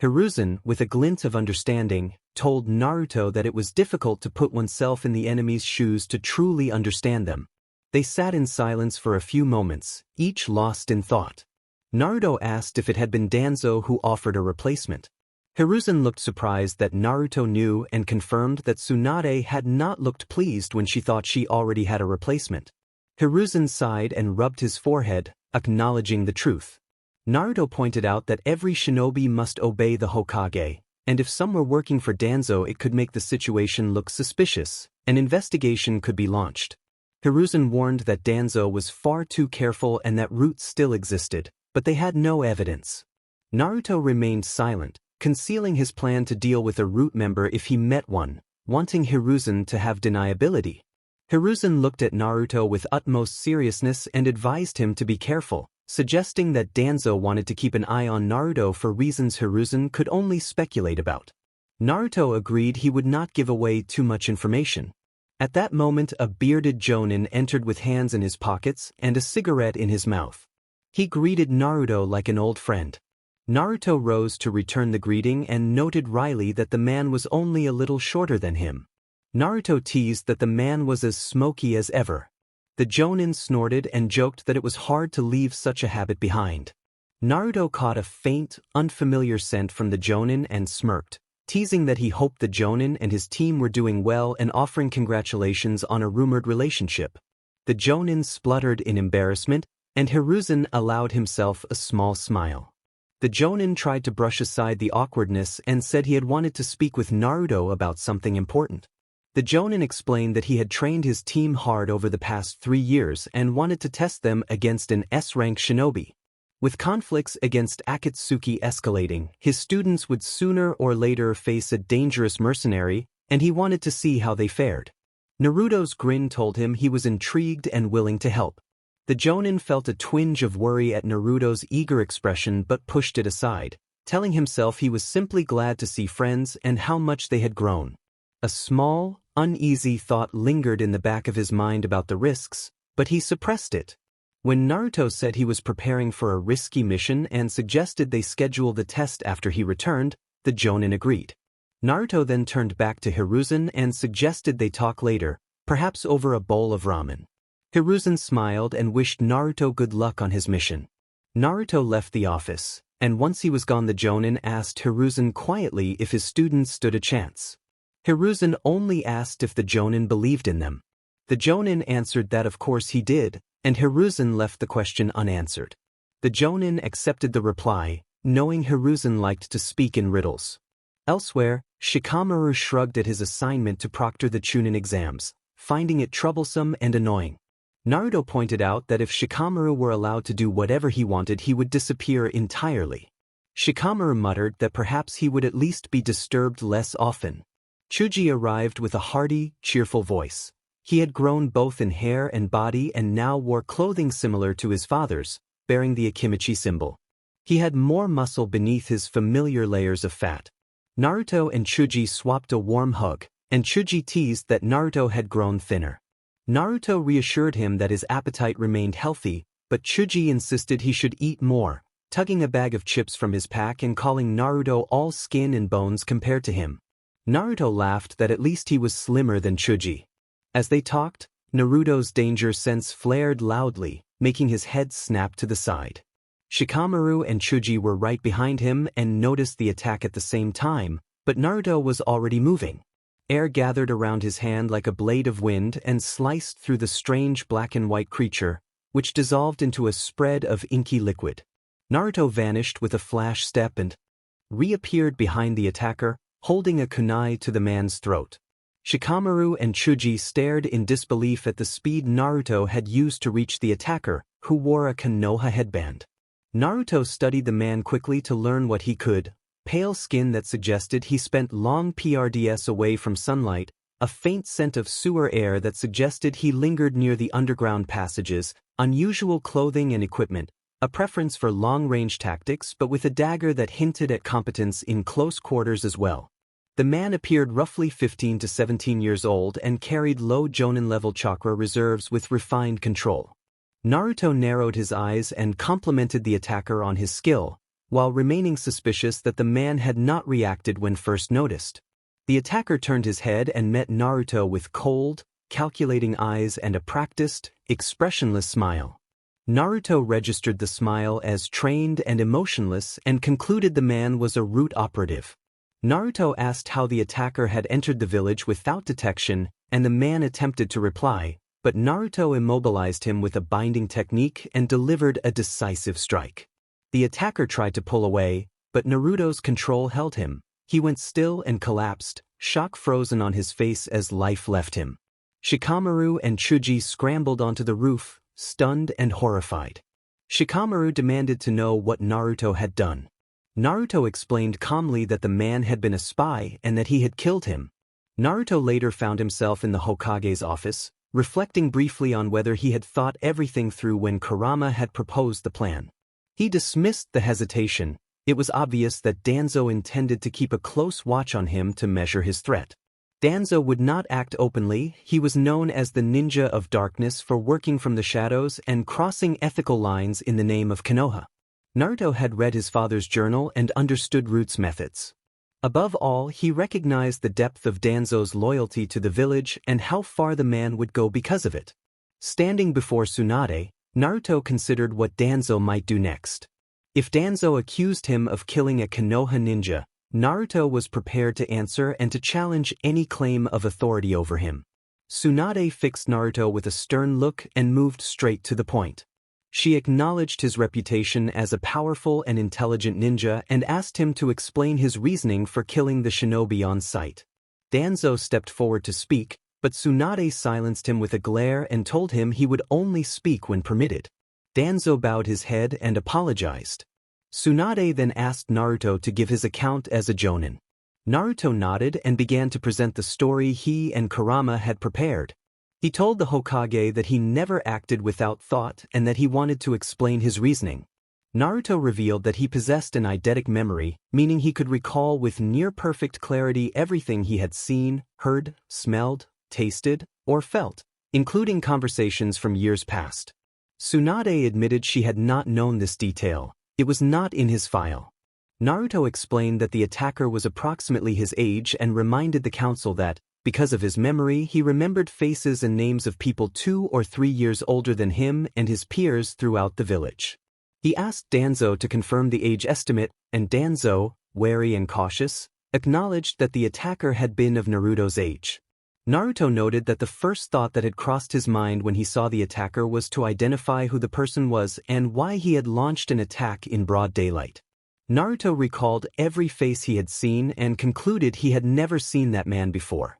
Hiruzen, with a glint of understanding, told Naruto that it was difficult to put oneself in the enemy's shoes to truly understand them. They sat in silence for a few moments, each lost in thought. Naruto asked if it had been Danzo who offered a replacement. Hiruzen looked surprised that Naruto knew and confirmed that Tsunade had not looked pleased when she thought she already had a replacement. Hiruzen sighed and rubbed his forehead, acknowledging the truth. Naruto pointed out that every shinobi must obey the Hokage, and if some were working for Danzo it could make the situation look suspicious. An investigation could be launched. Hiruzen warned that Danzo was far too careful and that roots still existed, but they had no evidence. Naruto remained silent, concealing his plan to deal with a root member if he met one, wanting Hiruzen to have deniability. Hiruzen looked at Naruto with utmost seriousness and advised him to be careful, suggesting that Danzo wanted to keep an eye on Naruto for reasons Hiruzen could only speculate about. Naruto agreed he would not give away too much information. At that moment a bearded jonin entered with hands in his pockets and a cigarette in his mouth. He greeted Naruto like an old friend. Naruto rose to return the greeting and noted wryly that the man was only a little shorter than him. Naruto teased that the man was as smoky as ever. The jonin snorted and joked that it was hard to leave such a habit behind. Naruto caught a faint, unfamiliar scent from the jonin and smirked, teasing that he hoped the jonin and his team were doing well and offering congratulations on a rumored relationship. The jonin spluttered in embarrassment, and Hiruzen allowed himself a small smile. The jonin tried to brush aside the awkwardness and said he had wanted to speak with Naruto about something important. The Jonin explained that he had trained his team hard over the past 3 years and wanted to test them against an S-rank shinobi. With conflicts against Akatsuki escalating, his students would sooner or later face a dangerous mercenary, and he wanted to see how they fared. Naruto's grin told him he was intrigued and willing to help. The Jonin felt a twinge of worry at Naruto's eager expression but pushed it aside, telling himself he was simply glad to see friends and how much they had grown. A small, uneasy thought lingered in the back of his mind about the risks, but he suppressed it. When Naruto said he was preparing for a risky mission and suggested they schedule the test after he returned, the Jonin agreed. Naruto then turned back to Hiruzen and suggested they talk later, perhaps over a bowl of ramen. Hiruzen smiled and wished Naruto good luck on his mission. Naruto left the office, and once he was gone the Jonin asked Hiruzen quietly if his students stood a chance. Hiruzen only asked if the Jonin believed in them. The Jonin answered that of course he did, and Hiruzen left the question unanswered. The Jonin accepted the reply, knowing Hiruzen liked to speak in riddles. Elsewhere, Shikamaru shrugged at his assignment to proctor the Chunin exams, finding it troublesome and annoying. Naruto pointed out that if Shikamaru were allowed to do whatever he wanted he would disappear entirely. Shikamaru muttered that perhaps he would at least be disturbed less often. Chuji arrived with a hearty, cheerful voice. He had grown both in hair and body and now wore clothing similar to his father's, bearing the Akimichi symbol. He had more muscle beneath his familiar layers of fat. Naruto and Chuji swapped a warm hug, and Chuji teased that Naruto had grown thinner. Naruto reassured him that his appetite remained healthy, but Chuji insisted he should eat more, tugging a bag of chips from his pack and calling Naruto all skin and bones compared to him. Naruto laughed that at least he was slimmer than Chuji. As they talked, Naruto's danger sense flared loudly, making his head snap to the side. Shikamaru and Chuji were right behind him and noticed the attack at the same time, but Naruto was already moving. Air gathered around his hand like a blade of wind and sliced through the strange black and white creature, which dissolved into a spread of inky liquid. Naruto vanished with a flash step and reappeared behind the attacker, holding a kunai to the man's throat. Shikamaru and Chuji stared in disbelief at the speed Naruto had used to reach the attacker, who wore a Konoha headband. Naruto studied the man quickly to learn what he could: pale skin that suggested he spent long PRDS away from sunlight, a faint scent of sewer air that suggested he lingered near the underground passages, unusual clothing and equipment, a preference for long-range tactics but with a dagger that hinted at competence in close quarters as well. The man appeared roughly 15 to 17 years old and carried low Jonin-level chakra reserves with refined control. Naruto narrowed his eyes and complimented the attacker on his skill, while remaining suspicious that the man had not reacted when first noticed. The attacker turned his head and met Naruto with cold, calculating eyes and a practiced, expressionless smile. Naruto registered the smile as trained and emotionless and concluded the man was a root operative. Naruto asked how the attacker had entered the village without detection, and the man attempted to reply, but Naruto immobilized him with a binding technique and delivered a decisive strike. The attacker tried to pull away, but Naruto's control held him. He went still and collapsed, shock frozen on his face as life left him. Shikamaru and Chuji scrambled onto the roof, stunned and horrified. Shikamaru demanded to know what Naruto had done. Naruto explained calmly that the man had been a spy and that he had killed him. Naruto later found himself in the Hokage's office, reflecting briefly on whether he had thought everything through when Kurama had proposed the plan. He dismissed the hesitation. It was obvious that Danzo intended to keep a close watch on him to measure his threat. Danzo would not act openly. He was known as the Ninja of Darkness for working from the shadows and crossing ethical lines in the name of Konoha. Naruto had read his father's journal and understood Root's methods. Above all, he recognized the depth of Danzo's loyalty to the village and how far the man would go because of it. Standing before Tsunade, Naruto considered what Danzo might do next. If Danzo accused him of killing a Konoha ninja, Naruto was prepared to answer and to challenge any claim of authority over him. Tsunade fixed Naruto with a stern look and moved straight to the point. She acknowledged his reputation as a powerful and intelligent ninja and asked him to explain his reasoning for killing the shinobi on sight. Danzo stepped forward to speak, but Tsunade silenced him with a glare and told him he would only speak when permitted. Danzo bowed his head and apologized. Tsunade then asked Naruto to give his account as a jonin. Naruto nodded and began to present the story he and Kurama had prepared. He told the Hokage that he never acted without thought and that he wanted to explain his reasoning. Naruto revealed that he possessed an eidetic memory, meaning he could recall with near-perfect clarity everything he had seen, heard, smelled, tasted, or felt, including conversations from years past. Tsunade admitted she had not known this detail. It was not in his file. Naruto explained that the attacker was approximately his age and reminded the council that, because of his memory, he remembered faces and names of people 2 or 3 years older than him and his peers throughout the village. He asked Danzo to confirm the age estimate, and Danzo, wary and cautious, acknowledged that the attacker had been of Naruto's age. Naruto noted that the first thought that had crossed his mind when he saw the attacker was to identify who the person was and why he had launched an attack in broad daylight. Naruto recalled every face he had seen and concluded he had never seen that man before.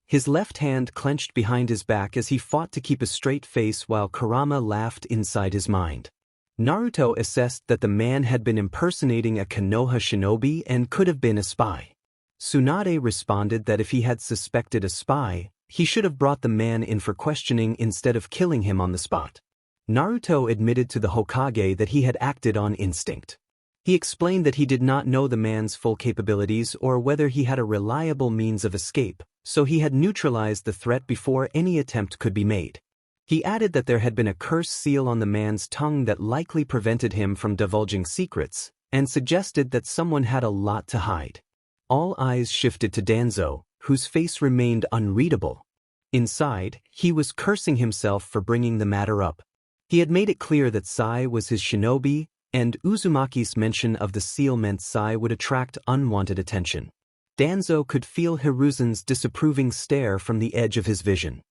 His left hand clenched behind his back as he fought to keep a straight face while Kurama laughed inside his mind. Naruto assessed that the man had been impersonating a Konoha shinobi and could have been a spy. Tsunade responded that if he had suspected a spy, he should have brought the man in for questioning instead of killing him on the spot. Naruto admitted to the Hokage that he had acted on instinct. He explained that he did not know the man's full capabilities or whether he had a reliable means of escape, so he had neutralized the threat before any attempt could be made. He added that there had been a curse seal on the man's tongue that likely prevented him from divulging secrets, and suggested that someone had a lot to hide. All eyes shifted to Danzo, whose face remained unreadable. Inside, he was cursing himself for bringing the matter up. He had made it clear that Sai was his shinobi, and Uzumaki's mention of the seal meant Sai would attract unwanted attention. Danzo could feel Hiruzen's disapproving stare from the edge of his vision.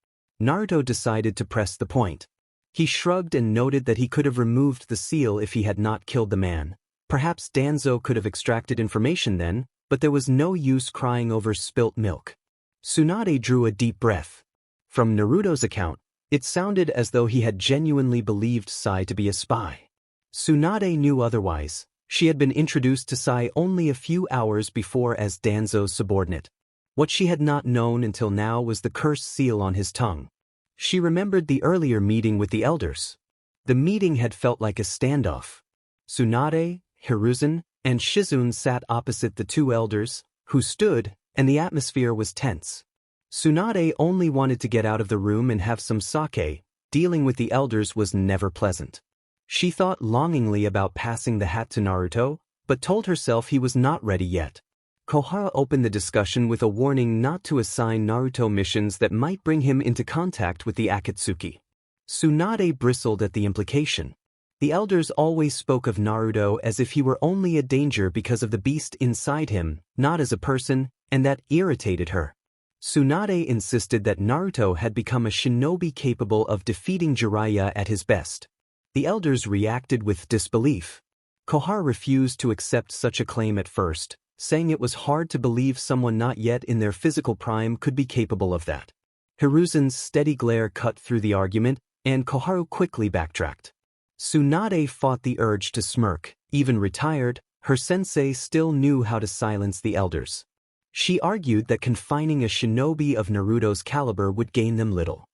Naruto decided to press the point. He shrugged and noted that he could have removed the seal if he had not killed the man. Perhaps Danzo could have extracted information then, but there was no use crying over spilt milk. Tsunade drew a deep breath. From Naruto's account, it sounded as though he had genuinely believed Sai to be a spy. Tsunade knew otherwise. She had been introduced to Sai only a few hours before as Danzo's subordinate. What she had not known until now was the cursed seal on his tongue. She remembered the earlier meeting with the elders. The meeting had felt like a standoff. Tsunade, Hiruzen, and Shizune sat opposite the two elders, who stood, and the atmosphere was tense. Tsunade only wanted to get out of the room and have some sake. Dealing with the elders was never pleasant. She thought longingly about passing the hat to Naruto, but told herself he was not ready yet. Konoha opened the discussion with a warning not to assign Naruto missions that might bring him into contact with the Akatsuki. Tsunade bristled at the implication. The elders always spoke of Naruto as if he were only a danger because of the beast inside him, not as a person, and that irritated her. Tsunade insisted that Naruto had become a shinobi capable of defeating Jiraiya at his best. The elders reacted with disbelief. Konoha refused to accept such a claim at first, saying it was hard to believe someone not yet in their physical prime could be capable of that. Hiruzen's steady glare cut through the argument, and Konoha quickly backtracked. Tsunade fought the urge to smirk. Even retired, her sensei still knew how to silence the elders. She argued that confining a shinobi of Naruto's caliber would gain them little.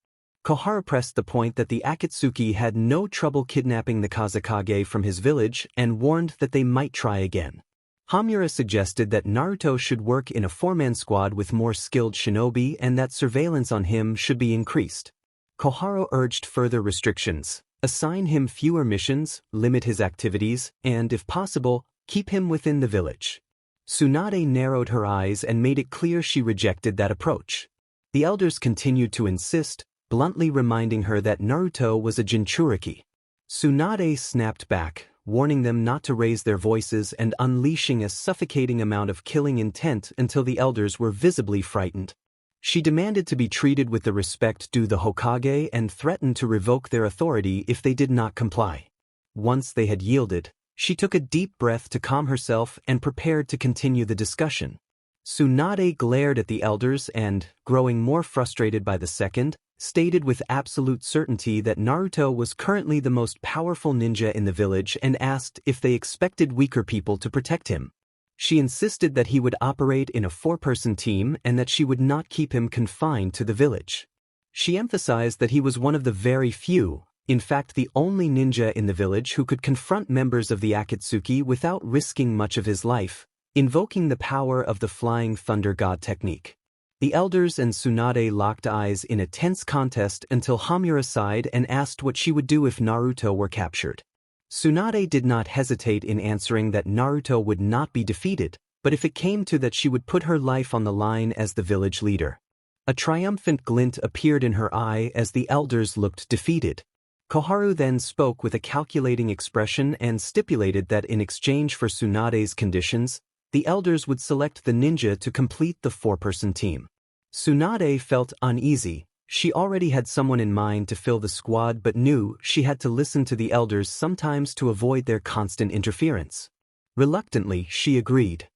Konoha pressed the point that the Akatsuki had no trouble kidnapping the Kazekage from his village and warned that they might try again. Hamura suggested that Naruto should work in a four-man squad with more skilled shinobi and that surveillance on him should be increased. Konoha urged further restrictions. Assign him fewer missions, limit his activities, and, if possible, keep him within the village. Tsunade narrowed her eyes and made it clear she rejected that approach. The elders continued to insist, bluntly reminding her that Naruto was a Jinchuriki. Tsunade snapped back, warning them not to raise their voices and unleashing a suffocating amount of killing intent until the elders were visibly frightened. She demanded to be treated with the respect due the Hokage and threatened to revoke their authority if they did not comply. Once they had yielded, she took a deep breath to calm herself and prepared to continue the discussion. Tsunade glared at the elders and, growing more frustrated by the second, stated with absolute certainty that Naruto was currently the most powerful ninja in the village and asked if they expected weaker people to protect him. She insisted that he would operate in a 4-person team and that she would not keep him confined to the village. She emphasized that he was one of the very few, in fact the only ninja in the village who could confront members of the Akatsuki without risking much of his life, invoking the power of the Flying Thunder God technique. The elders and Tsunade locked eyes in a tense contest until Hamura sighed and asked what she would do if Naruto were captured. Tsunade did not hesitate in answering that Naruto would not be defeated, but if it came to that she would put her life on the line as the village leader. A triumphant glint appeared in her eye as the elders looked defeated. Koharu then spoke with a calculating expression and stipulated that in exchange for Tsunade's conditions, the elders would select the ninja to complete the 4-person team. Tsunade felt uneasy. She already had someone in mind to fill the squad but knew she had to listen to the elders sometimes to avoid their constant interference. Reluctantly, she agreed.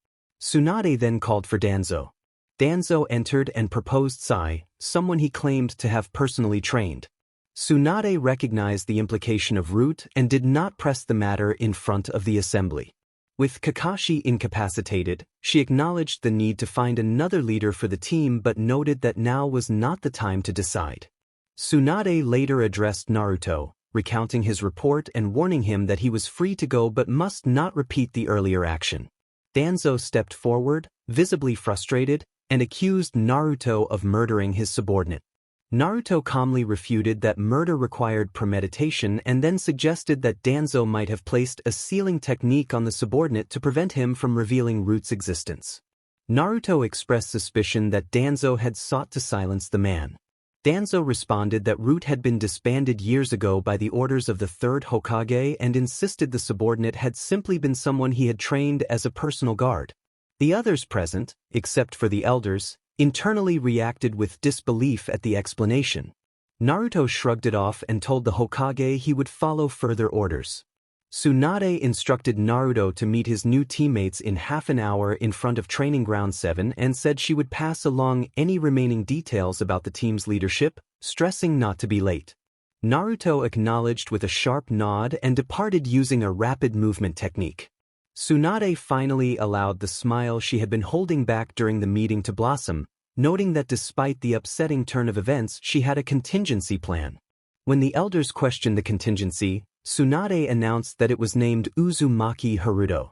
Tsunade then called for Danzo. Danzo entered and proposed Sai, someone he claimed to have personally trained. Tsunade recognized the implication of root and did not press the matter in front of the assembly. With Kakashi incapacitated, she acknowledged the need to find another leader for the team but noted that now was not the time to decide. Tsunade later addressed Naruto, recounting his report and warning him that he was free to go but must not repeat the earlier action. Danzo stepped forward, visibly frustrated, and accused Naruto of murdering his subordinate. Naruto calmly refuted that murder required premeditation and then suggested that Danzo might have placed a sealing technique on the subordinate to prevent him from revealing Root's existence. Naruto expressed suspicion that Danzo had sought to silence the man. Danzo responded that Root had been disbanded years ago by the orders of the 3rd Hokage and insisted the subordinate had simply been someone he had trained as a personal guard. The others present, except for the elders, internally reacted with disbelief at the explanation. Naruto shrugged it off and told the Hokage he would follow further orders. Tsunade instructed Naruto to meet his new teammates in half an hour in front of Training Ground 7 and said she would pass along any remaining details about the team's leadership, stressing not to be late. Naruto acknowledged with a sharp nod and departed using a rapid movement technique. Tsunade finally allowed the smile she had been holding back during the meeting to blossom, noting that despite the upsetting turn of events she had a contingency plan. When the elders questioned the contingency, Tsunade announced that it was named Uzumaki Haruto.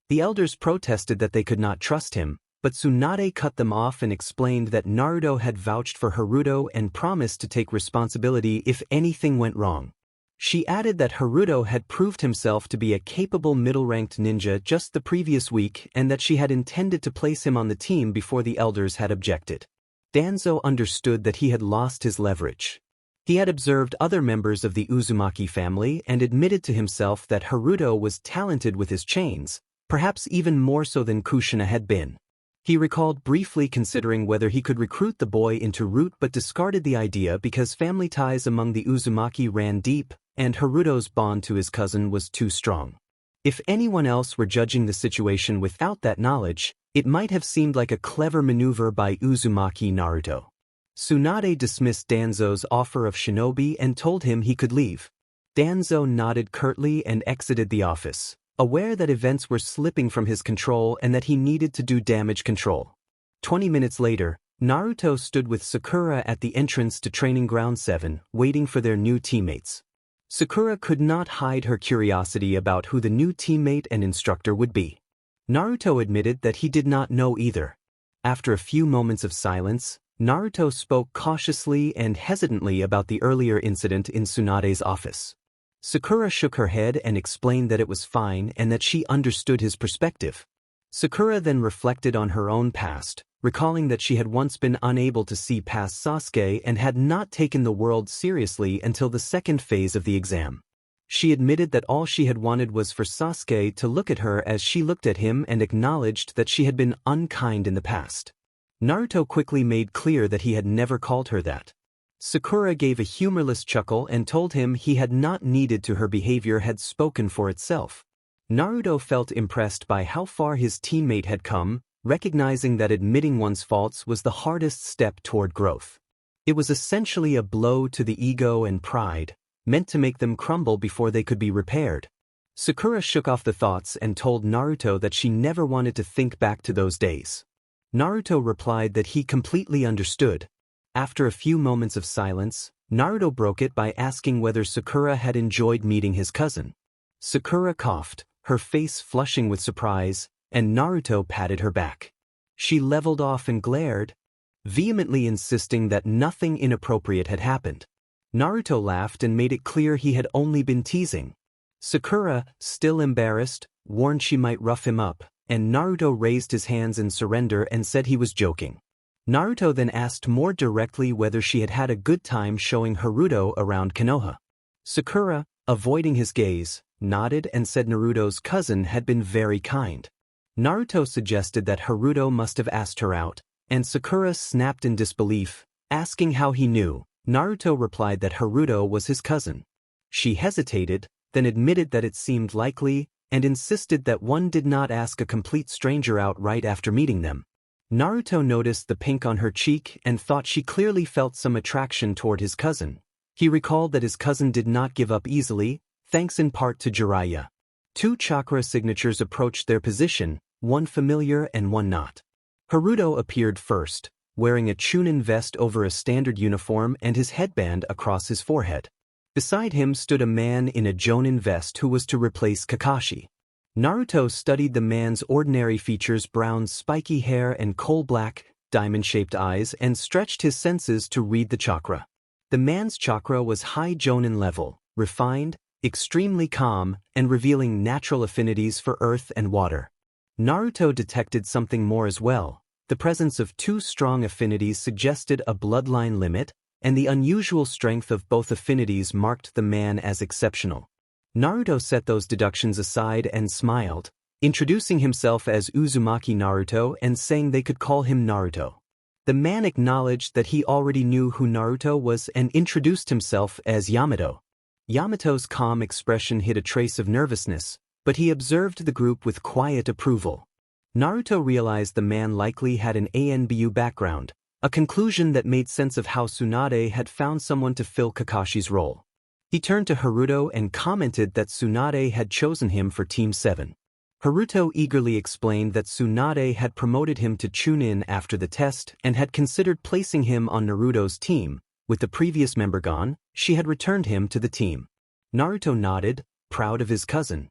The elders protested that they could not trust him, but Tsunade cut them off and explained that Naruto had vouched for Haruto and promised to take responsibility if anything went wrong. She added that Haruto had proved himself to be a capable middle-ranked ninja just the previous week and that she had intended to place him on the team before the elders had objected. Danzo understood that he had lost his leverage. He had observed other members of the Uzumaki family and admitted to himself that Haruto was talented with his chains, perhaps even more so than Kushina had been. He recalled briefly considering whether he could recruit the boy into Root but discarded the idea because family ties among the Uzumaki ran deep, and Haruto's bond to his cousin was too strong. If anyone else were judging the situation without that knowledge, it might have seemed like a clever maneuver by Uzumaki Naruto. Tsunade dismissed Danzo's offer of shinobi and told him he could leave. Danzo nodded curtly and exited the office, aware that events were slipping from his control and that he needed to do damage control. 20 minutes later, Naruto stood with Sakura at the entrance to Training Ground 7, waiting for their new teammates. Sakura could not hide her curiosity about who the new teammate and instructor would be. Naruto admitted that he did not know either. After a few moments of silence, Naruto spoke cautiously and hesitantly about the earlier incident in Tsunade's office. Sakura shook her head and explained that it was fine and that she understood his perspective. Sakura then reflected on her own past, recalling that she had once been unable to see past Sasuke and had not taken the world seriously until the second phase of the exam. She admitted that all she had wanted was for Sasuke to look at her as she looked at him and acknowledged that she had been unkind in the past. Naruto quickly made clear that he had never called her that. Sakura gave a humorless chuckle and told him he had not needed to. Her behavior had spoken for itself. Naruto felt impressed by how far his teammate had come, recognizing that admitting one's faults was the hardest step toward growth. It was essentially a blow to the ego and pride, meant to make them crumble before they could be repaired. Sakura shook off the thoughts and told Naruto that she never wanted to think back to those days. Naruto replied that he completely understood. After a few moments of silence, Naruto broke it by asking whether Sakura had enjoyed meeting his cousin. Sakura coughed, her face flushing with surprise, and Naruto patted her back. She leveled off and glared, vehemently insisting that nothing inappropriate had happened. Naruto laughed and made it clear he had only been teasing. Sakura, still embarrassed, warned she might rough him up, and Naruto raised his hands in surrender and said he was joking. Naruto then asked more directly whether she had had a good time showing Naruto around Konoha. Sakura, avoiding his gaze, nodded and said Naruto's cousin had been very kind. Naruto suggested that Naruto must have asked her out, and Sakura snapped in disbelief, asking how he knew. Naruto replied that Naruto was his cousin. She hesitated, then admitted that it seemed likely, and insisted that one did not ask a complete stranger out right after meeting them. Naruto noticed the pink on her cheek and thought she clearly felt some attraction toward his cousin. He recalled that his cousin did not give up easily, thanks in part to Jiraiya. 2 chakra signatures approached their position, one familiar and one not. Naruto appeared first, wearing a Chunin vest over a standard uniform and his headband across his forehead. Beside him stood a man in a Jonin vest who was to replace Kakashi. Naruto studied the man's ordinary features: brown spiky hair and coal-black, diamond-shaped eyes, and stretched his senses to read the chakra. The man's chakra was high Jonin level, refined, extremely calm, and revealing natural affinities for earth and water. Naruto detected something more as well. The presence of 2 strong affinities suggested a bloodline limit, and the unusual strength of both affinities marked the man as exceptional. Naruto set those deductions aside and smiled, introducing himself as Uzumaki Naruto and saying they could call him Naruto. The man acknowledged that he already knew who Naruto was and introduced himself as Yamato. Yamato's calm expression hid a trace of nervousness, but he observed the group with quiet approval. Naruto realized the man likely had an ANBU background, a conclusion that made sense of how Tsunade had found someone to fill Kakashi's role. He turned to Naruto and commented that Tsunade had chosen him for Team 7. Naruto eagerly explained that Tsunade had promoted him to Chunin after the test and had considered placing him on Naruto's team. With the previous member gone, she had returned him to the team. Naruto nodded, proud of his cousin.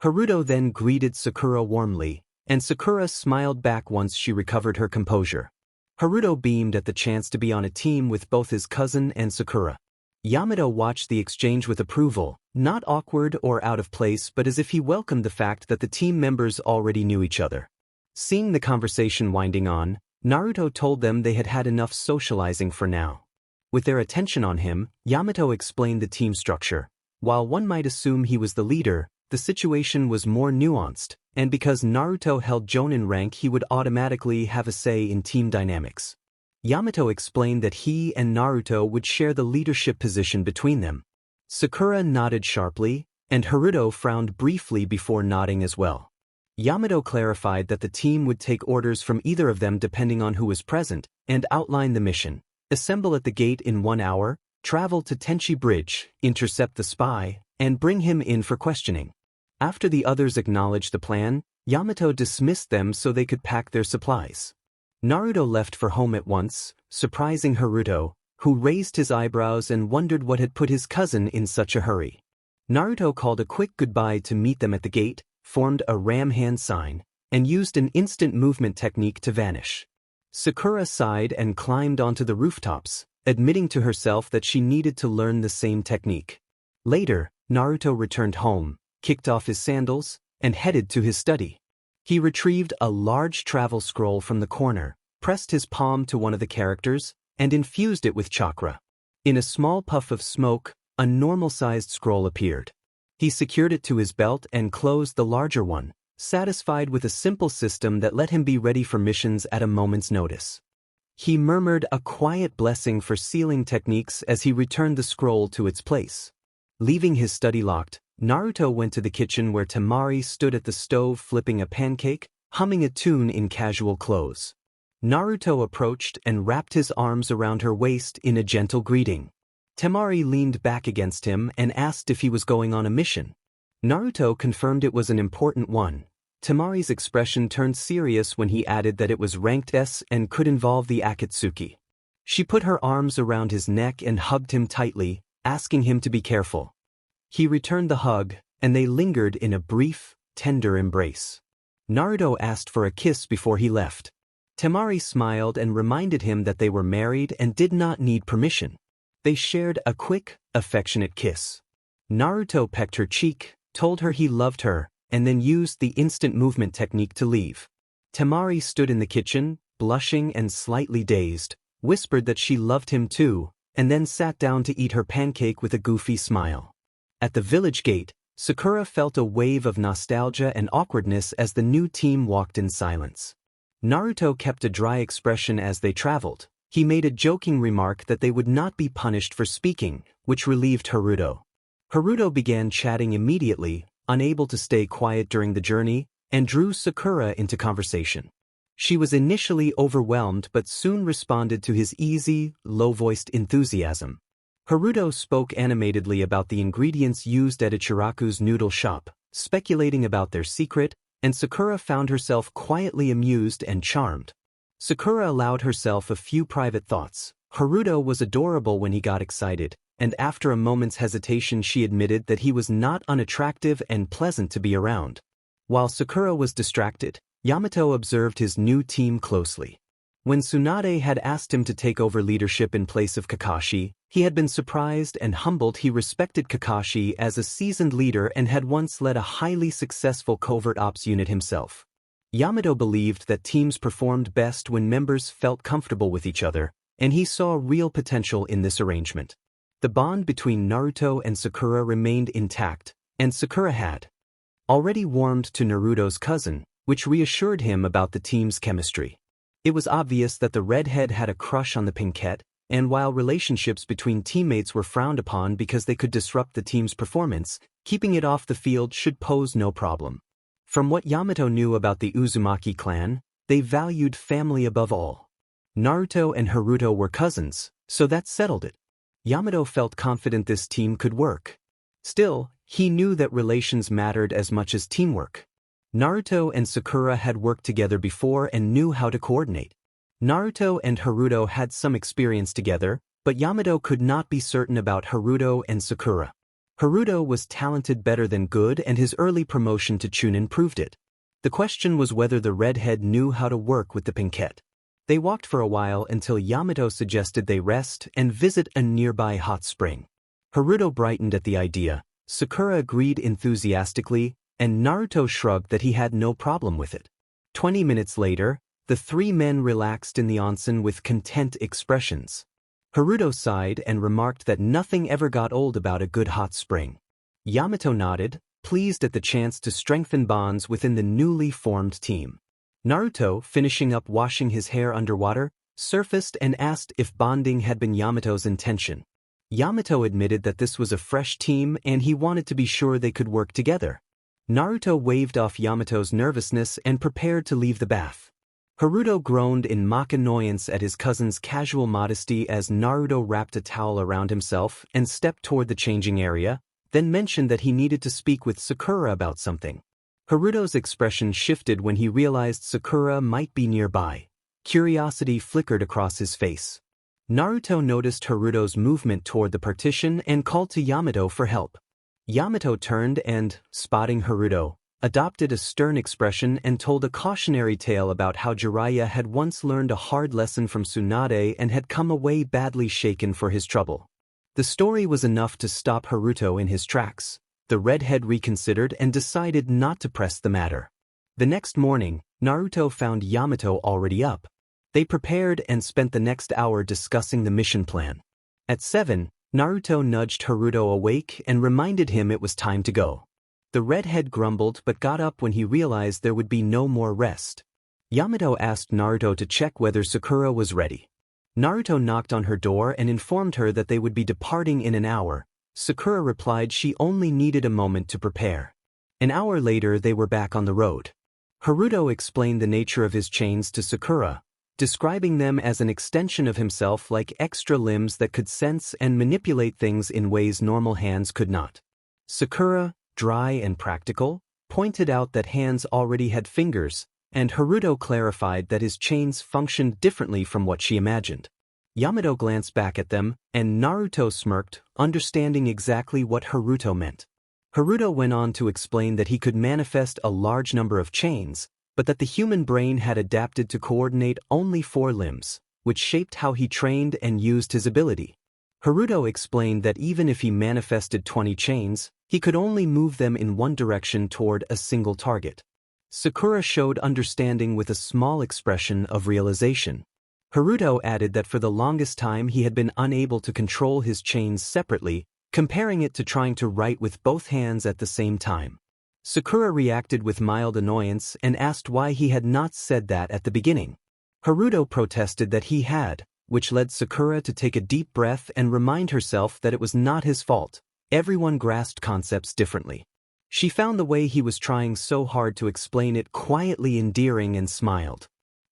Naruto then greeted Sakura warmly, and Sakura smiled back once she recovered her composure. Naruto beamed at the chance to be on a team with both his cousin and Sakura. Yamato watched the exchange with approval, not awkward or out of place but as if he welcomed the fact that the team members already knew each other. Seeing the conversation winding on, Naruto told them they had had enough socializing for now. With their attention on him, Yamato explained the team structure. While one might assume he was the leader, the situation was more nuanced, and because Naruto held Jonin rank he would automatically have a say in team dynamics. Yamato explained that he and Naruto would share the leadership position between them. Sakura nodded sharply, and Naruto frowned briefly before nodding as well. Yamato clarified that the team would take orders from either of them depending on who was present, and outlined the mission. Assemble at the gate in 1 hour, travel to Tenchi Bridge, intercept the spy, and bring him in for questioning. After the others acknowledged the plan, Yamato dismissed them so they could pack their supplies. Naruto left for home at once, surprising Naruto, who raised his eyebrows and wondered what had put his cousin in such a hurry. Naruto called a quick goodbye to meet them at the gate, formed a ram hand sign, and used an instant movement technique to vanish. Sakura sighed and climbed onto the rooftops, admitting to herself that she needed to learn the same technique. Later, Naruto returned home, kicked off his sandals, and headed to his study. He retrieved a large travel scroll from the corner, pressed his palm to one of the characters, and infused it with chakra. In a small puff of smoke, a normal-sized scroll appeared. He secured it to his belt and closed the larger one, satisfied with a simple system that let him be ready for missions at a moment's notice. He murmured a quiet blessing for sealing techniques as he returned the scroll to its place. Leaving his study locked, Naruto went to the kitchen where Temari stood at the stove flipping a pancake, humming a tune in casual clothes. Naruto approached and wrapped his arms around her waist in a gentle greeting. Temari leaned back against him and asked if he was going on a mission. Naruto confirmed it was an important one. Temari's expression turned serious when he added that it was ranked S and could involve the Akatsuki. She put her arms around his neck and hugged him tightly, asking him to be careful. He returned the hug, and they lingered in a brief, tender embrace. Naruto asked for a kiss before he left. Temari smiled and reminded him that they were married and did not need permission. They shared a quick, affectionate kiss. Naruto pecked her cheek, told her he loved her, and then used the instant movement technique to leave. Temari stood in the kitchen, blushing and slightly dazed, whispered that she loved him too, and then sat down to eat her pancake with a goofy smile. At the village gate, Sakura felt a wave of nostalgia and awkwardness as the new team walked in silence. Naruto kept a dry expression as they traveled. He made a joking remark that they would not be punished for speaking, which relieved Haruto. Haruto began chatting immediately, unable to stay quiet during the journey, and drew Sakura into conversation. She was initially overwhelmed but soon responded to his easy, low-voiced enthusiasm. Haruto spoke animatedly about the ingredients used at Ichiraku's noodle shop, speculating about their secret, and Sakura found herself quietly amused and charmed. Sakura allowed herself a few private thoughts. Haruto was adorable when he got excited, and after a moment's hesitation she admitted that he was not unattractive and pleasant to be around. While Sakura was distracted, Yamato observed his new team closely. When Tsunade had asked him to take over leadership in place of Kakashi, he had been surprised and humbled. He respected Kakashi as a seasoned leader and had once led a highly successful covert ops unit himself. Yamato believed that teams performed best when members felt comfortable with each other, and he saw real potential in this arrangement. The bond between Naruto and Sakura remained intact, and Sakura had already warmed to Naruto's cousin, which reassured him about the team's chemistry. It was obvious that the redhead had a crush on the pinkette, and while relationships between teammates were frowned upon because they could disrupt the team's performance, keeping it off the field should pose no problem. From what Yamato knew about the Uzumaki clan, they valued family above all. Naruto and Haruto were cousins, so that settled it. Yamato felt confident this team could work. Still, he knew that relations mattered as much as teamwork. Naruto and Sakura had worked together before and knew how to coordinate. Naruto and Haruto had some experience together, but Yamato could not be certain about Haruto and Sakura. Haruto was talented better than good, and his early promotion to Chunin proved it. The question was whether the redhead knew how to work with the pinkette. They walked for a while until Yamato suggested they rest and visit a nearby hot spring. Haruto brightened at the idea, Sakura agreed enthusiastically, and Naruto shrugged that he had no problem with it. 20 minutes later, the three men relaxed in the onsen with content expressions. Haruto sighed and remarked that nothing ever got old about a good hot spring. Yamato nodded, pleased at the chance to strengthen bonds within the newly formed team. Naruto, finishing up washing his hair underwater, surfaced and asked if bonding had been Yamato's intention. Yamato admitted that this was a fresh team and he wanted to be sure they could work together. Naruto waved off Yamato's nervousness and prepared to leave the bath. Haruto groaned in mock annoyance at his cousin's casual modesty as Naruto wrapped a towel around himself and stepped toward the changing area, then mentioned that he needed to speak with Sakura about something. Haruto's expression shifted when he realized Sakura might be nearby. Curiosity flickered across his face. Naruto noticed Haruto's movement toward the partition and called to Yamato for help. Yamato turned and, spotting Haruto, adopted a stern expression and told a cautionary tale about how Jiraiya had once learned a hard lesson from Tsunade and had come away badly shaken for his trouble. The story was enough to stop Haruto in his tracks. The redhead reconsidered and decided not to press the matter. The next morning, Naruto found Yamato already up. They prepared and spent the next hour discussing the mission plan. At 7, Naruto nudged Haruto awake and reminded him it was time to go. The redhead grumbled but got up when he realized there would be no more rest. Yamato asked Naruto to check whether Sakura was ready. Naruto knocked on her door and informed her that they would be departing in an hour. Sakura replied she only needed a moment to prepare. An hour later they were back on the road. Haruto explained the nature of his chains to Sakura, describing them as an extension of himself like extra limbs that could sense and manipulate things in ways normal hands could not. Sakura, dry and practical, pointed out that hands already had fingers, and Haruto clarified that his chains functioned differently from what she imagined. Yamato glanced back at them, and Naruto smirked, understanding exactly what Haruto meant. Haruto went on to explain that he could manifest a large number of chains, but that the human brain had adapted to coordinate only 4 limbs, which shaped how he trained and used his ability. Haruto explained that even if he manifested 20 chains, he could only move them in one direction toward a single target. Sakura showed understanding with a small expression of realization. Haruto added that for the longest time he had been unable to control his chains separately, comparing it to trying to write with both hands at the same time. Sakura reacted with mild annoyance and asked why he had not said that at the beginning. Haruto protested that he had, which led Sakura to take a deep breath and remind herself that it was not his fault. Everyone grasped concepts differently. She found the way he was trying so hard to explain it quietly endearing and smiled.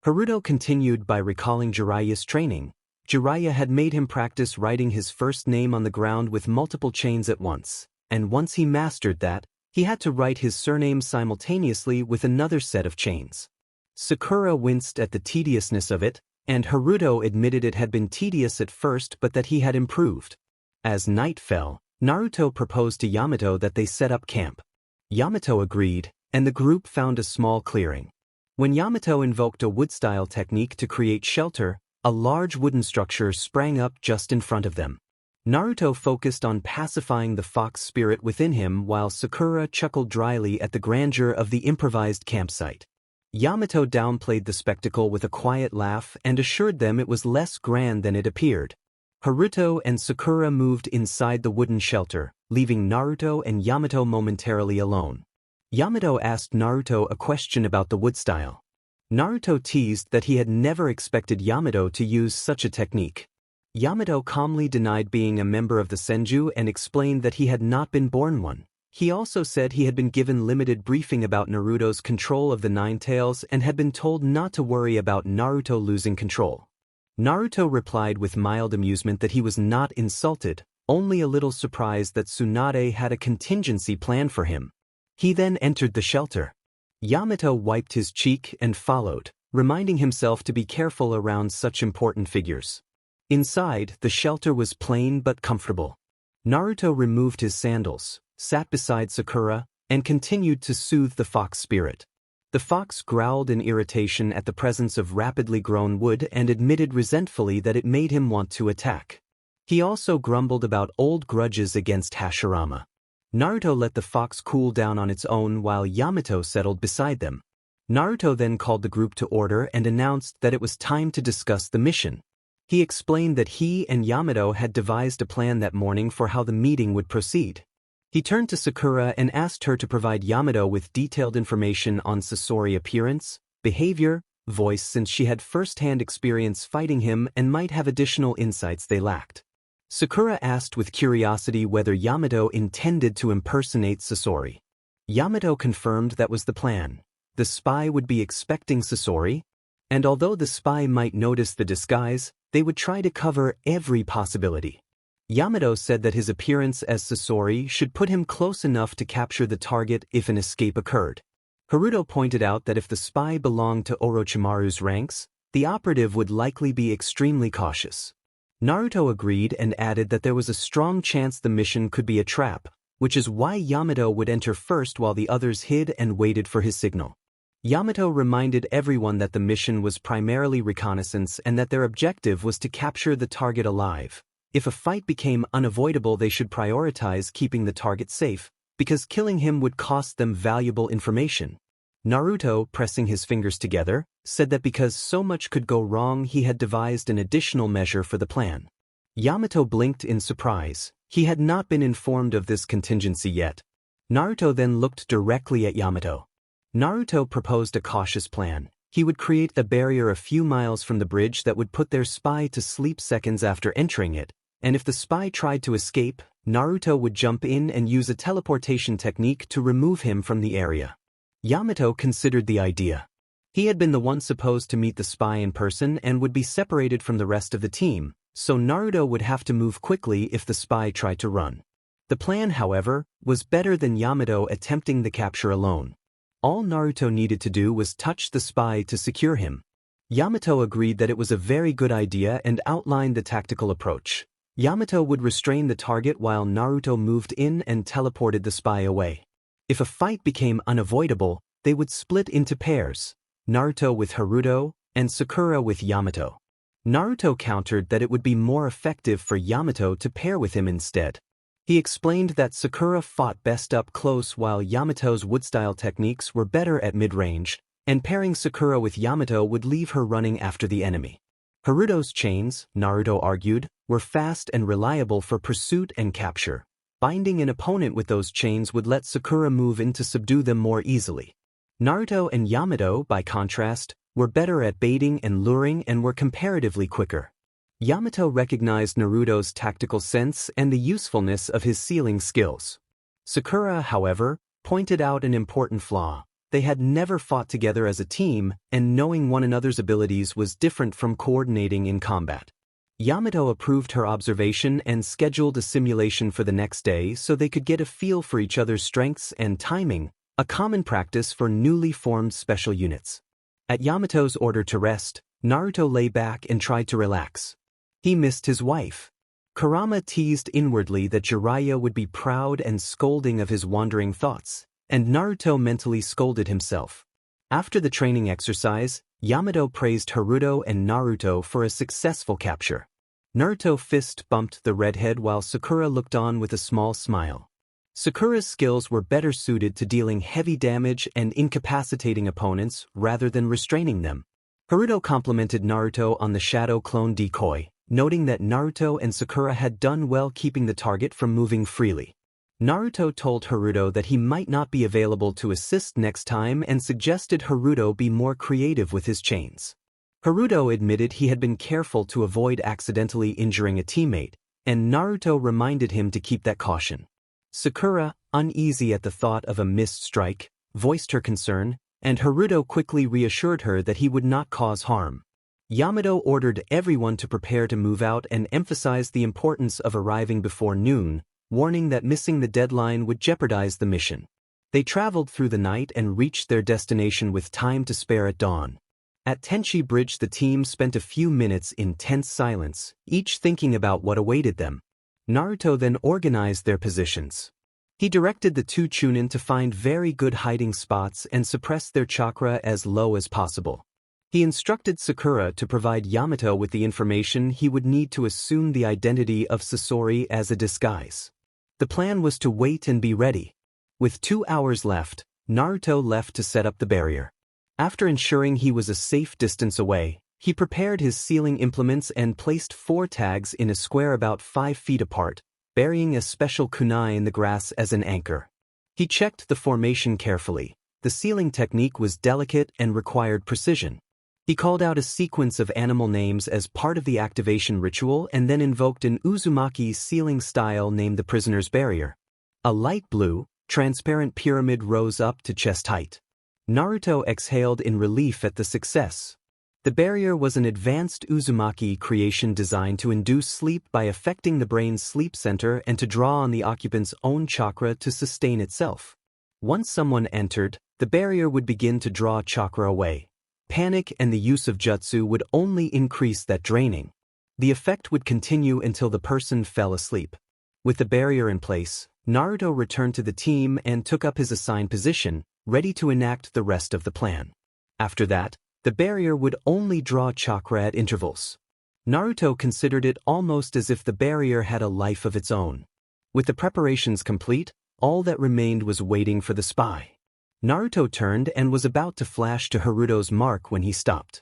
Haruto continued by recalling Jiraiya's training. Jiraiya had made him practice writing his first name on the ground with multiple chains at once, and once he mastered that, he had to write his surname simultaneously with another set of chains. Sakura winced at the tediousness of it, and Haruto admitted it had been tedious at first but that he had improved. As night fell, Naruto proposed to Yamato that they set up camp. Yamato agreed, and the group found a small clearing. When Yamato invoked a wood-style technique to create shelter, a large wooden structure sprang up just in front of them. Naruto focused on pacifying the fox spirit within him while Sakura chuckled dryly at the grandeur of the improvised campsite. Yamato downplayed the spectacle with a quiet laugh and assured them it was less grand than it appeared. Haruto and Sakura moved inside the wooden shelter, leaving Naruto and Yamato momentarily alone. Yamato asked Naruto a question about the wood style. Naruto teased that he had never expected Yamato to use such a technique. Yamato calmly denied being a member of the Senju and explained that he had not been born one. He also said he had been given limited briefing about Naruto's control of the Nine Tails and had been told not to worry about Naruto losing control. Naruto replied with mild amusement that he was not insulted, only a little surprised that Tsunade had a contingency plan for him. He then entered the shelter. Yamato wiped his cheek and followed, reminding himself to be careful around such important figures. Inside, the shelter was plain but comfortable. Naruto removed his sandals, sat beside Sakura, and continued to soothe the fox spirit. The fox growled in irritation at the presence of rapidly grown wood and admitted resentfully that it made him want to attack. He also grumbled about old grudges against Hashirama. Naruto let the fox cool down on its own while Yamato settled beside them. Naruto then called the group to order and announced that it was time to discuss the mission. He explained that he and Yamato had devised a plan that morning for how the meeting would proceed. He turned to Sakura and asked her to provide Yamato with detailed information on Sasori appearance, behavior, voice since she had first-hand experience fighting him and might have additional insights they lacked. Sakura asked with curiosity whether Yamato intended to impersonate Sasori. Yamato confirmed that was the plan. The spy would be expecting Sasori, and although the spy might notice the disguise, they would try to cover every possibility. Yamato said that his appearance as Sasori should put him close enough to capture the target if an escape occurred. Haruto pointed out that if the spy belonged to Orochimaru's ranks, the operative would likely be extremely cautious. Naruto agreed and added that there was a strong chance the mission could be a trap, which is why Yamato would enter first while the others hid and waited for his signal. Yamato reminded everyone that the mission was primarily reconnaissance and that their objective was to capture the target alive. If a fight became unavoidable, they should prioritize keeping the target safe, because killing him would cost them valuable information. Naruto, pressing his fingers together, said that because so much could go wrong he had devised an additional measure for the plan. Yamato blinked in surprise. He had not been informed of this contingency yet. Naruto then looked directly at Yamato. Naruto proposed a cautious plan. He would create a barrier a few miles from the bridge that would put their spy to sleep seconds after entering it, and if the spy tried to escape, Naruto would jump in and use a teleportation technique to remove him from the area. Yamato considered the idea. He had been the one supposed to meet the spy in person and would be separated from the rest of the team, so Naruto would have to move quickly if the spy tried to run. The plan, however, was better than Yamato attempting the capture alone. All Naruto needed to do was touch the spy to secure him. Yamato agreed that it was a very good idea and outlined the tactical approach. Yamato would restrain the target while Naruto moved in and teleported the spy away. If a fight became unavoidable, they would split into pairs, Naruto with Haruto and Sakura with Yamato. Naruto countered that it would be more effective for Yamato to pair with him instead. He explained that Sakura fought best up close while Yamato's wood-style techniques were better at mid-range, and pairing Sakura with Yamato would leave her running after the enemy. Haruto's chains, Naruto argued, were fast and reliable for pursuit and capture. Binding an opponent with those chains would let Sakura move in to subdue them more easily. Naruto and Yamato, by contrast, were better at baiting and luring and were comparatively quicker. Yamato recognized Naruto's tactical sense and the usefulness of his sealing skills. Sakura, however, pointed out an important flaw. They had never fought together as a team, and knowing one another's abilities was different from coordinating in combat. Yamato approved her observation and scheduled a simulation for the next day so they could get a feel for each other's strengths and timing, a common practice for newly formed special units. At Yamato's order to rest, Naruto lay back and tried to relax. He missed his wife. Kurama teased inwardly that Jiraiya would be proud and scolding of his wandering thoughts, and Naruto mentally scolded himself. After the training exercise, Yamato praised Haruto and Naruto for a successful capture. Naruto fist bumped the redhead while Sakura looked on with a small smile. Sakura's skills were better suited to dealing heavy damage and incapacitating opponents rather than restraining them. Haruto complimented Naruto on the shadow clone decoy, noting that Naruto and Sakura had done well keeping the target from moving freely. Naruto told Haruto that he might not be available to assist next time and suggested Haruto be more creative with his chains. Haruto admitted he had been careful to avoid accidentally injuring a teammate, and Naruto reminded him to keep that caution. Sakura, uneasy at the thought of a missed strike, voiced her concern, and Haruto quickly reassured her that he would not cause harm. Yamato ordered everyone to prepare to move out and emphasized the importance of arriving before noon, warning that missing the deadline would jeopardize the mission. They traveled through the night and reached their destination with time to spare at dawn. At Tenchi Bridge, the team spent a few minutes in tense silence, each thinking about what awaited them. Naruto then organized their positions. He directed the two Chunin to find very good hiding spots and suppress their chakra as low as possible. He instructed Sakura to provide Yamato with the information he would need to assume the identity of Sasori as a disguise. The plan was to wait and be ready. With 2 hours left, Naruto left to set up the barrier. After ensuring he was a safe distance away, he prepared his sealing implements and placed 4 tags in a square about 5 feet apart, burying a special kunai in the grass as an anchor. He checked the formation carefully. The sealing technique was delicate and required precision. He called out a sequence of animal names as part of the activation ritual and then invoked an Uzumaki sealing style named the Prisoner's Barrier. A light blue, transparent pyramid rose up to chest height. Naruto exhaled in relief at the success. The barrier was an advanced Uzumaki creation designed to induce sleep by affecting the brain's sleep center and to draw on the occupant's own chakra to sustain itself. Once someone entered, the barrier would begin to draw chakra away. Panic and the use of jutsu would only increase that draining. The effect would continue until the person fell asleep. With the barrier in place, Naruto returned to the team and took up his assigned position, ready to enact the rest of the plan. After that, the barrier would only draw chakra at intervals. Naruto considered it almost as if the barrier had a life of its own. With the preparations complete, all that remained was waiting for the spy. Naruto turned and was about to flash to Haruto's mark when he stopped.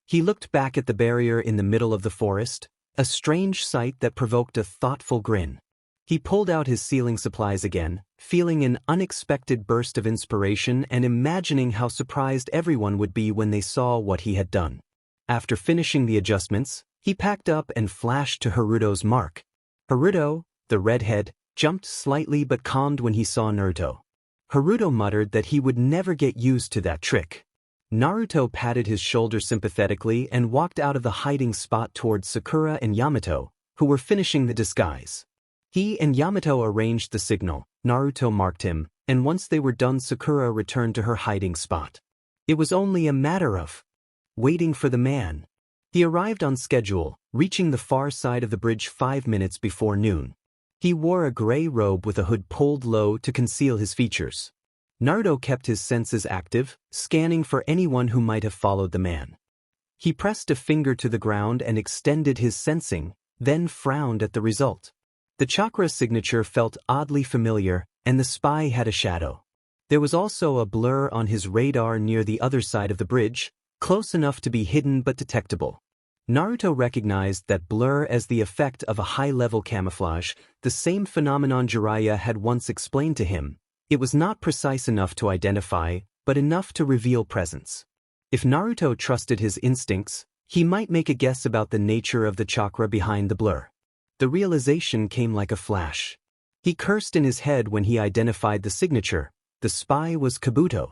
He looked back at the barrier in the middle of the forest, a strange sight that provoked a thoughtful grin. He pulled out his sealing supplies again, feeling an unexpected burst of inspiration and imagining how surprised everyone would be when they saw what he had done. After finishing the adjustments, he packed up and flashed to Haruto's mark. Haruto, the redhead, jumped slightly but calmed when he saw Naruto. Haruto muttered that he would never get used to that trick. Naruto patted his shoulder sympathetically and walked out of the hiding spot towards Sakura and Yamato, who were finishing the disguise. He and Yamato arranged the signal, Naruto marked him, and once they were done Sakura returned to her hiding spot. It was only a matter of waiting for the man. He arrived on schedule, reaching the far side of the bridge 5 minutes before noon. He wore a gray robe with a hood pulled low to conceal his features. Naruto kept his senses active, scanning for anyone who might have followed the man. He pressed a finger to the ground and extended his sensing, then frowned at the result. The chakra signature felt oddly familiar, and the spy had a shadow. There was also a blur on his radar near the other side of the bridge, close enough to be hidden but detectable. Naruto recognized that blur as the effect of a high-level camouflage, the same phenomenon Jiraiya had once explained to him. It was not precise enough to identify, but enough to reveal presence. If Naruto trusted his instincts, he might make a guess about the nature of the chakra behind the blur. The realization came like a flash. He cursed in his head when he identified the signature. The spy was Kabuto.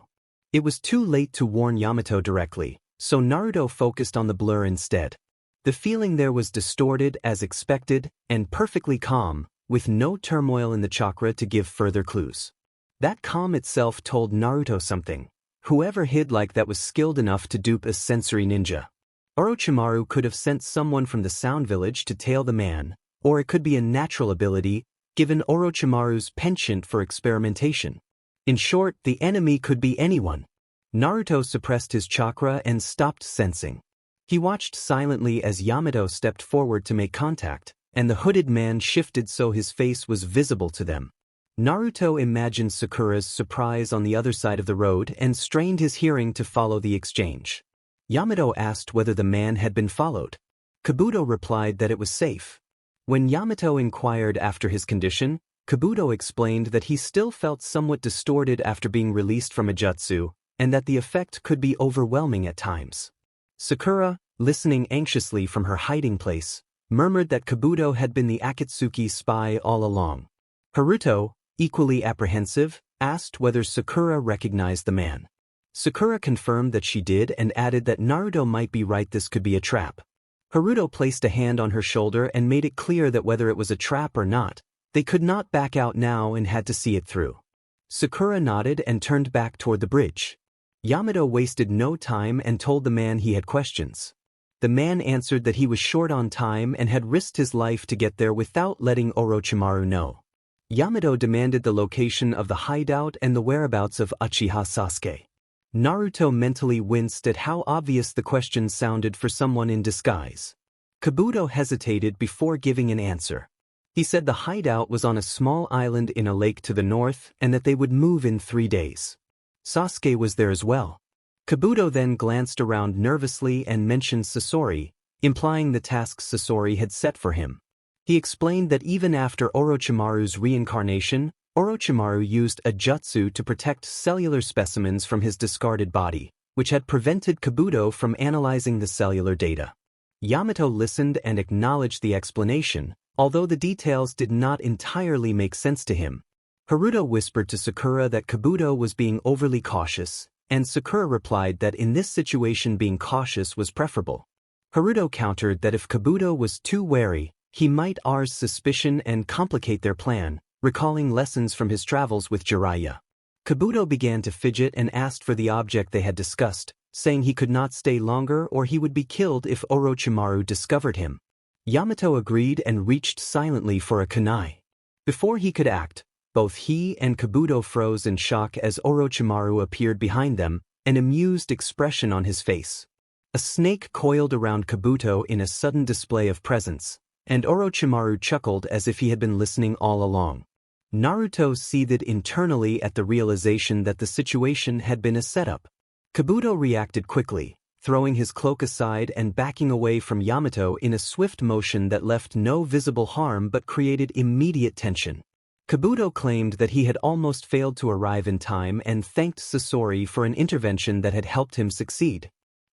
It was too late to warn Yamato directly, so Naruto focused on the blur instead. The feeling there was distorted as expected, and perfectly calm, with no turmoil in the chakra to give further clues. That calm itself told Naruto something. Whoever hid like that was skilled enough to dupe a sensory ninja. Orochimaru could have sent someone from the Sound Village to tail the man, or it could be a natural ability, given Orochimaru's penchant for experimentation. In short, the enemy could be anyone. Naruto suppressed his chakra and stopped sensing. He watched silently as Yamato stepped forward to make contact, and the hooded man shifted so his face was visible to them. Naruto imagined Sakura's surprise on the other side of the road and strained his hearing to follow the exchange. Yamato asked whether the man had been followed. Kabuto replied that it was safe. When Yamato inquired after his condition, Kabuto explained that he still felt somewhat distorted after being released from a jutsu, and that the effect could be overwhelming at times. Sakura, listening anxiously from her hiding place, murmured that Kabuto had been the Akatsuki spy all along. Haruto, equally apprehensive, asked whether Sakura recognized the man. Sakura confirmed that she did and added that Naruto might be right, this could be a trap. Haruto placed a hand on her shoulder and made it clear that whether it was a trap or not, they could not back out now and had to see it through. Sakura nodded and turned back toward the bridge. Yamato wasted no time and told the man he had questions. The man answered that he was short on time and had risked his life to get there without letting Orochimaru know. Yamato demanded the location of the hideout and the whereabouts of Uchiha Sasuke. Naruto mentally winced at how obvious the question sounded for someone in disguise. Kabuto hesitated before giving an answer. He said the hideout was on a small island in a lake to the north and that they would move in 3 days. Sasuke was there as well. Kabuto then glanced around nervously and mentioned Sasori, implying the tasks Sasori had set for him. He explained that even after Orochimaru's reincarnation, Orochimaru used a jutsu to protect cellular specimens from his discarded body, which had prevented Kabuto from analyzing the cellular data. Yamato listened and acknowledged the explanation, although the details did not entirely make sense to him. Haruto whispered to Sakura that Kabuto was being overly cautious, and Sakura replied that in this situation being cautious was preferable. Haruto countered that if Kabuto was too wary, he might arouse suspicion and complicate their plan, recalling lessons from his travels with Jiraiya. Kabuto began to fidget and asked for the object they had discussed, saying he could not stay longer or he would be killed if Orochimaru discovered him. Yamato agreed and reached silently for a kunai. Before he could act, both he and Kabuto froze in shock as Orochimaru appeared behind them, an amused expression on his face. A snake coiled around Kabuto in a sudden display of presence, and Orochimaru chuckled as if he had been listening all along. Naruto seethed internally at the realization that the situation had been a setup. Kabuto reacted quickly, throwing his cloak aside and backing away from Yamato in a swift motion that left no visible harm but created immediate tension. Kabuto claimed that he had almost failed to arrive in time and thanked Sasori for an intervention that had helped him succeed.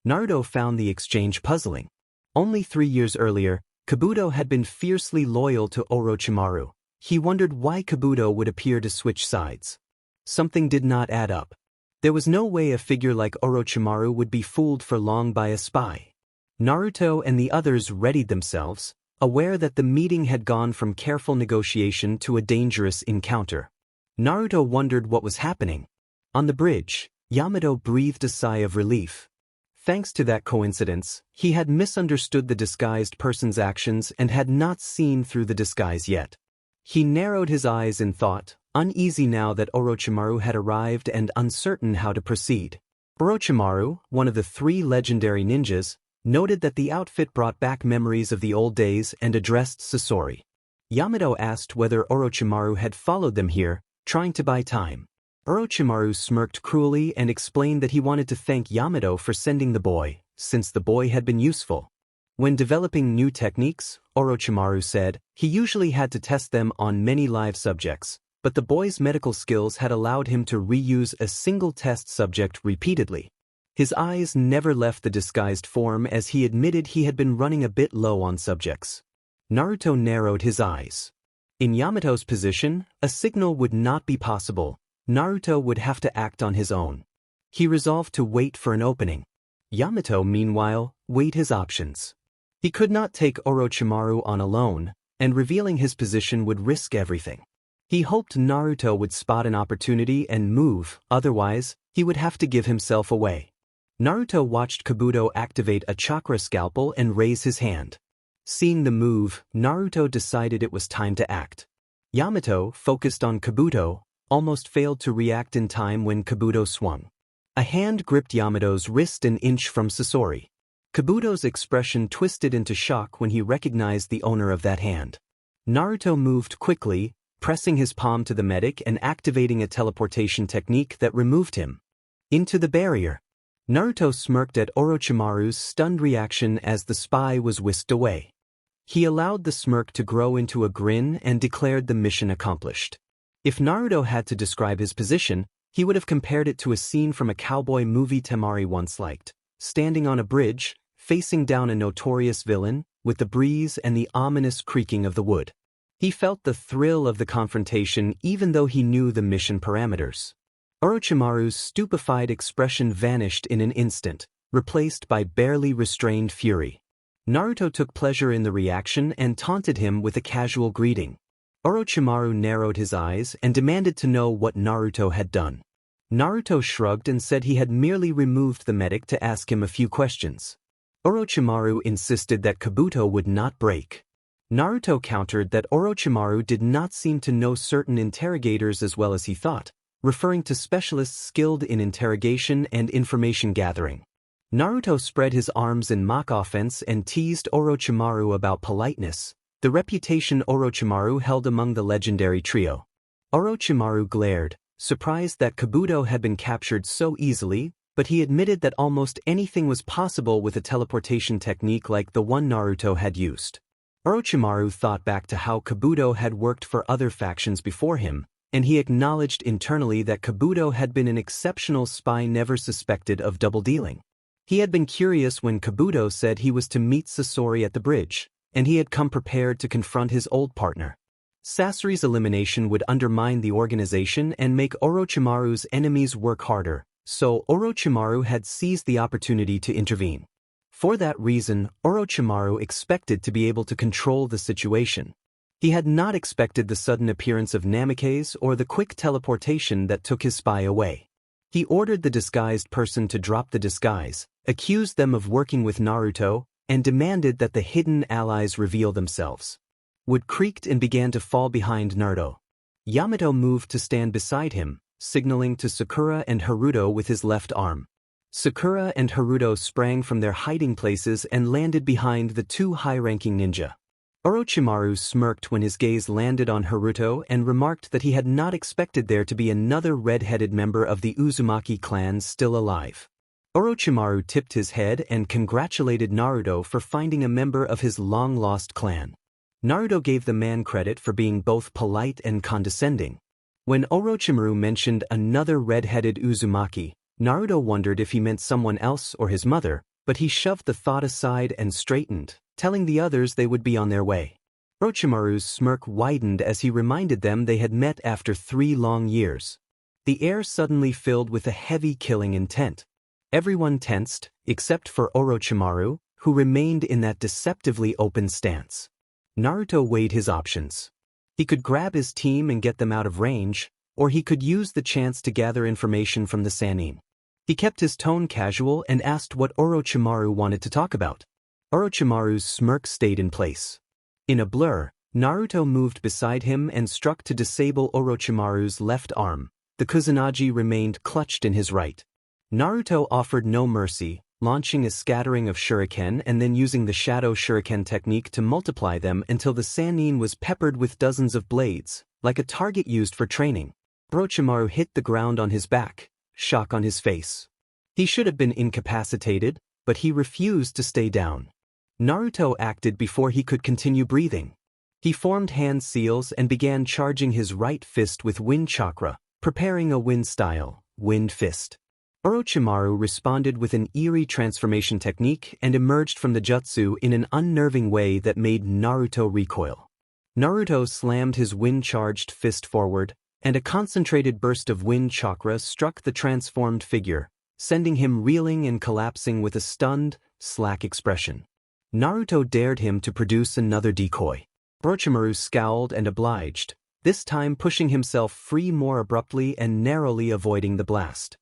Naruto found the exchange puzzling. Only 3 years earlier, Kabuto had been fiercely loyal to Orochimaru. He wondered why Kabuto would appear to switch sides. Something did not add up. There was no way a figure like Orochimaru would be fooled for long by a spy. Naruto and the others readied themselves, aware that the meeting had gone from careful negotiation to a dangerous encounter. Naruto wondered what was happening. On the bridge, Yamato breathed a sigh of relief. Thanks to that coincidence, he had misunderstood the disguised person's actions and had not seen through the disguise yet. He narrowed his eyes in thought, uneasy now that Orochimaru had arrived and uncertain how to proceed. Orochimaru, one of the 3 legendary ninjas, noted that the outfit brought back memories of the old days and addressed Sasori. Yamato asked whether Orochimaru had followed them here, trying to buy time. Orochimaru smirked cruelly and explained that he wanted to thank Yamato for sending the boy, since the boy had been useful. When developing new techniques, Orochimaru said, he usually had to test them on many live subjects, but the boy's medical skills had allowed him to reuse a single test subject repeatedly. His eyes never left the disguised form as he admitted he had been running a bit low on subjects. Naruto narrowed his eyes. In Yamato's position, a signal would not be possible. Naruto would have to act on his own. He resolved to wait for an opening. Yamato, meanwhile, weighed his options. He could not take Orochimaru on alone, and revealing his position would risk everything. He hoped Naruto would spot an opportunity and move, otherwise, he would have to give himself away. Naruto watched Kabuto activate a chakra scalpel and raise his hand. Seeing the move, Naruto decided it was time to act. Yamato, focused on Kabuto, almost failed to react in time when Kabuto swung. A hand gripped Yamato's wrist an inch from Sasori. Kabuto's expression twisted into shock when he recognized the owner of that hand. Naruto moved quickly, pressing his palm to the medic and activating a teleportation technique that removed him. Into the barrier. Naruto smirked at Orochimaru's stunned reaction as the spy was whisked away. He allowed the smirk to grow into a grin and declared the mission accomplished. If Naruto had to describe his position, he would have compared it to a scene from a cowboy movie Temari once liked, standing on a bridge, facing down a notorious villain, with the breeze and the ominous creaking of the wood. He felt the thrill of the confrontation even though he knew the mission parameters. Orochimaru's stupefied expression vanished in an instant, replaced by barely restrained fury. Naruto took pleasure in the reaction and taunted him with a casual greeting. Orochimaru narrowed his eyes and demanded to know what Naruto had done. Naruto shrugged and said he had merely removed the medic to ask him a few questions. Orochimaru insisted that Kabuto would not break. Naruto countered that Orochimaru did not seem to know certain interrogators as well as he thought, referring to specialists skilled in interrogation and information gathering. Naruto spread his arms in mock offense and teased Orochimaru about politeness, the reputation Orochimaru held among the legendary trio. Orochimaru glared, surprised that Kabuto had been captured so easily, but he admitted that almost anything was possible with a teleportation technique like the one Naruto had used. Orochimaru thought back to how Kabuto had worked for other factions before him, and he acknowledged internally that Kabuto had been an exceptional spy never suspected of double-dealing. He had been curious when Kabuto said he was to meet Sasori at the bridge, and he had come prepared to confront his old partner. Sasori's elimination would undermine the organization and make Orochimaru's enemies work harder, so Orochimaru had seized the opportunity to intervene. For that reason, Orochimaru expected to be able to control the situation. He had not expected the sudden appearance of Namikaze or the quick teleportation that took his spy away. He ordered the disguised person to drop the disguise, accused them of working with Naruto, and demanded that the hidden allies reveal themselves. Wood creaked and began to fall behind Naruto. Yamato moved to stand beside him, signaling to Sakura and Haruto with his left arm. Sakura and Haruto sprang from their hiding places and landed behind the 2 high-ranking ninja. Orochimaru smirked when his gaze landed on Haruto and remarked that he had not expected there to be another red-headed member of the Uzumaki clan still alive. Orochimaru tipped his head and congratulated Naruto for finding a member of his long-lost clan. Naruto gave the man credit for being both polite and condescending. When Orochimaru mentioned another red-headed Uzumaki, Naruto wondered if he meant someone else or his mother, but he shoved the thought aside and straightened, telling the others they would be on their way. Orochimaru's smirk widened as he reminded them they had met after 3 long years. The air suddenly filled with a heavy killing intent. Everyone tensed, except for Orochimaru, who remained in that deceptively open stance. Naruto weighed his options. He could grab his team and get them out of range, or he could use the chance to gather information from the Sannin. He kept his tone casual and asked what Orochimaru wanted to talk about. Orochimaru's smirk stayed in place. In a blur, Naruto moved beside him and struck to disable Orochimaru's left arm. The Kusanagi remained clutched in his right. Naruto offered no mercy, launching a scattering of shuriken and then using the shadow shuriken technique to multiply them until the Sannin was peppered with dozens of blades, like a target used for training. Orochimaru hit the ground on his back, shock on his face. He should have been incapacitated, but he refused to stay down. Naruto acted before he could continue breathing. He formed hand seals and began charging his right fist with wind chakra, preparing a wind-style, wind fist. Orochimaru responded with an eerie transformation technique and emerged from the jutsu in an unnerving way that made Naruto recoil. Naruto slammed his wind-charged fist forward, and a concentrated burst of wind chakra struck the transformed figure, sending him reeling and collapsing with a stunned, slack expression. Naruto dared him to produce another decoy. Orochimaru scowled and obliged, this time pushing himself free more abruptly and narrowly avoiding the blast.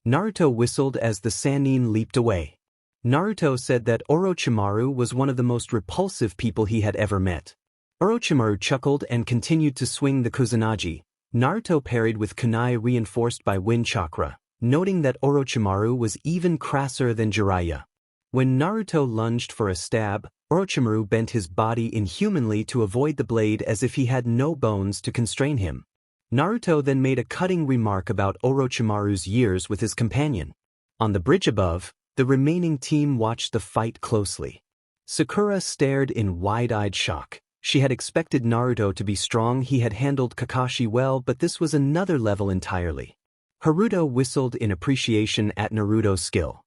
Naruto whistled as the Sannin leaped away. Naruto said that Orochimaru was one of the most repulsive people he had ever met. Orochimaru chuckled and continued to swing the Kusanagi. Naruto parried with kunai reinforced by wind chakra, noting that Orochimaru was even crasser than Jiraiya. When Naruto lunged for a stab, Orochimaru bent his body inhumanly to avoid the blade as if he had no bones to constrain him. Naruto then made a cutting remark about Orochimaru's years with his companion. On the bridge above, the remaining team watched the fight closely. Sakura stared in wide-eyed shock. She had expected Naruto to be strong. He had handled Kakashi well, but this was another level entirely. Haruto whistled in appreciation at Naruto's skill.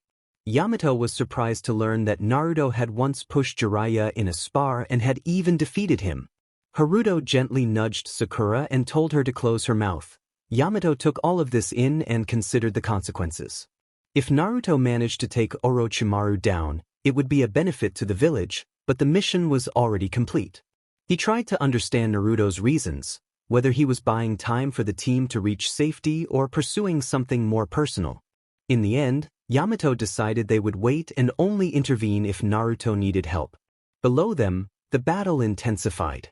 Yamato was surprised to learn that Naruto had once pushed Jiraiya in a spar and had even defeated him. Haruto gently nudged Sakura and told her to close her mouth. Yamato took all of this in and considered the consequences. If Naruto managed to take Orochimaru down, it would be a benefit to the village, but the mission was already complete. He tried to understand Naruto's reasons, whether he was buying time for the team to reach safety or pursuing something more personal. In the end, Yamato decided they would wait and only intervene if Naruto needed help. Below them, the battle intensified.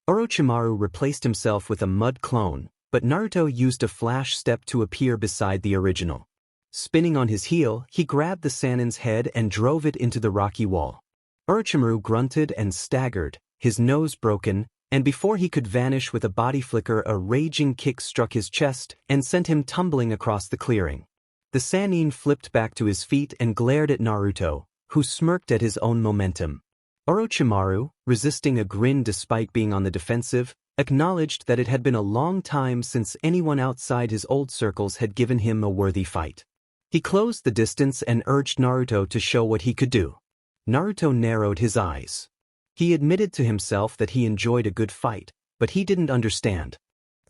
Orochimaru replaced himself with a mud clone, but Naruto used a flash step to appear beside the original. Spinning on his heel, he grabbed the Sannin's head and drove it into the rocky wall. Orochimaru grunted and staggered, his nose broken, and before he could vanish with a body flicker, a raging kick struck his chest and sent him tumbling across the clearing. The Sannin flipped back to his feet and glared at Naruto, who smirked at his own momentum. Orochimaru, resisting a grin despite being on the defensive, acknowledged that it had been a long time since anyone outside his old circles had given him a worthy fight. He closed the distance and urged Naruto to show what he could do. Naruto narrowed his eyes. He admitted to himself that he enjoyed a good fight, but he didn't understand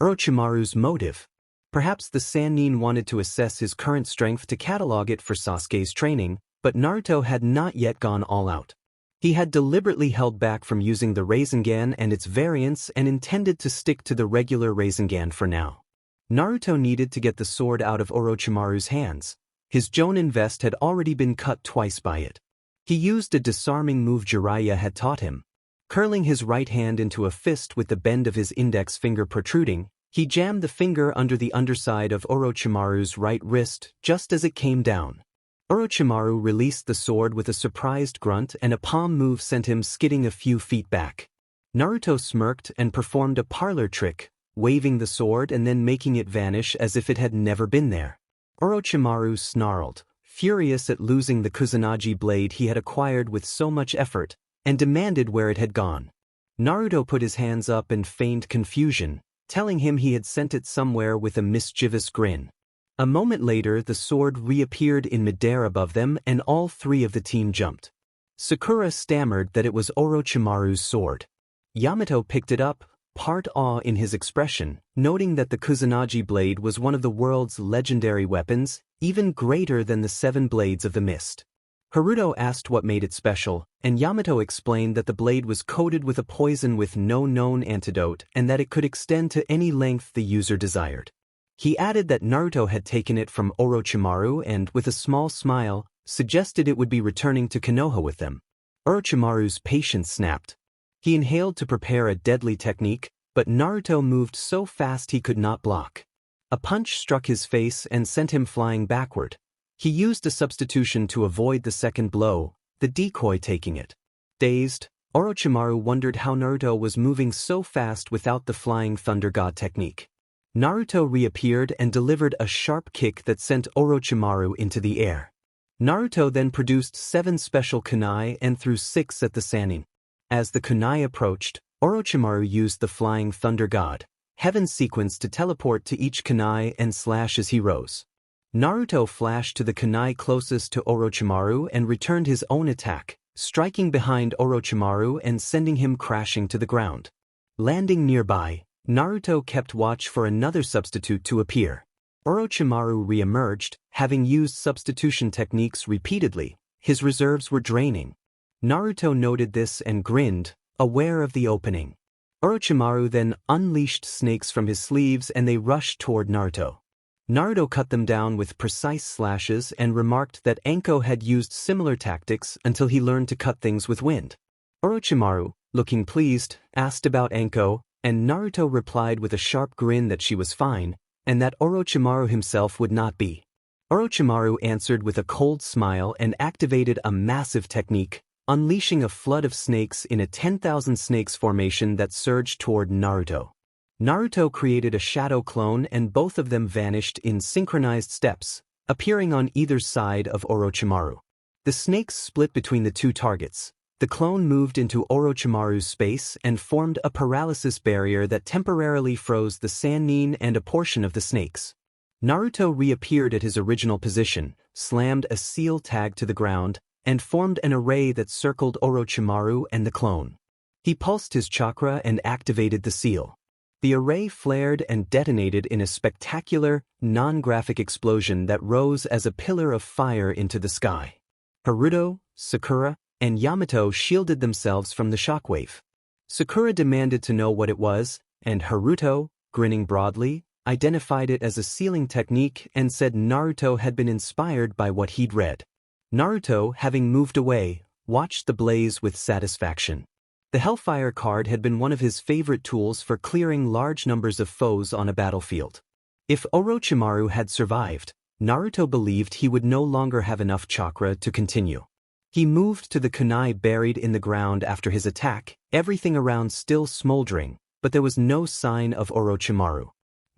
Orochimaru's motive. Perhaps the Sannin wanted to assess his current strength to catalog it for Sasuke's training, but Naruto had not yet gone all out. He had deliberately held back from using the Rasengan and its variants and intended to stick to the regular Rasengan for now. Naruto needed to get the sword out of Orochimaru's hands. His Jonin vest had already been cut twice by it. He used a disarming move Jiraiya had taught him. Curling his right hand into a fist with the bend of his index finger protruding, he jammed the finger under the underside of Orochimaru's right wrist just as it came down. Orochimaru released the sword with a surprised grunt and a palm move sent him skidding a few feet back. Naruto smirked and performed a parlor trick, waving the sword and then making it vanish as if it had never been there. Orochimaru snarled, furious at losing the Kusanagi blade he had acquired with so much effort, and demanded where it had gone. Naruto put his hands up and feigned confusion, telling him he had sent it somewhere with a mischievous grin. A moment later, the sword reappeared in midair above them and all three of the team jumped. Sakura stammered that it was Orochimaru's sword. Yamato picked it up, part awe in his expression, noting that the Kusanagi blade was one of the world's legendary weapons, even greater than the 7 blades of the mist. Naruto asked what made it special, and Yamato explained that the blade was coated with a poison with no known antidote and that it could extend to any length the user desired. He added that Naruto had taken it from Orochimaru and, with a small smile, suggested it would be returning to Konoha with them. Orochimaru's patience snapped. He inhaled to prepare a deadly technique, but Naruto moved so fast he could not block. A punch struck his face and sent him flying backward. He used a substitution to avoid the second blow, the decoy taking it. Dazed, Orochimaru wondered how Naruto was moving so fast without the flying thunder god technique. Naruto reappeared and delivered a sharp kick that sent Orochimaru into the air. Naruto then produced 7 special kunai and threw 6 at the Sannin. As the kunai approached, Orochimaru used the flying thunder god, heaven sequence to teleport to each kunai and slash as he rose. Naruto flashed to the kunai closest to Orochimaru and returned his own attack, striking behind Orochimaru and sending him crashing to the ground. Landing nearby, Naruto kept watch for another substitute to appear. Orochimaru re-emerged, having used substitution techniques repeatedly. His reserves were draining. Naruto noted this and grinned, aware of the opening. Orochimaru then unleashed snakes from his sleeves and they rushed toward Naruto. Naruto cut them down with precise slashes and remarked that Anko had used similar tactics until he learned to cut things with wind. Orochimaru, looking pleased, asked about Anko, and Naruto replied with a sharp grin that she was fine, and that Orochimaru himself would not be. Orochimaru answered with a cold smile and activated a massive technique, unleashing a flood of snakes in a 10,000 snakes formation that surged toward Naruto. Naruto created a shadow clone and both of them vanished in synchronized steps, appearing on either side of Orochimaru. The snakes split between the 2 targets. The clone moved into Orochimaru's space and formed a paralysis barrier that temporarily froze the Sannin and a portion of the snakes. Naruto reappeared at his original position, slammed a seal tag to the ground, and formed an array that circled Orochimaru and the clone. He pulsed his chakra and activated the seal. The array flared and detonated in a spectacular, non-graphic explosion that rose as a pillar of fire into the sky. Naruto, Sakura, and Yamato shielded themselves from the shockwave. Sakura demanded to know what it was, and Naruto, grinning broadly, identified it as a sealing technique and said Naruto had been inspired by what he'd read. Naruto, having moved away, watched the blaze with satisfaction. The Hellfire card had been one of his favorite tools for clearing large numbers of foes on a battlefield. If Orochimaru had survived, Naruto believed he would no longer have enough chakra to continue. He moved to the kunai buried in the ground after his attack, everything around still smoldering, but there was no sign of Orochimaru.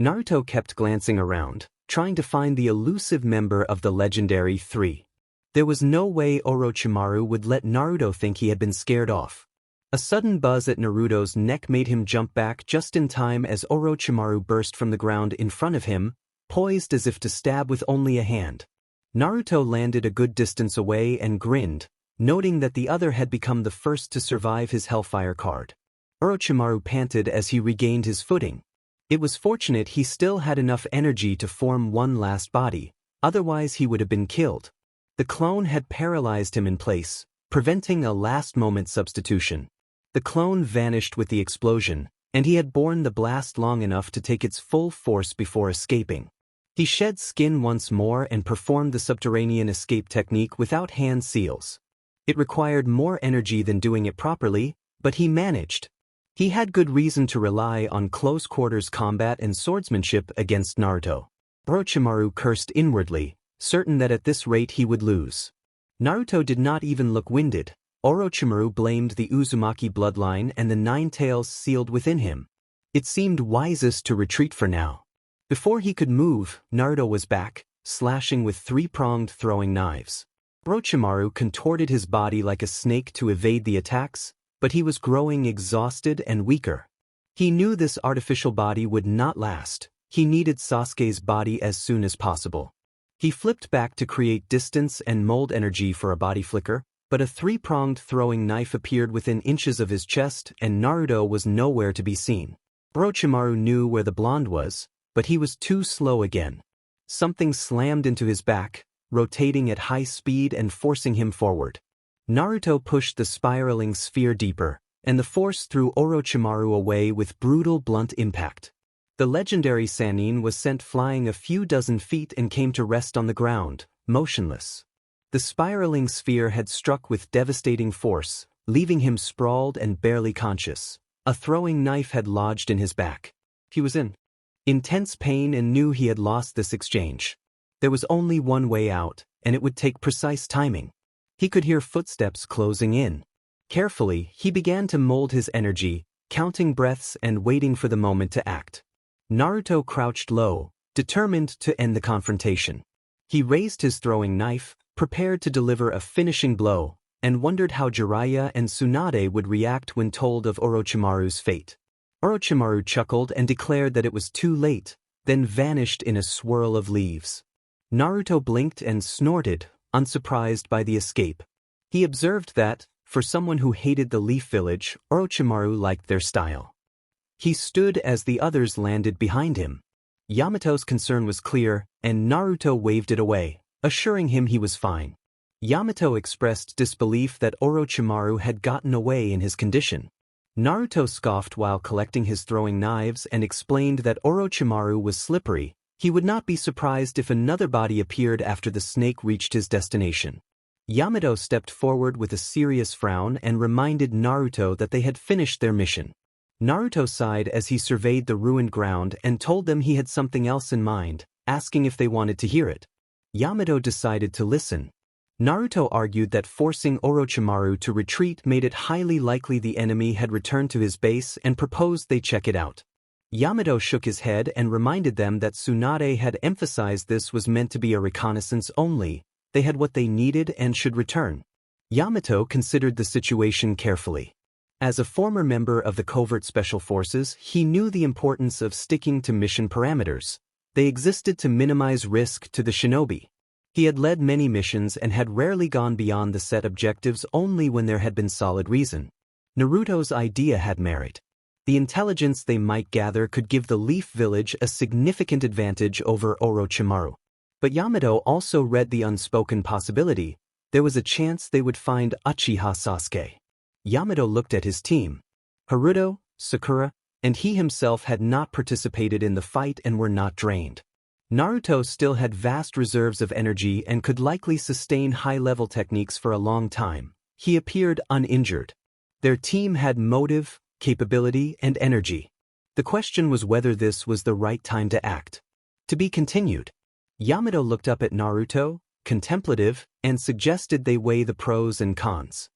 Naruto kept glancing around, trying to find the elusive member of the legendary 3. There was no way Orochimaru would let Naruto think he had been scared off. A sudden buzz at Naruto's neck made him jump back just in time as Orochimaru burst from the ground in front of him, poised as if to stab with only a hand. Naruto landed a good distance away and grinned, noting that the other had become the first to survive his Hellfire card. Orochimaru panted as he regained his footing. It was fortunate he still had enough energy to form one last body, otherwise he would have been killed. The clone had paralyzed him in place, preventing a last-moment substitution. The clone vanished with the explosion, and he had borne the blast long enough to take its full force before escaping. He shed skin once more and performed the subterranean escape technique without hand seals. It required more energy than doing it properly, but he managed. He had good reason to rely on close-quarters combat and swordsmanship against Naruto. Orochimaru cursed inwardly, certain that at this rate he would lose. Naruto did not even look winded. Orochimaru blamed the Uzumaki bloodline and the 9 tails sealed within him. It seemed wisest to retreat for now. Before he could move, Naruto was back, slashing with 3-pronged throwing knives. Orochimaru contorted his body like a snake to evade the attacks, but he was growing exhausted and weaker. He knew this artificial body would not last. He needed Sasuke's body as soon as possible. He flipped back to create distance and mold energy for a body flicker, but a 3-pronged throwing knife appeared within inches of his chest and Naruto was nowhere to be seen. Orochimaru knew where the blonde was, but he was too slow again. Something slammed into his back, rotating at high speed and forcing him forward. Naruto pushed the spiraling sphere deeper, and the force threw Orochimaru away with brutal blunt impact. The legendary Sannin was sent flying a few dozen feet and came to rest on the ground, motionless. The spiraling sphere had struck with devastating force, leaving him sprawled and barely conscious. A throwing knife had lodged in his back. He was in intense pain and knew he had lost this exchange. There was only one way out, and it would take precise timing. He could hear footsteps closing in. Carefully, he began to mold his energy, counting breaths and waiting for the moment to act. Naruto crouched low, determined to end the confrontation. He raised his throwing knife, prepared to deliver a finishing blow, and wondered how Jiraiya and Tsunade would react when told of Orochimaru's fate. Orochimaru chuckled and declared that it was too late, then vanished in a swirl of leaves. Naruto blinked and snorted, unsurprised by the escape. He observed that, for someone who hated the Leaf Village, Orochimaru liked their style. He stood as the others landed behind him. Yamato's concern was clear, and Naruto waved it away, assuring him he was fine. Yamato expressed disbelief that Orochimaru had gotten away in his condition. Naruto scoffed while collecting his throwing knives and explained that Orochimaru was slippery. He would not be surprised if another body appeared after the snake reached his destination. Yamato stepped forward with a serious frown and reminded Naruto that they had finished their mission. Naruto sighed as he surveyed the ruined ground and told them he had something else in mind, asking if they wanted to hear it. Yamato decided to listen. Naruto argued that forcing Orochimaru to retreat made it highly likely the enemy had returned to his base and proposed they check it out. Yamato shook his head and reminded them that Tsunade had emphasized this was meant to be a reconnaissance only. They had what they needed and should return. Yamato considered the situation carefully. As a former member of the Covert Special Forces, he knew the importance of sticking to mission parameters. They existed to minimize risk to the shinobi. He had led many missions and had rarely gone beyond the set objectives only when there had been solid reason. Naruto's idea had merit. The intelligence they might gather could give the Leaf Village a significant advantage over Orochimaru. But Yamato also read the unspoken possibility. There was a chance they would find Uchiha Sasuke. Yamato looked at his team. Haruto, Sakura, and he himself had not participated in the fight and were not drained. Naruto still had vast reserves of energy and could likely sustain high-level techniques for a long time. He appeared uninjured. Their team had motive, capability, and energy. The question was whether this was the right time to act. To be continued. Yamato looked up at Naruto, contemplative, and suggested they weigh the pros and cons.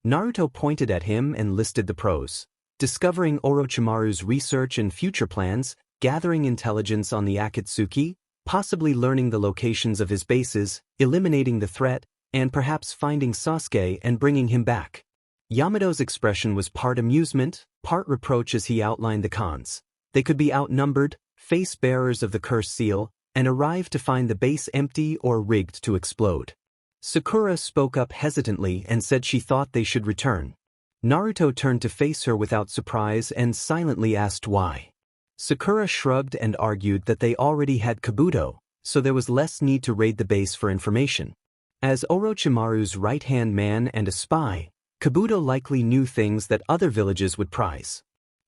Naruto pointed at him and listed the pros. Discovering Orochimaru's research and future plans, gathering intelligence on the Akatsuki, possibly learning the locations of his bases, eliminating the threat, and perhaps finding Sasuke and bringing him back. Yamato's expression was part amusement, part reproach as he outlined the cons. They could be outnumbered, face bearers of the cursed seal, and arrive to find the base empty or rigged to explode. Sakura spoke up hesitantly and said she thought they should return. Naruto turned to face her without surprise and silently asked why. Sakura shrugged and argued that they already had Kabuto, so there was less need to raid the base for information. As Orochimaru's right-hand man and a spy, Kabuto likely knew things that other villages would prize.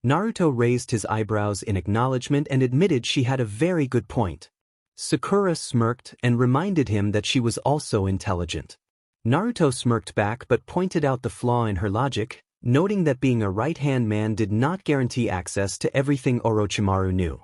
Naruto raised his eyebrows in acknowledgement and admitted she had a very good point. Sakura smirked and reminded him that she was also intelligent. Naruto smirked back but pointed out the flaw in her logic, noting that being a right-hand man did not guarantee access to everything Orochimaru knew.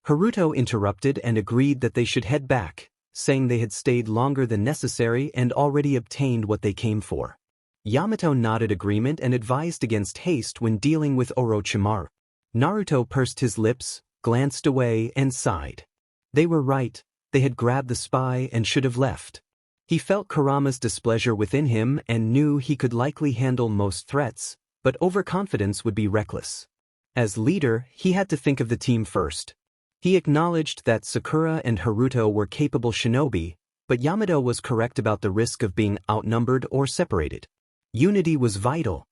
Haruto interrupted and agreed that they should head back, saying they had stayed longer than necessary and already obtained what they came for. Yamato nodded agreement and advised against haste when dealing with Orochimaru. Naruto pursed his lips, glanced away, and sighed. They were right, they had grabbed the spy and should have left. He felt Kurama's displeasure within him and knew he could likely handle most threats, but overconfidence would be reckless. As leader, he had to think of the team first. He acknowledged that Sakura and Haruto were capable shinobi, but Yamato was correct about the risk of being outnumbered or separated. Unity was vital.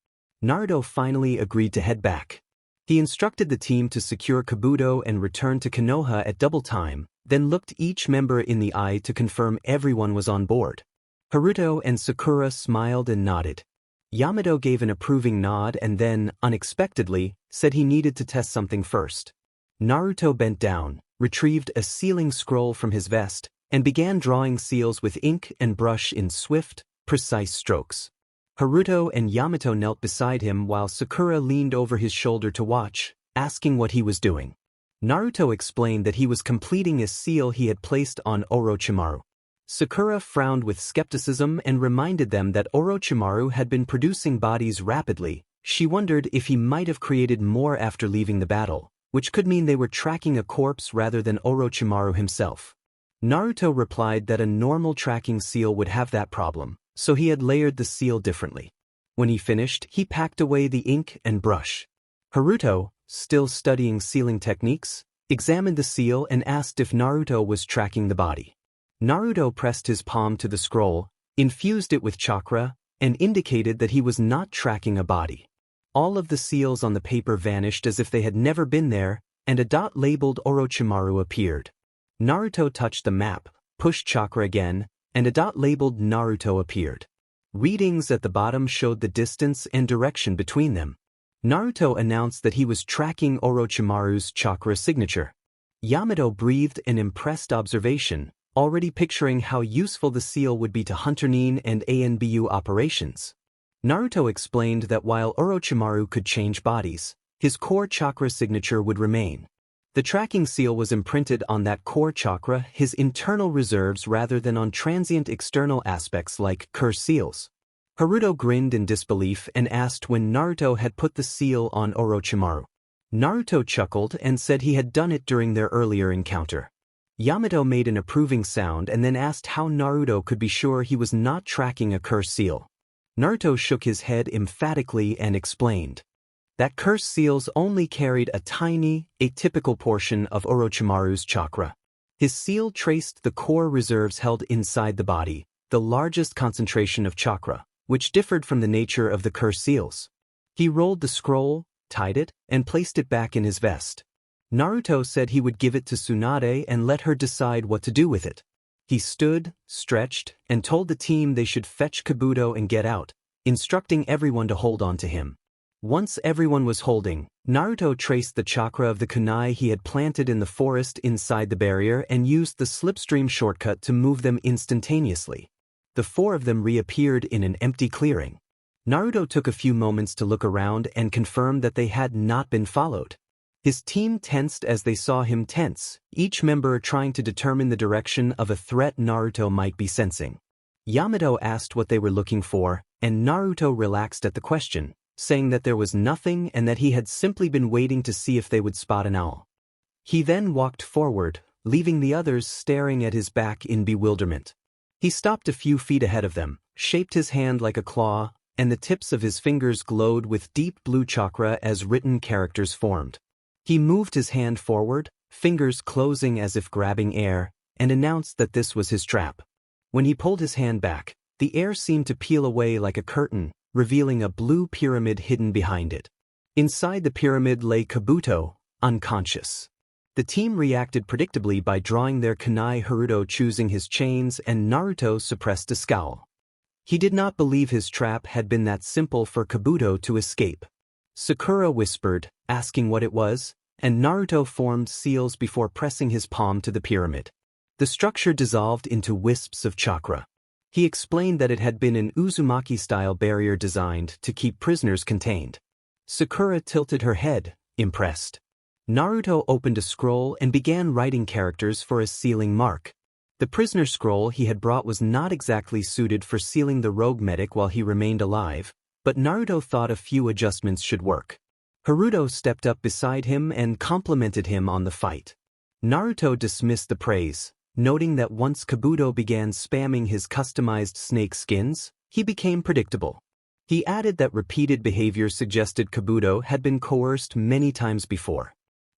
Naruto finally agreed to head back. He instructed the team to secure Kabuto and return to Konoha at double time, then looked each member in the eye to confirm everyone was on board. Haruto and Sakura smiled and nodded. Yamato gave an approving nod and then, unexpectedly, said he needed to test something first. Naruto bent down, retrieved a sealing scroll from his vest, and began drawing seals with ink and brush in swift, precise strokes. Haruto and Yamato knelt beside him while Sakura leaned over his shoulder to watch, asking what he was doing. Naruto explained that he was completing a seal he had placed on Orochimaru. Sakura frowned with skepticism and reminded them that Orochimaru had been producing bodies rapidly. She wondered if he might have created more after leaving the battle, which could mean they were tracking a corpse rather than Orochimaru himself. Naruto replied that a normal tracking seal would have that problem, so he had layered the seal differently. When he finished, he packed away the ink and brush. Haruto, still studying sealing techniques, examined the seal and asked if Naruto was tracking the body. Naruto pressed his palm to the scroll, infused it with chakra, and indicated that he was not tracking a body. All of the seals on the paper vanished as if they had never been there, and a dot labeled Orochimaru appeared. Naruto touched the map, pushed chakra again, and a dot labeled Naruto appeared. Readings at the bottom showed the distance and direction between them. Naruto announced that he was tracking Orochimaru's chakra signature. Yamato breathed an impressed observation, already picturing how useful the seal would be to Hunter Nin and ANBU operations. Naruto explained that while Orochimaru could change bodies, his core chakra signature would remain. The tracking seal was imprinted on that core chakra, his internal reserves rather than on transient external aspects like curse seals. Haruto grinned in disbelief and asked when Naruto had put the seal on Orochimaru. Naruto chuckled and said he had done it during their earlier encounter. Yamato made an approving sound and then asked how Naruto could be sure he was not tracking a curse seal. Naruto shook his head emphatically and explained that curse seals only carried a tiny, atypical portion of Orochimaru's chakra. His seal traced the core reserves held inside the body, the largest concentration of chakra, which differed from the nature of the curse seals. He rolled the scroll, tied it, and placed it back in his vest. Naruto said he would give it to Tsunade and let her decide what to do with it. He stood, stretched, and told the team they should fetch Kabuto and get out, instructing everyone to hold on to him. Once everyone was holding, Naruto traced the chakra of the kunai he had planted in the forest inside the barrier and used the slipstream shortcut to move them instantaneously. The four of them reappeared in an empty clearing. Naruto took a few moments to look around and confirm that they had not been followed. His team tensed as they saw him tense, each member trying to determine the direction of a threat Naruto might be sensing. Yamato asked what they were looking for, and Naruto relaxed at the question, saying that there was nothing and that he had simply been waiting to see if they would spot an owl. He then walked forward, leaving the others staring at his back in bewilderment. He stopped a few feet ahead of them, shaped his hand like a claw, and the tips of his fingers glowed with deep blue chakra as written characters formed. He moved his hand forward, fingers closing as if grabbing air, and announced that this was his trap. When he pulled his hand back, the air seemed to peel away like a curtain, revealing a blue pyramid hidden behind it. Inside the pyramid lay Kabuto, unconscious. The team reacted predictably by drawing their kunai, Haruto choosing his chains and Naruto suppressed a scowl. He did not believe his trap had been that simple for Kabuto to escape. Sakura whispered, asking what it was, and Naruto formed seals before pressing his palm to the pyramid. The structure dissolved into wisps of chakra. He explained that it had been an Uzumaki-style barrier designed to keep prisoners contained. Sakura tilted her head, impressed. Naruto opened a scroll and began writing characters for a sealing mark. The prisoner scroll he had brought was not exactly suited for sealing the rogue medic while he remained alive, but Naruto thought a few adjustments should work. Haruto stepped up beside him and complimented him on the fight. Naruto dismissed the praise, noting that once Kabuto began spamming his customized snake skins, he became predictable. He added that repeated behavior suggested Kabuto had been coerced many times before.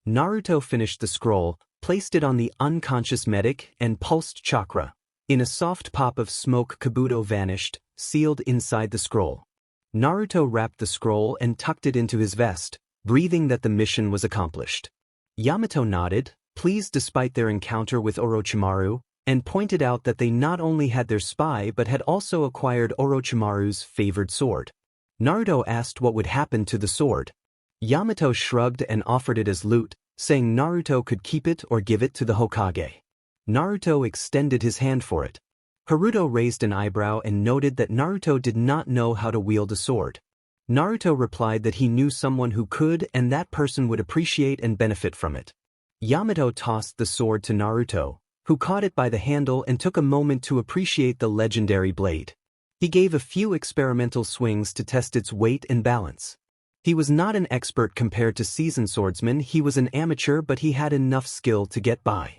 Naruto finished the scroll, placed it on the unconscious medic, and pulsed chakra. In a soft pop of smoke, Kabuto vanished, sealed inside the scroll. Naruto wrapped the scroll and tucked it into his vest, breathing that the mission was accomplished. Yamato nodded, pleased despite their encounter with Orochimaru, and pointed out that they not only had their spy but had also acquired Orochimaru's favored sword. Naruto asked what would happen to the sword. Yamato shrugged and offered it as loot, saying Naruto could keep it or give it to the Hokage. Naruto extended his hand for it. Haruto raised an eyebrow and noted that Naruto did not know how to wield a sword. Naruto replied that he knew someone who could and that person would appreciate and benefit from it. Yamato tossed the sword to Naruto, who caught it by the handle and took a moment to appreciate the legendary blade. He gave a few experimental swings to test its weight and balance. He was not an expert compared to seasoned swordsmen, he was an amateur, but he had enough skill to get by.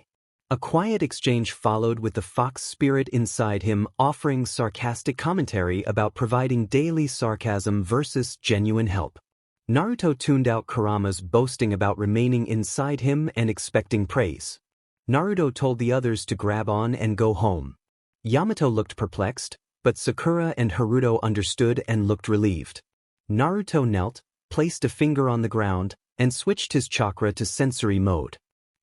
A quiet exchange followed with the fox spirit inside him offering sarcastic commentary about providing daily sarcasm versus genuine help. Naruto tuned out Kurama's boasting about remaining inside him and expecting praise. Naruto told the others to grab on and go home. Yamato looked perplexed, but Sakura and Haruto understood and looked relieved. Naruto knelt, placed a finger on the ground, and switched his chakra to sensory mode.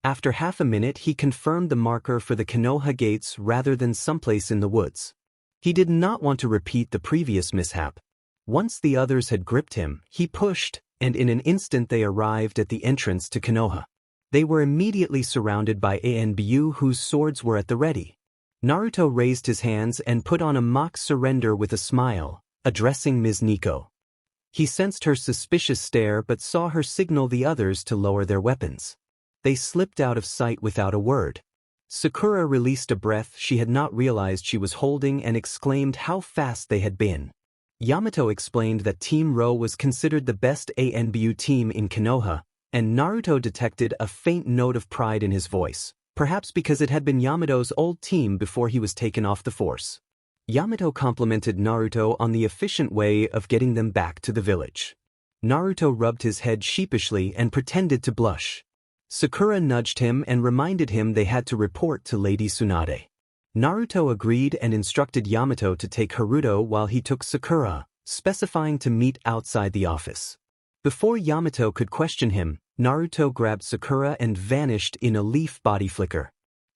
After half a minute he confirmed the marker for the Konoha gates rather than someplace in the woods. He did not want to repeat the previous mishap. Once the others had gripped him, he pushed, and in an instant they arrived at the entrance to Konoha. They were immediately surrounded by Anbu whose swords were at the ready. Naruto raised his hands and put on a mock surrender with a smile, addressing Ms. Nico. He sensed her suspicious stare but saw her signal the others to lower their weapons. They slipped out of sight without a word. Sakura released a breath she had not realized she was holding and exclaimed how fast they had been. Yamato explained that Team Ro was considered the best ANBU team in Konoha, and Naruto detected a faint note of pride in his voice, perhaps because it had been Yamato's old team before he was taken off the force. Yamato complimented Naruto on the efficient way of getting them back to the village. Naruto rubbed his head sheepishly and pretended to blush. Sakura nudged him and reminded him they had to report to Lady Tsunade. Naruto agreed and instructed Yamato to take Haruto while he took Sakura, specifying to meet outside the office. Before Yamato could question him, Naruto grabbed Sakura and vanished in a leaf body flicker.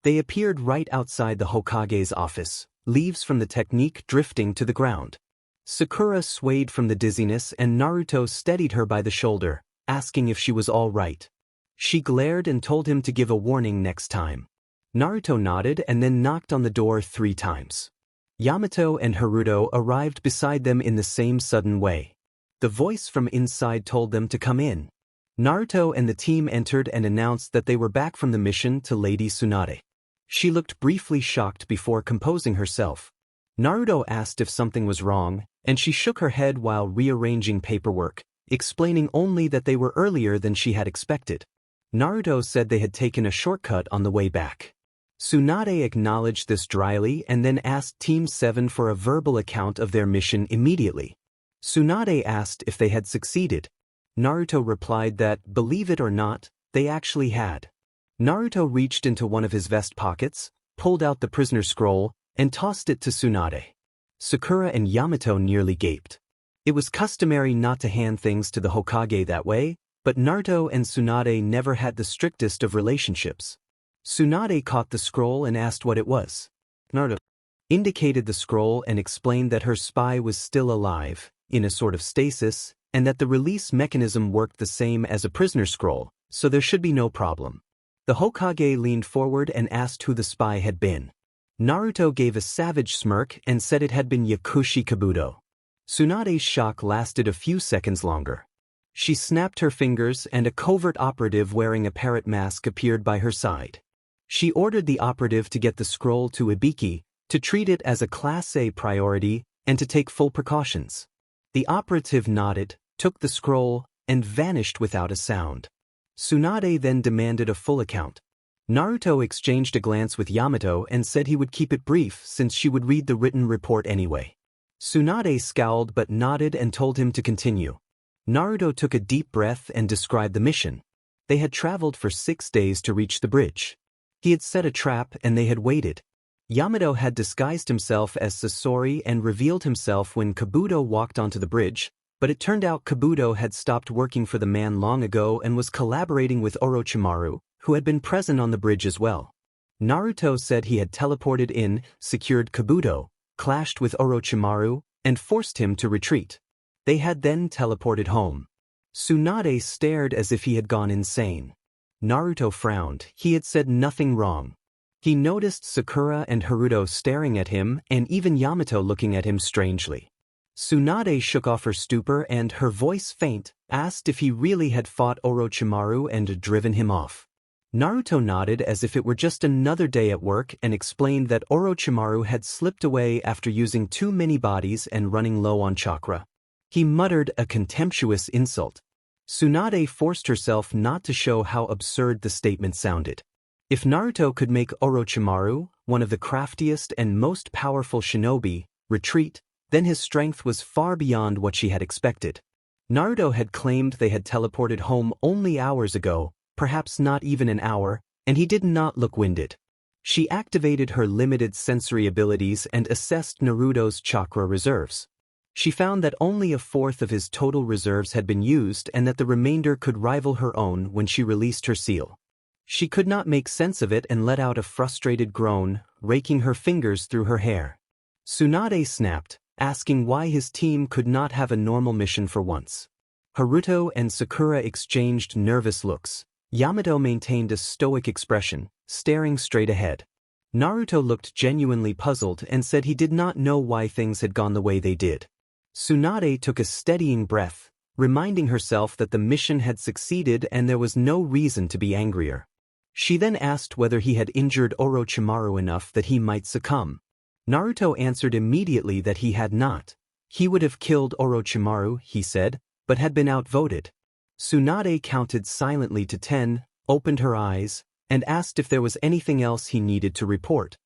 They appeared right outside the Hokage's office, leaves from the technique drifting to the ground. Sakura swayed from the dizziness and Naruto steadied her by the shoulder, asking if she was all right. She glared and told him to give a warning next time. Naruto nodded and then knocked on the door 3 times. Yamato and Haruto arrived beside them in the same sudden way. The voice from inside told them to come in. Naruto and the team entered and announced that they were back from the mission to Lady Tsunade. She looked briefly shocked before composing herself. Naruto asked if something was wrong, and she shook her head while rearranging paperwork, explaining only that they were earlier than she had expected. Naruto said they had taken a shortcut on the way back. Tsunade acknowledged this dryly and then asked Team 7 for a verbal account of their mission immediately. Tsunade asked if they had succeeded. Naruto replied that, believe it or not, they actually had. Naruto reached into one of his vest pockets, pulled out the prisoner scroll, and tossed it to Tsunade. Sakura and Yamato nearly gaped. It was customary not to hand things to the Hokage that way, but Naruto and Tsunade never had the strictest of relationships. Tsunade caught the scroll and asked what it was. Naruto indicated the scroll and explained that her spy was still alive, in a sort of stasis, and that the release mechanism worked the same as a prisoner scroll, so there should be no problem. The Hokage leaned forward and asked who the spy had been. Naruto gave a savage smirk and said it had been Yakushi Kabuto. Tsunade's shock lasted a few seconds longer. She snapped her fingers and a covert operative wearing a parrot mask appeared by her side. She ordered the operative to get the scroll to Ibiki, to treat it as a Class A priority, and to take full precautions. The operative nodded, took the scroll, and vanished without a sound. Tsunade then demanded a full account. Naruto exchanged a glance with Yamato and said he would keep it brief since she would read the written report anyway. Tsunade scowled but nodded and told him to continue. Naruto took a deep breath and described the mission. They had traveled for 6 days to reach the bridge. He had set a trap and they had waited. Yamato had disguised himself as Sasori and revealed himself when Kabuto walked onto the bridge, But it turned out Kabuto had stopped working for the man long ago and was collaborating with Orochimaru, who had been present on the bridge as well. Naruto said he had teleported in, secured Kabuto, clashed with Orochimaru, and forced him to retreat. They had then teleported home. Tsunade stared as if he had gone insane. Naruto frowned. He had said nothing wrong. He noticed Sakura and Haruto staring at him and even Yamato looking at him strangely. Tsunade shook off her stupor and, her voice faint, asked if he really had fought Orochimaru and driven him off. Naruto nodded as if it were just another day at work and explained that Orochimaru had slipped away after using too many bodies and running low on chakra. He muttered a contemptuous insult. Tsunade forced herself not to show how absurd the statement sounded. If Naruto could make Orochimaru, one of the craftiest and most powerful shinobi, retreat, then his strength was far beyond what she had expected. Naruto had claimed they had teleported home only hours ago, perhaps not even an hour, and he did not look winded. She activated her limited sensory abilities and assessed Naruto's chakra reserves. She found that only a fourth of his total reserves had been used and that the remainder could rival her own when she released her seal. She could not make sense of it and let out a frustrated groan, raking her fingers through her hair. Tsunade snapped, asking why his team could not have a normal mission for once. Haruto and Sakura exchanged nervous looks. Yamato maintained a stoic expression, staring straight ahead. Naruto looked genuinely puzzled and said he did not know why things had gone the way they did. Tsunade took a steadying breath, reminding herself that the mission had succeeded and there was no reason to be angrier. She then asked whether he had injured Orochimaru enough that he might succumb. Naruto answered immediately that he had not. He would have killed Orochimaru, he said, but had been outvoted. Tsunade counted silently to 10, opened her eyes, and asked if there was anything else he needed to report.